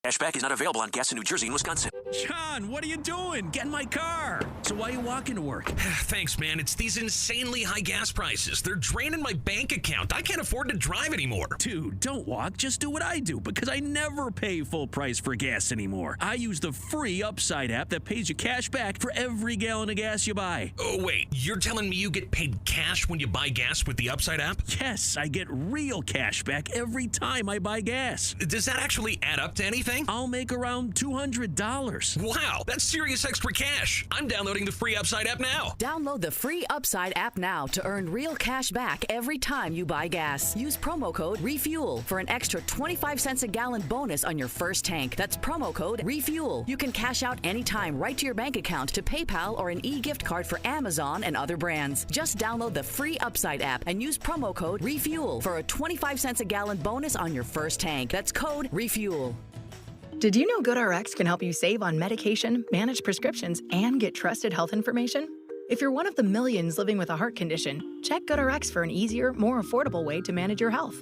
Cashback is not available on gas in New Jersey and Wisconsin. John, what are you doing? Get in my car. So why are you walking to work? Thanks, man. It's these insanely high gas prices. They're draining my bank account. I can't afford to drive anymore. Dude, don't walk. Just do what I do because I never pay full price for gas anymore. I use the free Upside app that pays you cash back for every gallon of gas you buy. Oh, wait. You're telling me you get paid cash when you buy gas with the Upside app? Yes, I get real cash back every time I buy gas. Does that actually add up to anything? I'll make around $200. Wow, that's serious extra cash. I'm downloading the free Upside app now. Download the free Upside app now to earn real cash back every time you buy gas. Use promo code REFUEL for an extra 25 cents a gallon bonus on your first tank. That's promo code REFUEL. You can cash out anytime right to your bank account, to PayPal, or an e-gift card for Amazon and other brands. Just download the free Upside app and use promo code REFUEL for a 25 cents a gallon bonus on your first tank. That's code REFUEL. Did you know GoodRx can help you save on medication, manage prescriptions, and get trusted health information? If you're one of the millions living with a heart condition, check GoodRx for an easier, more affordable way to manage your health.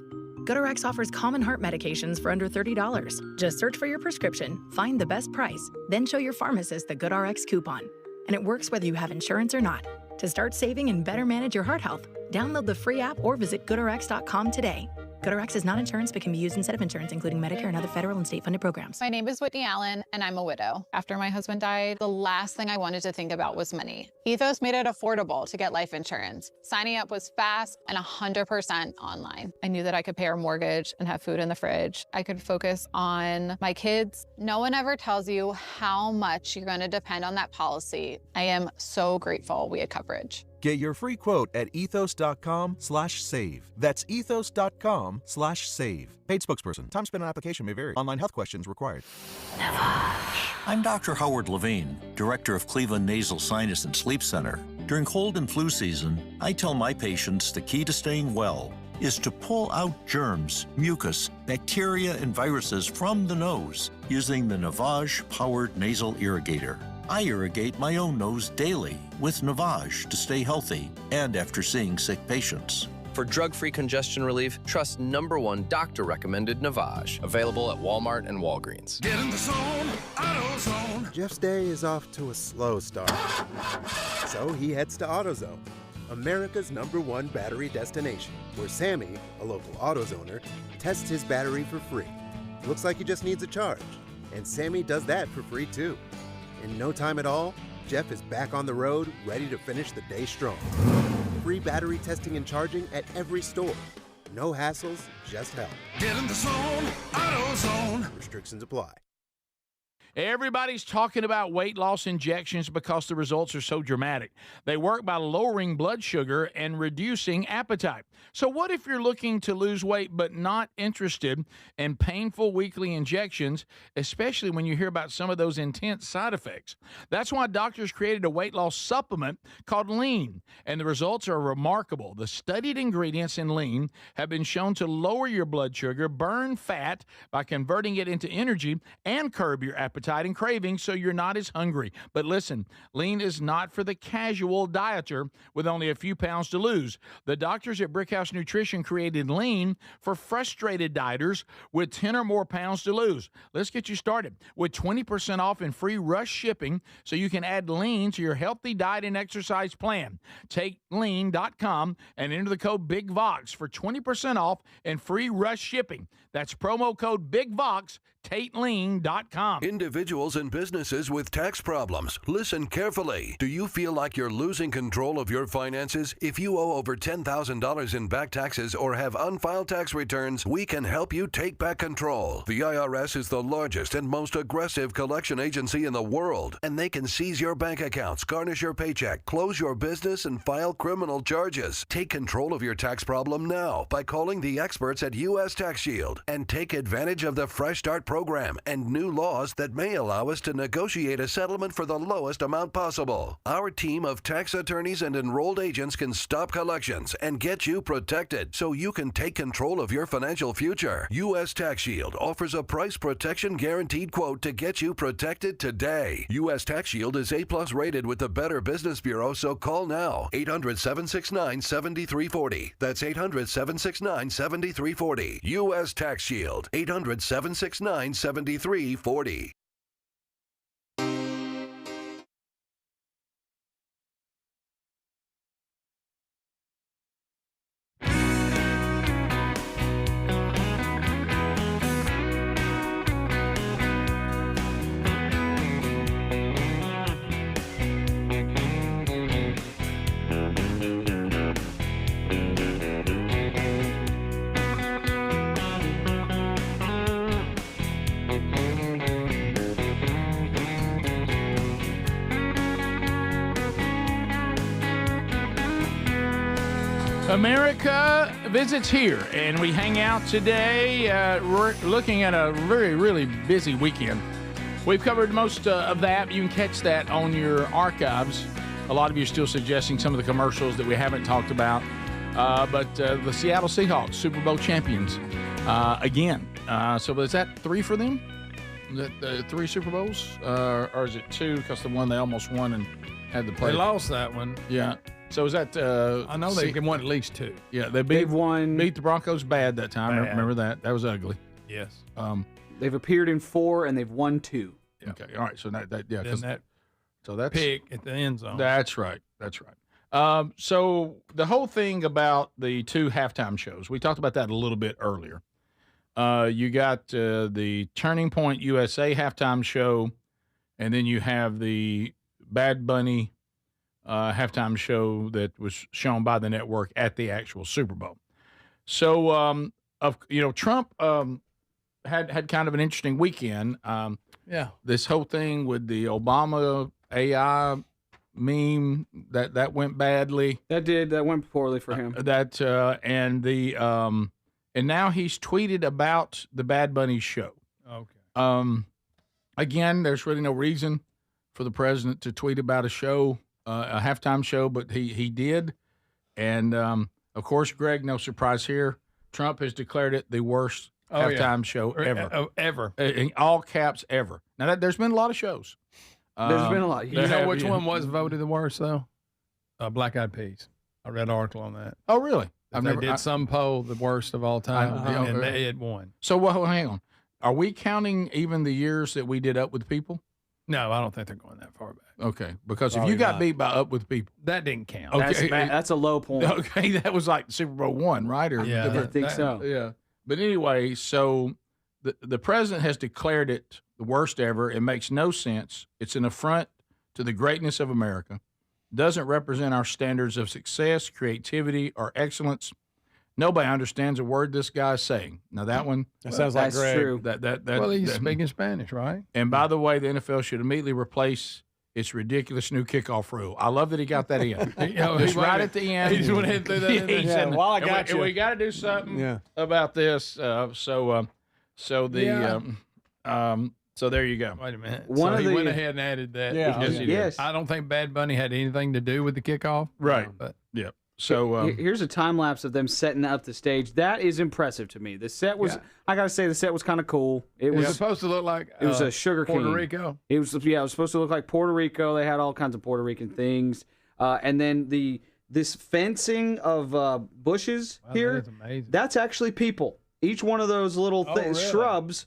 GoodRx offers common heart medications for under $30. Just search for your prescription, find the best price, then show your pharmacist the GoodRx coupon. And it works whether you have insurance or not. To start saving and better manage your heart health, download the free app or visit GoodRx.com today. GoodRx is not insurance but can be used instead of insurance, including Medicare and other federal and state-funded programs. My name is Whitney Allen, and I'm a widow. After my husband died, the last thing I wanted to think about was money. Ethos made it affordable to get life insurance. Signing up was fast and 100% online. I knew that I could pay our mortgage and have food in the fridge. I could focus on my kids. No one ever tells you how much you're going to depend on that policy. I am so grateful we had coverage. Get your free quote at ethos.com/save. That's ethos.com/save. Paid spokesperson. Time spent on application may vary. Online health questions required. I'm Dr. Howard Levine, Director of Cleveland Nasal Sinus and Sleep Center. During cold and flu season, I tell my patients the key to staying well is to pull out germs, mucus, bacteria, and viruses from the nose using the Navage-powered nasal irrigator. I irrigate my own nose daily with Navage to stay healthy and after seeing sick patients. For drug-free congestion relief, trust #1 doctor-recommended Navage. Available at Walmart and Walgreens. Get in the zone, AutoZone. Jeff's day is off to a slow start. So he heads to AutoZone, America's #1 battery destination, where Sammy, a local AutoZoner, tests his battery for free. Looks like he just needs a charge, and Sammy does that for free too. In no time at all, Jeff is back on the road, ready to finish the day strong. Free battery testing and charging at every store. No hassles, just help. Get in the zone, AutoZone. Restrictions apply. Everybody's talking about weight loss injections because the results are so dramatic. They work by lowering blood sugar and reducing appetite. So what if you're looking to lose weight but not interested in painful weekly injections, especially when you hear about some of those intense side effects? That's why doctors created a weight loss supplement called Lean, and the results are remarkable. The studied ingredients in Lean have been shown to lower your blood sugar, burn fat by converting it into energy, and curb your appetite and cravings so you're not as hungry. But listen, Lean is not for the casual dieter with only a few pounds to lose. The doctors at Brickhouse Nutrition created Lean for frustrated dieters with 10 or more pounds to lose. Let's get you started with 20% off and free rush shipping so you can add Lean to your healthy diet and exercise plan. Take lean.com and enter the code BIGVOX for 20% off and free rush shipping. That's promo code BIGVOX, TateLean.com. individuals and businesses with tax problems. Listen carefully. Do you feel like you're losing control of your finances? If you owe over $10,000 in back taxes or have unfiled tax returns, we can help you take back control. The IRS is the largest and most aggressive collection agency in the world, and they can seize your bank accounts, garnish your paycheck, close your business, and file criminal charges. Take control of your tax problem now by calling the experts at U.S. Tax Shield and take advantage of the Fresh Start program and new laws that may allow us to negotiate a settlement for the lowest amount possible. Our team of tax attorneys and enrolled agents can stop collections and get you protected so you can take control of your financial future. U.S. Tax Shield offers a price protection guaranteed quote to get you protected today. U.S. Tax Shield is A+ rated with the Better Business Bureau, so call now. 800-769-7340. That's 800-769-7340. U.S. Tax Shield. 800-769-7340. America visits here, and we hang out today. We're looking at a very, really busy weekend. We've covered most of that. You can catch that on your archives. A lot of you are still suggesting some of the commercials that we haven't talked about. But the Seattle Seahawks, Super Bowl champions, again. So is that 3 for them? Is that 3 Super Bowls? Or is it 2 because the one they almost won and had the play? They lost that one. Yeah. So is that? I know they won at least 2. Yeah, they've beat the Broncos bad that time. I remember that. That was ugly. Yes. They've appeared in 4 and they've won 2. Yeah. Okay. All right. So so that's pick at the end zone. That's right. That's right. So the whole thing about the 2 halftime shows, we talked about that a little bit earlier. You got the Turning Point USA halftime show, and then you have the Bad Bunny halftime show that was shown by the network at the actual Super Bowl. So, Trump had kind of an interesting weekend. This whole thing with the Obama AI meme that went badly. That went poorly for him. And now he's tweeted about the Bad Bunny show. Okay. Again, there's really no reason for the president to tweet about a show. A halftime show, but he did. And, of course, Greg, no surprise here, Trump has declared it the worst halftime show ever. Ever. In all caps, ever. Now, there's been a lot of shows. There's been a lot. You know which one was voted the worst, though? Black Eyed Peas. I read an article on that. Oh, really? They did some poll, the worst of all time, and they had won. So, well, hang on. Are we counting even the years that we did Up With People? No, I don't think they're going that far back. Okay, because if you got beat by Up With People, that didn't count. Okay, that's a low point. Okay, that was like Super Bowl I, right? Or I think so. Yeah, but anyway, so the president has declared it the worst ever. It makes no sense. It's an affront to the greatness of America. Doesn't represent our standards of success, creativity, or excellence. Nobody understands a word this guy's saying. Now that one, that sounds like Greg. True. Well, he's speaking Spanish, right? And by the way, the NFL should immediately replace its ridiculous new kickoff rule. I love that he got that in. Just right at the end. He just went ahead and threw that in there. While I got you. We got to do something about this. So there you go. Wait a minute. He went ahead and added that. Yes. I don't think Bad Bunny had anything to do with the kickoff. Right. But yeah. So here's a time lapse of them setting up the stage. That is impressive to me. The set was, I gotta say, the set was kind of cool. It was supposed to look like it was a sugar cane. Puerto Rico. It was supposed to look like Puerto Rico. They had all kinds of Puerto Rican things, and then this fencing of bushes here. That is amazing. That's actually people. Each one of those little shrubs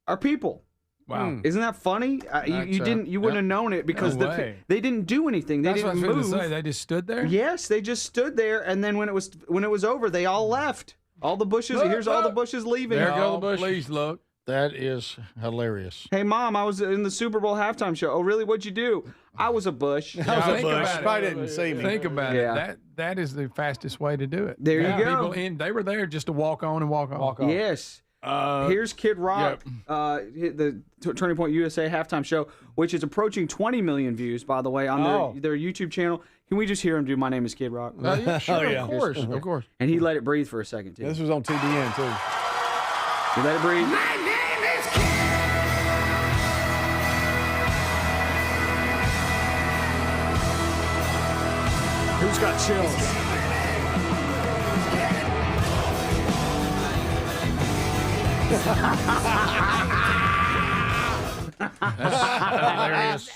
are people. Wow, isn't that funny? You wouldn't have known it because they didn't do anything. They didn't move. What I was say. They just stood there. Yes, they just stood there, and then when it was over, they all left. All the bushes. Here's all the bushes leaving. There go the bushes. Please look. That is hilarious. Hey, Mom, I was in the Super Bowl halftime show. Oh, really? What'd you do? I was a Bush. I was a Bush. Probably didn't see me. Think about it. That is the fastest way to do it. There you go. People they were there just to walk on and walk off. Yes. Here's Kid Rock, the Turning Point USA halftime show, which is approaching 20 million views, by the way, on their YouTube channel. Can we just hear him do "My Name Is Kid Rock"? Yeah, sure, of course, of course. And he let it breathe for a second too. This was on TBN too. He let it breathe. My name is Kid. Who's got chills? That's hilarious.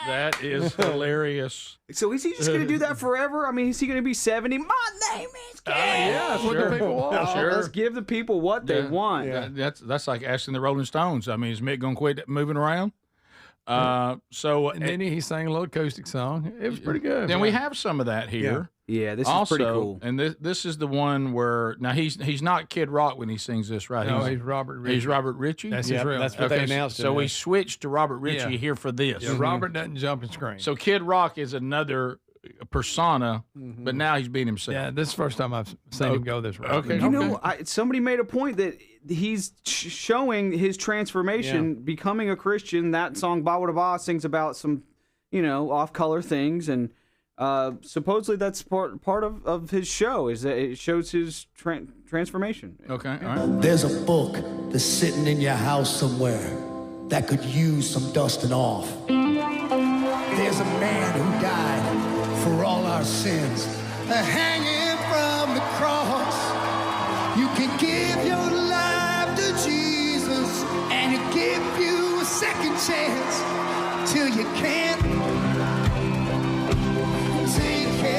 That is hilarious. So is he just going to do that forever? I mean, is he going to be 70? My name is Kid. Yeah, That's what the people want. Sure. Let's give the people what they want. Yeah, that's like asking the Rolling Stones. I mean, is Mick going to quit moving around? And then he sang a little acoustic song. It was pretty good. Then we have some of that here. Yeah, this also, is pretty cool. And this is the one where now he's not Kid Rock when he sings this, right? No, he's Robert Ritchie. He's Robert Ritchie. That's his real. That's what they announced. So we switched to Robert Ritchie here for this. Yeah, Robert doesn't jump and scream. So Kid Rock is another persona, but now he's being himself. Yeah, this is the first time I've seen him go this route. Okay. You know, somebody made a point that he's showing his transformation, becoming a Christian. That song "Ba Wa Da Ba" sings about some, off-color things, and supposedly that's part of his show. Is that it shows his transformation? Okay, all right. There's a book that's sitting in your house somewhere that could use some dusting off. There's a man who died for all our sins, hanging from the cross. You can give your life to Jesus, and he'll give you a second chance till you can't take it.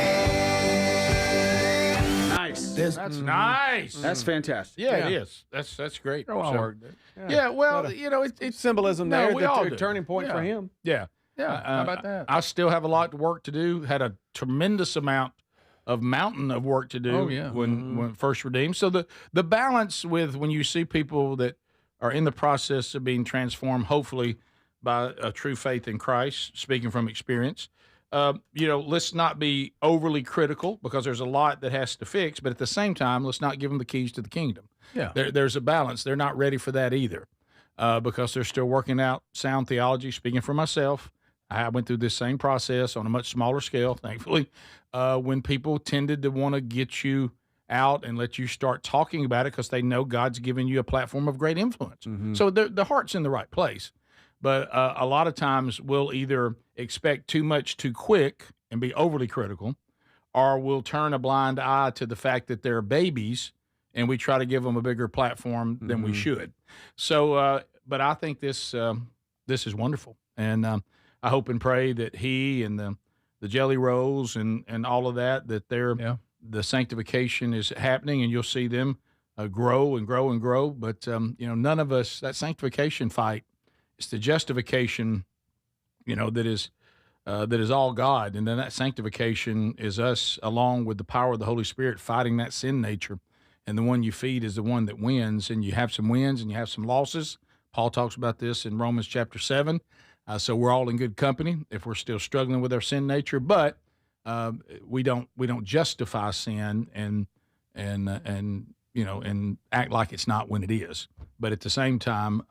Nice. That's nice. That's fantastic. Yeah, it is. That's great. Oh, I So- worked it. Yeah, well, it's symbolism No, there. we all The do. turning point for him. Yeah. Yeah, how about that? I still have a lot of work to do. Had a tremendous mountain of work to do Oh, yeah. when first redeemed. So the balance with when you see people that are in the process of being transformed, hopefully by a true faith in Christ, speaking from experience, let's not be overly critical because there's a lot that has to fix, but at the same time, let's not give them the keys to the kingdom. Yeah. There's a balance. They're not ready for that either because they're still working out sound theology. Speaking for myself, I went through this same process on a much smaller scale, thankfully, when people tended to want to get you out and let you start talking about it because they know God's given you a platform of great influence. So the heart's in the right place. But a lot of times we'll either expect too much too quick and be overly critical, or we'll turn a blind eye to the fact that they're babies and we try to give them a bigger platform than we should. So, but I think this is wonderful. And I hope and pray that he and the Jelly Rolls and all of that the sanctification is happening, and you'll see them grow and grow and grow. But none of us, that sanctification fight, it's the justification, that is all God, and then that sanctification is us along with the power of the Holy Spirit fighting that sin nature. And the one you feed is the one that wins, and you have some wins and you have some losses. Paul talks about this in Romans chapter 7. So we're all in good company if we're still struggling with our sin nature, but we don't justify sin and act like it's not when it is. But at the same time,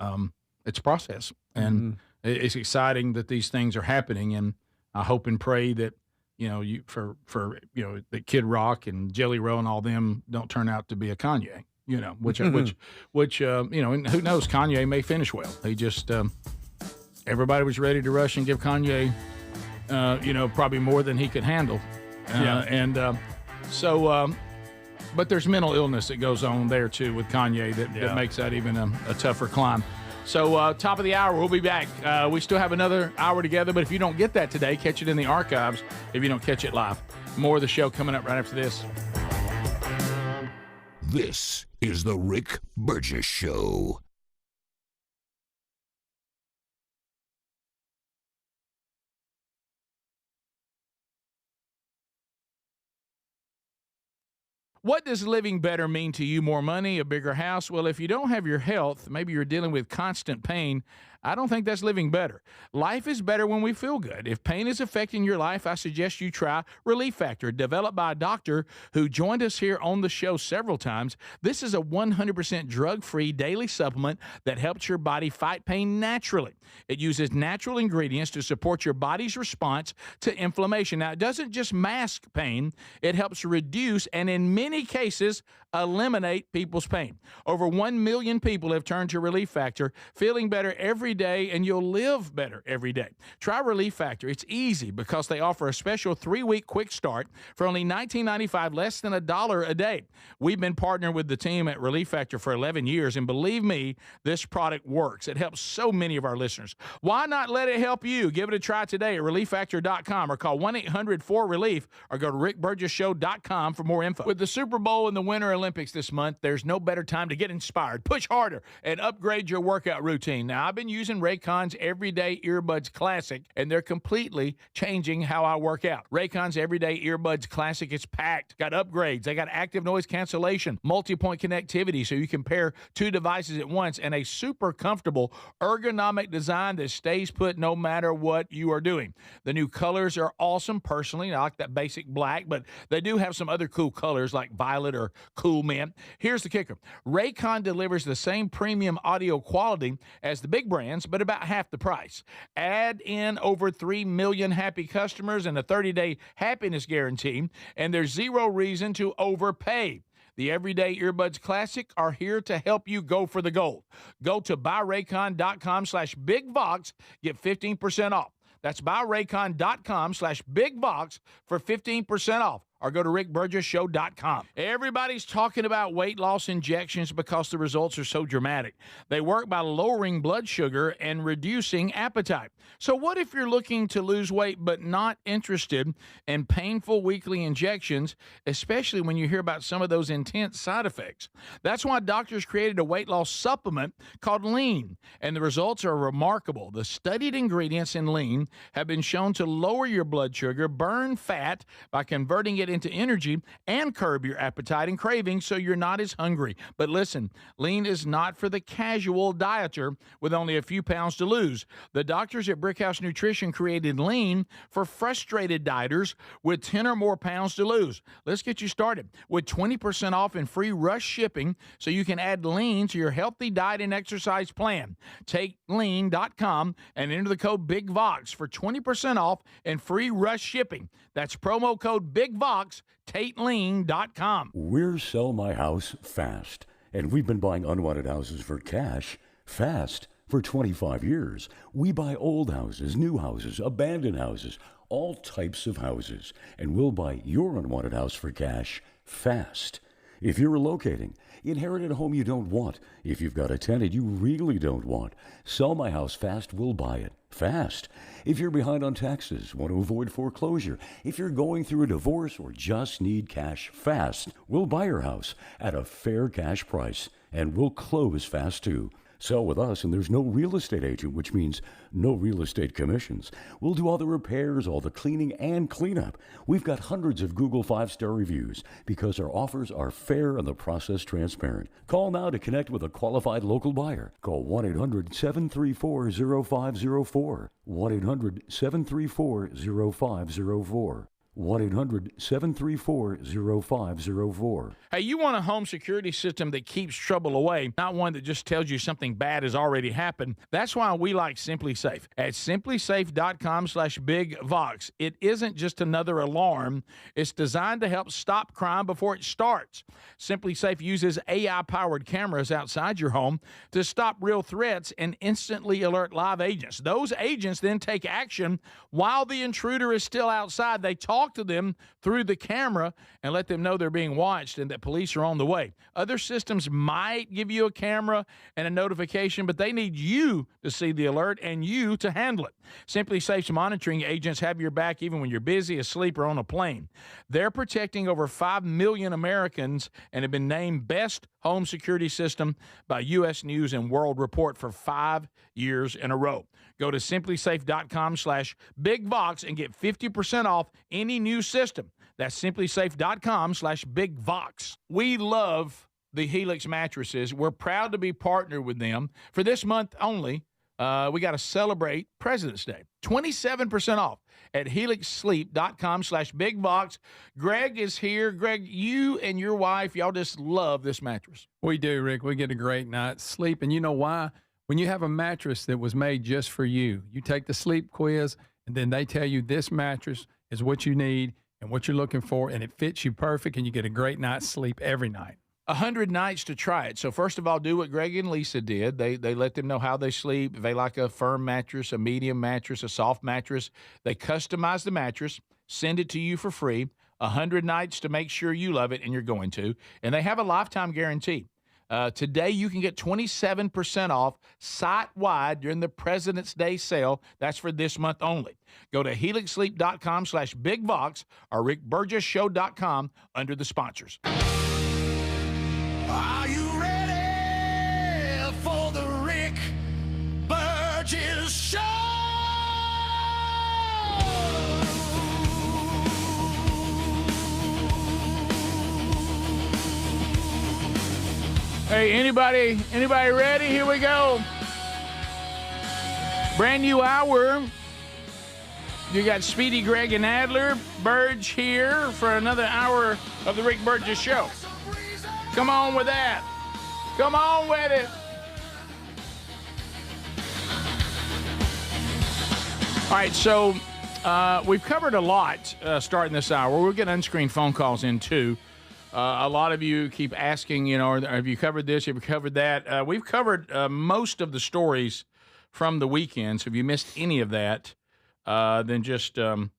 it's a process, and it's exciting that these things are happening. And I hope and pray that that Kid Rock and Jelly Roll and all them don't turn out to be a Kanye. Which and who knows? Kanye may finish well. He just. Everybody was ready to rush and give Kanye, probably more than he could handle. But there's mental illness that goes on there, too, with Kanye that makes that even a tougher climb. So top of the hour, we'll be back. We still have another hour together, but if you don't get that today, catch it in the archives if you don't catch it live. More of the show coming up right after this. This is the Rick Burgess Show. What does living better mean to you? More money, a bigger house? Well, if you don't have your health, maybe you're dealing with constant pain, I don't think that's living better. Life is better when we feel good. If pain is affecting your life, I suggest you try Relief Factor, developed by a doctor who joined us here on the show several times. This is a 100% drug-free daily supplement that helps your body fight pain naturally. It uses natural ingredients to support your body's response to inflammation. Now, it doesn't just mask pain, it helps reduce and in many cases eliminate people's pain. Over 1 million people have turned to Relief Factor, feeling better every day, and you'll live better every day. Try Relief Factor. It's easy because they offer a special 3-week quick start for only $19.95, less than $1 a day. We've been partnering with the team at Relief Factor for 11 years, and believe me, this product works. It helps so many of our listeners. Why not let it help you? Give it a try today at ReliefFactor.com or call 1-800-4RELIEF or go to RickBurgessShow.com for more info. With the Super Bowl and the Winter Olympics this month, there's no better time to get inspired, push harder, and upgrade your workout routine. Now, I've been using Raycon's Everyday Earbuds Classic, and they're completely changing how I work out. Raycon's Everyday Earbuds Classic is packed. Got upgrades. They got active noise cancellation, multi-point connectivity so you can pair 2 devices at once, and a super comfortable ergonomic design that stays put no matter what you are doing. The new colors are awesome. Personally, I like that basic black, but they do have some other cool colors like violet or cool mint. Here's the kicker. Raycon delivers the same premium audio quality as the big brands, but about half the price. Add in over 3 million happy customers and a 30-day happiness guarantee, and there's zero reason to overpay. The Everyday Earbuds Classic are here to help you go for the gold. Go to buyraycon.com/bigvox, get 15% off. That's buyraycon.com/bigvox for 15% off. Or go to rickburgessshow.com. Everybody's talking about weight loss injections because the results are so dramatic. They work by lowering blood sugar and reducing appetite. So what if you're looking to lose weight but not interested in painful weekly injections, especially when you hear about some of those intense side effects? That's why doctors created a weight loss supplement called Lean, and the results are remarkable. The studied ingredients in Lean have been shown to lower your blood sugar, burn fat by converting it into energy, and curb your appetite and cravings so you're not as hungry. But listen, Lean is not for the casual dieter with only a few pounds to lose. The doctors at Brickhouse Nutrition created Lean for frustrated dieters with 10 or more pounds to lose. Let's get you started with 20% off and free rush shipping so you can add Lean to your healthy diet and exercise plan. Take lean.com and enter the code BIGVOX for 20% off and free rush shipping. That's promo code BIGVOX, TateLean.com. We're Sell My House Fast, and we've been buying unwanted houses for cash fast for 25 years. We buy old houses, new houses, abandoned houses, all types of houses, and we'll buy your unwanted house for cash fast. If you're relocating, inherited a home you don't want, if you've got a tenant you really don't want, Sell My House Fast will buy it fast. If you're behind on taxes, want to avoid foreclosure, if you're going through a divorce or just need cash fast, we'll buy your house at a fair cash price, and we'll close fast too. Sell with us, and there's no real estate agent, which means no real estate commissions. We'll do all the repairs, all the cleaning, and cleanup. We've got hundreds of Google 5-star reviews because our offers are fair and the process transparent. Call now to connect with a qualified local buyer. Call 1-800-734-0504. 1-800-734-0504. 1-800-734-0504. Hey, you want a home security system that keeps trouble away, not one that just tells you something bad has already happened. That's why we like Simply Safe. At simplysafe.com/bigvox, it isn't just another alarm. It's designed to help stop crime before it starts. Simply Safe uses AI-powered cameras outside your home to stop real threats and instantly alert live agents. Those agents then take action while the intruder is still outside. They talk to them through the camera and let them know they're being watched and that police are on the way. Other systems might give you a camera and a notification, but they need you to see the alert and you to handle it. Simply Safe's monitoring agents have your back even when you're busy, asleep, or on a plane. They're protecting over 5 million Americans and have been named Best Home Security System by U.S. News and World Report for 5 years in a row. Go to simplysafe.com/bigvox and get 50% off any new system. That's simplysafe.com/BigVox. We love the Helix mattresses. We're proud to be partnered with them. For this month only, we got to celebrate President's Day. 27% off at helixsleep.com/BigVox. Greg is here. Greg, you and your wife, y'all just love this mattress. We do, Rick. We get a great night's sleep. And you know why? When you have a mattress that was made just for you, you take the sleep quiz, and then they tell you this mattress is what you need and what you're looking for, and it fits you perfect, and you get a great night's sleep every night. 100 nights to try it. So first of all, do what Greg and Lisa did. They let them know how they sleep. If they like a firm mattress, a medium mattress, a soft mattress, they customize the mattress, send it to you for free. 100 nights to make sure you love it, and you're going to. And they have a lifetime guarantee. Today, you can get 27% off site-wide during the President's Day sale. That's for this month only. Go to helixsleep.com/BigVox or rickburgessshow.com under the sponsors. Are you ready for the Rick Burgess Show? Hey, anybody ready? Here we go. Brand new hour. You got Speedy, Greg, and Adler. Burge here for another hour of the Rick Burgess Show. Come on with that. Come on with it. All right, so we've covered a lot starting this hour. We'll get unscreened phone calls in, too. A lot of you keep asking, have you covered this? Have you covered that? We've covered most of the stories from the weekend. So if you missed any of that, then just look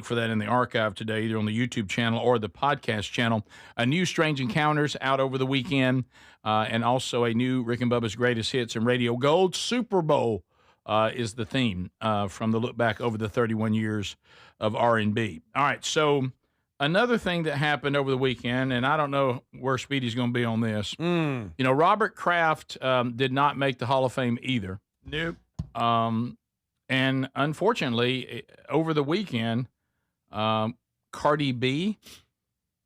for that in the archive today, either on the YouTube channel or the podcast channel. A new Strange Encounters out over the weekend, and also a new Rick and Bubba's Greatest Hits and Radio Gold. Super Bowl is the theme from the look back over the 31 years of R&B. All right, so another thing that happened over the weekend, and I don't know where Speedy's going to be on this. Robert Kraft did not make the Hall of Fame either. Nope. And unfortunately, over the weekend, Cardi B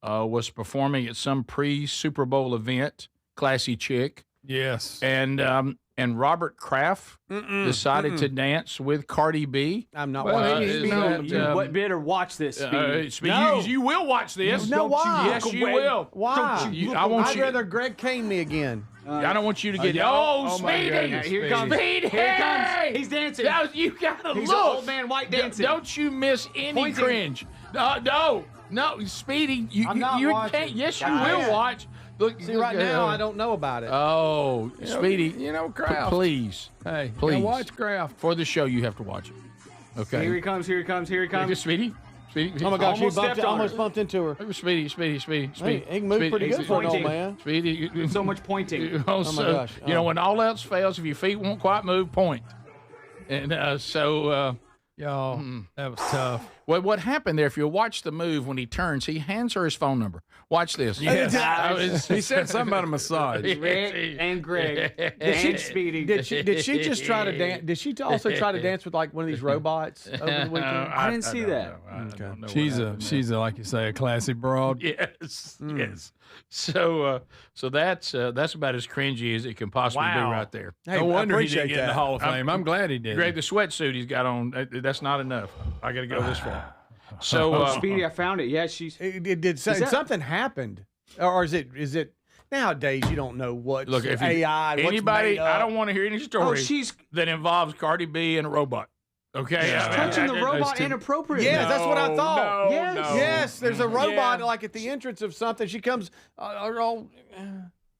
was performing at some pre-Super Bowl event, classy chick. Yes. And Robert Kraft decided to dance with Cardi B. I'm not watching this. You better watch this, Speedy. No. You will watch this. No, why? Yes, you will. Why? I'd rather Greg cane me again. I don't want you to get. Speedy! Here comes. Speedy! Here he comes. He's dancing. You gotta He's look. an old man white dancing. Don't you miss any cringe. No, Speedy. You can't. Yes, you will watch. Look, See, right now, I don't know about it. Oh, Speedy. Kraft. Please. Hey, please. Watch Kraft. For the show, you have to watch it. Okay. Here he comes. Speedy. Oh, my gosh, almost bumped into her. Speedy. Hey, he can move pretty good for an old man. Speedy. So much pointing. Oh, my gosh. When all else fails, if your feet won't quite move, point. And y'all, that was tough. Well, what happened there, if you watch the move, when he turns, he hands her his phone number. Watch this. Yes. He said something about a massage. Rick and Greg and Speedy. Did she just try to dance? Did she also try to dance with like one of these robots over the weekend? I didn't see that. She's a like you say, a classy broad. Yes. So that's about as cringy as it can possibly be right there. Hey, no wonder he didn't get in the Hall of Fame. I'm glad he did. Greg, the sweatsuit he's got on, that's not enough. I got to go this far. So Speedy, I found it. Yeah, something happened, or is it nowadays? You don't know what. Look, if AI. Anybody, I don't want to hear any story that involves Cardi B and a robot. Okay, she's touching the robot inappropriately. Yes, that's what I thought. Yes, there's a robot like at the entrance of something. She comes.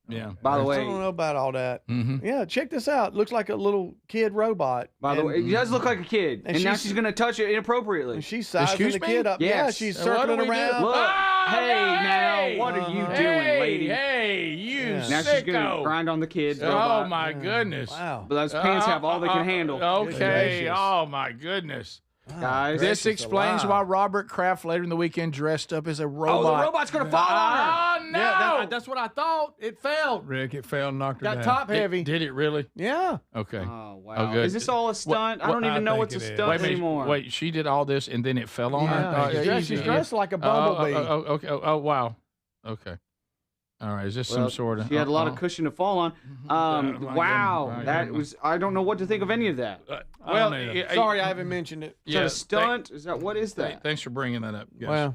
Yeah. By the way, I don't know about all that. Mm-hmm. Yeah, check this out. Looks like a little kid robot. By the way, it does look like a kid, and now she's gonna touch it inappropriately. She's sizing the kid up. Yes. Yeah, she's circling around. Look, now, what are you doing, lady? Hey, you Now sicko. she's gonna grind on the kid's Oh robot. my goodness! Wow. But those pants have all they can handle. Okay. Oh my goodness. Guys, this explains why Robert Kraft later in the weekend dressed up as a robot. Oh, the robot's gonna fall on her. Oh no! God, that's what I thought. It fell. Rick, it fell and knocked her down. Got top heavy. Did it really? Yeah. Okay. Oh, wow. Oh, good. Is this all a stunt? I don't even know what's a stunt anymore. Wait, she did all this and then it fell on her? She's dressed like a bumblebee. Okay. Oh, wow. Okay. All right. Is this some sort of... She had a lot of cushion to fall on. Wow. That was... I don't know what to think of any of that. Sorry, I haven't mentioned it. Is that a stunt? What is that? Thanks for bringing that up, guys.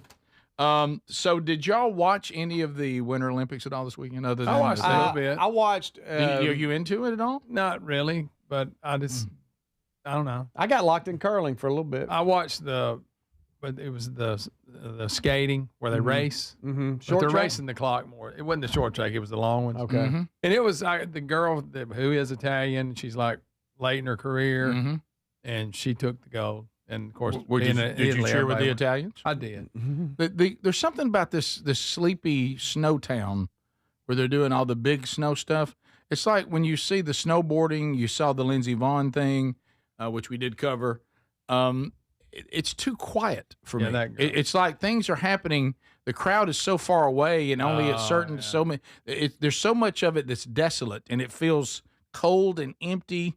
Well... so did y'all watch any of the Winter Olympics at all this weekend? Other than I watched a little bit. I watched... Are you into it at all? Not really, but I just... I don't know. I got locked in curling for a little bit. I watched but it was the skating where they race. Mm-hmm. They're racing the clock more. It wasn't the short track; it was the long ones. Okay. Mm-hmm. And it was the girl who is Italian. She's like late in her career, and she took the gold. And of course, did you cheer with the Italians? I did. There's something about this sleepy snow town where they're doing all the big snow stuff. It's like when you see the snowboarding. You saw the Lindsey Vonn thing, which we did cover. It's too quiet for me. It's like things are happening. The crowd is so far away, and only at certain so many. There's so much of it that's desolate, and it feels cold and empty.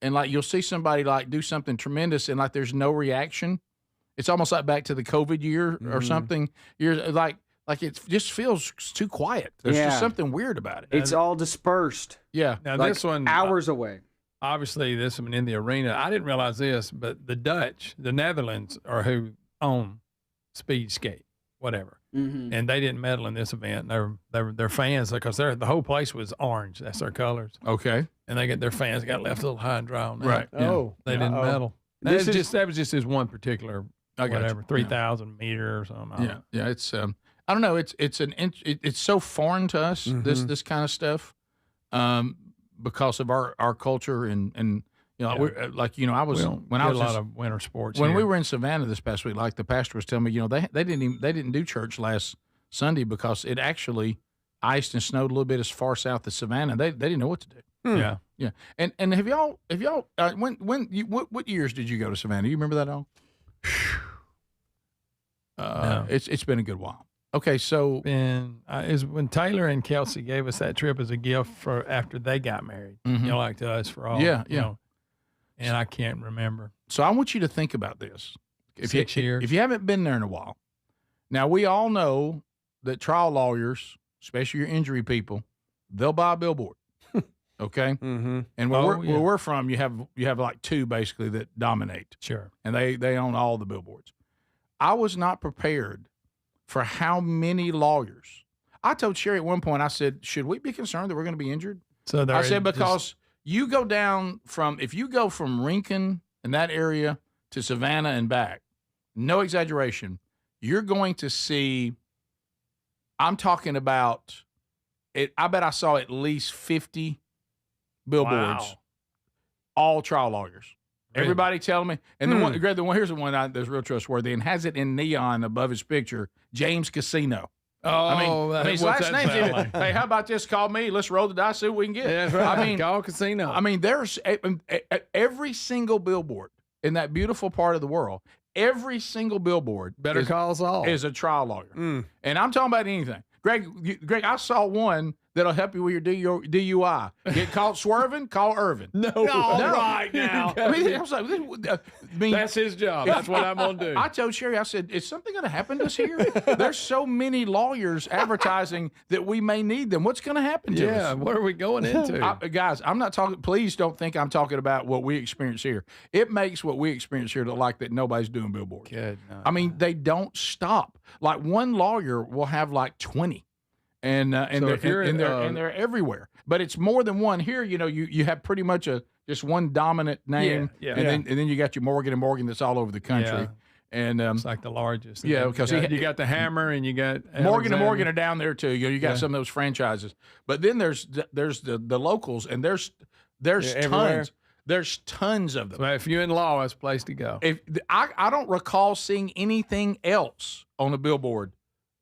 And like you'll see somebody like do something tremendous, and like there's no reaction. It's almost like back to the COVID year or something. You're like it just feels too quiet. There's just something weird about it. It's all dispersed. Yeah. Now like this one hours away. Obviously, this one in the arena. I didn't realize this, but the Netherlands, are who own speed skate, whatever, and they didn't medal in this event. They're fans because the whole place was orange. That's their colors. Okay, and their fans got left a little high and dry on that. Right. Yeah. They didn't medal. That was just his one particular 3,000 meter or something. Yeah. It's I don't know. It's so foreign to us. This kind of stuff. Because of our culture and I was when I was a lot of winter sports. When we were in Savannah this past week, like the pastor was telling me, they didn't do church last Sunday because it actually iced and snowed a little bit as far south as Savannah. They didn't know what to do. Yeah. And have y'all what years did you go to Savannah? Do you remember that all? No. It's been a good while. Okay, so is when Taylor and Kelsey gave us that trip as a gift for after they got married, like to us for all. Yeah. And I can't remember. So I want you to think about this. 6 years. If you haven't been there in a while, now we all know that trial lawyers, especially your injury people, they'll buy a billboard. Okay, and where we're from, you have like two basically that dominate. Sure, and they own all the billboards. I was not prepared for how many lawyers. I told Sherri at one point, I said, should we be concerned that we're going to be injured? So I said, because you go down if you go from Rincon and that area to Savannah and back, no exaggeration, you're going to see, I'm talking about, I bet I saw at least 50 billboards, all trial lawyers. Really? Everybody telling me, and here's the one that's real trustworthy and has it in neon above his picture, James Casino. Oh, I mean his last name's in it. Hey, how about this? Call me. Let's roll the dice, see what we can get. Yeah, that's right. I mean, call Casino. I mean, there's every single billboard in that beautiful part of the world. Every single billboard call us all is a trial lawyer, and I'm talking about anything. Greg, I saw one that'll help you with your DUI. Get caught swerving, call Irvin. No. Right now. I mean, that's his job. That's what I'm going to do. I told Sherri, I said, is something going to happen to us here? There's so many lawyers advertising that we may need them. What's going to happen to us? Yeah, what are we going into? Guys, I'm not talking, please don't think I'm talking about what we experience here. It makes what we experience here look like that nobody's doing billboards. Good. No. I mean, they don't stop. Like one lawyer will have like 20. And they're everywhere, but it's more than one. Here, you have pretty much just one dominant name, and then you got your Morgan and Morgan that's all over the country, and it's like the largest. Yeah, because you got the Hammer and you got Morgan and Morgan are down there too. You got some of those franchises, but then there's the locals, and there's tons. Everywhere. There's tons of them. So if you're in law, that's a place to go. If I don't recall seeing anything else on a billboard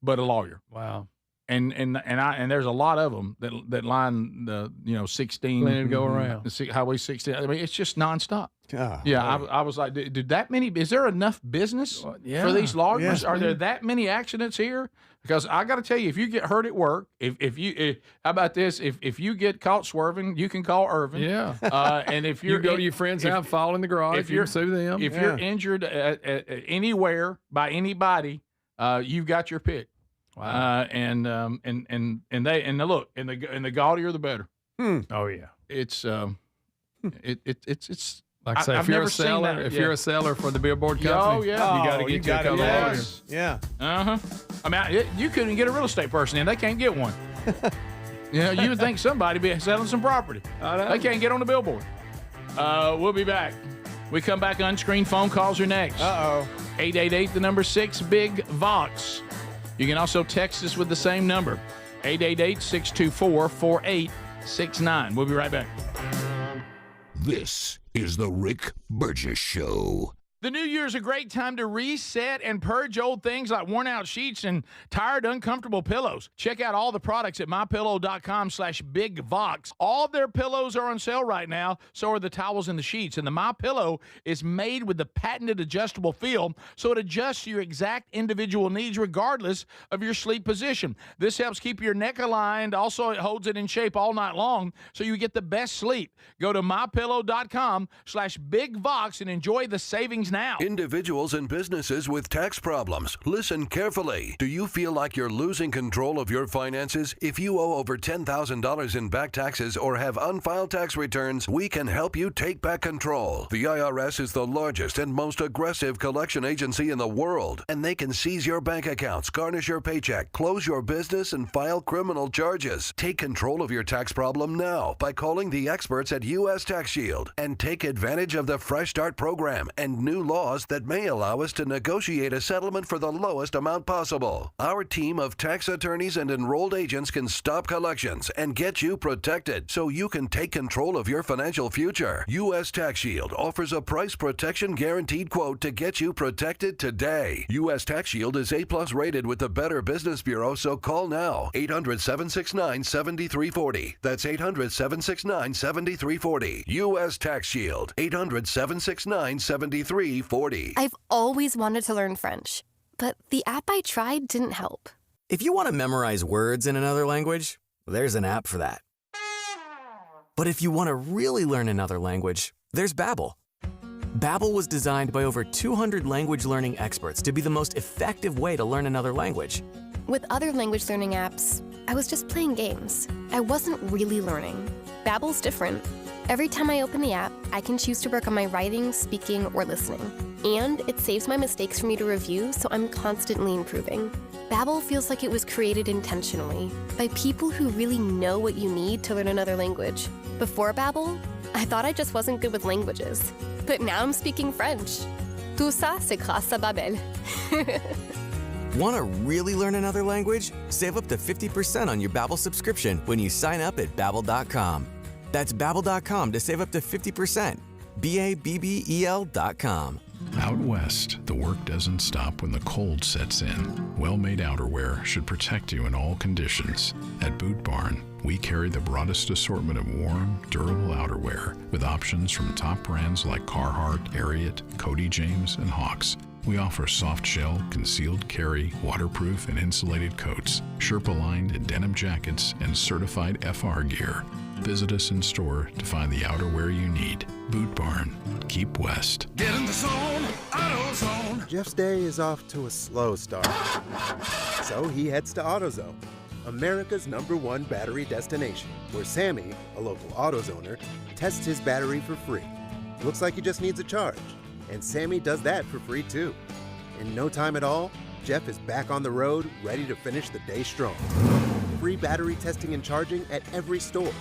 but a lawyer. Wow. And there's a lot of them that line the 16 Plenty to go around. Highway 16. I mean, it's just nonstop. Oh, I was like, did that many? Is there enough business for these loggers? Yes, Are there that many accidents here? Because I got to tell you, if you get hurt at work, how about this? If you get caught swerving, you can call Irvin. Yeah. And if you go to your friend's house, fall in the garage, you can sue them. If you're injured anywhere by anybody, you've got your pick. Wow. And look, and the gaudier the better. Oh yeah. It's like I say, if you're a seller for the billboard company, you got to get your color lawyer. Yeah. I mean, you couldn't get a real estate person in; they can't get one. You would think somebody be selling some property. They can't get on the billboard. We'll be back. We come back. Unscreened phone calls are next. 888 the number 6 Big Vox. You can also text us with the same number, 888-624-4869. We'll be right back. This is the Rick Burgess Show. The new year is a great time to reset and purge old things like worn-out sheets and tired, uncomfortable pillows. Check out all the products at mypillow.com/bigvox. All their pillows are on sale right now, so are the towels and the sheets. And the MyPillow is made with the patented adjustable feel, so it adjusts to your exact individual needs regardless of your sleep position. This helps keep your neck aligned. Also, it holds it in shape all night long, so you get the best sleep. Go to mypillow.com/bigvox and enjoy the savings now. Individuals and businesses with tax problems, listen carefully. Do you feel like you're losing control of your finances? If you owe over $10,000 in back taxes or have unfiled tax returns, we can help you take back control. The IRS is the largest and most aggressive collection agency in the world, and they can seize your bank accounts, garnish your paycheck, close your business, and file criminal charges. Take control of your tax problem now by calling the experts at U.S. Tax Shield and take advantage of the Fresh Start program and new laws that may allow us to negotiate a settlement for the lowest amount possible. Our team of tax attorneys and enrolled agents can stop collections and get you protected so you can take control of your financial future. U.S. Tax Shield offers a price protection guaranteed quote to get you protected today. U.S. Tax Shield is A+ rated with the Better Business Bureau, so call now. 800-769-7340. That's 800-769-7340. U.S. Tax Shield. 800-769-7340. I've always wanted to learn French, but the app I tried didn't help. If you want to memorize words in another language, there's an app for that. But if you want to really learn another language, there's Babbel. Babbel was designed by over 200 language learning experts to be the most effective way to learn another language. With other language learning apps, I was just playing games. I wasn't really learning. Babbel's different. Every time I open the app, I can choose to work on my writing, speaking, or listening. And it saves my mistakes for me to review, so I'm constantly improving. Babbel feels like it was created intentionally by people who really know what you need to learn another language. Before Babbel, I thought I just wasn't good with languages. But now I'm speaking French. Tout ça, c'est grâce à Babbel. Want to really learn another language? Save up to 50% on your Babbel subscription when you sign up at Babbel.com. That's Babbel.com to save up to 50%. Babbel.com. Out west, the work doesn't stop when the cold sets in. Well-made outerwear should protect you in all conditions. At Boot Barn, we carry the broadest assortment of warm, durable outerwear with options from top brands like Carhartt, Ariat, Cody James, and Hawks. We offer soft shell, concealed carry, waterproof and insulated coats, Sherpa-lined and denim jackets, and certified FR gear. Visit us in store to find the outerwear you need. Boot Barn. Keep west. Get in the zone, AutoZone. Jeff's day is off to a slow start. So he heads to AutoZone, America's #1 battery destination, where Sammy, a local AutoZoner, tests his battery for free. Looks like he just needs a charge. And Sammy does that for free too. In no time at all, Jeff is back on the road, ready to finish the day strong. Free battery testing and charging at every store.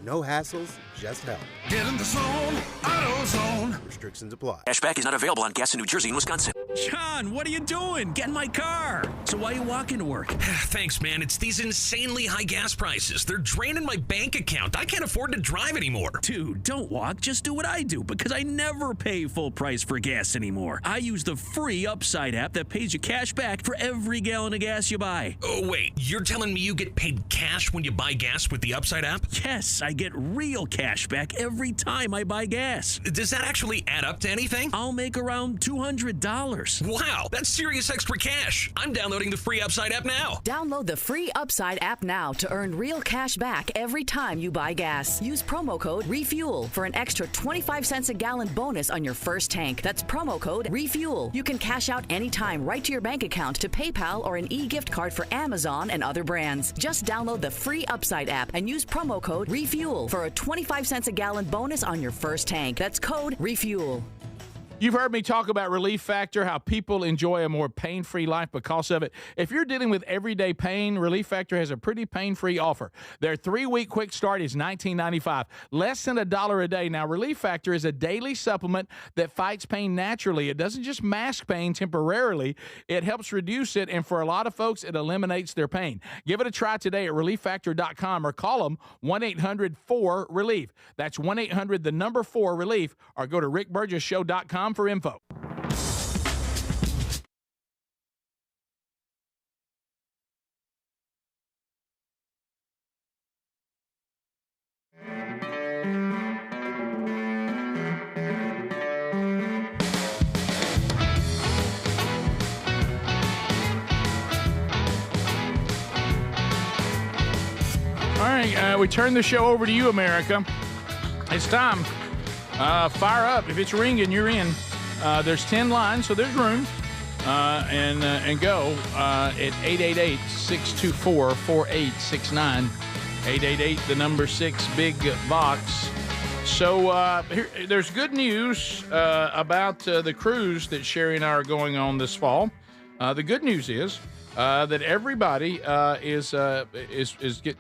No hassles, just help. Get in the zone, AutoZone. Restrictions apply. Cashback is not available on gas in New Jersey and Wisconsin. John, what are you doing? Get in my car. So why are you walking to work? Thanks, man. It's these insanely high gas prices. They're draining my bank account. I can't afford to drive anymore. Dude, don't walk. Just do what I do because I never pay full price for gas anymore. I use the free Upside app that pays you cash back for every gallon of gas you buy. Oh, wait. You're telling me you get paid cash when you buy gas with the Upside app? Yes, I get real cash back every time I buy gas. Does that actually add up to anything? I'll make around $200. Wow, that's serious extra cash. I'm downloading the free Upside app now. Download the free Upside app now to earn real cash back every time you buy gas. Use promo code REFUEL for an extra 25 cents a gallon bonus on your first tank. That's promo code REFUEL. You can cash out anytime right to your bank account, to PayPal, or an e-gift card for Amazon and other brands. Just download the free Upside app and use promo code REFUEL for a 25 cents a gallon bonus on your first tank. That's code REFUEL. You've heard me talk about Relief Factor, how people enjoy a more pain-free life because of it. If you're dealing with everyday pain, Relief Factor has a pretty pain-free offer. Their 3-week quick start is $19.95, less than $1 a day. Now, Relief Factor is a daily supplement that fights pain naturally. It doesn't just mask pain temporarily. It helps reduce it, and for a lot of folks, it eliminates their pain. Give it a try today at ReliefFactor.com or call them 1-800-4RELIEF. That's 1-800-4RELIEF, or go to rickburgessshow.com for info. All right, we turn the show over to you, America. It's time. Fire up. If it's ringing, you're in. There's 10 lines, so there's room. And go at 888-624-4869. 888, the number 6, Big Vox. So there's good news about the cruise that Sherri and I are going on this fall. The good news is that everybody is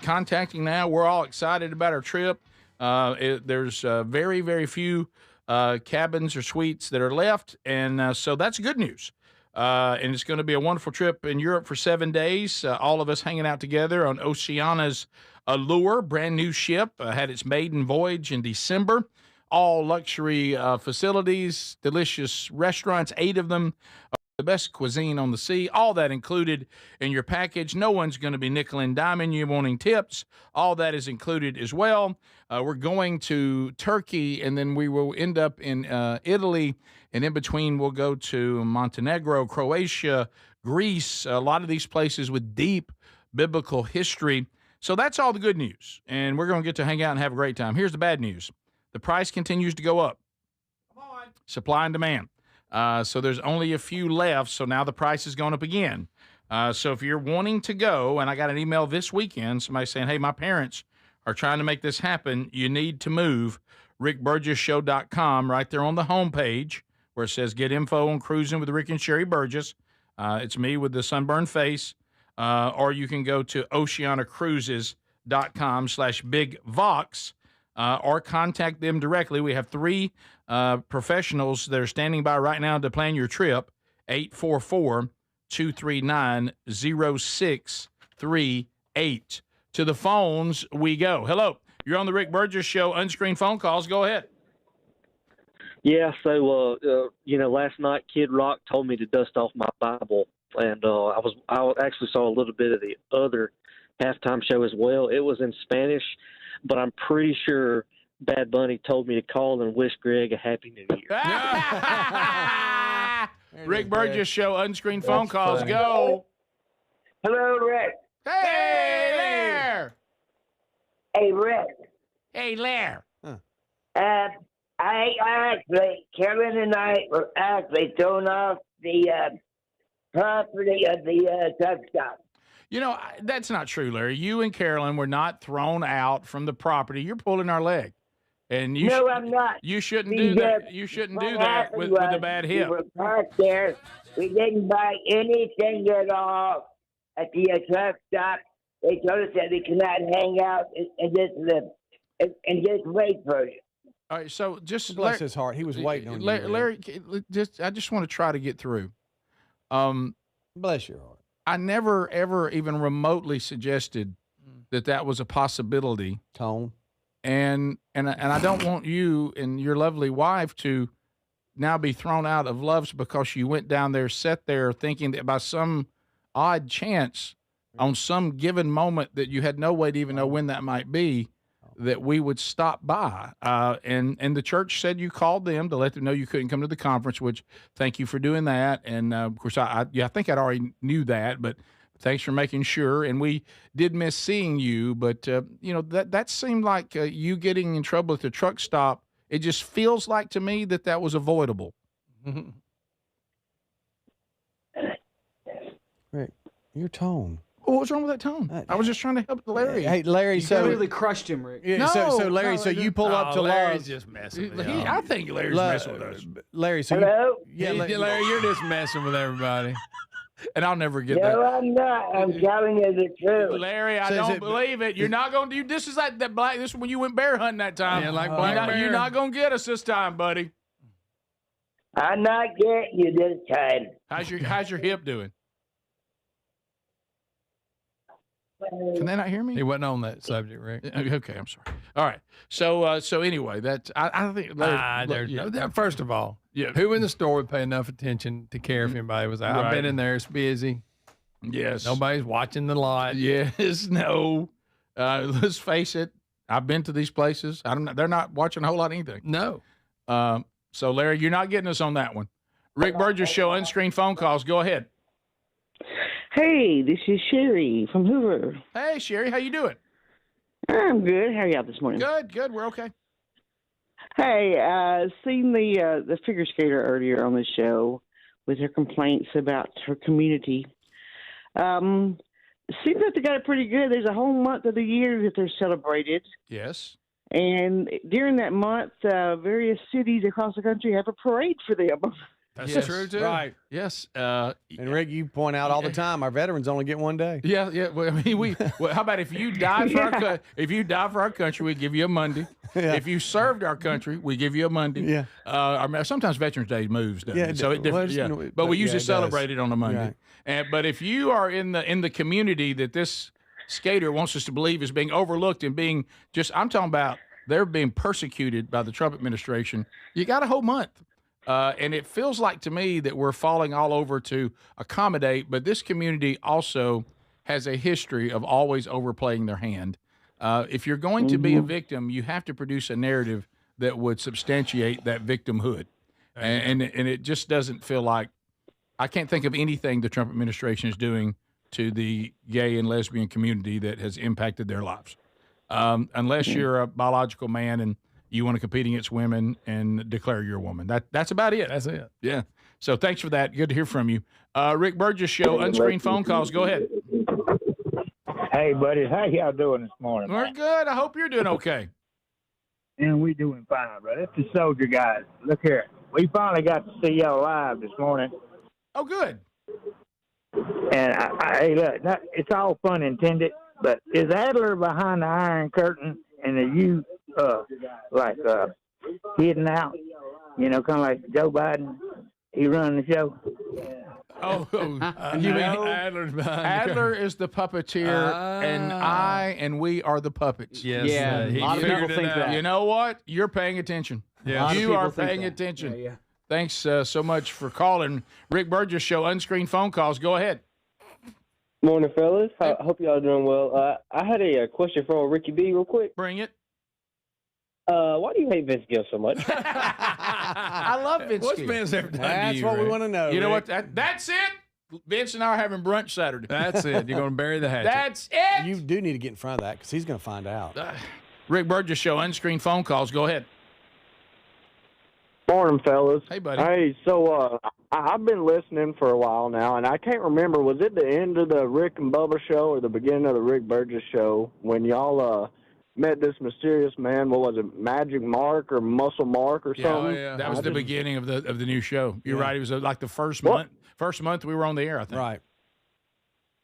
contacting now. We're all excited about our trip. There's very, very few cabins or suites that are left, and so that's good news. And it's going to be a wonderful trip in Europe for 7 days. All of us hanging out together on Oceana's Allure, brand new ship, had its maiden voyage in December. All luxury facilities, delicious restaurants, 8 of them. The best cuisine on the sea, all that included in your package. No one's going to be nickel and diming you wanting tips. All that is included as well. We're going to Turkey, and then we will end up in Italy, and in between we'll go to Montenegro, Croatia, Greece, a lot of these places with deep biblical history. So that's all the good news, and we're going to get to hang out and have a great time. Here's the bad news. The price continues to go up. Come on. Supply and demand. So there's only a few left, so now the price is going up again. So if you're wanting to go, and I got an email this weekend, somebody saying, hey, my parents are trying to make this happen, you need to move. rickburgessshow.com, right there on the homepage where it says get info on cruising with Rick and Sherri Burgess. It's me with the sunburned face. Or you can go to oceanacruises.com/bigvox or contact them directly. We have 3 professionals that are standing by right now to plan your trip. 844-239-0638. To the phones we go. Hello, you're on the Rick Burgess Show. Unscreened phone calls. Go ahead. Yeah, so last night Kid Rock told me to dust off my Bible, and I actually saw a little bit of the other halftime show as well. It was in Spanish, but I'm pretty sure Bad Bunny told me to call and wish Greg a Happy New Year. Rick Burgess Show, unscreened phone calls. Funny. Go. Hello, Rick. Hey there. Hey, Rick. Hey there. Kevin and I were actually thrown off the property of the truck stop. You know, that's not true, Larry. You and Carolyn were not thrown out from the property. You're pulling our leg. And I'm not. You shouldn't do that. You shouldn't do that with a bad hip. We were parked there. We didn't buy anything at all at the truck stop. They told us that we could not hang out and just wait for you. All right, so just bless his heart. He was waiting on you. Larry, I just want to try to get through. Bless your heart. I never, ever even remotely suggested that was a possibility. Tone. And I don't want you and your lovely wife to now be thrown out of loves because you went down there, sat there thinking that by some odd chance on some given moment that you had no way to even know when that might be, that we would stop by. And the church said you called them to let them know you couldn't come to the conference, which thank you for doing that. And of course, I think I'd already knew that, but thanks for making sure. And we did miss seeing you, but that seemed like you getting in trouble at the truck stop. It just feels like to me that was avoidable. Rick, your tone. Well, what's wrong with that tone? I was just trying to help Larry. Hey, Larry, You really crushed him, Rick. Yeah, so Larry, you pull up to Larry's Love. just messing with I think Larry's messing with us. Larry, so Hello? Larry, you're just messing with everybody. And I'll never get No, that. I'm not. I'm telling you the truth. Larry, I don't believe it. You're not going to do this. Is like that black. This is when you went bear hunting that time. Yeah, like black bear. You're not going to get us this time, buddy. I'm not getting you this time. How's your hip doing? Can they not hear me? He wasn't on that subject, Rick. Okay, I'm sorry. All right. So anyway, that's I think. First of all, who in the store would pay enough attention to care if anybody was out? I've been in there. It's busy. Yes. Nobody's watching the lot. Yes. No. Let's face it. I've been to these places. They're not watching a whole lot of anything. No. So Larry, you're not getting us on that one. Rick Burgess Show unscreened phone calls. Go ahead. Hey, this is Sherri from Hoover. Hey, Sherri, how you doing? I'm good. How are y'all this morning? Good. We're okay. Hey, seen the figure skater earlier on the show with her complaints about her community. Seems like they got it pretty good. There's a whole month of the year that they're celebrated. Yes. And during that month, various cities across the country have a parade for them. That's true too. Right. Yes. And Rick, you point out all the time our veterans only get one day. Yeah. Well, I mean, how about if you died for our country, we give you a Monday. Yeah. If you served our country, we give you a Monday. Yeah. Sometimes Veterans Day moves, doesn't it? So it well, different. But we usually celebrate it on a Monday. Right. But if you are in the community that this skater wants us to believe is being overlooked and being I'm talking about they're being persecuted by the Trump administration, you got a whole month. And it feels like to me that we're falling all over to accommodate, but this community also has a history of always overplaying their hand. If you're going to be a victim, you have to produce a narrative that would substantiate that victimhood. And it just doesn't feel like I can't think of anything the Trump administration is doing to the gay and lesbian community that has impacted their lives. Unless you're a biological man and you want to compete against women and declare you're a woman. That's about it. That's it. Yeah. So thanks for that. Good to hear from you. Rick Burgess Show, unscreened phone calls. Go ahead. Hey, buddy. How y'all doing this morning? We're good. I hope you're doing okay. And we doing fine, brother. It's the soldier guys. Look here. We finally got to see y'all live this morning. Oh, good. And, hey, look, it's all fun intended, but is Adler behind the Iron Curtain, and are you hidden out, kind of like Joe Biden? He run the show. You mean Adler's behind Adler is the puppeteer, and we are the puppets. Yes. Yeah, a lot of people think that. You know what? You're paying attention. Yeah. You are paying attention. Yeah. Thanks so much for calling. Rick Burgess Show, unscreened phone calls. Go ahead. Morning, fellas. I hope y'all are doing well. I had a question for Ricky B real quick. Bring it. Why do you hate Vince Gill so much? I love Vince What's Gill. Vince ever done to That's you, what we Rick? want to know. You know Rick. what? That's it. Vince and I are having brunch Saturday. That's it. You're going to bury the hatchet. That's it. You do need to get in front of that because he's going to find out. Rick Burgess Show, unscreened phone calls. Go ahead. Morning, fellas. Hey, buddy. Hey, so I've been listening for a while now, and I can't remember, was it the end of the Rick and Bubba show or the beginning of the Rick Burgess show when y'all met this mysterious man? What was it, Magic Mark or Muscle Mark or something? Yeah. That was the beginning of the new show. You're right. It was like the first month we were on the air, I think. Right.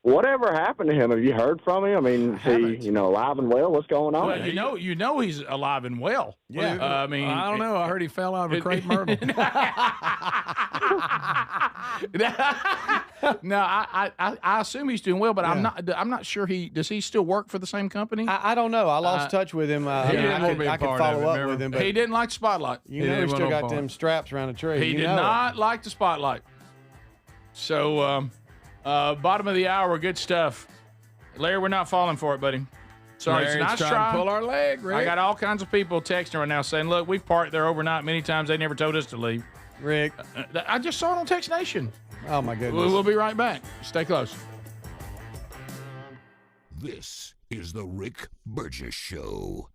whatever happened to him? Have you heard from him? I mean, is he, alive and well? What's going on? Well, you know he's alive and well. Yeah. I mean, I don't know. I heard he fell out of a crepe myrtle. No, I assume he's doing well, but I'm not sure does he still work for the same company? I don't know. I lost touch with him. He didn't want to be a I could part follow of it, up with him. But he didn't like the spotlight. He still got them straps around the tree. He did not like the spotlight. So, bottom of the hour, good stuff. Larry, we're not falling for it, buddy. Sorry, Larry's it's nice trying to pull our leg, Rick. I got all kinds of people texting right now saying, look, we've parked there overnight many times. They never told us to leave. Rick. I just saw it on Text Nation. Oh, my goodness. We'll be right back. Stay close. This is the Rick Burgess Show.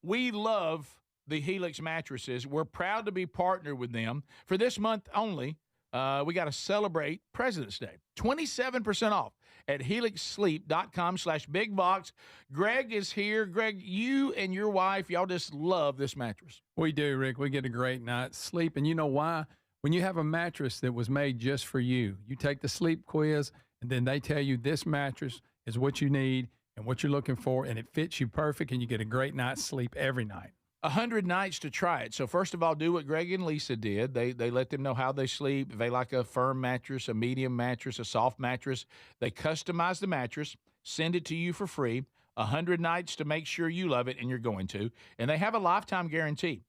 We love the Helix mattresses. We're proud to be partnered with them. For this month only, we got to celebrate President's Day. 27% off at helixsleep.com/bigbox. Greg is here. Greg, you and your wife, y'all just love this mattress. We do, Rick. We get a great night's sleep. And you know why? When you have a mattress that was made just for you, you take the sleep quiz, and then they tell you this mattress is what you need and what you're looking for, and it fits you perfect, and you get a great night's sleep every night. 100 nights to try it. So first of all, do what Greg and Lisa did. They let them know how they sleep. If they like a firm mattress, a medium mattress, a soft mattress, they customize the mattress, send it to you for free. 100 nights to make sure you love it, and you're going to. And they have a lifetime guarantee.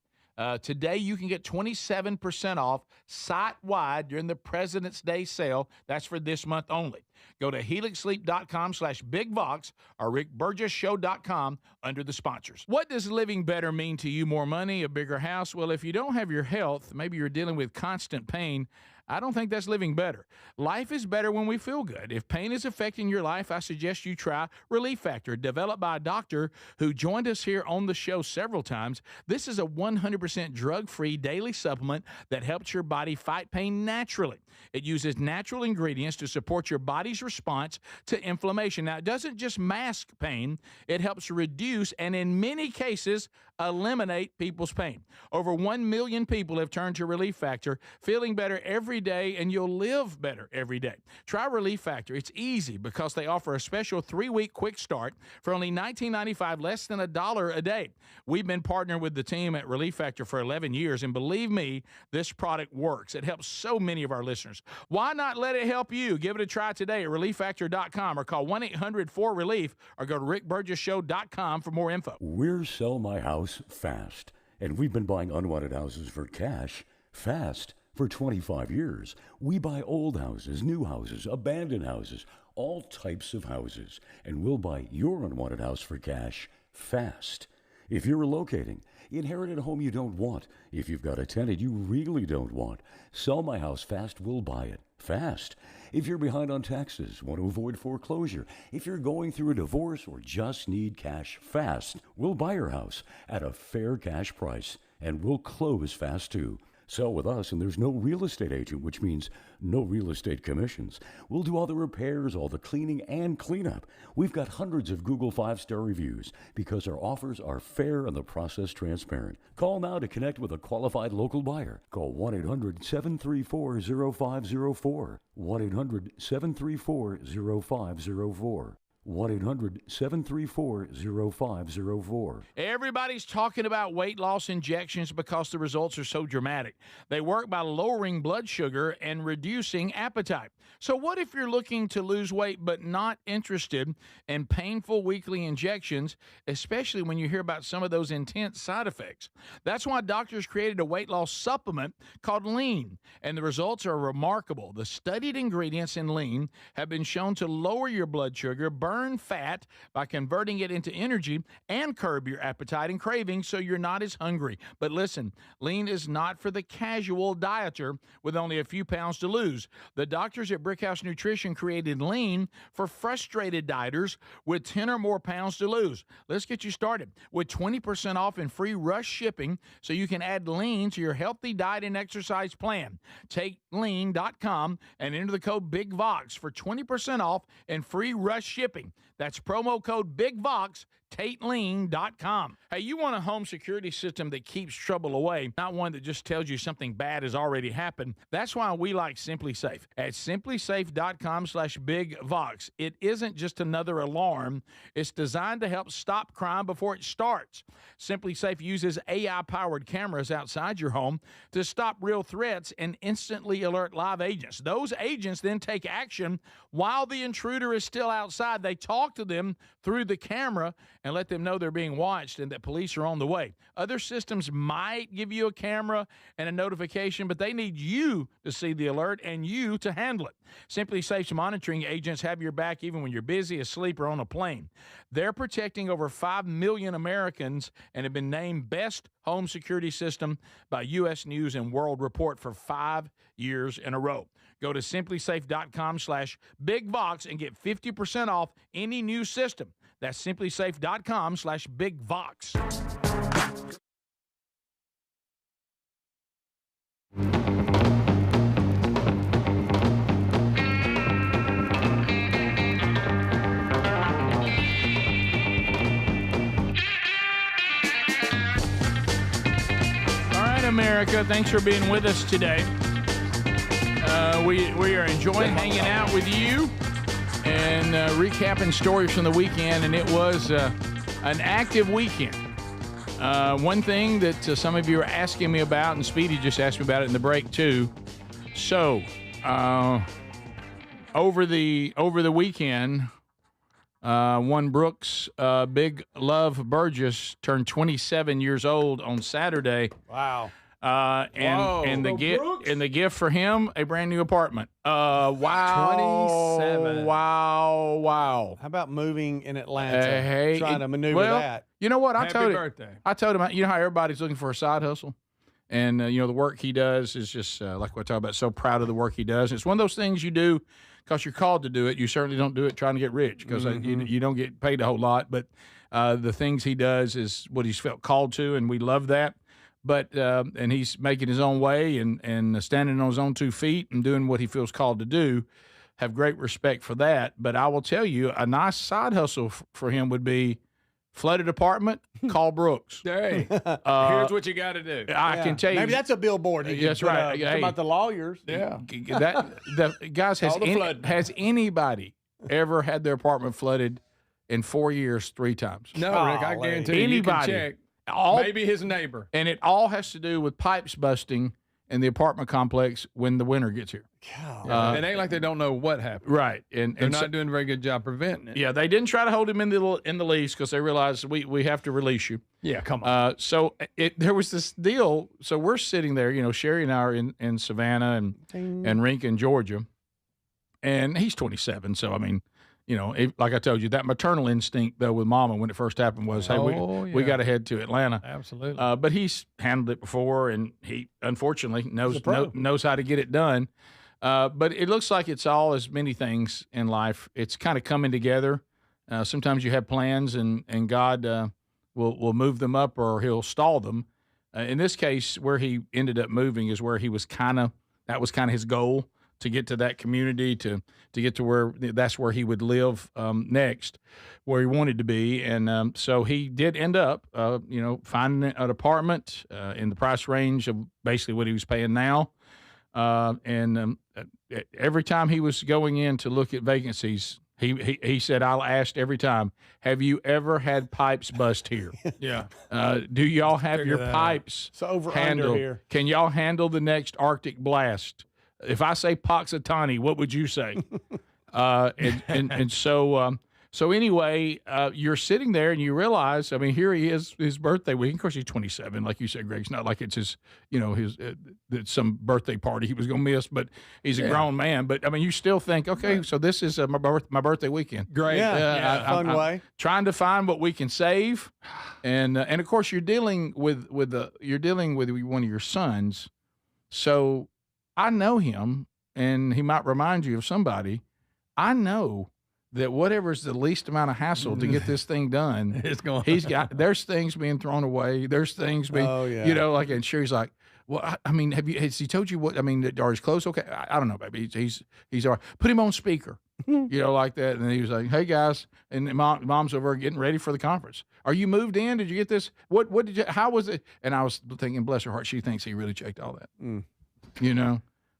Today, you can get 27% off site-wide during the President's Day sale. That's for this month only. Go to helixsleep.com/bigbox or rickburgessshow.com under the sponsors. What does living better mean to you? More money, a bigger house? Well, if you don't have your health, maybe you're dealing with constant pain, I don't think that's living better. Life is better when we feel good. If pain is affecting your life, I suggest you try Relief Factor, developed by a doctor who joined us here on the show several times. This is a 100% drug-free daily supplement that helps your body fight pain naturally. It uses natural ingredients to support your body's response to inflammation. Now, it doesn't just mask pain, it helps reduce and in many cases eliminate people's pain. Over 1 million people have turned to Relief Factor, feeling better every day, and you'll live better every day. Try Relief Factor. It's easy because they offer a special 3-week quick start for only $19.95, less than $1 a day. We've been partnering with the team at Relief Factor for 11 years, and believe me, this product works. It helps so many of our listeners. Why not let it help you? Give it a try today at relieffactor.com or call 1-800-4RELIEF or go to rickburgessshow.com for more info. We're Sell My House Fast, and we've been buying unwanted houses for cash fast. For 25 years, we buy old houses, new houses, abandoned houses, all types of houses, and we'll buy your unwanted house for cash fast. If you're relocating, inherit a home you don't want, if you've got a tenant you really don't want, Sell My House Fast will buy it fast. If you're behind on taxes, want to avoid foreclosure, if you're going through a divorce or just need cash fast, we'll buy your house at a fair cash price, and we'll close fast too. Sell with us, and there's no real estate agent, which means no real estate commissions. We'll do all the repairs, all the cleaning, and cleanup. We've got hundreds of Google 5-star reviews because our offers are fair and the process transparent. Call now to connect with a qualified local buyer. Call 1-800-734-0504. 1-800-734-0504. 1-800-734-0504. Everybody's talking about weight loss injections because the results are so dramatic. They work by lowering blood sugar and reducing appetite. So what if you're looking to lose weight but not interested in painful weekly injections, especially when you hear about some of those intense side effects? That's why doctors created a weight loss supplement called Lean, and the results are remarkable. The studied ingredients in Lean have been shown to lower your blood sugar, burn fat by converting it into energy, and curb your appetite and cravings so you're not as hungry. But listen, Lean is not for the casual dieter with only a few pounds to lose. The doctors at Brickhouse Nutrition created Lean for frustrated dieters with 10 or more pounds to lose. Let's get you started with 20% off and free rush shipping so you can add Lean to your healthy diet and exercise plan. Take lean.com and enter the code BIGVOX for 20% off and free rush shipping. That's promo code BIGVOX. tateline.com. Hey, you want a home security system that keeps trouble away, not one that just tells you something bad has already happened. That's why we like Simply Safe. At simplysafe.com/BigVox. It isn't just another alarm. It's designed to help stop crime before it starts. Simply Safe uses AI-powered cameras outside your home to stop real threats and instantly alert live agents. Those agents then take action while the intruder is still outside. They talk to them through the camera and let them know they're being watched and that police are on the way. Other systems might give you a camera and a notification, but they need you to see the alert and you to handle it. Simply Safe's monitoring agents have your back even when you're busy, asleep, or on a plane. They're protecting over 5 million Americans and have been named Best Home Security System by U.S. News and World Report for 5 years in a row. Go to simplysafe.com/BigVox and get 50% off any new system. That's simplysafe.com/BigVox. America, thanks for being with us today. We are enjoying hanging out with you and recapping stories from the weekend, and it was an active weekend. One thing that some of you are asking me about, and Speedy just asked me about it in the break too. So, over the weekend, one Brooks, Big Love Burgess turned 27 years old on Saturday. Wow. And the gift for him, a brand new apartment. Wow. 27. Wow. How about moving in Atlanta? Trying to maneuver that. You know what? I told him, you know how everybody's looking for a side hustle? And, the work he does is just, like what I talk about, so proud of the work he does. It's one of those things you do because you're called to do it. You certainly don't do it trying to get rich because you don't get paid a whole lot. But the things he does is what he's felt called to, and we love that. But and he's making his own way and standing on his own 2 feet and doing what he feels called to do. Have great respect for that. But I will tell you, a nice side hustle for him would be flooded apartment, call Brooks. Hey, here's what you got to do. I can tell you. Maybe that's a billboard. That's right. Hey, about the lawyers. Yeah. Guys, has anybody ever had their apartment flooded in 4 years 3 times? No, Rick, I guarantee you can check. Maybe his neighbor. And it all has to do with pipes busting in the apartment complex when the winter gets here. It ain't like they don't know what happened. Right. And they're not doing a very good job preventing it. Yeah, they didn't try to hold him in the lease because they realized we have to release you. Yeah, come on. So there was this deal. So we're sitting there, Sherri and I are in Savannah and Rincon, Georgia. And he's 27. So, I mean, like I told you, that maternal instinct, though, with Mama when it first happened was, hey, we got to head to Atlanta. Absolutely. But he's handled it before, and he, unfortunately, knows how to get it done. But it looks like it's all as many things in life. It's kind of coming together. Sometimes you have plans, and God will move them up or he'll stall them. In this case, where he ended up moving is where he was that was kind of his goal, to get to that community, to get to where that's where he would live next, where he wanted to be. And so he did end up, finding an apartment in the price range of basically what he was paying now. And every time he was going in to look at vacancies, he said, I'll ask every time, have you ever had pipes bust here? Yeah. Do y'all have your pipes handled? Here. Can y'all handle the next Arctic blast? If I say Poxitani, what would you say? So anyway, you're sitting there and you realize, I mean, here he is, his birthday week. Of course, he's 27, like you said, Greg. It's not like it's his, some birthday party he was going to miss, but he's a grown man. But I mean, you still think, okay, so this is my birthday weekend. Great, fun way. Trying to find what we can save, and of course, you're dealing with one of your sons, so. I know him, and he might remind you of somebody. I know that whatever's the least amount of hassle to get this thing done, there's things being thrown away. There's things being, and Sherri's like, well, has he told you what, are his clothes okay? I don't know, baby. He's all right. Put him on speaker. like that. And he was like, "Hey guys," and mom's over getting ready for the conference. Are you moved in? Did you get this? What did you? How was it? And I was thinking, bless her heart, she thinks he really checked all that.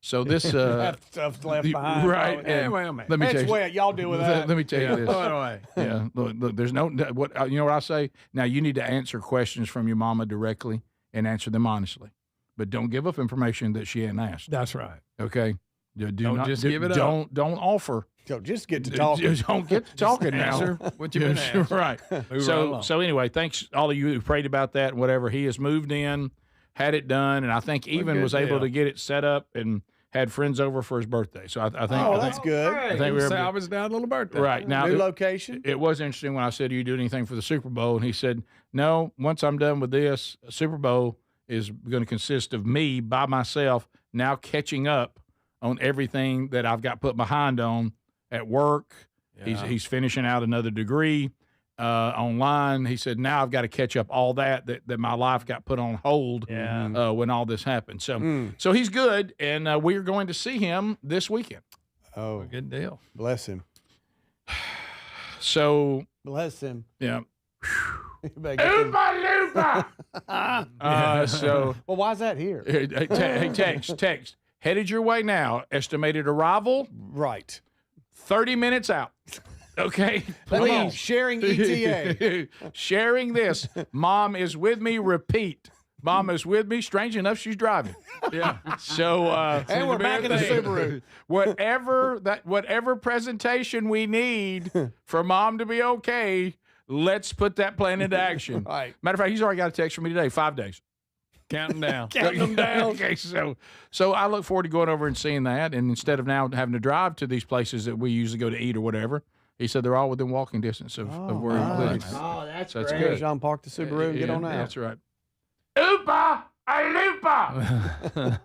So this stuff's left behind. Right? Hey, And wait a minute. let me tell That's you, wet. Y'all deal with that. Let me tell you this. Away. Yeah, look. There's no what you know what I say. Now you need to answer questions from your mama directly and answer them honestly, but don't give up information that she hadn't asked. That's right. Okay. Don't just give it up. Don't offer. So just get to talking. Just don't get to talking now. Answer what you've been asked. Right. So anyway, thanks all of you who prayed about that and whatever. He has moved in, had it done, and I think even was able to get it set up and had friends over for his birthday. So I think. That's good. I think we were salvaged down a little birthday. Right now, New location. It was interesting when I said, "Do you do anything for the Super Bowl?" And he said, "No. Once I'm done with this, Super Bowl is going to consist of me by myself now catching up on everything that I've got put behind on at work. Yeah. He's finishing out another degree online. He said, now I've got to catch up all that my life got put on hold when all this happened. So he's good, and we are going to see him this weekend. Oh, good deal. Bless him. So bless him. Yeah. Oompa loompa. So well, why is that here? Hey, text. Headed your way now. Estimated arrival. Right. 30 minutes out. Okay. Please. Sharing ETA. Sharing this. Mom is with me. Repeat. Mom is with me. Strange enough, she's driving. Yeah. So and we're back in the Subaru. Whatever presentation we need for Mom to be okay, let's put that plan into action. Right. Matter of fact, he's already got a text from me today. 5 days. Counting down. Counting them down. Okay, so I look forward to going over and seeing that. And instead of now having to drive to these places that we usually go to eat or whatever, he said they're all within walking distance of where he lives. Oh, that's great. Good. John, park the Subaru and get on out. That's right. Oopa! A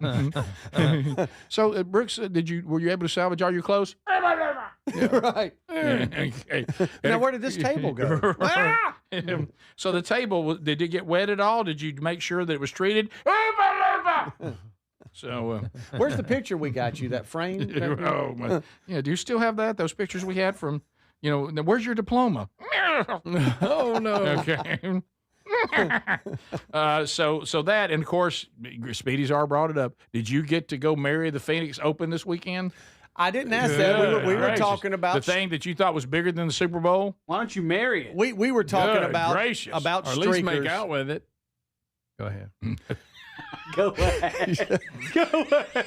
loopa! So, Brooks, were you able to salvage all your clothes? Right. Okay. Now, where did this table go? So the table, did it get wet at all? Did you make sure that it was treated? So where's the picture we got you? That frame? Do you still have that? Those pictures we had from, where's your diploma? Oh no. Okay. So that, and of course, Speedy's already brought it up. Did you get to go marry the Phoenix Open this weekend? I didn't ask that. We were talking about the thing that you thought was bigger than the Super Bowl. Why don't you marry it? We were talking about or streakers. at least make out with it. Go ahead. Go ahead. Go ahead.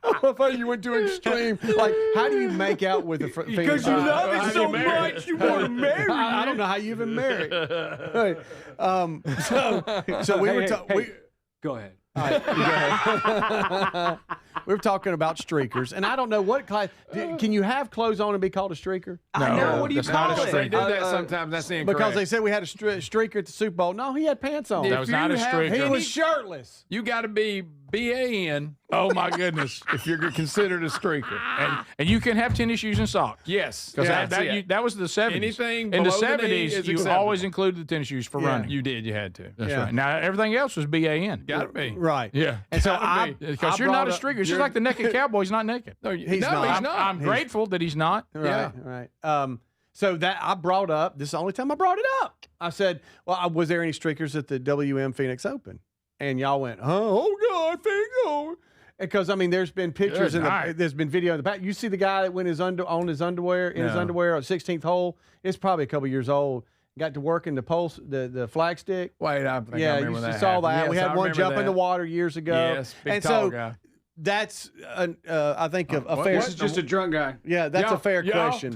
I thought you went to extreme. Like, how do you make out with a because you love it so much, you want to marry. I don't know how you even marry. Right. So we were talking. Go ahead. All right, go ahead. We were talking about streakers, and I don't know what class. Can you have clothes on and be called a streaker? No, I know. What do you call it? They do that sometimes. That's incorrect. Because they said we had a streaker at the Super Bowl. No, he had pants on. That was not a streaker. He was shirtless. You got to be BAN. Oh my goodness! If you're considered a streaker, and you can have tennis shoes and socks. Yes, because that was the 70s. Anything in the below the 70s, knee is you acceptable. always included the tennis shoes for running. You did. You had to. That's right. Now everything else was BAN. Got to be right. Yeah. And so because you're not a streaker. It's just like the naked cowboy's not naked. No, he's not. I'm grateful that he's not. Right. So that I brought up. This is the only time I brought it up. I said, "Well, was there any streakers at the WM Phoenix Open?" And y'all went, "Oh God, Phoenix!" Because there's been pictures there's been video in the back. You see the guy that went his underwear on 16th hole. It's probably a couple years old. Got to work in the pulse, the flag stick. Wait, I think I remember that. You saw that. Yes, we had one jump in the water years ago. Yes, big tall guy. That's, I think, a fair. This is just a drunk guy. Yeah, that's a fair question.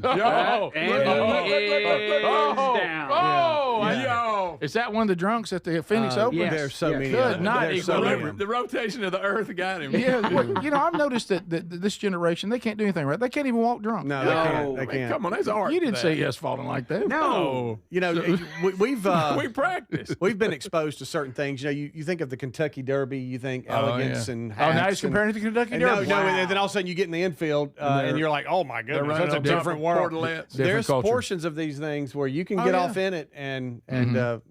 Is that one of the drunks at the Phoenix Open? Yes. There's so many. Good night. The rotation of the earth got him. Yeah, well, I've noticed that this generation, they can't do anything right. They can't even walk drunk. No, they can't. Come on, that's art. You didn't say yes falling like that. No. We've we practiced. We've been exposed to certain things. You think of the Kentucky Derby, you think elegance and hats. Oh, now he's comparing it to the Kentucky Derby. No, and then all of a sudden you get in the infield and you're like, oh my goodness, that's a different world. There's portions of these things where you can get off in it and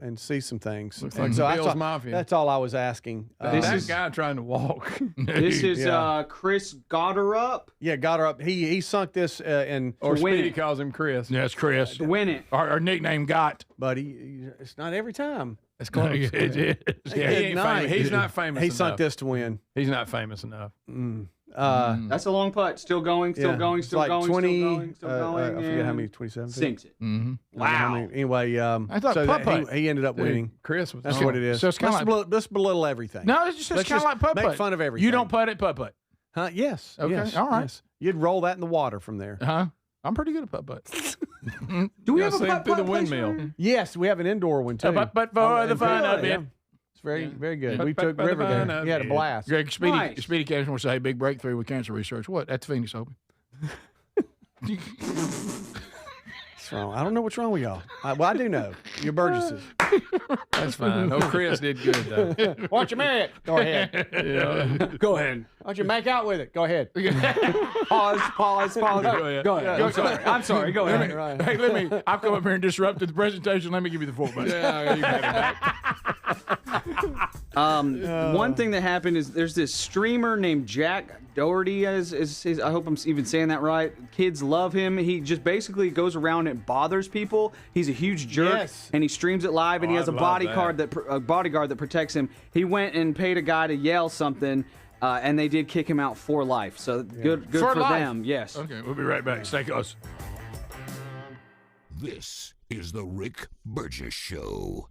and see some things. Looks like so Bill's Mafia. That's all I was asking. That guy trying to walk. This is Chris Goddard. Yeah, Goddard. He sunk this or Speedy calls him Chris. Yeah, it's Chris. Win it. Our nickname Got. But it's not every time. It's close. It is. Yeah, he ain't famous. He's not famous He enough. sunk this to win. He's not famous enough. That's a long putt. Still going, still going, still like going, 20, still going, still going. I forget how many, 27? Sinks it. Wow. Anyway, I thought so putt-putt. he ended up winning. Chris was. That's what it is. So it's kinda let's belittle everything. No, it's just kind of like putt-putt. Make fun of everything. You don't putt at putt-putt. Huh? Yes. Okay, Yes, all right. yes. You'd roll that in the water from there. Huh? I'm pretty good at putt-putt. Do we have a through putt-putt the place windmill? Yes, we have an indoor one too. Putt-putt for the fun of it. It's very good. Putt, We putt, took putt, River putt, there. putt. He had a blast. Greg, Speedy Nice. Cashman will say, big breakthrough with cancer research. What? At the Phoenix Open. What's wrong? I don't know what's wrong with y'all. Well, I do know. You're Burgesses. That's fine. Oh, Chris did good though. Why don't you marry it? Go ahead. Go ahead. Why don't you make out with it? Go ahead. Pause. Go ahead. I'm sorry. Go ahead. Right. Hey, I've come up here and disrupted the presentation. Let me give you the full back. Yeah, you got it back. One thing that happened is there's this streamer named Jack Doherty. I hope I'm even saying that right. Kids love him. He just basically goes around and bothers people. He's a huge jerk, and he streams it live. And he has a bodyguard that protects him. He went and paid a guy to yell something, and they did kick him out for life. So good for them. Yes. Okay, we'll be right back. Stay close. This is the Rick Burgess Show.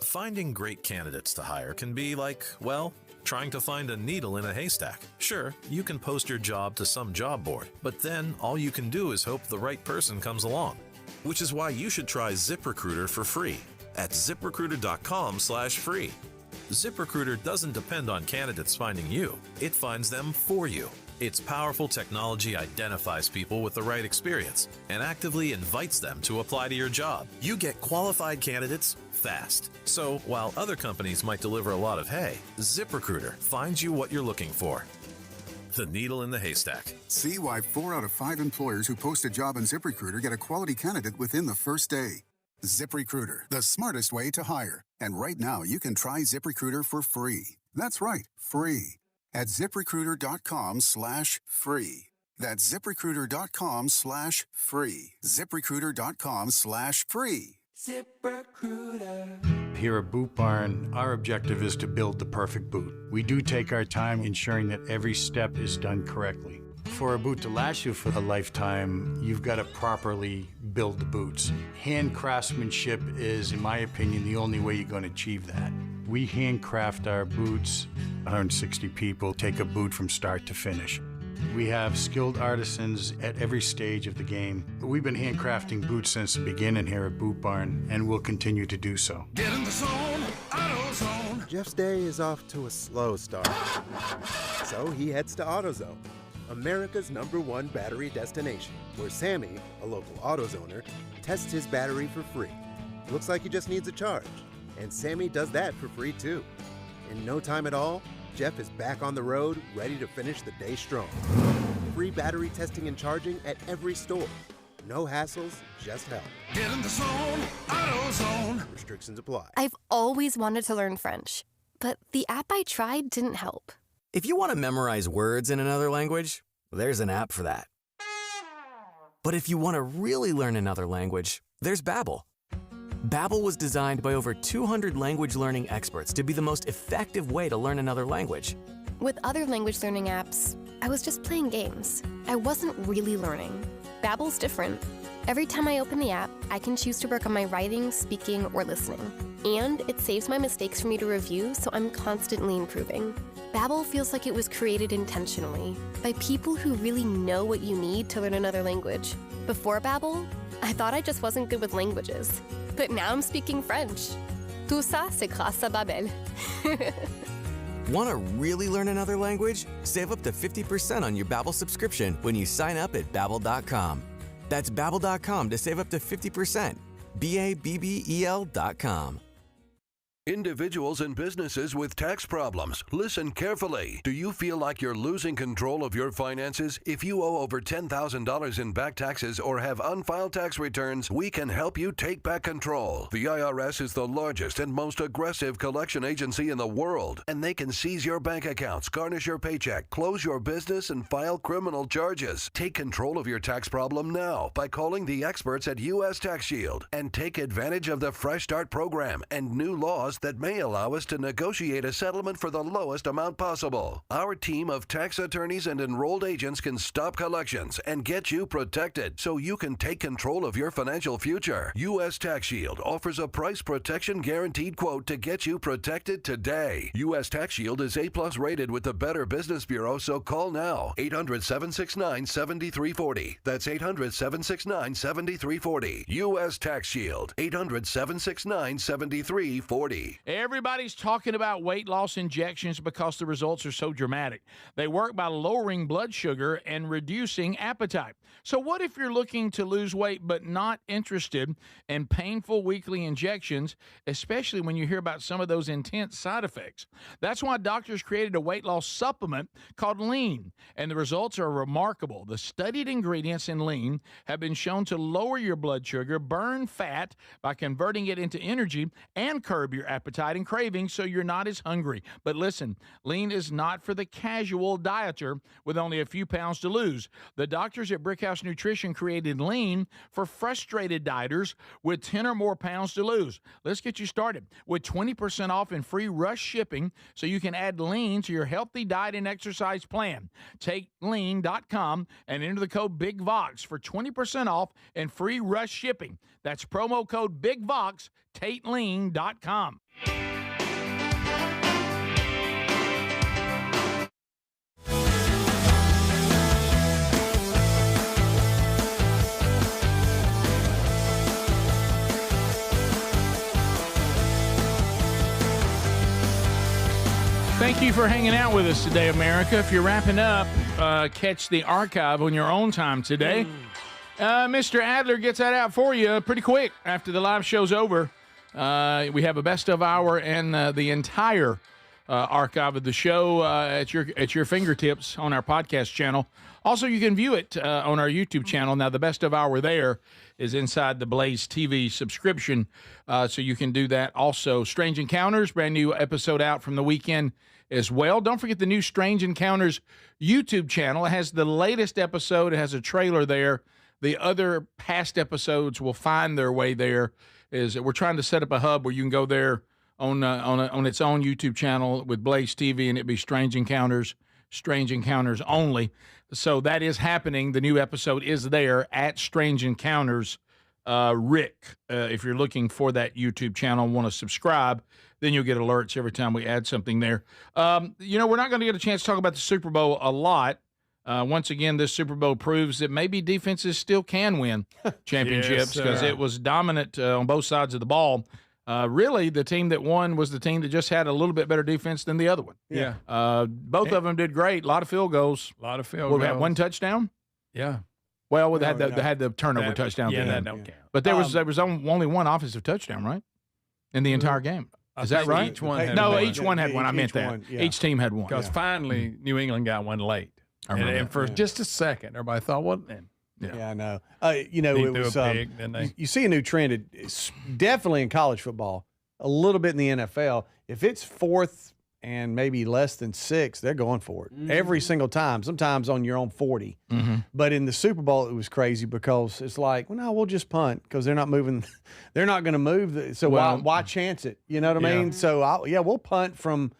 Finding great candidates to hire can be like, well, trying to find a needle in a haystack. Sure, you can post your job to some job board, but then all you can do is hope the right person comes along. Which is why you should try ZipRecruiter for free at ZipRecruiter.com/free. ZipRecruiter doesn't depend on candidates finding you. It finds them for you. Its powerful technology identifies people with the right experience and actively invites them to apply to your job. You get qualified candidates fast. So while other companies might deliver a lot of hay, ZipRecruiter finds you what you're looking for. The needle in the haystack. See why 4 out of 5 employers who post a job on ZipRecruiter get a quality candidate within the first day. ZipRecruiter, the smartest way to hire. And right now, you can try ZipRecruiter for free. That's right, free. At ZipRecruiter.com/free. That's ZipRecruiter.com/free. ZipRecruiter.com/free. ZipRecruiter. Here at Boot Barn, our objective is to build the perfect boot. We do take our time ensuring that every step is done correctly. For a boot to last you for a lifetime, you've got to properly build the boots. Hand craftsmanship is, in my opinion, the only way you're going to achieve that. We handcraft our boots. 160 people take a boot from start to finish. We have skilled artisans at every stage of the game. We've been handcrafting boots since the beginning here at Boot Barn, and we'll continue to do so. Get in the zone, AutoZone. Jeff's day is off to a slow start. So he heads to AutoZone, America's #1 battery destination, where Sammy, a local AutoZoner, tests his battery for free. Looks like he just needs a charge, and Sammy does that for free too. In no time at all, Jeff is back on the road, ready to finish the day strong. Free battery testing and charging at every store. No hassles, just help. Get in the zone, AutoZone. Restrictions apply. I've always wanted to learn French, but the app I tried didn't help. If you want to memorize words in another language, there's an app for that. But if you want to really learn another language, there's Babbel. Babbel was designed by over 200 language learning experts to be the most effective way to learn another language. With other language learning apps, I was just playing games. I wasn't really learning. Babbel's different. Every time I open the app, I can choose to work on my writing, speaking, or listening. And it saves my mistakes for me to review, so I'm constantly improving. Babbel feels like it was created intentionally by people who really know what you need to learn another language. Before Babbel, I thought I just wasn't good with languages. But now I'm speaking French. Tout ça, c'est grâce à Babbel. Want to really learn another language? Save up to 50% on your Babbel subscription when you sign up at Babbel.com. That's Babbel.com to save up to 50%. BABBEL.com. Individuals and businesses with tax problems, listen carefully. Do you feel like you're losing control of your finances? If you owe over $10,000 in back taxes or have unfiled tax returns, we can help you take back control. The IRS is the largest and most aggressive collection agency in the world, and they can seize your bank accounts, garnish your paycheck, close your business, and file criminal charges. Take control of your tax problem now by calling the experts at U.S. Tax Shield and take advantage of the Fresh Start program and new laws that may allow us to negotiate a settlement for the lowest amount possible. Our team of tax attorneys and enrolled agents can stop collections and get you protected so you can take control of your financial future. U.S. Tax Shield offers a price protection guaranteed quote to get you protected today. U.S. Tax Shield is A+ rated with the Better Business Bureau, so call now. 800-769-7340. That's 800-769-7340. U.S. Tax Shield. 800-769-7340. Everybody's talking about weight loss injections because the results are so dramatic. They work by lowering blood sugar and reducing appetite. So what if you're looking to lose weight but not interested in painful weekly injections, especially when you hear about some of those intense side effects? That's why doctors created a weight loss supplement called Lean, and the results are remarkable. The studied ingredients in Lean have been shown to lower your blood sugar, burn fat by converting it into energy, and curb your appetite and cravings so you're not as hungry. But listen, Lean is not for the casual dieter with only a few pounds to lose. The doctors at Brickhouse Nutrition created Lean for frustrated dieters with 10 or more pounds to lose. Let's get you started with 20% off and free rush shipping so you can add Lean to your healthy diet and exercise plan. Take lean.com and enter the code BIGVOX for 20% off and free rush shipping. That's promo code BIGVOX, TateLean.com. Thank you for hanging out with us today, America. If you're wrapping up, catch the archive on your own time today. Mr. Adler gets that out for you pretty quick after the live show's over. We have a best of hour and the entire archive of the show at your fingertips on our podcast channel. Also, you can view it on our YouTube channel. Now, the best of hour there is inside the Blaze TV subscription, so you can do that. Also, Strange Encounters, brand new episode out from the weekend as well. Don't forget the new Strange Encounters YouTube channel. It has the latest episode. It has a trailer there. The other past episodes will find their way there. We're trying to set up a hub where you can go there on its own YouTube channel with Blaze TV, and it'd be Strange Encounters only. So that is happening. The new episode is there at Strange Encounters. Rick, if you're looking for that YouTube channel and want to subscribe, then you'll get alerts every time we add something there. We're not going to get a chance to talk about the Super Bowl a lot. Once again, this Super Bowl proves that maybe defenses still can win championships because it was dominant on both sides of the ball. Really, the team that won was the team that just had a little bit better defense than the other one. Yeah. Both of them did great. A lot of field goals. We had one touchdown? Yeah. Well, they had the turnover touchdown. Yeah, that don't count. But there was only one offensive touchdown, right? In the entire game. Is that right? Each one had one. Each one had one. I meant that. Yeah. Each team had one. Because finally, New England got one late. And for just a second, everybody thought, well, Yeah, I know. It was. You see a new trend. It's definitely in college football, a little bit in the NFL. If it's fourth and maybe less than 6, they're going for it every single time. Sometimes on your own 40. Mm-hmm. But in the Super Bowl, it was crazy because it's like, well, no, we'll just punt because they're not moving. They're not going to move. So why chance it? You know what I mean? So we'll punt from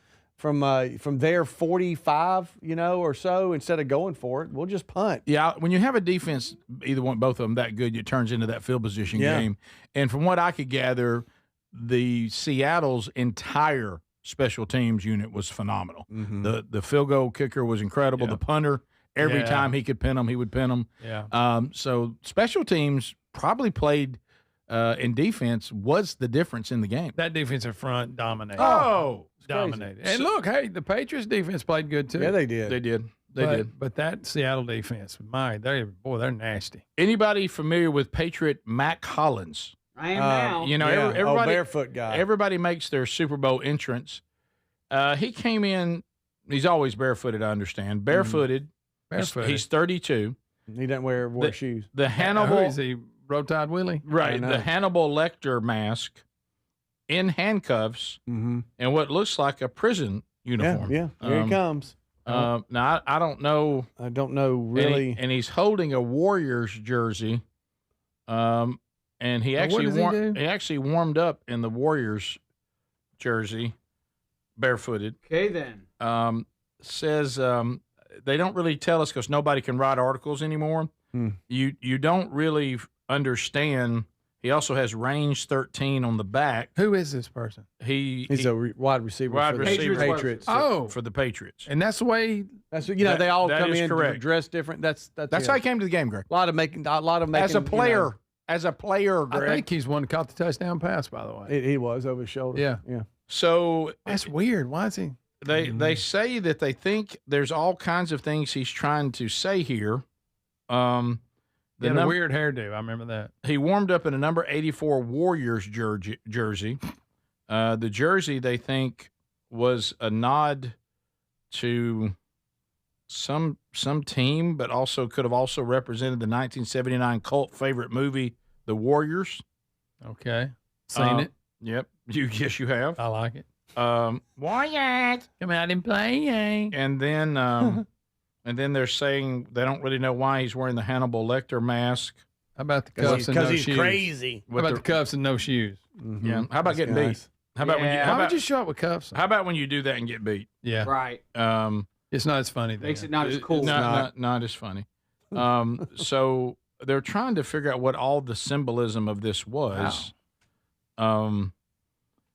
their 45, or so instead of going for it. We'll just punt. Yeah, when you have a defense, both of them that good, it turns into that field position game. And from what I could gather, the Seattle's entire special teams unit was phenomenal. Mm-hmm. The field goal kicker was incredible. The punter, every time he could pin them, he would pin them. Yeah. So special teams probably played in defense was the difference in the game. That defensive front dominated. Dominated. And look, hey, the Patriots defense played good too. Yeah, they did. They did. But that Seattle defense, they're nasty. Anybody familiar with Patriot Mac Hollins? I am now. You know, everybody barefoot guy. Everybody makes their Super Bowl entrance. He came in. He's always barefooted. I understand. Barefooted. Barefooted. He's 32. He doesn't wear shoes. The Hannibal. Who is he? Road-Tide Willie? Right. The Hannibal Lecter mask, in handcuffs, and what looks like a prison uniform. Yeah. Here he comes. Now I don't know. I don't know really. And he's holding a Warriors jersey. And he actually warmed up in the Warriors jersey, barefooted. Okay, then. Says they don't really tell us because nobody can write articles anymore. You don't really understand. He also has range 13 on the back. Who is this person? He's a wide receiver. For the Patriots. For the Patriots. And that's the way. That's they all come in correct. dressed different. That's how he came to the game, Greg. A lot of making. As a player. As a player, Greg. I think he's one that caught the touchdown pass, by the way. He was over his shoulder. Yeah. So that's weird. Why is he? They say that they think there's all kinds of things he's trying to say here. He had a weird hairdo. I remember that. He warmed up in a number 84 Warriors jersey. The jersey, they think, was a nod to some team, but also could have also represented the 1979 cult favorite movie, The Warriors. Okay. Seen it? Yep. Yes, you have. I like it. Warriors, come out and play. And then they're saying they don't really know why he's wearing the Hannibal Lecter mask. How about the cuffs and no shoes? Because he's crazy. How about the cuffs and no shoes? Yeah. How about getting beat? How about why would you show up with cuffs? How about when you do that and get beat? Yeah. Right. It's not as funny. Makes it not as cool. Not as funny. So they're trying to figure out what all the symbolism of this was. Wow.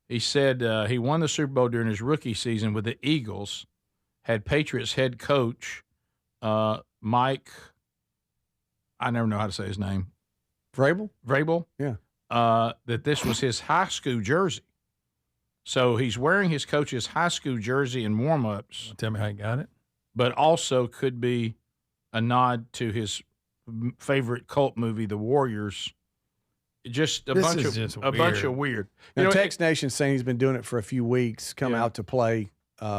He said he won the Super Bowl during his rookie season with the Eagles, had Patriots head coach Mike, I never know how to say his name. Vrabel? Yeah. That this was his high school jersey. So he's wearing his coach's high school jersey in warm-ups. Tell me how he got it. But also could be a nod to his favorite cult movie, The Warriors. Just a bunch of weird. Now, Tex Nation's saying he's been doing it for a few weeks. Come out to play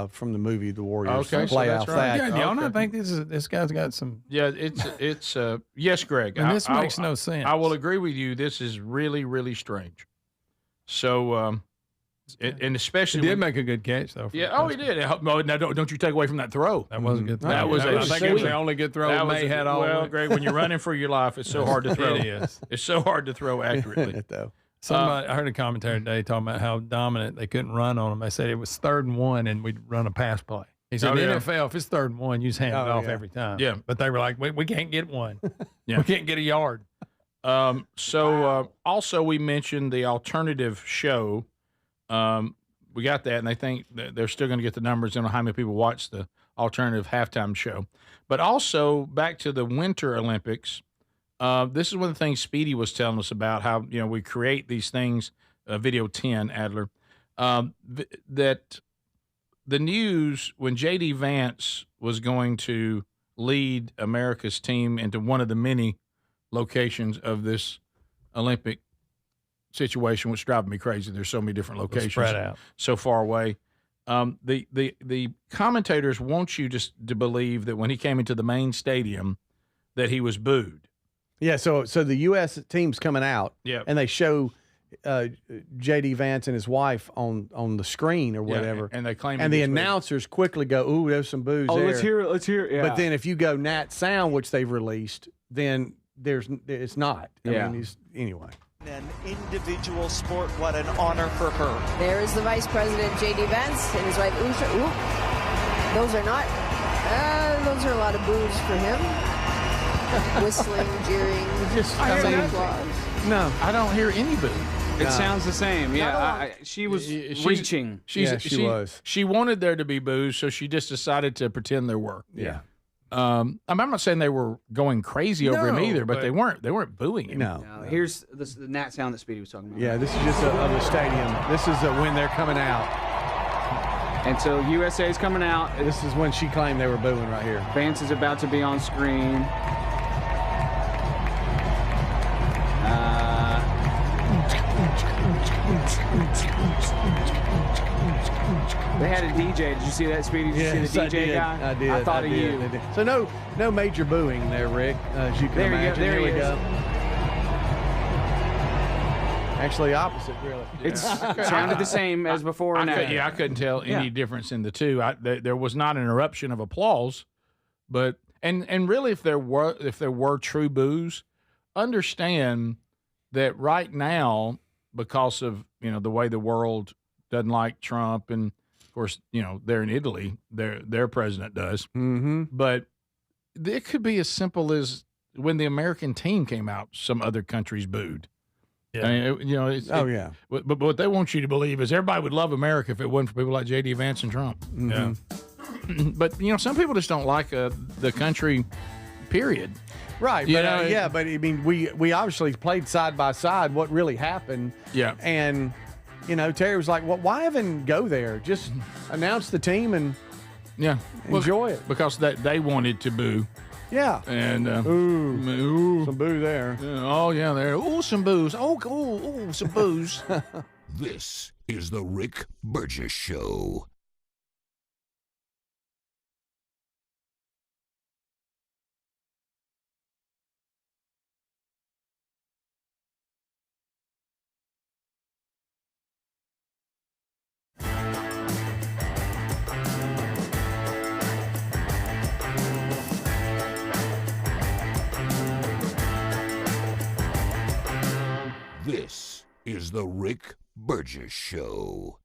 from the movie The Warriors. Okay, play so off that. Yeah, y'all not think this guy's got some? Yeah, it's yes, Greg. And this makes no sense. I will agree with you. This is really, really strange. So, and especially he did make a good catch though. Yeah. Oh, he did. Now, don't you take away from that throw. That was a good throw. That was. I think it was the only good throw May had all. Well, Greg, when you're running for your life, it's so hard to throw. It is. It's so hard to throw accurately. Somebody, I heard a commentary today talking about how dominant they couldn't run on them. They said it was 3rd and 1, and we'd run a pass play. He said, NFL, if it's 3rd and 1, you just hand it off every time. Yeah. But they were like, we can't get one. Yeah. We can't get a yard. Also, we mentioned the alternative show. We got that, and they think that they're still going to get the numbers. I don't know how many people watch the alternative halftime show. But also, back to the Winter Olympics, this is one of the things Speedy was telling us about, how we create these things, video 10, Adler, that the news, when J.D. Vance was going to lead America's team into one of the many locations of this Olympic situation, which drives me crazy. There's so many different locations spread out, so far away. The commentators want you just to believe that when he came into the main stadium that he was booed. Yeah, so the U.S. team's coming out, and they show J.D. Vance and his wife on the screen or whatever, and they claim, and the announcers quickly go, "Ooh, there's some boos there." Let's hear it. Yeah. But then if you go Nat Sound, which they've released, then it's not. I mean, anyway. An individual sport, what an honor for her. There is the Vice President, J.D. Vance, and his wife, Usha. Ooh, those are not, those are a lot of boos for him. Whistling, jeering, applause. No, I don't hear any boo. It sounds the same. Yeah, she was reaching. She was. She wanted there to be boos, so she just decided to pretend there were. Yeah. I'm not saying they were going crazy over him either, but they weren't booing him. No. Here's the Nat Sound that Speedy was talking about. Yeah, this is just of the stadium. This is when they're coming out. And so USA is coming out. This is when she claimed they were booing right here. Vance is about to be on screen. They had a DJ. Did you see that, Speedy? Did you see the DJ guy? I did. I thought of did, you. I did. So no major booing there, Rick, as you can There imagine. you go. There Here he we is. go. Actually, opposite, really. It sounded the same as before and after. I couldn't tell any difference in the two. There was not an eruption of applause, but and really, if there were true boos, understand that right now, because of the way the world doesn't like Trump, and of course they're in Italy, their president does. Mm-hmm. But it could be as simple as when the American team came out, some other countries booed. Yeah. I mean, But what they want you to believe is everybody would love America if it wasn't for people like J.D. Vance and Trump. Mm-hmm. Yeah. But some people just don't like the country. Period. Right. But I mean, we obviously played side by side what really happened. Yeah. And Terry was like, "Well, why even go there? Just announce the team and enjoy it." Because they wanted to boo. Yeah. And some boo there. Oh yeah, there. Oh, some boos. Oh, some boos. This is the Rick Burgess Show. This is the Rick Burgess Show.